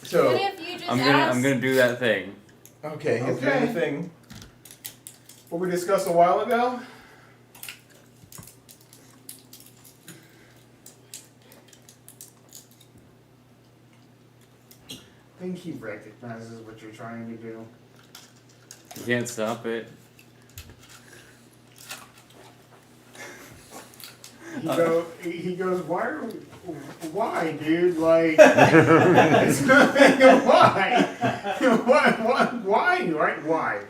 So, What if you just I'm ask? gonna do that thing. okay, he's Okay. doing the thing. What we discussed a while ago. I think he recognizes what you're trying to do. You can't stop it. He goes, why, dude? Like, it's not, why, right? Why?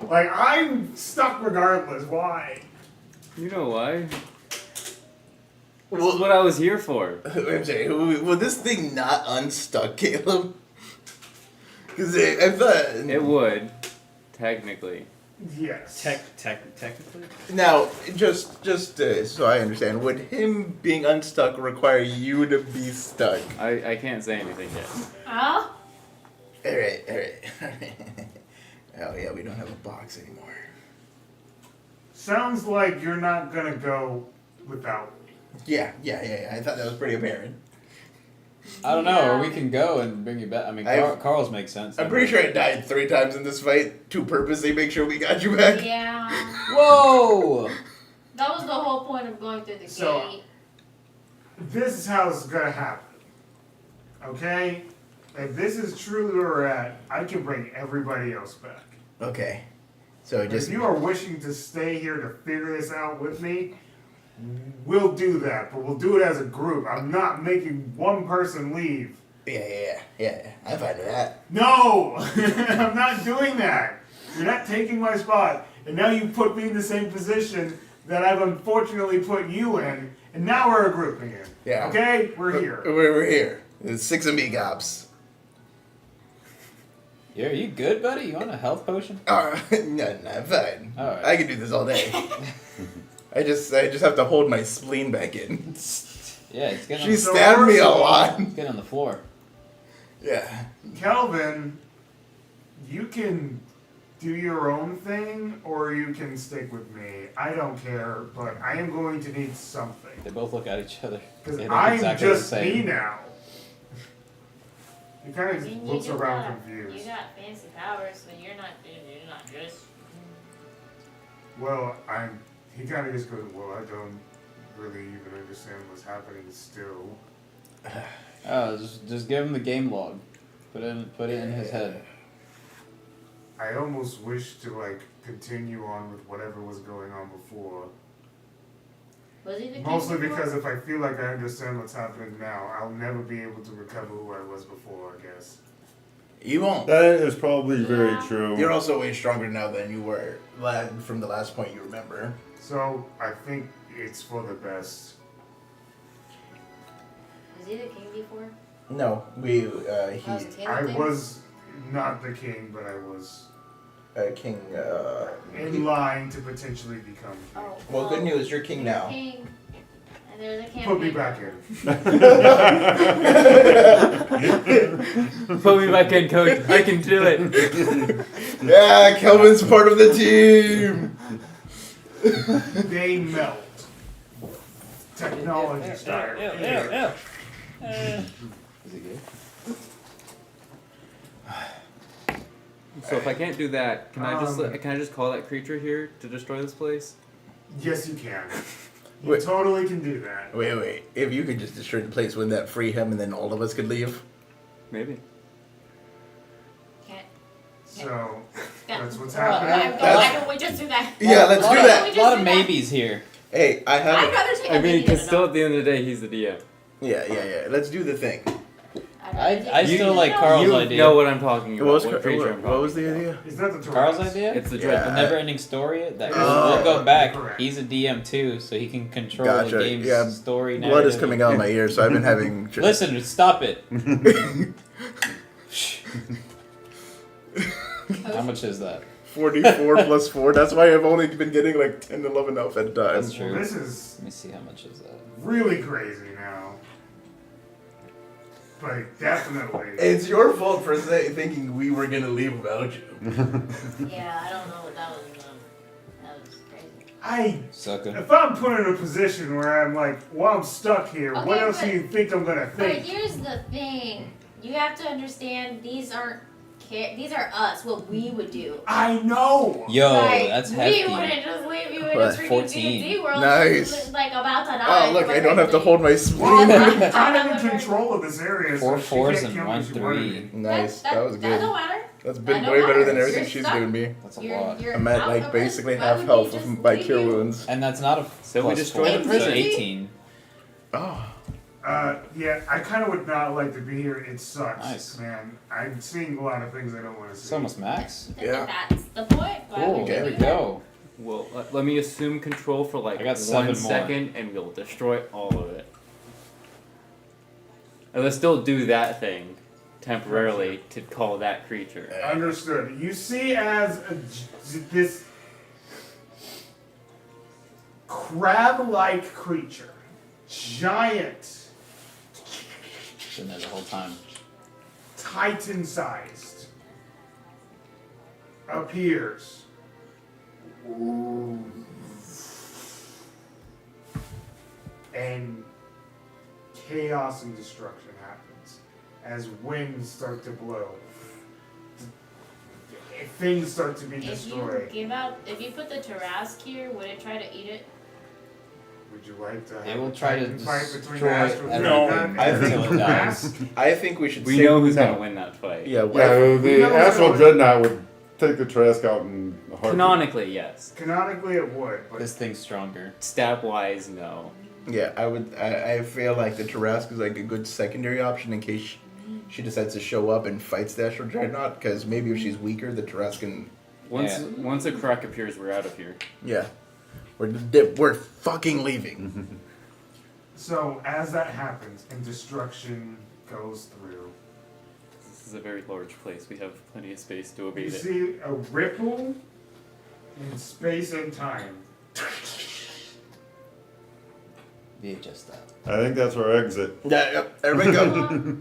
Like, I'm stuck regardless. Why? You know why? This is what I was here for. I'm sorry, will this thing not unstuck, Caleb? Because I thought. It would, technically. Yes. Technically. Now, just so I understand, would him being unstuck require you to be stuck? I can't say anything yet. Huh? Alright. Oh yeah, we don't have a box anymore. Sounds like you're not gonna go without me. Yeah. I thought that was pretty apparent. I don't know. Or we can go and bring you back. I mean, Carl's makes sense. I'm pretty sure I died 3 times in this fight to purposely make sure we got you back. Yeah. Whoa! That was the whole point of going through the So- gate. This is how it's gonna happen. Okay? If this is truly where we're at, I can bring everybody else back. Okay. So just If you are wishing to stay here to figure this out with me, we'll do that, but we'll do it as a group. I'm not making one person leave. yeah. I'm fine with that. No! I'm not doing that. You're not taking my spot. And now you put me in the same position that I've unfortunately put you in, and now we're a group again. Yeah. Okay? We're here. We're here. There's 6 of me, cops. Yeah, are you good, buddy? You want a health potion? No, I'm fine. Alright. I can do this all day. I just have to hold my spleen back in. Yeah, it's getting, She on, So stabbed me first a of all- lot. it's getting on the floor. Yeah. Kelvin, you can do your own thing, or you can stick with me. I don't care, but I am going to need something. They both look at each other. Because They look I'm exactly the just same. me now. He kind I of mean, looks you around got- confused. You got fancy powers, so you're not just. Well, he kind of just goes, well, I don't really even understand what's happening still. Oh, just give him the game log. Put it in his head. I almost wish to like continue on with whatever was going on before. Was he the king Mostly before? because if I feel like I understand what's happening now, I'll never be able to recover who I was before, I guess. You won't. That is probably very Yeah. true. You're also way stronger now than you were from the last point you remember. So I think it's for the best. Was he the king before? No, I was he I Taylor was not the king, but I was king. in line to potentially become king. Oh, Well, good news, you're king you're now. King, and there's a campaign. Put me back in. Put me back in, coach. I can do it. Yeah, Kelvin's part of the team. They melt. Technology style. Is it good? So if I can't do that, can I just call that creature here to destroy this place? Yes, you can. You Wait. totally can do that. Wait. If you could just destroy the place, wouldn't that free him and then all of us could leave? Maybe. Can't. So Yeah. that's what's Why happening. don't we just do that? Yeah, let's do that. We A just lot do of that. maybes here. Hey, I have. I'd rather take I a mean, baby because than still a at the end of the day, he's the DM. Yeah. Let's do the thing. dog. I'd rather take I a still baby like than a Carl's You idea. know what I'm talking about. What was the idea? Is that the Carl's Tourette's? idea? It's the Yeah. dread. The never-ending story. That Oh. we'll go back. Correct. He's a DM too, so he can control Gotcha, the game's yeah. story. Blood is narrative. coming out of my ears, so I've been having. Listen, stop it. How much is that? 44 plus 4. That's why I've only been getting like 10, 11 elf at a time. That's true. Well, this is Let me see how much is that. really crazy now. But definitely. It's your fault for thinking we were gonna leave without you. Yeah, I don't know what that was. That was crazy. Sucker. If I'm put in a position where I'm like, well, I'm stuck here, what Okay, else do but- you think I'm gonna But think? here's the thing: you have to understand these aren't. These are us. What we would do. I know! Yo, Like, that's we hefty. wouldn't just leave you in a What, freaking 14? D&D world. Nice. Like about to die. Oh, look, I don't have to hold my Well, spleen. I'm kind of in control of this area, so Four she fours can't and kill me one if she wanted three. me. Nice, that was That good. don't matter. That's been That don't way better matter. than everything You're she's stuck. given me. That's a lot. You're I'm at out like of basically it. Why half would health we with just my leave cure you? wounds. And that's not a So we plus destroy four, the it's prison? 18. Oh, Yeah, I kind of would not like to be here. It sucks, Nice. man. I'm seeing a lot of things I don't want to see. It's almost max. Yeah. That's the point. Why Cool, would there you we do that? go. Well, let me assume control for like I got 7 1 more. second, and we'll destroy all of it. And let's still do that thing temporarily to call that creature. Understood. You see as this crab-like creature, giant, Been there the whole time. titan-sized, appears. And chaos and destruction happens as winds start to blow. Things start to be If you destroyed. if you put the Tarask here, would it try to eat it? Would you like to have It will a try to titan fight between destroy the Astral everything Dragon I and think the it dies. Mask? I think we should We save- know who's no. gonna win that fight. Yeah, Yeah, the know Astral what's Dreadnought would take the Trask out in a heartbeat. Canonically, yes. Canonically, it would, but This thing's stronger. Stat wise, no. yeah, I would. I feel like the Tarask is like a good secondary option in case she decides to show up and fights the Astral Dreadnought. Because maybe if she's weaker, the Tarask can. Once a crack appears, we're out of here. Yeah, we're fucking leaving. so as that happens and destruction goes through, This is a very large place. We have plenty of space to you obey it. see a ripple in space and time. VHS that. I think that's our exit. Yeah, yep. Everybody go.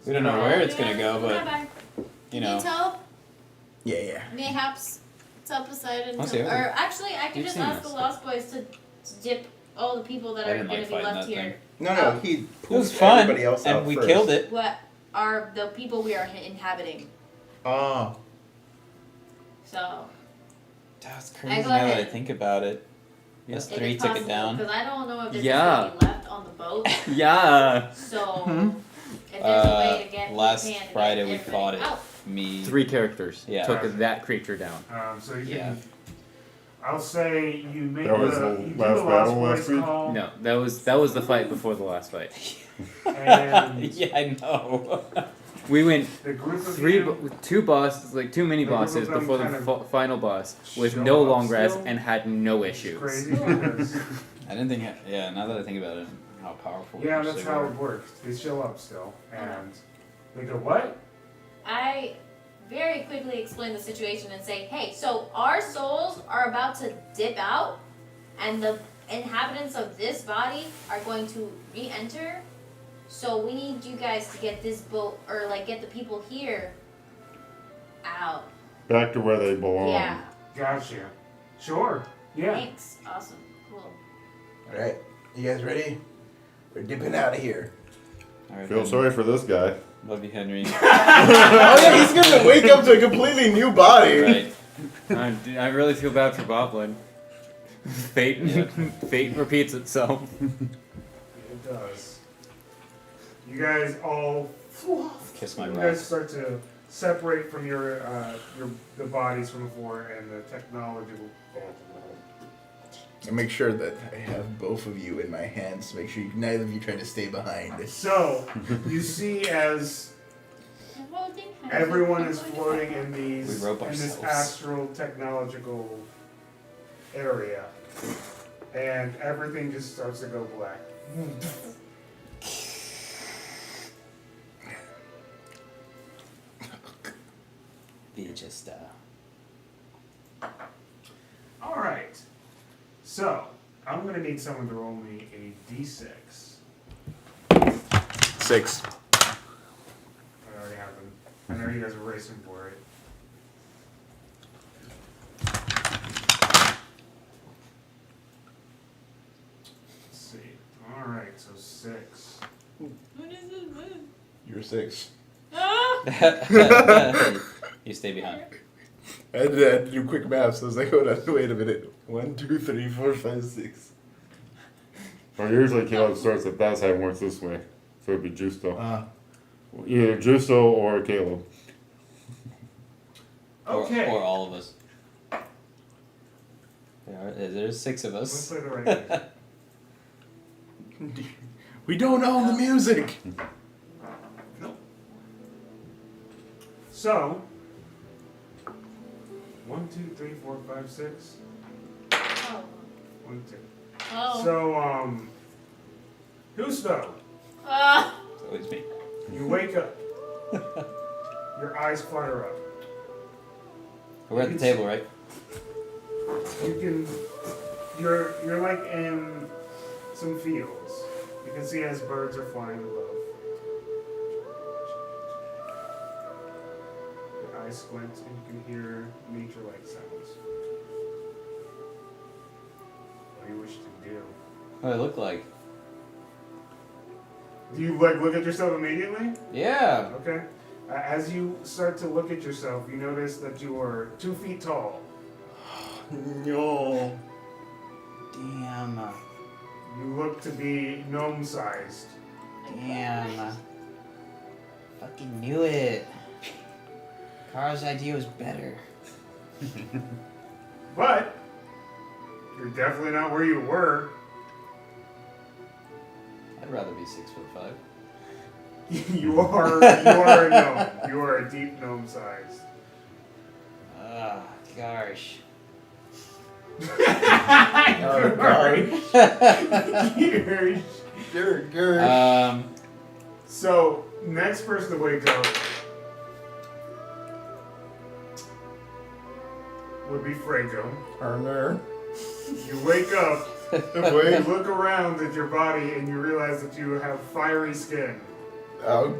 We don't know where it's gonna go, but Bye-bye. you know. Need help? Yeah. Mayhaps help aside and I'll see or everything. actually I could You've just seen ask this. the Lost Boys to dip all the people that I are didn't gonna like be fighting left that here. No, he It was pooped fun, everybody else out and we first. killed it. What are the people we are inhabiting? Oh, So That's I crazy go now that I ahead. think about it. Yeah. Us 3 took it down. because I don't know if there's Yeah. anybody left on the boat. Yeah. So if there's a way to get Last we can Friday get we everybody fought it. out. me. 3 characters Yeah. took that creature down. So you Yeah. can. I'll say you make That was the the you do last the battle lost last boys week? call. No, that was the fight before the last fight. And Yeah, I know. We went the group of 2 bosses, like 2 mini The group of bosses them before the kind of final boss with show no up long rest still. and had no It's issues. crazy because I didn't think. Yeah, now that I think about it, how powerful. yeah, they that's how were. it works. They show up still, and they go, "What? I very quickly explain the situation and say, hey, so our souls are about to dip out, and the inhabitants of this body are going to re-enter. So we need you guys to get this boat, or like get the people here out. Back to where they belong. Yeah. Gotcha. Sure. Yeah. Thanks. Awesome. Cool. Alright, you guys ready? We're dipping out of here. All right, Feel Henry. sorry for this guy. Love you, Henry. Oh yeah, he's gonna wake up to a completely new body. Right. I really feel bad for Boblin. Fate, Yeah. fate repeats itself. It does. You guys all. Kiss my You butt. guys start to separate from your the bodies from before, and the technology will. And make sure that I have both of you in my hands to make sure neither of you try to stay behind. So you see as everyone is floating in We rope this ourselves. astral technological area, and everything just starts to go black. Just All right. So I'm gonna need someone to roll me a d6. 6. That already happened. I know you guys were racing for it. Let's see. All right, so 6. What is this move? You're 6. You stay behind. I had to do quick math, so I was like, hold on, wait a minute. 1, 2, 3, 4, 5, 6. Well, usually Caleb starts at that side and works this way. So it'd be Justo. Either Justo or Caleb. Okay. Or all of us. There's 6 of Let's us. play the right game. We don't own the music! So 1, 2, 3, 4, 5, 6. Oh. 1, 2. Oh. So Gusto, It's always me. you wake up. Your eyes fire up. We're at the table, right? You can. You're like in some fields. You can see as birds are flying above. Your eyes squint and you can hear nature-like sounds. What do you wish to do? What do I look like? Do you like look at yourself immediately? Yeah. Okay. As you start to look at yourself, you notice that you are 2 feet tall. No. Damn. You look to be gnome-sized. Damn. Fucking knew it. Kara's idea was better. But you're definitely not where you were. I'd rather be 6'5". You are a gnome. You are a deep gnome size. Ah, gosh. Oh, God. So, next person to wake up would be Franco. Arner. You wake up, you Wait. look around at your body, and you realize that you have fiery skin. Oh.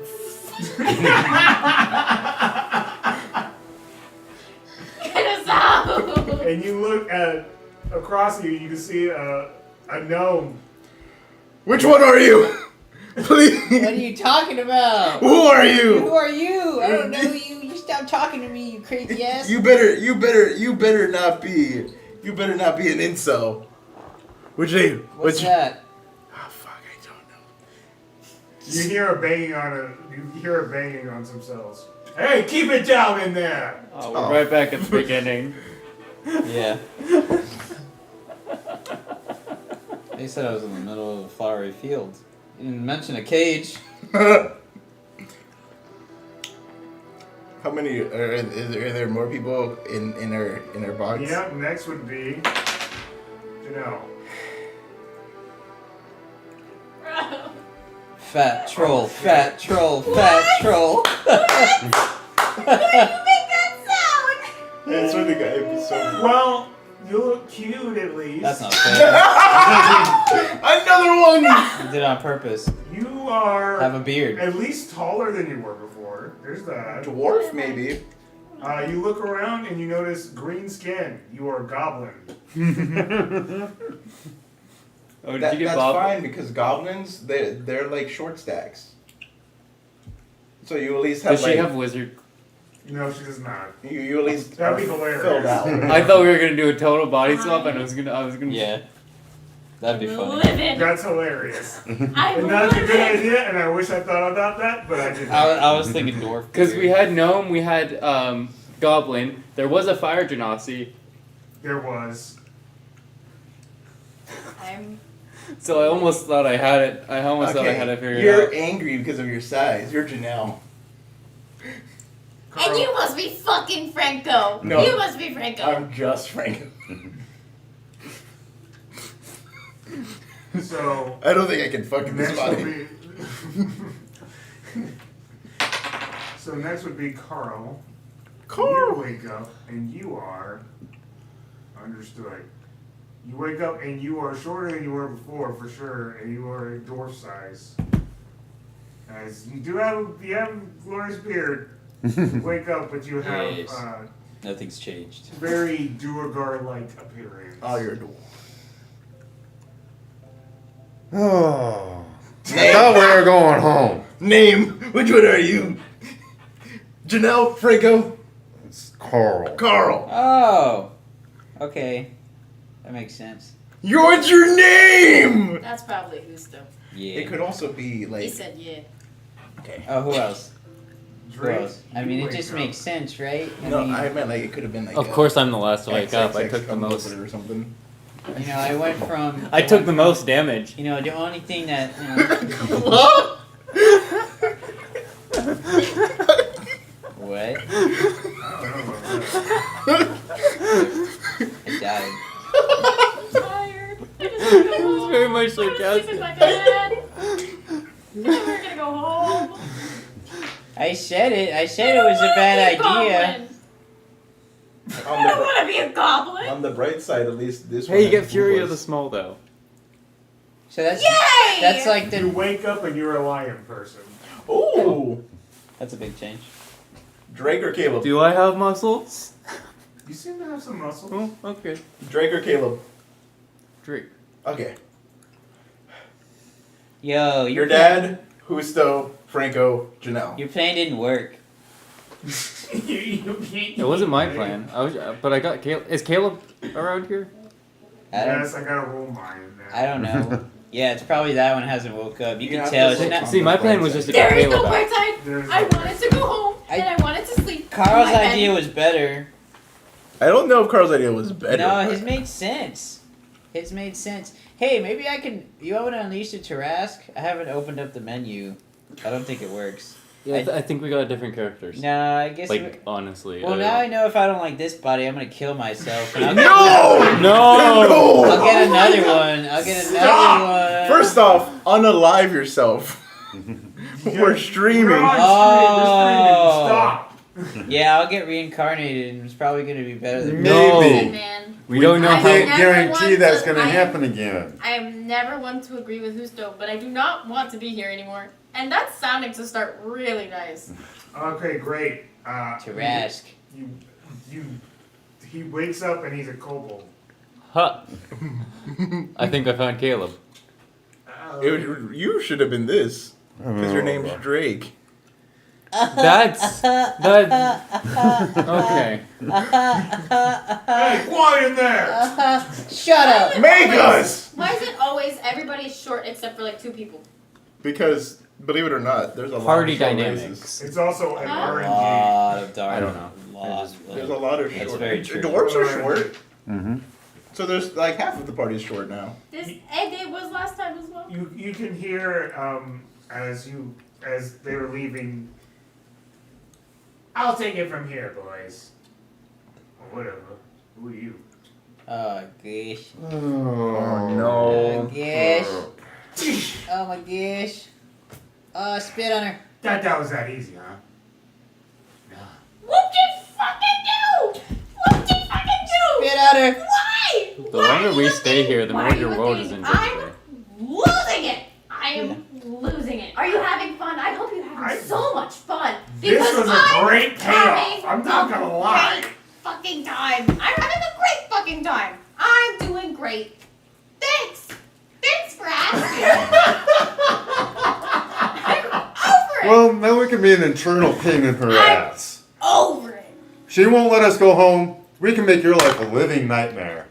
Get us out! And you look at across you, you can see a gnome. Which one are you? Please. What are you talking about? Who are you? Who are you? I don't know you. You stop talking to me, you crazy ass. You better not be an incel. What's Which that? Oh fuck, I don't know. You hear a banging on some cells. Hey, keep it down in there. Oh, we're right back at the beginning. Yeah. They said I was in the middle of a flowery field. You didn't mention a cage. How many are there more people in our box? Yep, next would be Janelle. Fat troll, fat troll, fat troll. Why do you make that sound? That's what the guy episode. Well, you look cute at least. That's not fair. Another one. You did it on purpose. You are Have a beard. at least taller than you were before. There's that. Dwarf, maybe. You look around and you notice green skin. You are a goblin. Oh, did That's you get Bob? fine because goblins they're like short stacks. So you at least have Does like she have wizard? No, she does not. you at least That'd be are hilarious. filled out. I thought we were gonna do a total body swap, and I was gonna. Yeah. That'd be funny. Livid. That's hilarious. I'm And that's a good livid. idea, and I wish I thought about that, but I didn't. I was thinking dwarf. Because we had gnome, we had goblin. There was a fire genasi, There was. I'm so I almost thought I had it. I almost thought I had it figured you're out. angry because of your size. You're Janelle. And you must be fucking Franco. No. You must be Franco. I'm just Frank. So I don't think I can fuck in this next would body. be. So next would be Carl. Carl. You wake up and you are understood. You wake up and you are shorter than you were before, for sure, and you are a dwarf size. As you have a glorious beard. You wake up, but you have Yes. Nothing's changed. very Duergar-like appearance. Oh, you're a dwarf. Oh. I thought we were going home. Name. Which one are you? Janelle, Franco, It's Carl. Carl. Oh. Okay. That makes sense. What's your name? That's probably Husto. Yeah. It could also be He like. said yeah. Okay. Oh, who else? Who Drake, else? I you mean, it wake just up. makes sense, right? No, mean, I meant like it could have been like. Of course, I'm the last to wake up. I XXX took the most. or something. you know, I went from. I took the most damage. You know, the only thing that. You know, What? what? I don't know about that. I died. I'm tired. I just wanna go It was home. very much I wanna sleep in sarcastic. my bed. We're gonna go home. I said it. I said it was a bad idea. I don't want to be a goblin. On the bright side, at least this one. Hey, you get has Fury of blue the Small though. So that's Yay! that's like You the. wake up and you're a lion person. voice. Ooh. That's a big change. Drake or Caleb? Do I have muscles? You seem to have some muscles. Oh, okay. Drake or Caleb? Drake. Okay. Yo, Your dad, Husto, Franco, Janelle. Your plan didn't work. It wasn't my plan. But I got Caleb. Is Caleb around here? I don't. Yes, I gotta roll mine now. I don't know. Yeah, it's probably that one hasn't woke up. You Yeah, can tell. this It's looks not, on See, the my plan bright was side. just to get There is Caleb no out. bright side. There's I no wanted to go home and I wanted to sleep. Carl's in my bed. idea was better. I don't know if Carl's idea was better. No, his made sense. His made sense. Hey, maybe I can. You want to unleash the Tarask? I haven't opened up the menu. I don't think it works. Yeah, I think we got different characters. No, I guess. Like, honestly. Well, now I know if I don't like this body, I'm gonna kill myself. And I'll No! No! I'll get another one. I'll get another one. First off, unalive yourself. We're streaming. We're on Oh. Stop. Yeah, I'll get reincarnated, and it's probably gonna be better than No. Maybe. Man, We don't know I how. never Can't guarantee want that's to- gonna I- happen again. I am never one to agree with Husto, but I do not want to be here anymore. And that's sounding to start really nice. Okay, great. Tarask. He wakes up and he's a kobold. Huh. I think I found Caleb. You should have been this. Because your name's Drake. That's okay. Hey, quiet in there! Shut up. Make us! Why is it always everybody's short except for like two people? Because Believe it or not, there's a Party lot of short dynamics. races. It's also an Huh? A RNG. lot of dark. I don't know. There's a lot of That's short. very true. Dwarves are short, Mm-hmm. so there's like half of the party's short now. This egg was last time as well. You can hear as they were leaving. I'll take it from here, boys. Or whatever. Who are you? Oh gosh. Oh no. Gosh. Oh my gosh. Oh, spit on her. That was that easy, huh? Nah. What'd you fucking do? What'd you fucking do? Spit on her. Why? The longer we stay here, the Why more are you your world is looking- in I'm danger. losing it. I am losing it. Are you having fun? I hope you're having so much fun. This Because was a I'm great payoff. having I'm not gonna lie. Great fucking time. I'm having a great fucking time. I'm doing great. Thanks. Thanks for asking. I'm over it. Well, now we can be an internal pain in her ass. Over it. She won't let us go home. We can make your life a living nightmare.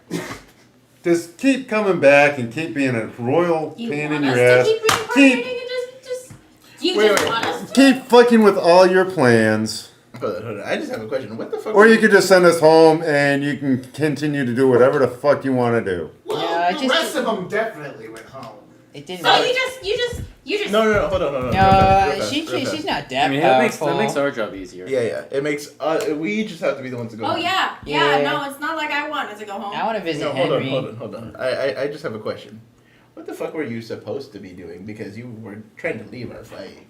Just keep coming back and keep being a royal You pain want in us your to ass. keep reincarnating and just you Wait, just wait. want us to? Keep fucking with all your plans. Hold on. I just have a question. What the fuck? Or you could just send us home and you can continue to do whatever the fuck you want to do. Well, Yeah, I the just- rest of them definitely went home. It didn't. So work. you just No, hold on. No, Real fast, she's real fast. not that I mean, that powerful. makes our job easier. Yeah. It makes we just have to be the ones to go. Oh home. yeah. Yeah. No, it's not like I wanted to go home. I want to visit No, Henry. hold on. I just have a question. What the fuck were you supposed to be doing? Because you were trying to leave our fight.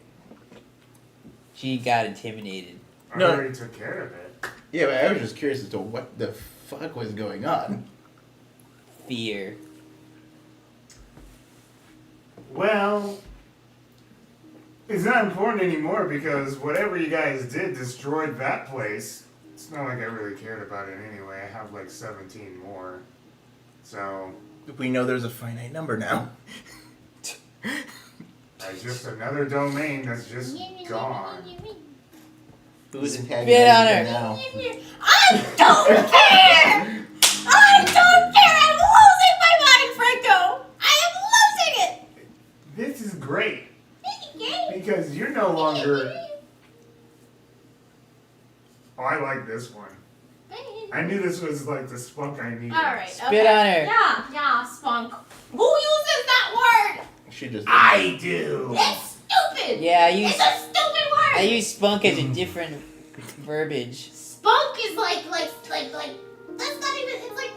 She got intimidated. I No. already took care of it. Yeah, but I was just curious as to what the fuck was going on. Fear. Well, it's not important anymore because whatever you guys did destroyed that place. It's not like I really cared about it anyway. I have like 17 more. So, We know there's a finite number now. it's just another domain that's just gone. Who's Spit antagonizing on her. now? I don't care! I don't care! I'm losing my mind, Franco! I am losing it! This is great because you're no longer. Oh, I like this one. I knew this was like the spunk I needed. Alright, Spit okay. on her. Yeah, spunk. Who uses that word? She just. I do. It's stupid! Yeah, I use It's a stupid word! I use spunk as a different verbiage. Spunk is like, that's not even, it's like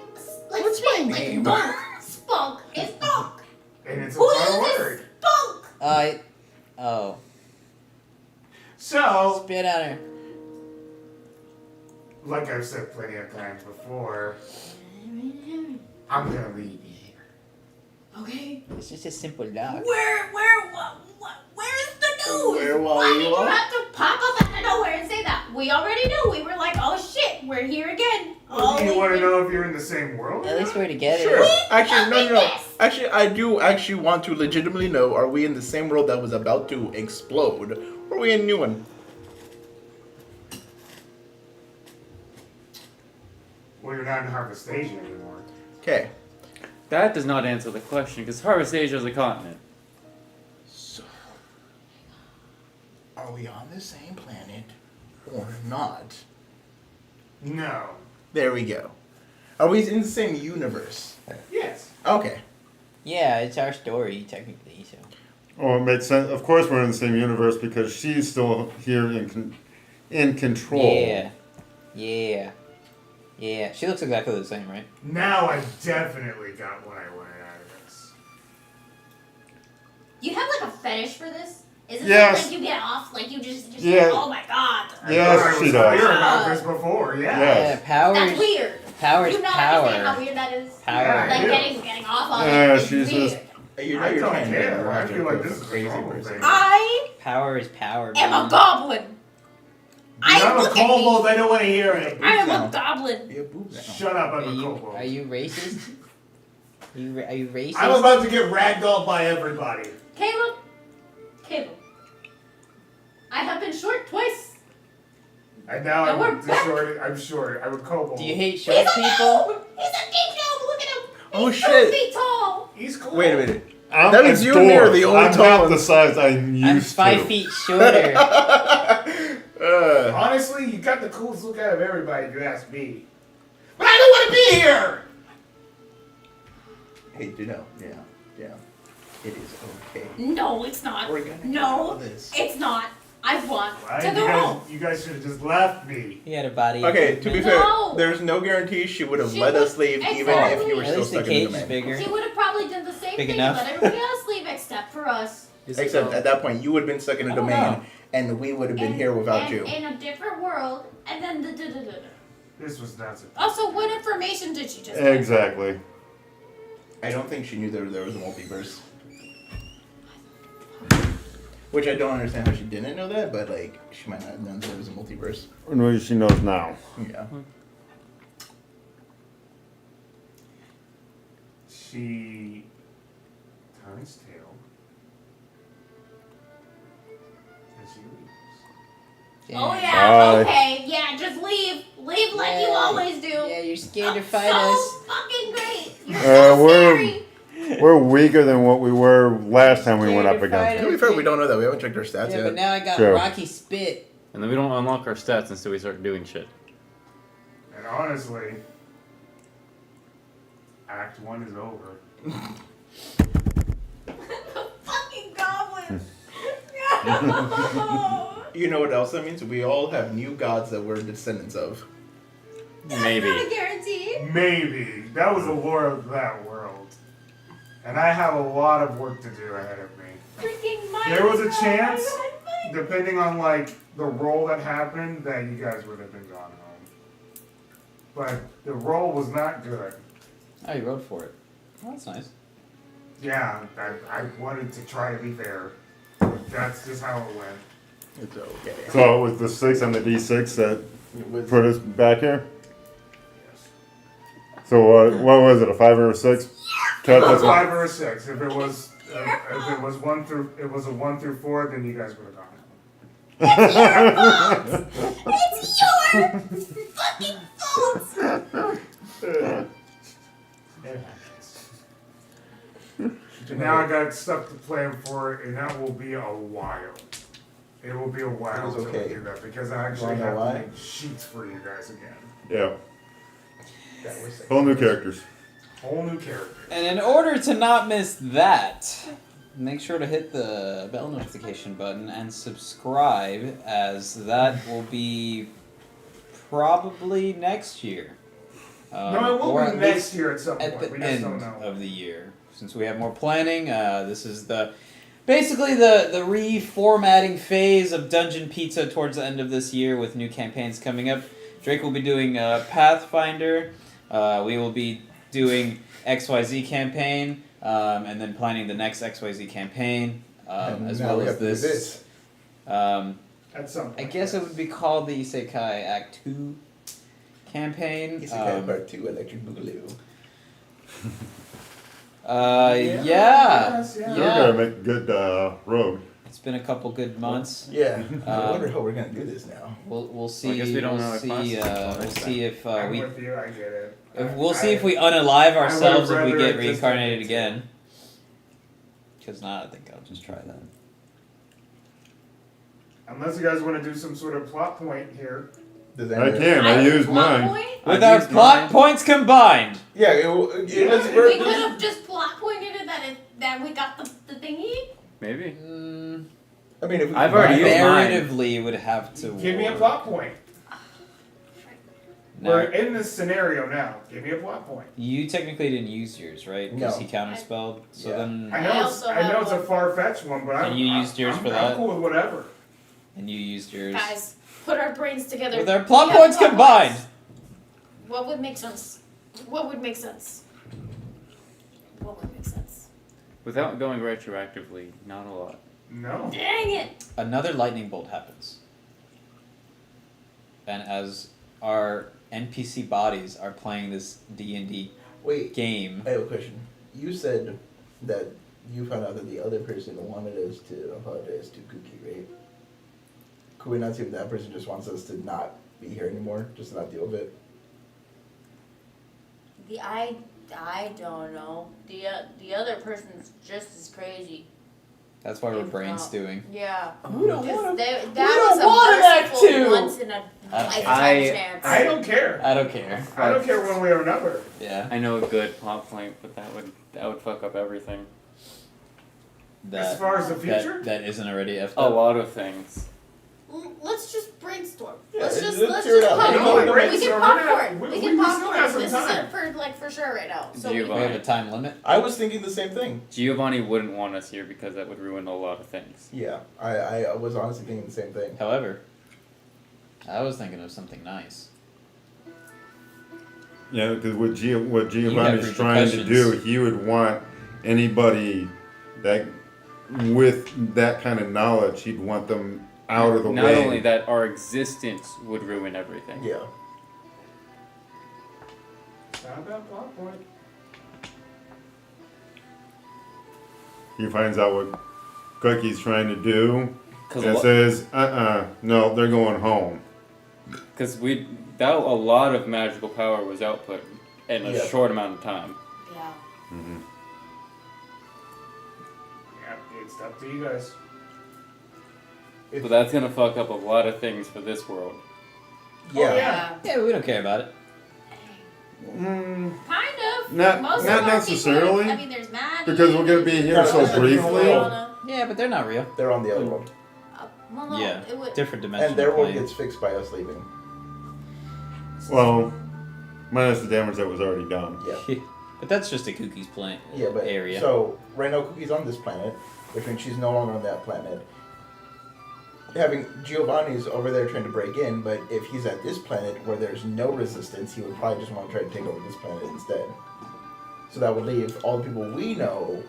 What's spit, my like name? spunk. Spunk is spunk. And it's a Who fun uses word. spunk? Oh, So, spit on her. like I've said plenty of times before, I'm gonna leave you here. Okay. It's just a simple dog. Where's the news? Where while Why you did you are? have to pop up out of nowhere and say that? We already knew. We were like, oh shit, we're here again. Well, do you we want to were- know if you're in the same world? At least we're together. Sure. Actually, no. Yes. Actually, I do actually want to legitimately know: are we in the same world that was about to explode, or are we in a new one? Well, you're not in Harvestasia anymore. Okay. That does not answer the question, because Harvestasia is a continent. So, are we on the same planet or not? No. There we go. Are we in the same universe? Yes. Okay. Yeah, it's our story technically. So Oh, it makes sense. Of course, we're in the same universe because she's still here in control. yeah. She looks exactly the same, right? Now I definitely got what I wanted out of this. You have like a fetish for this? Is it Yes. something like you get off, like you just Yeah. like, oh my god. Yes, I she was does. clear about this before, yeah. Yes. Yeah, That's weird. Power's you not understand how power. weird that is? Power. Yeah, Like I do. getting off on Yeah, it is she's weird. just- You know I you're don't trying care. to I watch feel a like this is a crazy normal person. thing. I Power is power. am a man. goblin. I'm a look at me. kobold, I don't want to hear it. I am now. a goblin. You have boobs now. Shut up, I'm Are a you kobold. racist? Are you racist? I'm about to get ragdolled by everybody. Caleb. I have been short twice. And now And we're I'm back. short. I'm short. I'm a kobold. Do you hate He's short a people? gnome. He's a big gnome. Look at him. Oh, He's shit. 2 feet tall. He's cool. Wait a minute. I'm That a means you and me are the only I'm tall half the ones. size I'm used I'm to. 5 feet shorter. Honestly, you got the coolest look out of everybody, if you ask me. But I don't want to be here! Hey, do know. Yeah. It is okay. No, it's not. We're gonna No, do this. it's not. I want Why, to go home. you guys should have just left me. He had a body. Okay, to be fair, No. there's no guarantee she would have She let would- us leave even if exactly. you were At still least the stuck in the cage is domain. bigger. She would have probably done the same Big thing. enough. Let everybody else leave except for us. Except at that point, you would have been stuck in a I don't domain, know. and we would have been here without and, you. In a different world, and then the This was nuts. Also, what information did she just get? Exactly. I don't think she knew there was a multiverse. Which I don't understand how she didn't know that, but like she might not have known there was a multiverse. Well, she knows now. Yeah. She turns tail. And she leaves. Oh yeah, Bye. okay, yeah, just leave. Leave like you always do. Yeah, you're scared to fight so us. fucking great. You're so we're- scary. We're weaker than what we were last time we went up Scared to against To be fair, we don't know that. We haven't checked our stats Yeah, yet. but now I got True. Rocky Spit. And then we don't unlock our stats until we start doing shit. And honestly, Act 1 is over. Fucking goblin. No. You know what else that means? We all have new gods that we're descendants of. Maybe. Not a guarantee. Maybe. That was the lore of that world. And I have a lot of work to do ahead of me. Freaking mind. There was a chance, depending on like the roll that happened, that you guys would have been gone home. But the roll was not good. Oh, you rode for it. Oh, that's nice. Yeah, I wanted to try to be fair. That's just how it went. It's okay. So it was the 6 on the D6 that It was- put us back here? Yes. So what was it, a 5 or a 6? Cat, It was that's what- 5 or a 6. If it was a 1 through 4, then you guys would have gone home. It's your fucking fault. And now I got stuff to plan for it, and that will be a while. It will be a while That is until okay. we do that because I actually Wanna know have why? to make sheets for you guys again. Yeah. That was Whole new characters. Whole new character. And in order to not miss that, make sure to hit the bell notification button and subscribe, as that will be probably next year. No, it or will at be next least year at some at point. the We just end don't know. of the year, since we have more planning. This is basically the reformatting phase of Dungeon Pizza towards the end of this year, with new campaigns coming up. Drake will be doing Pathfinder. We will be doing XYZ campaign, and then planning the next XYZ campaign, And as now well we as have to do this. At some point. I guess it would be called the Isekai Act 2 campaign. Isekai Part 2 Electric Boogaloo. Yeah. Yes, yeah. We're gonna make a good road. It's been a couple good months. Yeah. I wonder how we're gonna do this now. We'll see. I guess we don't know our see. classes until We'll next see if I'm we. with you. I get it. We'll see if we unalive ourselves if we rather get it just reincarnated ended. again. Because not, I think I'll just try that. Unless you guys want to do some sort of plot point here. Does I anyone- can, I used Plot mine. point? With I've our used plot mine. points combined. Yeah, We could have just plot pointed it that we got the thingy. Maybe. I mean, if we I've combine already them- used mine. Narratively would have to. Give me a work. plot point. No. We're in this scenario now. Give me a plot point. You technically didn't use yours, right? Because No. he counterspelled. So Yeah. then. I I know also I know have it's a one. far-fetched one, but And you used yours for I'm that? cool with whatever. And you used yours. Guys, put our brains together. With our plot We have points plot combined. points. What would make sense? What would make sense? What would make sense? Without going retroactively, not a lot. No. Dang it! Another lightning bolt happens. And as our NPC bodies are playing this D&D Wait, game, I have a question. You said that you found out that the other person wanted us to apologize to Cookie, right? Could we not see if that person just wants us to not be here anymore, just to not deal with it? I don't know. The other person's just as crazy. That's why we're If brain not. stewing. Yeah. We don't Just want to. that don't was a want an act merciful two. once in a lifetime chance. I don't care. I don't care. I don't care one way or another. Yeah. I know a good plot point, but that would fuck up everything. As far as the future? That isn't already effed A up. lot of things. Let's just brainstorm. Yeah, let's let's just hear it out. popcorn. No, We can brainstorm. popcorn. We We still can got popcorn. some This time. isn't for sure right now. So We Giovanni. have a time limit. I was thinking the same thing. Giovanni wouldn't want us here because that would ruin a lot of things. Yeah, I was honestly thinking the same thing. However, I was thinking of something nice. Yeah, because what Giovanni's have trying to do, repercussions. he would want anybody that with that kind of knowledge, he'd want them out of the Not way. only that, our existence would ruin everything. Yeah. Not a bad plot point. He finds out what Cookie's trying to do, and Because says, no, they're going home. a lot of magical power was output in a Yeah. short amount of time. yeah. Mm-hmm. Yeah, it's up to you guys. So that's gonna fuck up a lot of things for this world. Yeah. Yeah. Yeah, but we don't care about it. Mm, Kind of. Not- Most not of our necessarily, People, I mean, there's Maddie. because we're gonna be here No, so that's a briefly. world. Yeah, but they're not real. They're on the other world. Well, no, Yeah. it would. Different dimension. And their world gets fixed by us leaving. Well, minus the damage that was already done. Yeah. But that's just a Cookie's plant Yeah, but area. so right now Cookie's on this planet, which means she's no longer on that planet. Having Giovanni's over there trying to break in, but if he's at this planet where there's no resistance, he would probably just want to try to take over this planet instead. So that would leave all the people we know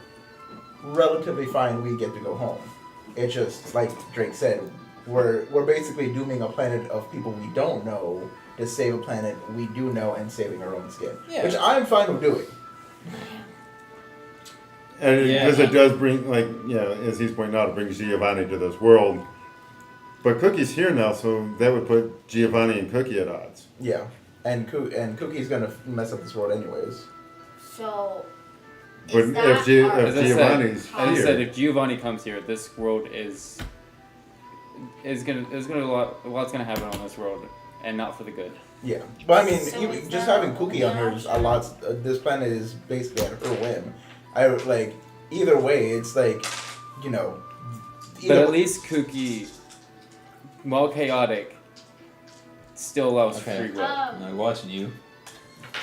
relatively fine. We get to go home. It's just like Drake said, we're basically dooming a planet of people we don't know to save a planet we do know and saving our own skin, Yeah. which I'm fine with doing. And Yeah. because it does bring, like, as he's pointing out, it brings Giovanni to this world. But Cookie's here now, so that would put Giovanni and Cookie at odds. Yeah, and Cookie's gonna mess up this world anyways. So. But Is that if our- if As I said- Giovanni's As I said, here, if Giovanni comes here, this world is gonna a lot's gonna happen on this world, and not for the good. Yeah, but I mean, So even is just that having Cookie the on her, option? a lot. This planet is basically at her whim. I would, like either way. It's like, you know. But at least Cookie, while chaotic, still allows Okay. free will. I'm watching you.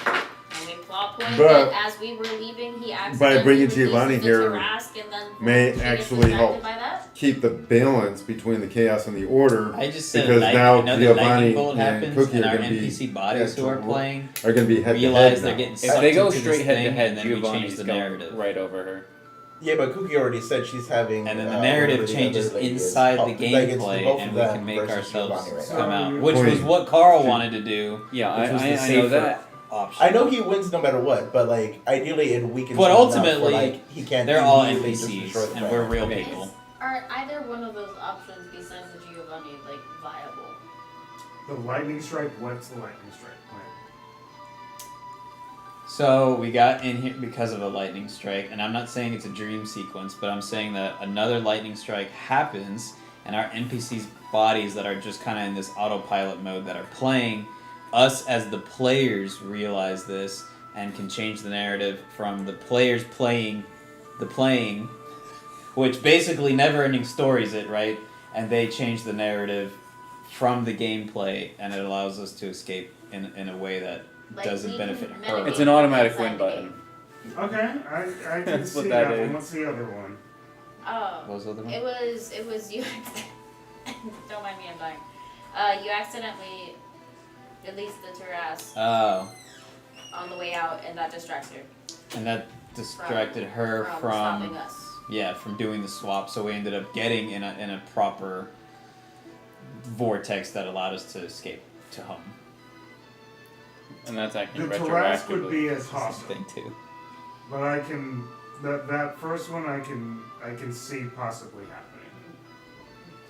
I mean, plot point But- that as we were leaving, he accidentally bringing releases Giovanni the here Tarrasque and then may he gets actually distracted help. by that. keep the balance between the chaos and the order. I just said Because now another Giovanni lightning bolt and happens, Cookie and are our gonna be NPC bodies who are actual- playing are going to be head to realize head they're now. getting If sucked they go into straight this head thing, to head, and then we change Giovanni's the going narrative. right over her. Yeah, but Cookie already said she's having. And then the narrative whatever the changes other lady is. inside Oh, the like, it's gameplay, both and of we them can make versus ourselves Giovanni right come now. out, which was what Carl wanted to do. Yeah, which was I the know safer that. option. I know he wins no matter what, but like ideally it weakens. But him enough ultimately, where, like, he can't. They're all immediately just NPCs, destroy the and planet. we're real Okay. people. Are either one of those options besides the Giovanni like viable? The lightning strike. What's the lightning strike plan? So we got in here because of a lightning strike, and I'm not saying it's a dream sequence, but I'm saying that another lightning strike happens, and our NPCs' bodies that are just kind of in this autopilot mode that are playing, us as the players realize this and can change the narrative from the players playing the playing, which basically never-ending stories it, right? And they change the narrative from the gameplay, and it allows us to escape in a way that Like, doesn't we benefit can her. mitigate It's an automatic inside win the button. game. Okay, I can That's see what that that one. is. What's the other one? Oh. What was the other one? It was you. Don't mind me, I'm dying. You accidentally released the Tarrasque Oh, on the way out, and that distracts her and that distracted her from from stopping us. from doing the swap. So we ended up getting in a proper vortex that allowed us to escape to home. And that's acting The Tarrasque would retroactively. be as That's the hostile, thing too. but I can that first one I can see possibly happening.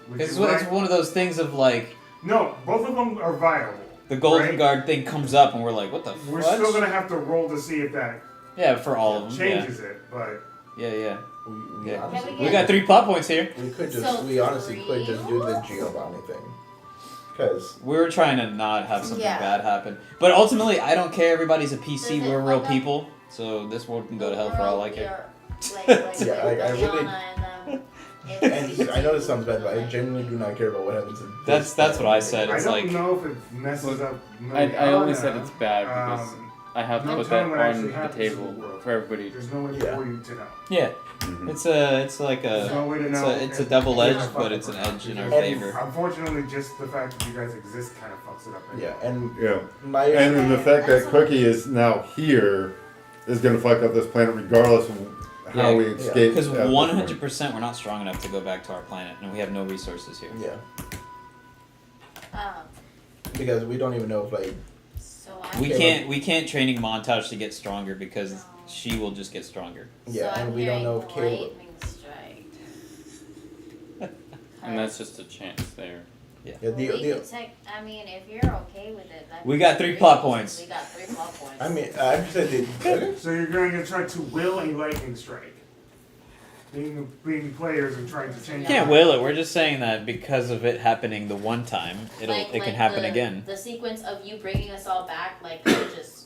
Would It's, you it's like- one of those things of like No, both of them are viable. the Golden Right. Guard thing comes up, and we're like, what the We're fudge? still gonna have to roll to see if that Yeah, for all of them. changes it, but Yeah. We Yeah. honestly, Can We got 3 plot points here. we could just, So we honestly could just do the three? Giovanni thing. Because, We were trying to not have something Yeah. bad happen. But ultimately, I don't care. Everybody's a PC. Does it We're real fuck up people. So this world can go to hell for all I care. Yeah, I really- and I know this sounds bad, but I genuinely do not care about what happens in this That's what I said. I It's don't like know if it messes up. I only said it's bad because I have to no put that telling what on actually the happens in table the world. for everybody. There's no way Yeah. for you to know. yeah. Mhm. It's like There's no way to know. it's a if- double if edged, it's but fucked it's an up. edge in our And- favor. Unfortunately, just the fact that you guys exist kind of fucks it up. Yeah, and Yeah. my And then the fact that Cookie is now here is going to fuck up this planet regardless of how Yeah, we escape. Because at this 100% we're not strong enough to go back to our planet, and we have no resources here. yeah, Um, because we don't even know if like so We can't training montage to get stronger because No. she will just get stronger. yeah, so and I'm we don't know if hearing Caleb. lightning strike. And that's just a chance there. Yeah, I mean, if you're okay with it, that'd We be got 3 great. plot points. We got 3 plot points. I mean, I'm just saying. So you're going to try to will a lightning strike. Being players and trying to change. You can't will it. We're just saying that because of it happening the one time, it can happen again. The sequence of you bringing us all back, like it just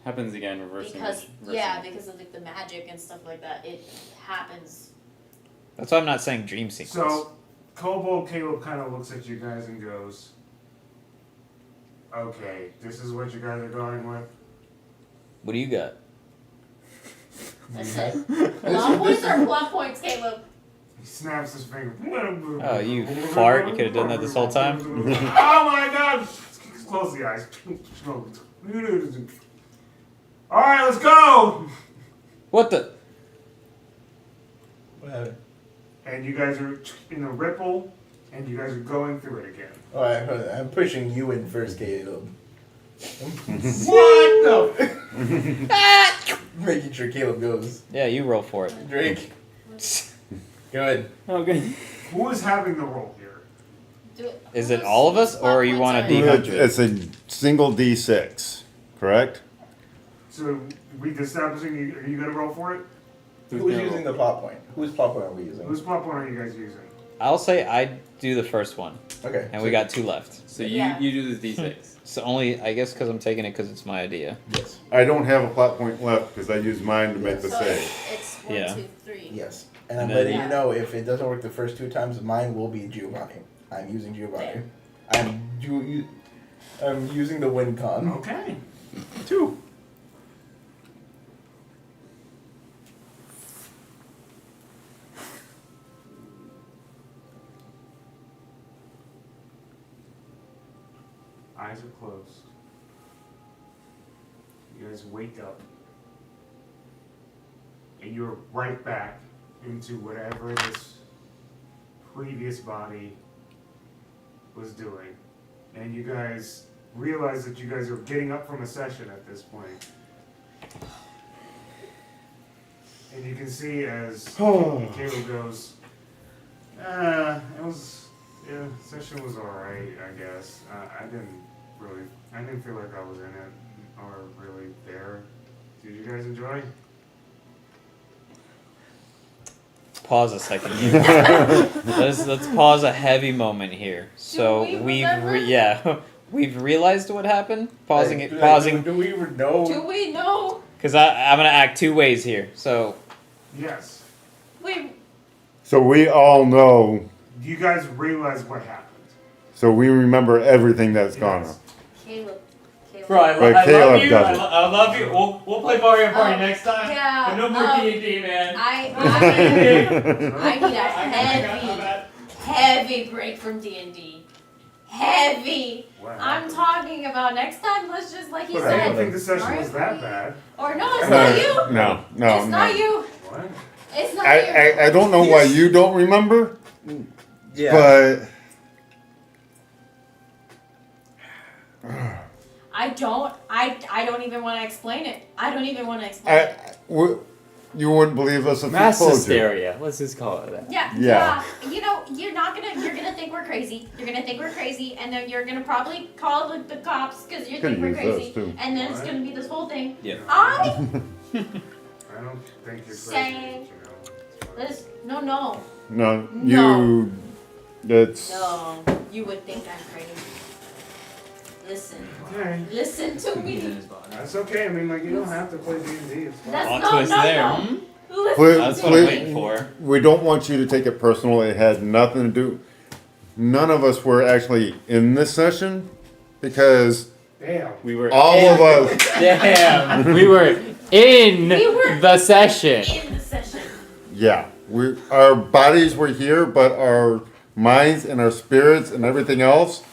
Happens again, reversing. because reversing. because of like the magic and stuff like that, it happens. That's why I'm not saying dream sequence. So, Kobold Caleb kind of looks at you guys and goes, "Okay, this is what you guys are going with." What do you got? Listen, plot points are plot points, Caleb. He snaps his finger. Oh, you fart. You could have done that this whole time. Oh my god! Close the eyes. Alright, let's go! What the? What happened? And you guys are in a ripple, and you guys are going through it again. Alright, I'm pushing you in first, Caleb. What the? Making sure Caleb goes. Yeah, you roll for it. Drake. Good. Okay. Who is having the roll here? Is it all of us, or you want a D100? It's a single D6, correct? So, we establishing, are you gonna roll for it? Who's using the plot point? Whose plot point are we using? Whose plot point are you guys using? I'll say I do the first one, Okay. and we got 2 left. So Yeah. you do the D6. So only, I guess, because I'm taking it because it's my idea. Yes. I don't have a plot point left because I used mine to make the So save. it's 1, Yeah. 2, 3. Yes. And I'm And then- letting Yeah. you know if it doesn't work the first 2 times, mine will be Giovanni. I'm using Giovanni. There. I'm using the win con. Okay. 2. Eyes are closed. You guys wake up. And you're right back into whatever this previous body was doing. And you guys realize that you guys are getting up from a session at this point. And you can see as Caleb goes, it was, yeah, session was alright, I guess. I didn't feel like I was in it or really there. Did you guys enjoy? Pause a second here. let's pause a heavy moment here. So we we've remember? we've realized what happened. Pausing it, Like, pausing, Do we even know? Do we know? because I'm gonna act 2 ways here. So Yes. Wait, So we all know, Do you guys realize what happened? so we remember everything that's gone on. Yes. Caleb. Bro, I, But I Caleb love you. doesn't. I love you. We'll play Mario Party Oh, next time. yeah, But no more um, D&D, man. I I need a heavy break from D&D. Heavy. What I'm happened? talking about next time. Let's just like he But I don't said. think the session Mario was that Party. bad. Or no, it's not you. No, It's not you. What? It's not you. I don't know why you don't remember, Yeah. but I don't even want to explain it. I don't even want to explain it. you wouldn't believe us if Mass we told you. hysteria. Let's just call it that. Yeah, Yeah. You know, you're gonna think we're crazy. You're gonna think we're crazy, and then you're gonna probably call the cops because you Could've think we're used those, crazy, too. and then it's What? gonna be this whole thing. Yeah. I I don't think you're Same. crazy, Listen, no. No, No. you. That's. No, you would think I'm crazy. Listen. Okay. Listen to He's in me. his body. That's okay. I mean, like, you don't have to play D&D. It's fine. That's Plot no, twist no, there. no. Hmm? Listen Please- That's to what I'm me. waiting for. We don't want you to take it personal. It had nothing to do. None of us were actually in this session because Damn. We were all of us. Damn. we were in We were the session. In the session. Yeah, our bodies were here, but our minds and our spirits and everything else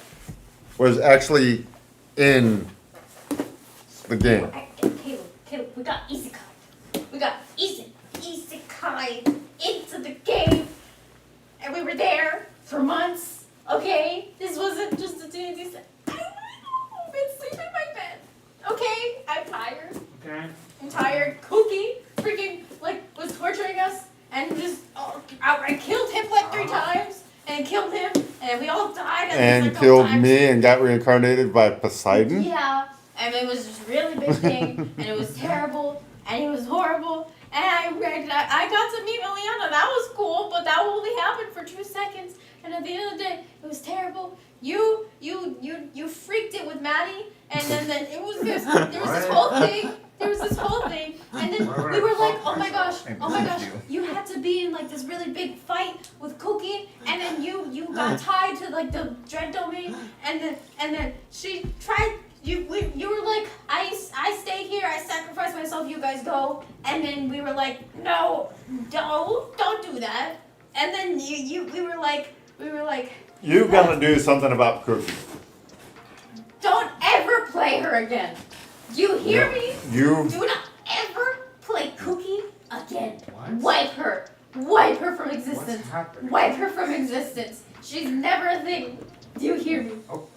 was actually in the game. Caleb, we got Isekai. We got Isekai into the game. And we were there for months. Okay? This wasn't just a D&D set. I've been sleeping in my bed. Okay? I'm tired. Okay. I'm tired. Cookie freaking was torturing us and just outright killed him like 3 times and killed him and we all died And like killed times. me and got reincarnated by Poseidon. Yeah, and it was just a really big thing and it was terrible and it was horrible and I got to meet Liliana. That was cool, but that only happened for 2 seconds and at the end of the day it was terrible. You freaked it with Maddie and then it was this whole thing. There was this whole thing, and then we were like, oh my gosh, you had to be in like this really big fight with Cookie, and then you got tied to like the dread domain, and then she tried. You were like, I stay here, I sacrifice myself, you guys go, and then we were like, no, don't do that, and then we were like. You gotta do something about Cookie. Don't ever play her again. You hear me? You. Do not ever play Cookie again. What? Wipe her from existence. What's happening? Wipe her from existence. She's never a thing. Do you hear me? Oh.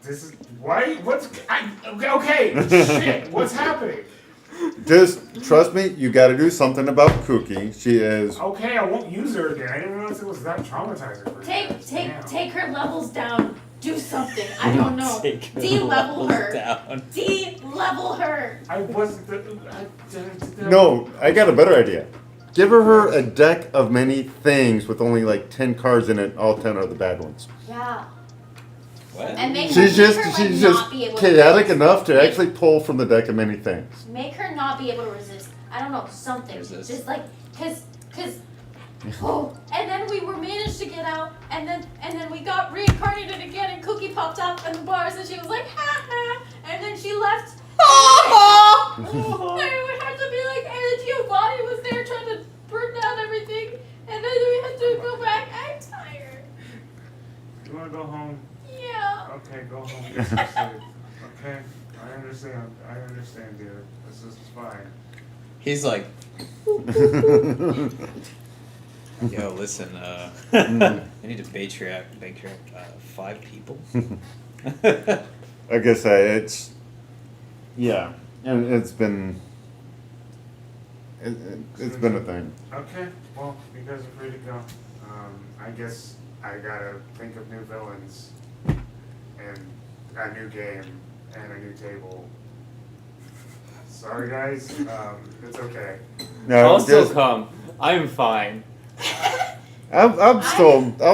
This is why. Okay. Shit. What's happening? Just trust me, you gotta do something about Cookie. She is. Okay, I won't use her again. I didn't realize it was that traumatizing for you guys. Damn. Take her levels down. Do something. I don't know. Take her De-level her. down. De-level her. I wasn't. No, I got a better idea. Give her a deck of many things with only like 10 cards in it. All 10 are the bad ones. Yeah. What? And make She's her, just make her, she's like, just not be able chaotic to enough to actually pull from the deck of many things. Make her not be able to resist. I don't know, something. Resist. Just like, cause, oh, and then we were managed to get out, and then we got reincarnated again, and Cookie popped up in the bars, and she was like, ha ha, and then she left. And we had to be like, and then Giovanni was there trying to burn down everything, and then we had to go back. I'm tired. You wanna go home? Yeah. Okay, go home. Get some sleep. Okay, I understand, dear. This is fine. He's like, yo, listen, I need to patriarch 5 people. Like I say, it's yeah, and it's been it's been a thing. Okay, well, you guys are free to go. I guess I gotta think of new villains and a new game and a new table. Sorry, guys. It's okay. No, I'll still just- come. I'm fine. I'll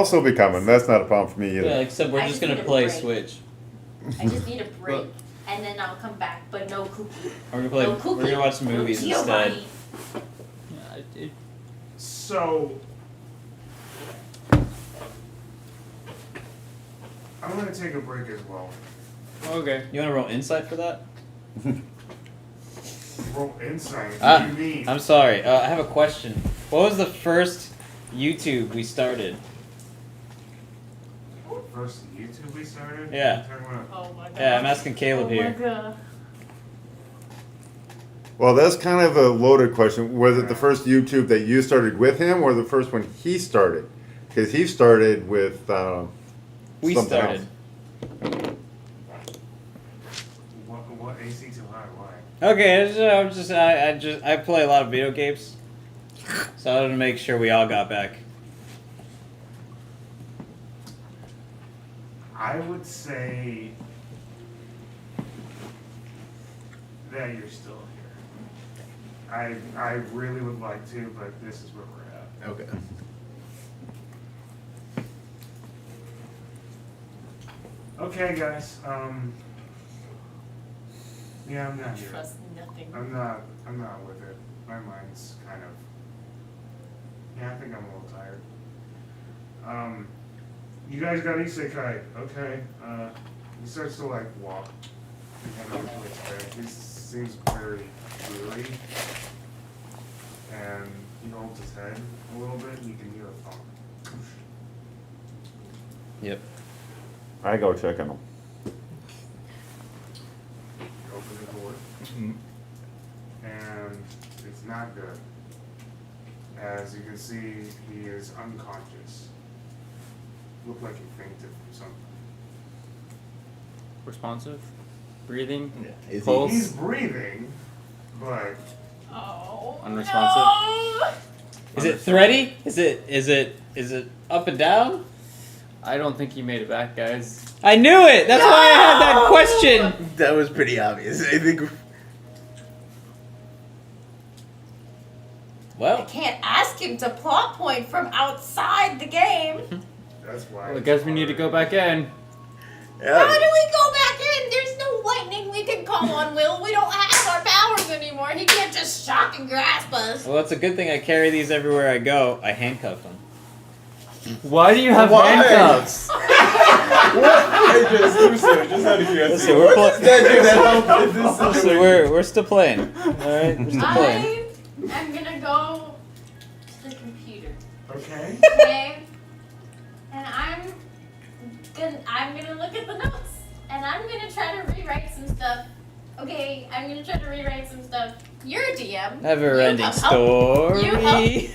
still be coming. That's not a problem for me either. Yeah, except we're I just just gonna need a play break. Switch. I just need a break, and then I'll come back, but no Cookie. We're gonna play. No Cookie. We're gonna watch some movies no instead. Giovanni. So, I'm gonna take a break as well. Okay. You wanna roll insight for that? Roll insight. What Ah, do you mean? I'm sorry. I have a question. What was the first YouTube we started? First YouTube we started? Yeah. What are you talking about? Oh my god. Yeah, I'm asking Caleb here. Oh my god. Well, that's kind of a loaded question. Was it the first YouTube that you started with him, or the first one he started? Because he started with We something started. else. What AC too high? Why? Okay, I play a lot of video games, so I wanted to make sure we all got back. I would say that you're still here. I really would like to, but this is where we're at. Okay. Okay, guys. Yeah, I'm not here. Trust nothing. I'm not with it. My mind's kind of. Yeah, I think I'm a little tired. You guys got Isekai. Okay. He starts to like walk. And head over to his bed. He seems very weary. And he holds his head a little bit, and you can hear a thump. Yep. I go check on him. You open the door, and it's not good. As you can see, he is unconscious. Looked like he fainted from something. Responsive? Breathing? Yeah. Is Pulse? He's breathing, but Oh. Unresponsive? Is it thready? Is it up and down? I don't think he made it back, guys. I knew it. That's why I had that question. That was pretty obvious. I think. I Well, can't ask him to plot point from outside the game. that's why. Well, I it's guess we need to hard. go back in. How do Yeah. we go back in? There's no lightning we can call on, Will. We don't have our powers anymore. He can't just shock and grasp us. well, it's a good thing I carry these everywhere I go. I handcuff them. Why do you have Why? handcuffs? What? I just out of curiosity. Listen, we're What does that do to help in this So situation? we're still playing. All right, we're still playing. I'm gonna go to the computer, Okay. okay? And I'm gonna look at the notes, and I'm gonna try to rewrite some stuff. Okay, I'm gonna try to rewrite some stuff. You're a DM. Never-ending You help- story. you help-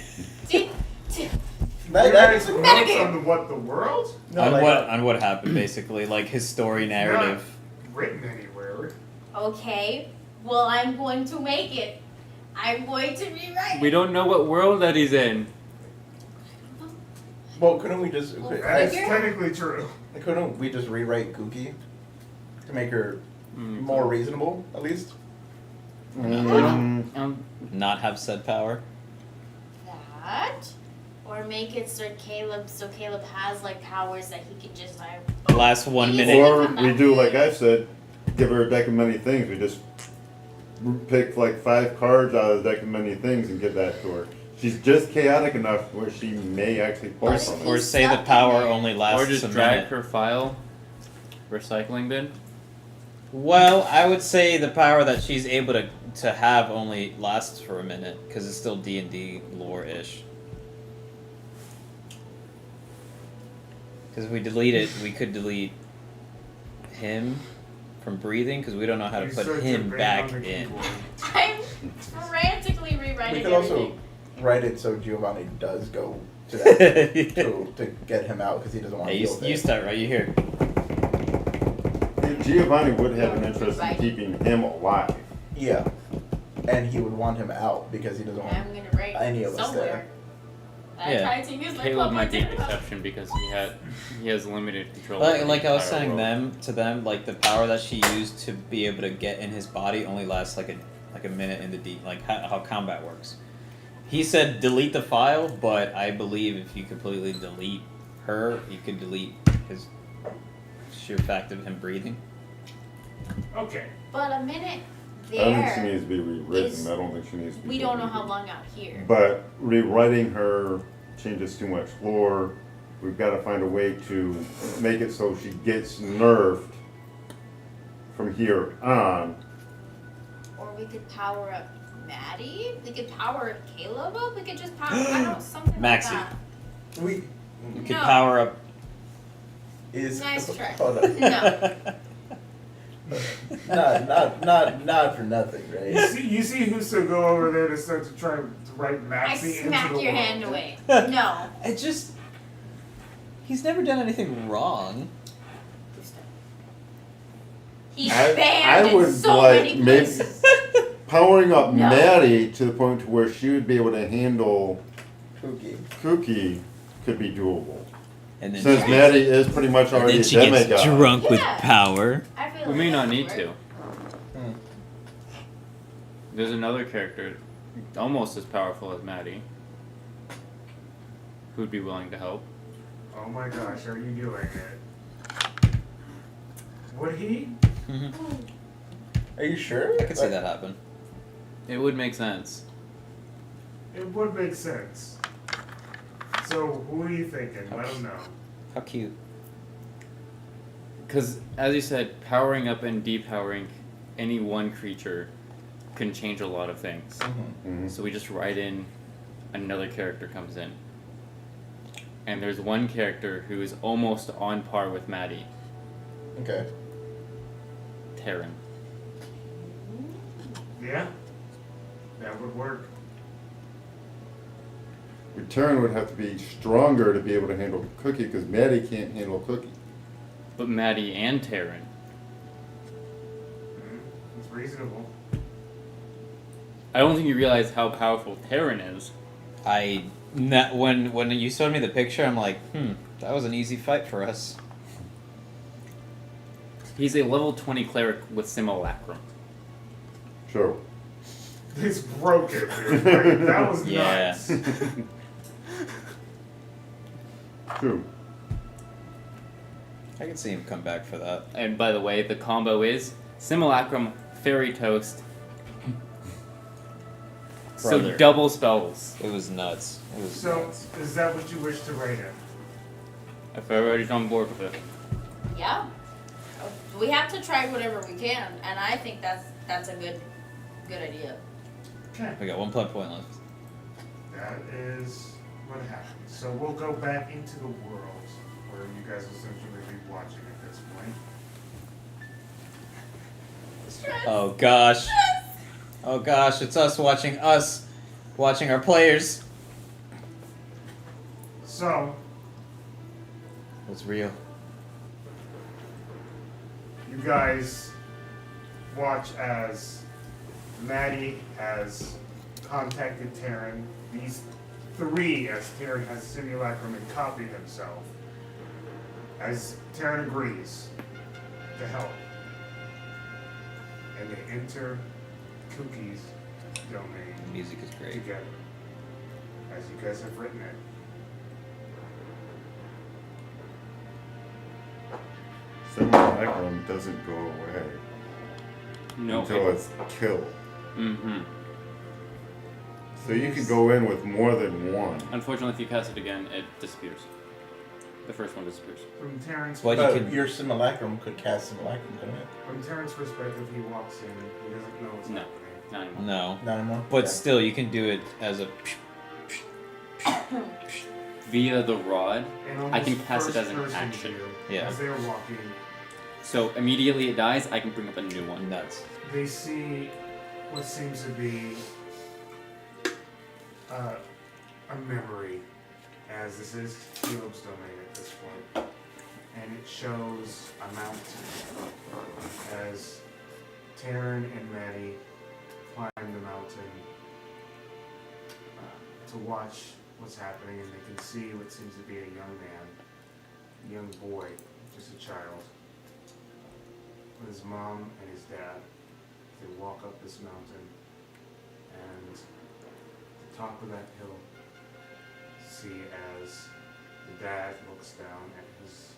That is Notes Metagame. on what the world? no, on like, what happened, basically, like his story narrative. Not written anywhere. Okay, well, I'm going to make it. I'm going to rewrite We it. don't know what world that he's in. Well, couldn't we just That's Figure? technically true. couldn't we just rewrite Cookie to make her more reasonable, at least? Not have said power. That, or make it so Caleb has like powers that he can just like. Last 1 Easy. minute. Or we do like I said, give her a deck of many things. We just pick like 5 cards out of the deck of many things and give that to her. She's just chaotic enough where she may actually pull Or- from Or it. say the Stuck in power there. only lasts Or just a drag minute. her file. Recycling bin. Well, I would say the power that she's able to have only lasts for a minute because it's still D&D lore-ish. Because if we delete it, we could delete him from breathing because we don't know how to You put search him your back brain on the in. keyboard. I'm frantically rewriting We could also everything. write it so Giovanni does go to that to get him out because he doesn't want Hey, to deal with you it. start right. You here? Giovanni would have an interest in keeping him alive. Yeah, and he would want him out because he doesn't want I'm gonna write any of us somewhere. there. I Yeah. tried to use my Caleb might be an public exception because he has limited control. Like, over like the I was entire saying world. like the power that she used to be able to get in his body only lasts like a minute in the deep, like how combat works. He said delete the file, but I believe if you completely delete her, you could delete his sheer fact of him breathing. Okay. But a minute I don't think she there, needs to be rewritten. is- I don't think she needs to be we don't know rewritten. how long out here. But rewriting her changes too much lore. We've got to find a way to make it so she gets nerfed from here on. Or we could power up Maddie. We could power Caleb up. We could just power. I don't something Maxie. like that. We You could No. power up. is Nice try. Hold on. No. not for nothing, right? You see Huso go over there to start to try to write I Maxie into smack the your world. hand away. No. It just. He's never done anything wrong. He's I banned in would so like many maybe- places. Powering up No. Maddie to the point to where she would be able to handle Cookie. Cookie could be doable. And then Since she Maddie is pretty much and already then a she gets demigod. drunk with Yeah. power. I feel We like may that not would need work. to. There's another character, almost as powerful as Maddie, who'd be willing to help. Oh my gosh, are you doing it? Would he? Are you sure? I could see that happen. It would make sense. It would make sense. So, who are you thinking? Let him know. How cute. Because, as you said, powering up and depowering any one creature can change a lot of things. Mhm. So we just write in another character comes in. And there's one character who is almost on par with Maddie, Okay. Terran. Yeah? That would work. Return would have to be stronger to be able to handle Cookie, because Maddie can't handle Cookie. But Maddie and Terran. It's reasonable. I don't think you realize how powerful Terran is. When you showed me the picture, I'm like, that was an easy fight for us. He's a level 20 cleric with Simulacrum. Sure. It's broken, dude. Like, that was Yeah. nuts. True. I can see him come back for that. And by the way, the combo is Simulacrum, Fairy Toast. So Brother. double spells. It was nuts. It was So, nuts. is that what you wish to rate him? If everybody's on board with it. Yeah. We have to try whatever we can, and I think that's a good idea. Okay. We got 1 point left. That is what happened. So we'll go back into the world where you guys will essentially be watching at this point. Oh gosh. Oh gosh, it's us watching our players. So, It's real. you guys watch as Maddie has contacted Terran. These three, as Terran has simulacrum and copied himself. As Terran agrees to help. And they enter Cookie's domain The music is great. together. As you guys have written it. Simulacrum doesn't go away No. until it's killed. Mm-hmm. So you could go in with more than one. Unfortunately, if you cast it again, it disappears. The first one disappears. From Terran's Well, you can- Your simulacrum could cast simulacrum, couldn't it? From Terran's perspective, he walks in, he doesn't know what's No. happening. Not anymore. No. Not anymore. But Yeah. still, you can do it as a. Via the rod, And I can almost pass it as an first-person action. view, Yeah. As they're walking, So immediately it dies, I can bring up a new one. Nuts. they see what seems to be a memory, as this is Caleb's domain at this point. And it shows a mountain as Taryn and Maddie climb the mountain to watch what's happening, and they can see what seems to be a young man, a young boy, just a child, with his mom and his dad. They walk up this mountain, and at the top of that hill, see as the dad looks down at his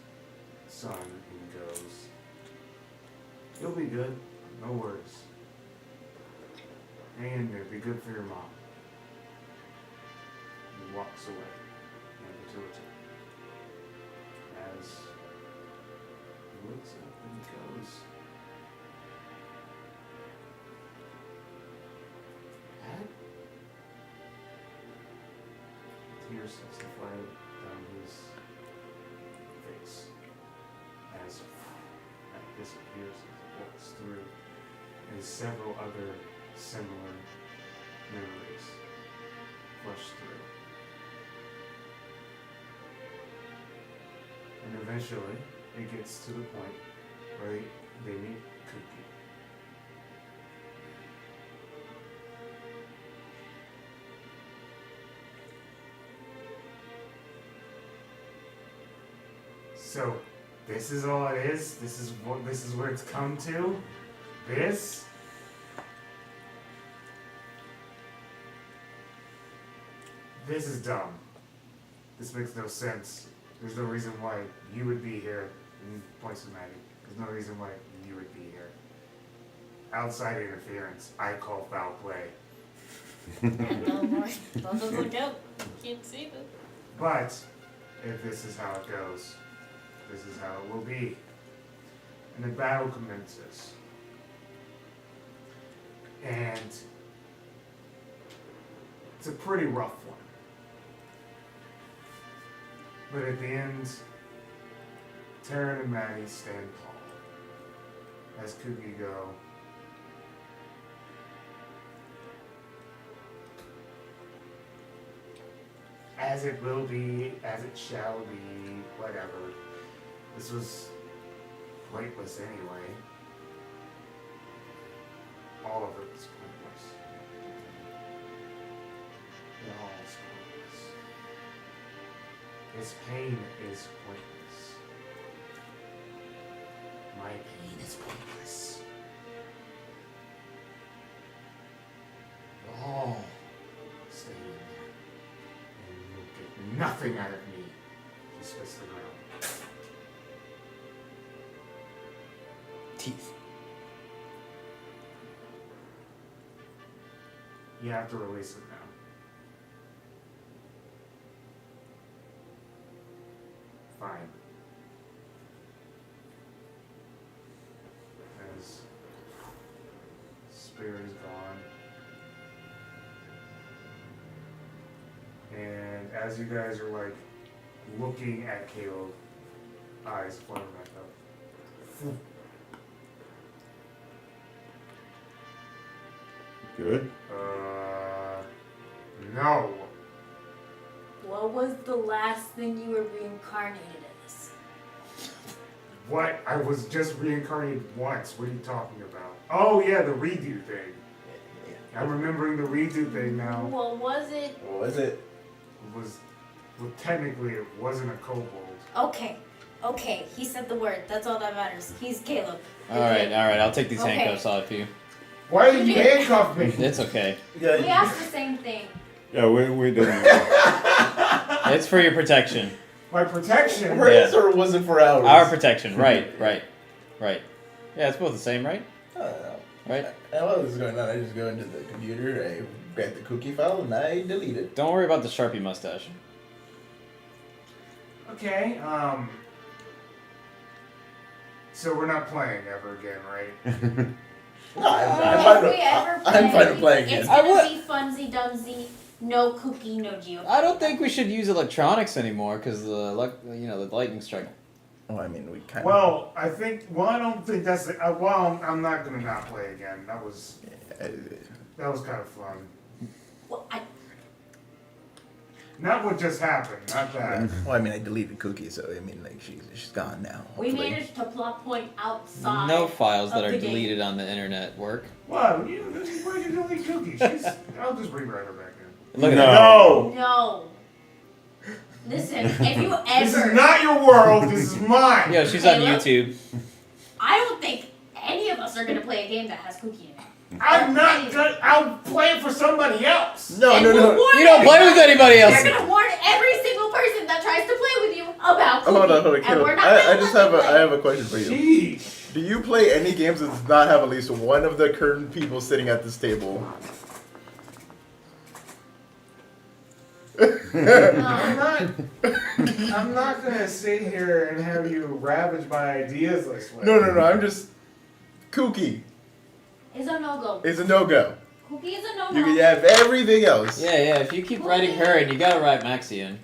son and goes, "You'll be good, no worries. Hang in there, be good for your mom." He walks away, never to return. As he looks up and he goes, "Dad?" Tears starts to fly down his face as that disappears as it walks through, and several other similar memories flush through. And eventually, it gets to the point where they meet Cookie. So, this is all it is. This is where it's come to. This This is dumb. This makes no sense. There's no reason why you would be here. And points to Maddie. There's no reason why you would be here. Outside interference, I call foul play. Don't look out. Can't see them. But if this is how it goes, this is how it will be. And the battle commences. And it's a pretty rough one. But at the end, Taryn and Maddie stand tall. As Cookie go, as it will be, as it shall be, whatever. This was pointless anyway. All of it was pointless. It all is pointless. His pain is pointless. My pain is pointless. You'll all stay in there. And you'll get nothing out of me. He spits the ground. Teeth. You have to release it now. Fine. As spirit is gone. And as you guys are like looking at Caleb, eyes flutter back up. Good. No. What was the last thing you were reincarnated as? What? I was just reincarnated once. What are you talking about? Oh yeah, the redo thing. I'm remembering the redo thing now. What was it? What was it? It was, well, technically it wasn't a kobold. Okay, he said the word. That's all that matters. He's Caleb. Alright, I'll take these Okay. handcuffs off you. Why did you handcuff me? It's okay. We asked the same thing. Yeah, we didn't. It's for your protection. My protection? For his or was it for ours? Our protection, right. Yeah, it's both the same, right? I don't know. Right? While this is going on, I just go into the computer, I grab the cookie file, and I delete it. Don't worry about the Sharpie mustache. Okay, so we're not playing ever again, right? No, I'm fine with playing It's it. gonna be funsy dumsy. No cookie, no geo. I don't think we should use electronics anymore because the lightning strike. Oh, I mean, we kind of. Well, I don't think that's the, I'm not gonna not play again. That was kind of fun. Well, Not what just happened, not that. Well, I mean, I deleted Cookie, so I mean, like she's gone now. we hopefully. managed to plot point outside. No files that of are the game. deleted on the internet work. Wow, why'd you delete Cookie? I'll just rewrite her back in. Look at No. No. Listen, if you ever. This is not your world, this is mine! Yo, she's on Caleb? YouTube. I don't think any of us are gonna play a game that has cookie in it. I'm not gonna, I'll play it for somebody else! No, And no, we'll no. warn You don't play with anybody You're else. gonna warn every single person that tries to play with you about cookie. Hold on, and Caleb. we're not I gonna just let have them I have a question for you. Sheesh. Do you play any games that does not have at least one of the current people sitting at this table? I'm not gonna sit here and have you ravaged by ideas this way. No, I'm just. Cookie It's a no-go. is a no-go. Cookie is a no-go. You can have everything else. Yeah, if you keep writing her in, you gotta write Maxie in.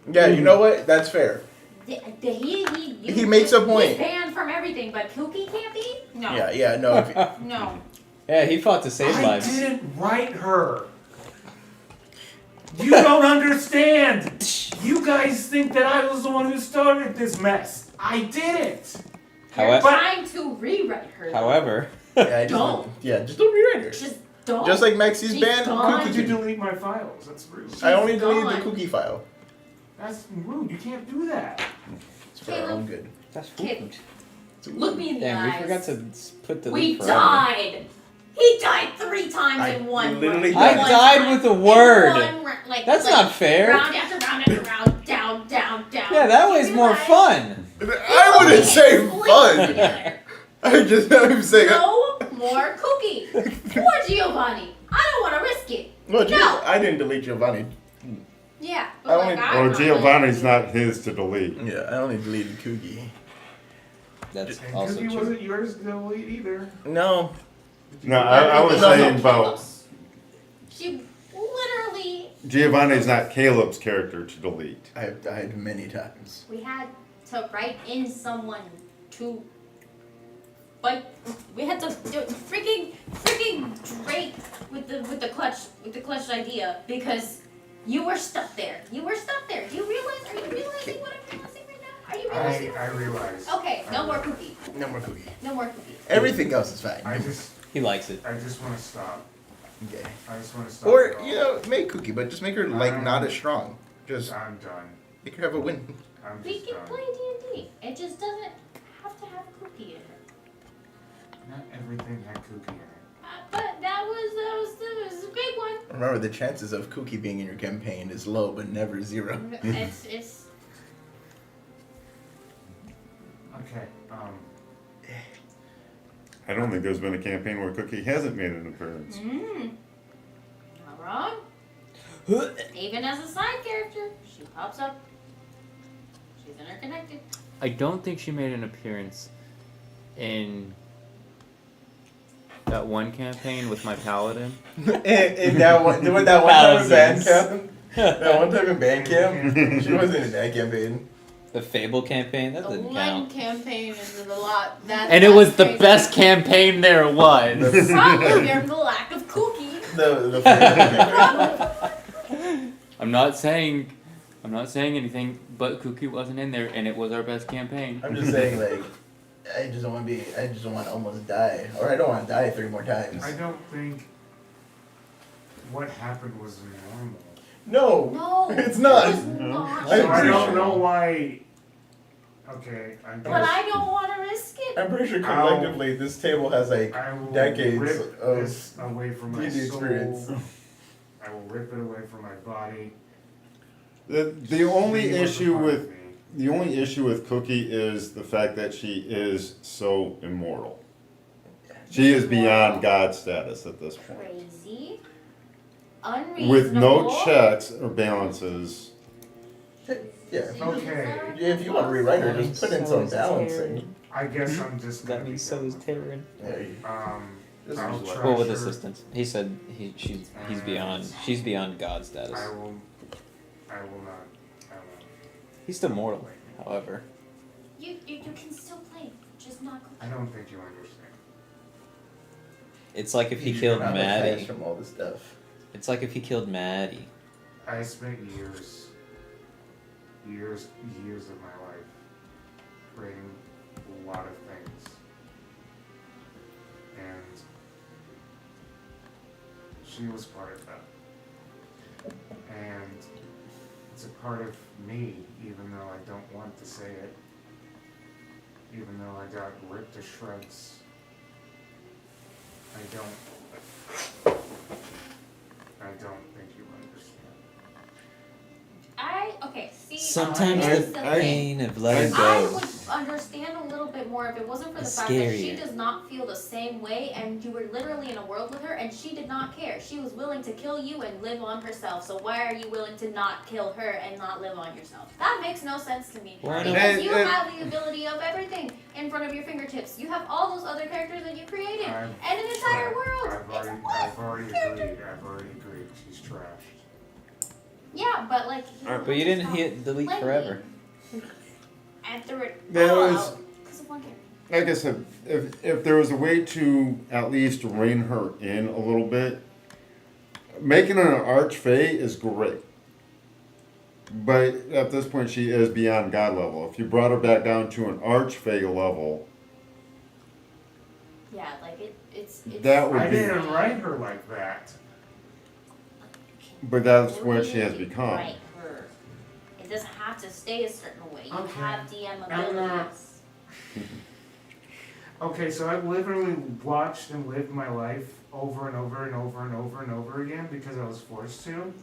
Yeah, you know what? That's fair. He makes a point. He's banned from everything, but Cookie can't be? No. Yeah, no. If you, No. Yeah, he fought to save I lives. didn't write her. You don't understand. You guys think that I was the one who started this mess. I didn't. You're However, trying to rewrite her. however, just don't rewrite her. Just don't. Just like Maxie's She's banned gone. How could you Cookie. delete my files? That's rude. I only She's deleted the gone. cookie file. That's rude. You can't do that. It's for our own good. that's Kid, It's a- look me in the Damn, we eyes. forgot to put the We leaf forever. died. He died 3 times in one literally round. I One died time. with a In word. one like, That's like, not fair. Round after round after round, down, down, down. Yeah, that You way's more realize- fun. I wouldn't say fun. Together. I'm saying. No more Cookie. Poor Giovanni. I don't want to risk it. Well, No. I didn't delete Giovanni. Yeah. I But like, only- I'm Or not Giovanni's like- not his to delete. Yeah, I only deleted Kugi. That's And also Cookie true. wasn't yours to delete either. No. No, I was No, no. saying about She literally. Giovanni's not Caleb's character to delete. I've died many times. We had to write in someone to. Like we had to do freaking Drake with the clutch idea because you were stuck there. You were stuck there. Do you realize? Are you realizing what I'm realizing right now? Are you realizing? I realize. Okay, no more Cookie. No more Kugi. No more Cookie. Everything else is fine. I just likes it. want to stop. Okay. I just want to stop. Or, it all. you know, make Kuki, but just make her, like, not as strong. Just I'm done. make her have a win. I'm We just can done. play D&D. It just doesn't have to have Cookie in it. Not everything had Cookie in it. But that was a big one. Remember, the chances of Kuki being in your campaign is low, but never zero. It's Okay. I don't think there's been a campaign where Cookie hasn't made an appearance. not wrong. Even as a side character, she pops up. She's interconnected. I don't think she made an appearance in that one campaign with my paladin. in that one, doing that one time in band Thousands. camp, that one time in band camp, she wasn't in that campaign. The Fable campaign? That The didn't one count. campaign is a lot. And it was the crazy. best campaign there was. Probably from the lack of Cookie. The I'm not saying anything, but Cookie wasn't in there, and it was our best campaign. I'm just saying, like, I just don't want to almost die, or I don't want to die 3 more times. I don't think what happened was normal. No, No, it's not. It was not. I'm So I pretty don't sure. know why. Okay, I guess. But I don't want to risk it. I'm pretty sure collectively this table has like I will decades rip of this away from my D&D soul. experience. I will rip it away from my body. The only She was a issue part with of me. the only issue with Cookie is the fact that she is so immortal. She is beyond God status at this point. Crazy. Unreasonable. With no checks or balances. Yeah. Okay. If you want to rewrite her, just put in some balancing. I guess I'm just gonna That means be so done is with it. Taryn. Yeah, This I'll is what- try. Well, with Sure. assistance. He said he's beyond. She's beyond God status. I will not. I won't. He's still mortal, however. You can still play, just not Cookie. I don't think you understand. It's like if he You killed should have attached Maddie. from all this stuff. It's like if he killed Maddie. I spent years of my life creating a lot of things. And she was part of that. And it's a part of me, even though I don't want to say it. Even though I got ripped to shreds. I don't think you understand. Okay, see. Sometimes here's the thing. pain of letting I go. would understand a little bit more if it wasn't for the It's fact that she scarier. does not feel the same way and you were literally in a world with her and she did not care. She was willing to kill you and live on herself. So why are you willing to not kill her and not live on yourself? That makes no sense to me. Why don't- Because you have the ability of everything in front of your fingertips. You have all those other characters that you created I've and an entire tried. world. I've already agreed. She's trashed. Yeah, but like. But you didn't hit delete forever. And threw it There all was- out because of one character. Like I said, if there was a way to at least rein her in a little bit, making her an archfey is great. But at this point, she is beyond God level. If you brought her back down to an archfey level, Yeah, like it's That would I be- didn't write her like that. but that's what she has become. Right, her. It doesn't have to stay a certain way. You Okay. have DM I'm not- abilities. Okay, so I've literally watched and lived my life over and over and over and over and over again because I was forced to.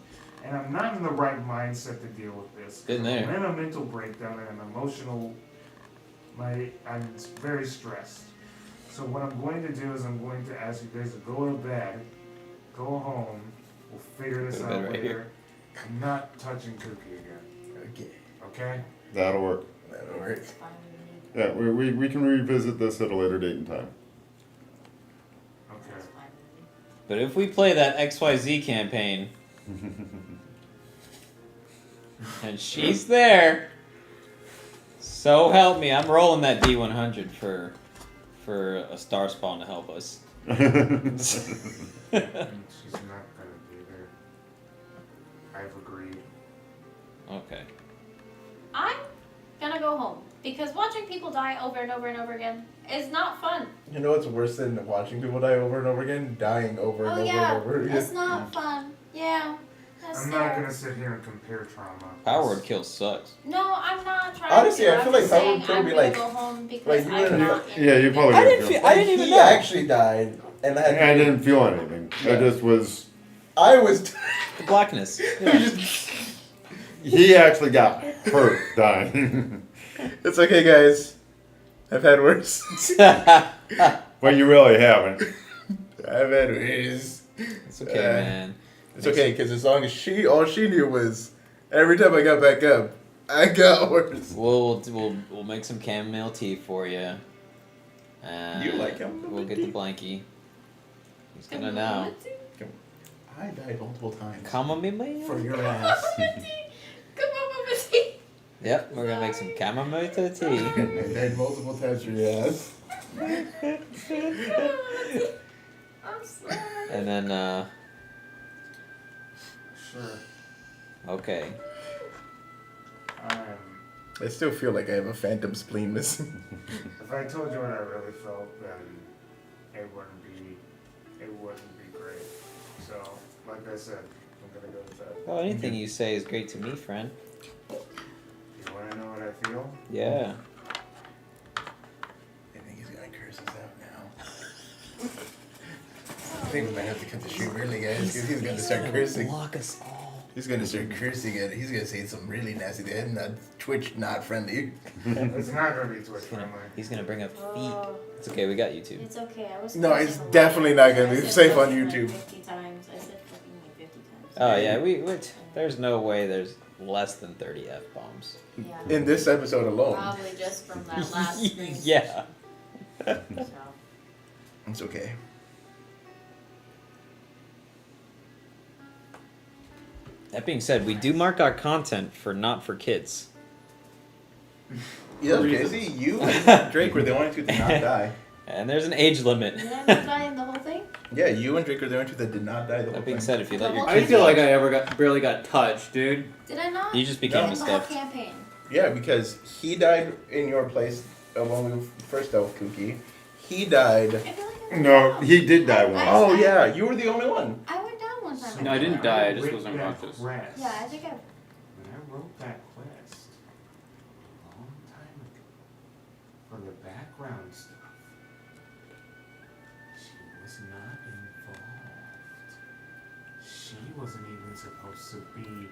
And I'm not in the right mindset to deal with this. Been there. I'm in a mental breakdown and I'm emotional. I'm very stressed. So what I'm going to do is I'm going to ask you guys to go to bed, go home, we'll figure this Go to bed out right later. here. I'm not touching Cookie again. Okay. Okay? That'll work. That'll work. It's fine with me. Yeah, we can revisit this at a later date and time. Okay. It's fine with me. But if we play that XYZ campaign, and she's there, so help me, I'm rolling that D100 for a star spawn to help us. She's not gonna be there. I've agreed. Okay. I'm gonna go home because watching people die over and over and over again is not fun. You know what's worse than watching people die over and over again? Dying over and Oh over yeah, and over again. it's not fun. Yeah, that's I'm not gonna sit here and compare trauma. Power Word Kill sucks. No, I'm not trying Honestly, to. I I'm feel just like Power saying Word Kill I'm be gonna like- go home because like you I'm wouldn't- not. Yeah, you probably I didn't didn't feel. feel- I didn't even he know. actually died, and I didn't feel anything. I Yeah. just was. I was. The blackness. He actually got hurt dying. It's okay, guys. I've had worse. But you really haven't. I've had worse. It's okay, man. It's okay, because as long as all she knew was every time I got back up, I got worse. We'll make some chamomile tea for you. You like chamomile We'll get tea? the blankie. He's gonna know. I died multiple times. Chamomile? For your ass. Come on, Mama T. Yep, we're gonna make some chamomile tea. I died multiple times for your ass. I'm sorry. And then, Sure. okay. I still feel like I have a phantom spleen missing. If I told you what I really felt, then it wouldn't be great. So, like I said, I'm gonna go to bed. Well, anything you say is great to me, friend. You wanna know what I feel? Yeah. I think he's gonna curse us out now. I think we might have to cut the stream early, guys, because he's gonna start cursing. Block us all. He's gonna start cursing and he's gonna say some really nasty things. Not Twitch, not friendly. It's not gonna be Twitch friendly. He's gonna bring up feet. Oh, It's okay, we got YouTube. it's okay. I was. No, cursing it's a lot. definitely not gonna I be said safe on fucking YouTube. Like 50 times. I said fucking like 50 times. Oh yeah, we there's no way there's less than 30 F bombs. Yeah. In this episode alone. Probably just from that last stream. Yeah. So. It's okay. That being said, we do mark our content for not for kids. Yeah, that's crazy. You and Drake were the only two that did not die. And there's an age limit. Did I not die in the whole thing? Yeah, you and Drake are the only two that did not die the whole That being thing. said, if you let your I kids feel out, like I barely got touched, dude. Did I not? you just became No. a In the whole stuffed. campaign. Yeah, because he died in your place when we first dealt with Kooky. He died. I feel like I No, went he did die I- once. Oh yeah, you were the only one. I went down one time. No, I didn't die, I just wrote wasn't that conscious. quest. Yeah, I think I. When I wrote that quest a long time ago for the background stuff, she was not involved. She wasn't even supposed to be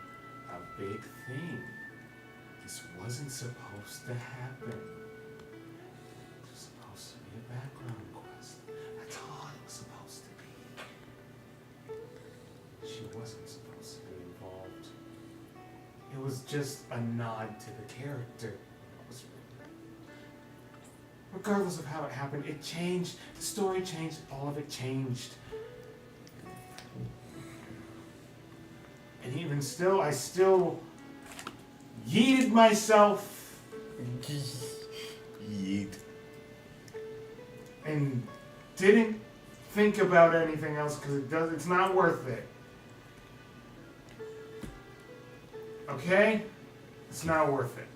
a big thing. This wasn't supposed to happen. It was supposed to be a background quest. That's all it was supposed to be. She wasn't supposed to be involved. It was just a nod to the character. It was- Regardless of how it happened, it changed. The story changed. All of it changed. And even still, I still yeeted myself Yeet. and didn't think about anything else because it's not worth it. Okay? It's not worth it.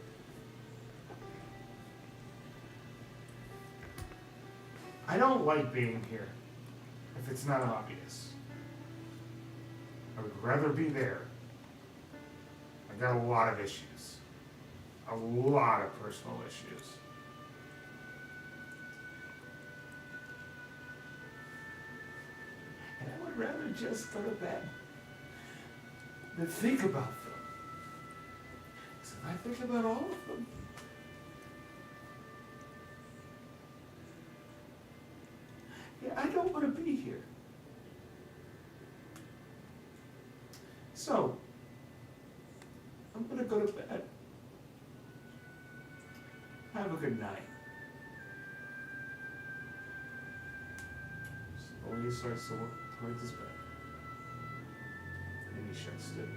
I don't like being here if it's not obvious. I would rather be there. I got a lot of issues. A lot of personal issues. rather just go to bed than think about them. Because if I think about all of them, yeah, I don't want to be here. So, I'm going to go to bed. Have a good night. Slowly starts to walk towards his bed. And he shuts the door.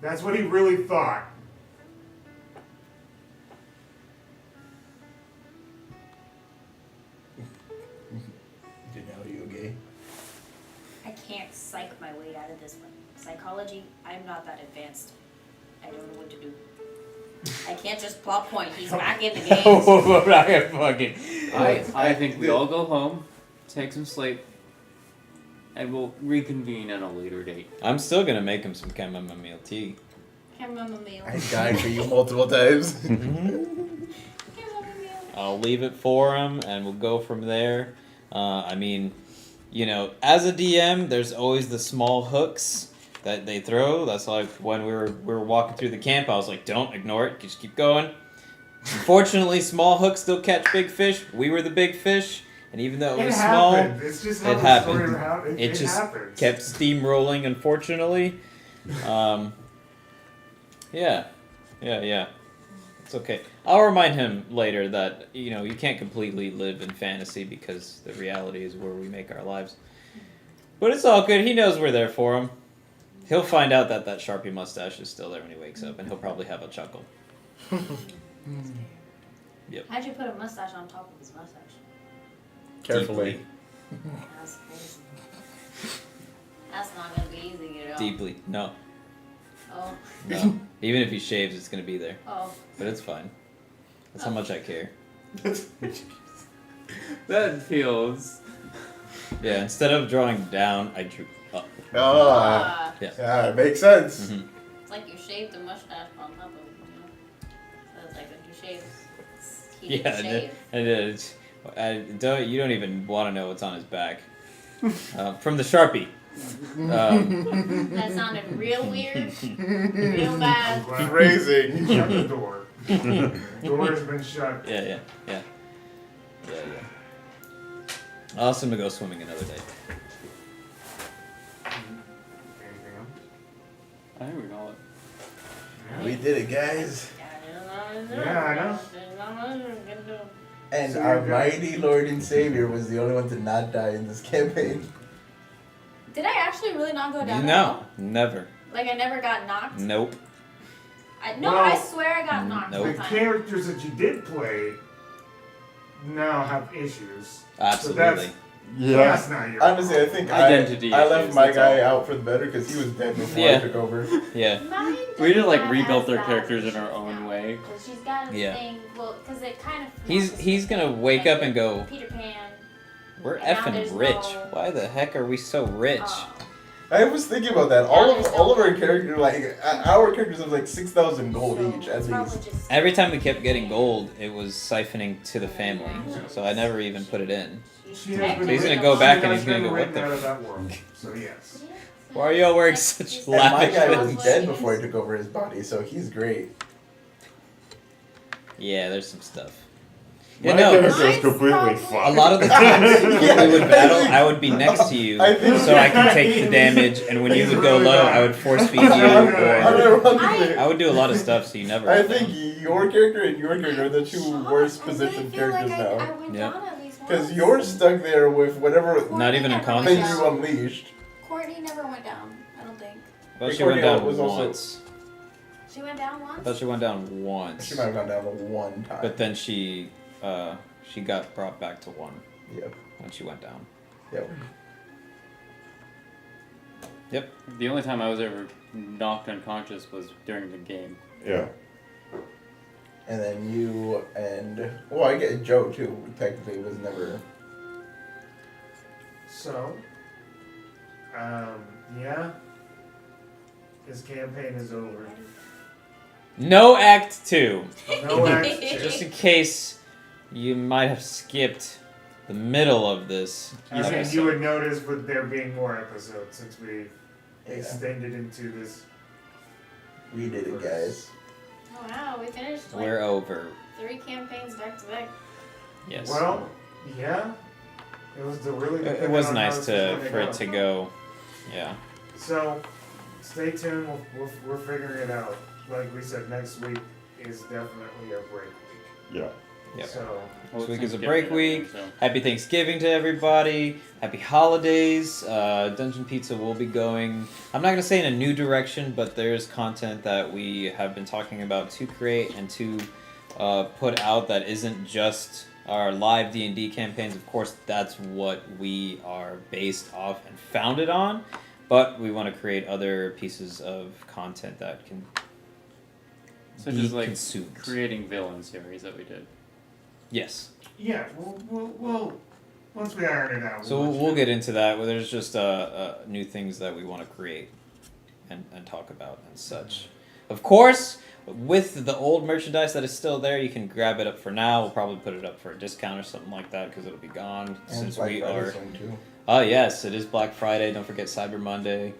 That's what he really thought. Are you okay? I can't psych my way out of this one. Psychology, I'm not that advanced. I don't know what to do. I can't just plot point. He's back in the game. I think we all go home, take some sleep, and we'll reconvene at a later date. I'm still gonna make him some chamomile tea. Chamomile. I died for you multiple times. Chamomile. I'll leave it for him, and we'll go from there. I mean, you know, as a DM, there's always the small hooks that they throw. That's like when we were walking through the camp, I was like, don't ignore it, just keep going. Unfortunately, small hooks still catch big fish. We were the big fish, and even though it was small, It's just how it the happened. story happened. It just happens. kept steamrolling, unfortunately. Yeah. It's okay. I'll remind him later that, you know, you can't completely live in fantasy because the reality is where we make our lives. But it's all good. He knows we're there for him. He'll find out that that Sharpie mustache is still there when he wakes up, and he'll probably have a chuckle. Yep. How'd you put a mustache on top of his mustache? Carefully. Deeply. That's crazy. That's not gonna be easy to get off. Deeply. No. Oh. No. Even if he shaves, it's going to be there. Oh. But it's fine. That's how much I care. That feels... Yeah, instead of drawing down, I drew up. Ah, Yeah. yeah, it makes sense. Mhm. It's like you shaved the mustache on top of it, you know? So it's like when you shave, he Yeah, didn't shave. you don't even want to know what's on his back. From the Sharpie. That sounded real weird, real bad. Phrasing. Shut the door. Door has been shut. Yeah. I'll ask him to go swimming another day. Anything else? I think we know it. We did it, guys. Yeah, I know. And So our you're good. mighty Lord and Savior was the only one to not die in this campaign. Did I actually really not go down? No, never. Like I never got knocked? Nope. No, Well, I swear I got knocked nope. one The time. characters that you did play now have issues. Absolutely. That's not your Honestly, I think Identity I left issues, my that's guy all. out for the better because he was dead before Yeah. I took over. Yeah. Mine We just like doesn't rebuilt have their as characters bad in our own now, way. 'cause she's got a Yeah. thing, well, because it kind of. He's gonna wake up and go, Peter Pan. we're And now effing there's rich. no- Why the heck are we so rich? I was thinking about that. Yeah, All there's of no- our characters, like our characters, have like 6,000 gold So each at it's probably least. just- Every time we kept getting gold, it was siphoning to the family. So I never even put it in. She has been So he's gonna written- go back she and has he's gonna been go, what written the out of f- that world. So yes. Why are y'all wearing such And my lavish guy things? was dead before I took over his body, so he's great. Yeah, there's some stuff. Yeah, My no. character is Mine's completely probably- A fucked. lot of the times when Yeah, we would I battle, think- I would be next to you, I think- so I can take the damage. And when you He's would go really low, bad. I would force feed you, or Unironically, I would do a lot of stuff so you never. I went think down. your character and your character are the two Shocked. worst I really positioned feel characters like now. I went Yep. down at least once. Because you're stuck there with whatever Not even in Courtney never thing went you down. unleashed. Courtney never went down, I don't think. Well, she went Ricordia down was also- once. She went down I once? thought she went down once. She might have gone down to one time. But then she got brought back to one Yep. when she went down. Yep. Yep. The only time I was ever knocked unconscious was during the game. Yeah. And then you and well, I get Joe too. Technically, was never. So, Yeah. His campaign is over. No Act 2. No Act 2. Just in case you might have skipped the middle of this. I mean, episode. you would notice with there being more episodes since we extended into this. We did it, guys. Oh wow, we finished like We're over. 3 campaigns back to back. Yes. Well, yeah. It was the really. It was dependent on how nice this was to gonna for go. it to go. Yeah. So, stay tuned. We're figuring it out. Like we said, next week is definitely a break week. Yeah. Yep. So, This week is a Thanksgiving, break I week. think, so. Happy Thanksgiving to everybody. Happy holidays. Dungeon Pizza will be going, I'm not going to say in a new direction, but there's content that we have been talking about to create and to put out that isn't just our live D&D campaigns. Of course, that's what we are based off and founded on, but we want to create other pieces of content that can Such be as like consumed. creating villain series that we did. Yes. yeah, we'll once we iron it out. So we'll get into that. Where there's just new things that we want to create and talk about and such. Of course, with the old merchandise that is still there, you can grab it up for now. We'll probably put it up for a discount or something like that because it'll be gone since Black we Friday are. soon, too. Oh yes, it is Black Friday. Don't forget Cyber Monday.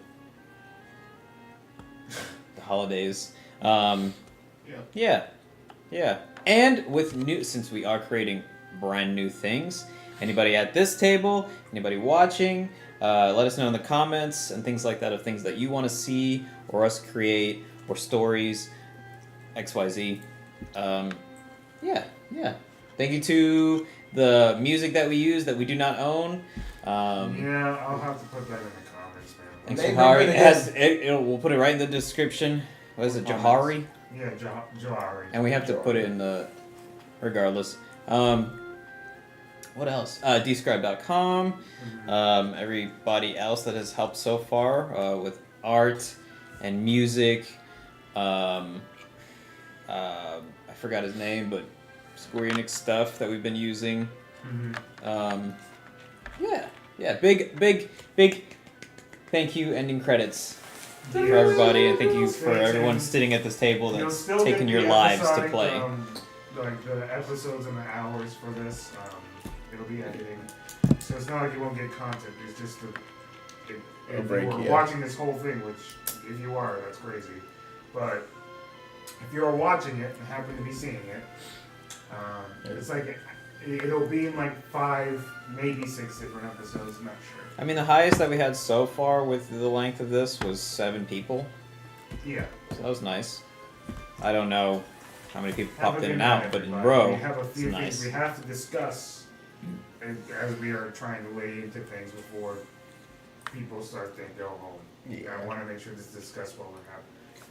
The holidays. Yeah. And with new, since we are creating brand new things, anybody at this table, anybody watching, let us know in the comments and things like that of things that you want to see or us create or stories, XYZ. Yeah. Thank you to the music that we use that we do not own. Yeah, I'll have to put that in the comments, man. Thanks, They Johari. remember It has, we'll put it right in the description. What is it, Johari? Yeah, Johari. And we have to put it in the, regardless. What else? Describe.com. Everybody else that has helped so far with art and music. I forgot his name, but Square Enix stuff that we've been using. Yeah. Big thank you. Ending credits for everybody, and thank you for everyone sitting at this table You'll that's still taking get your the lives to episodic, play. Like the episodes and the hours for this. It'll be editing, so it's not like you won't get content. It's just if break, you were yeah. watching this whole thing, which if you are, that's crazy. But if you're watching it and happen to be seeing it, it's like it'll be in like 5, maybe 6 different episodes. I'm not sure. I mean, the highest that we had so far with the length of this was 7 people, Yeah. so that was nice. I don't know how many people Have popped a in good and night, out, but in everybody. row, We have a it's few nice. things we have to discuss as we are trying to weigh into things before people start to go home. Yeah. I want to make sure this is discussed while we're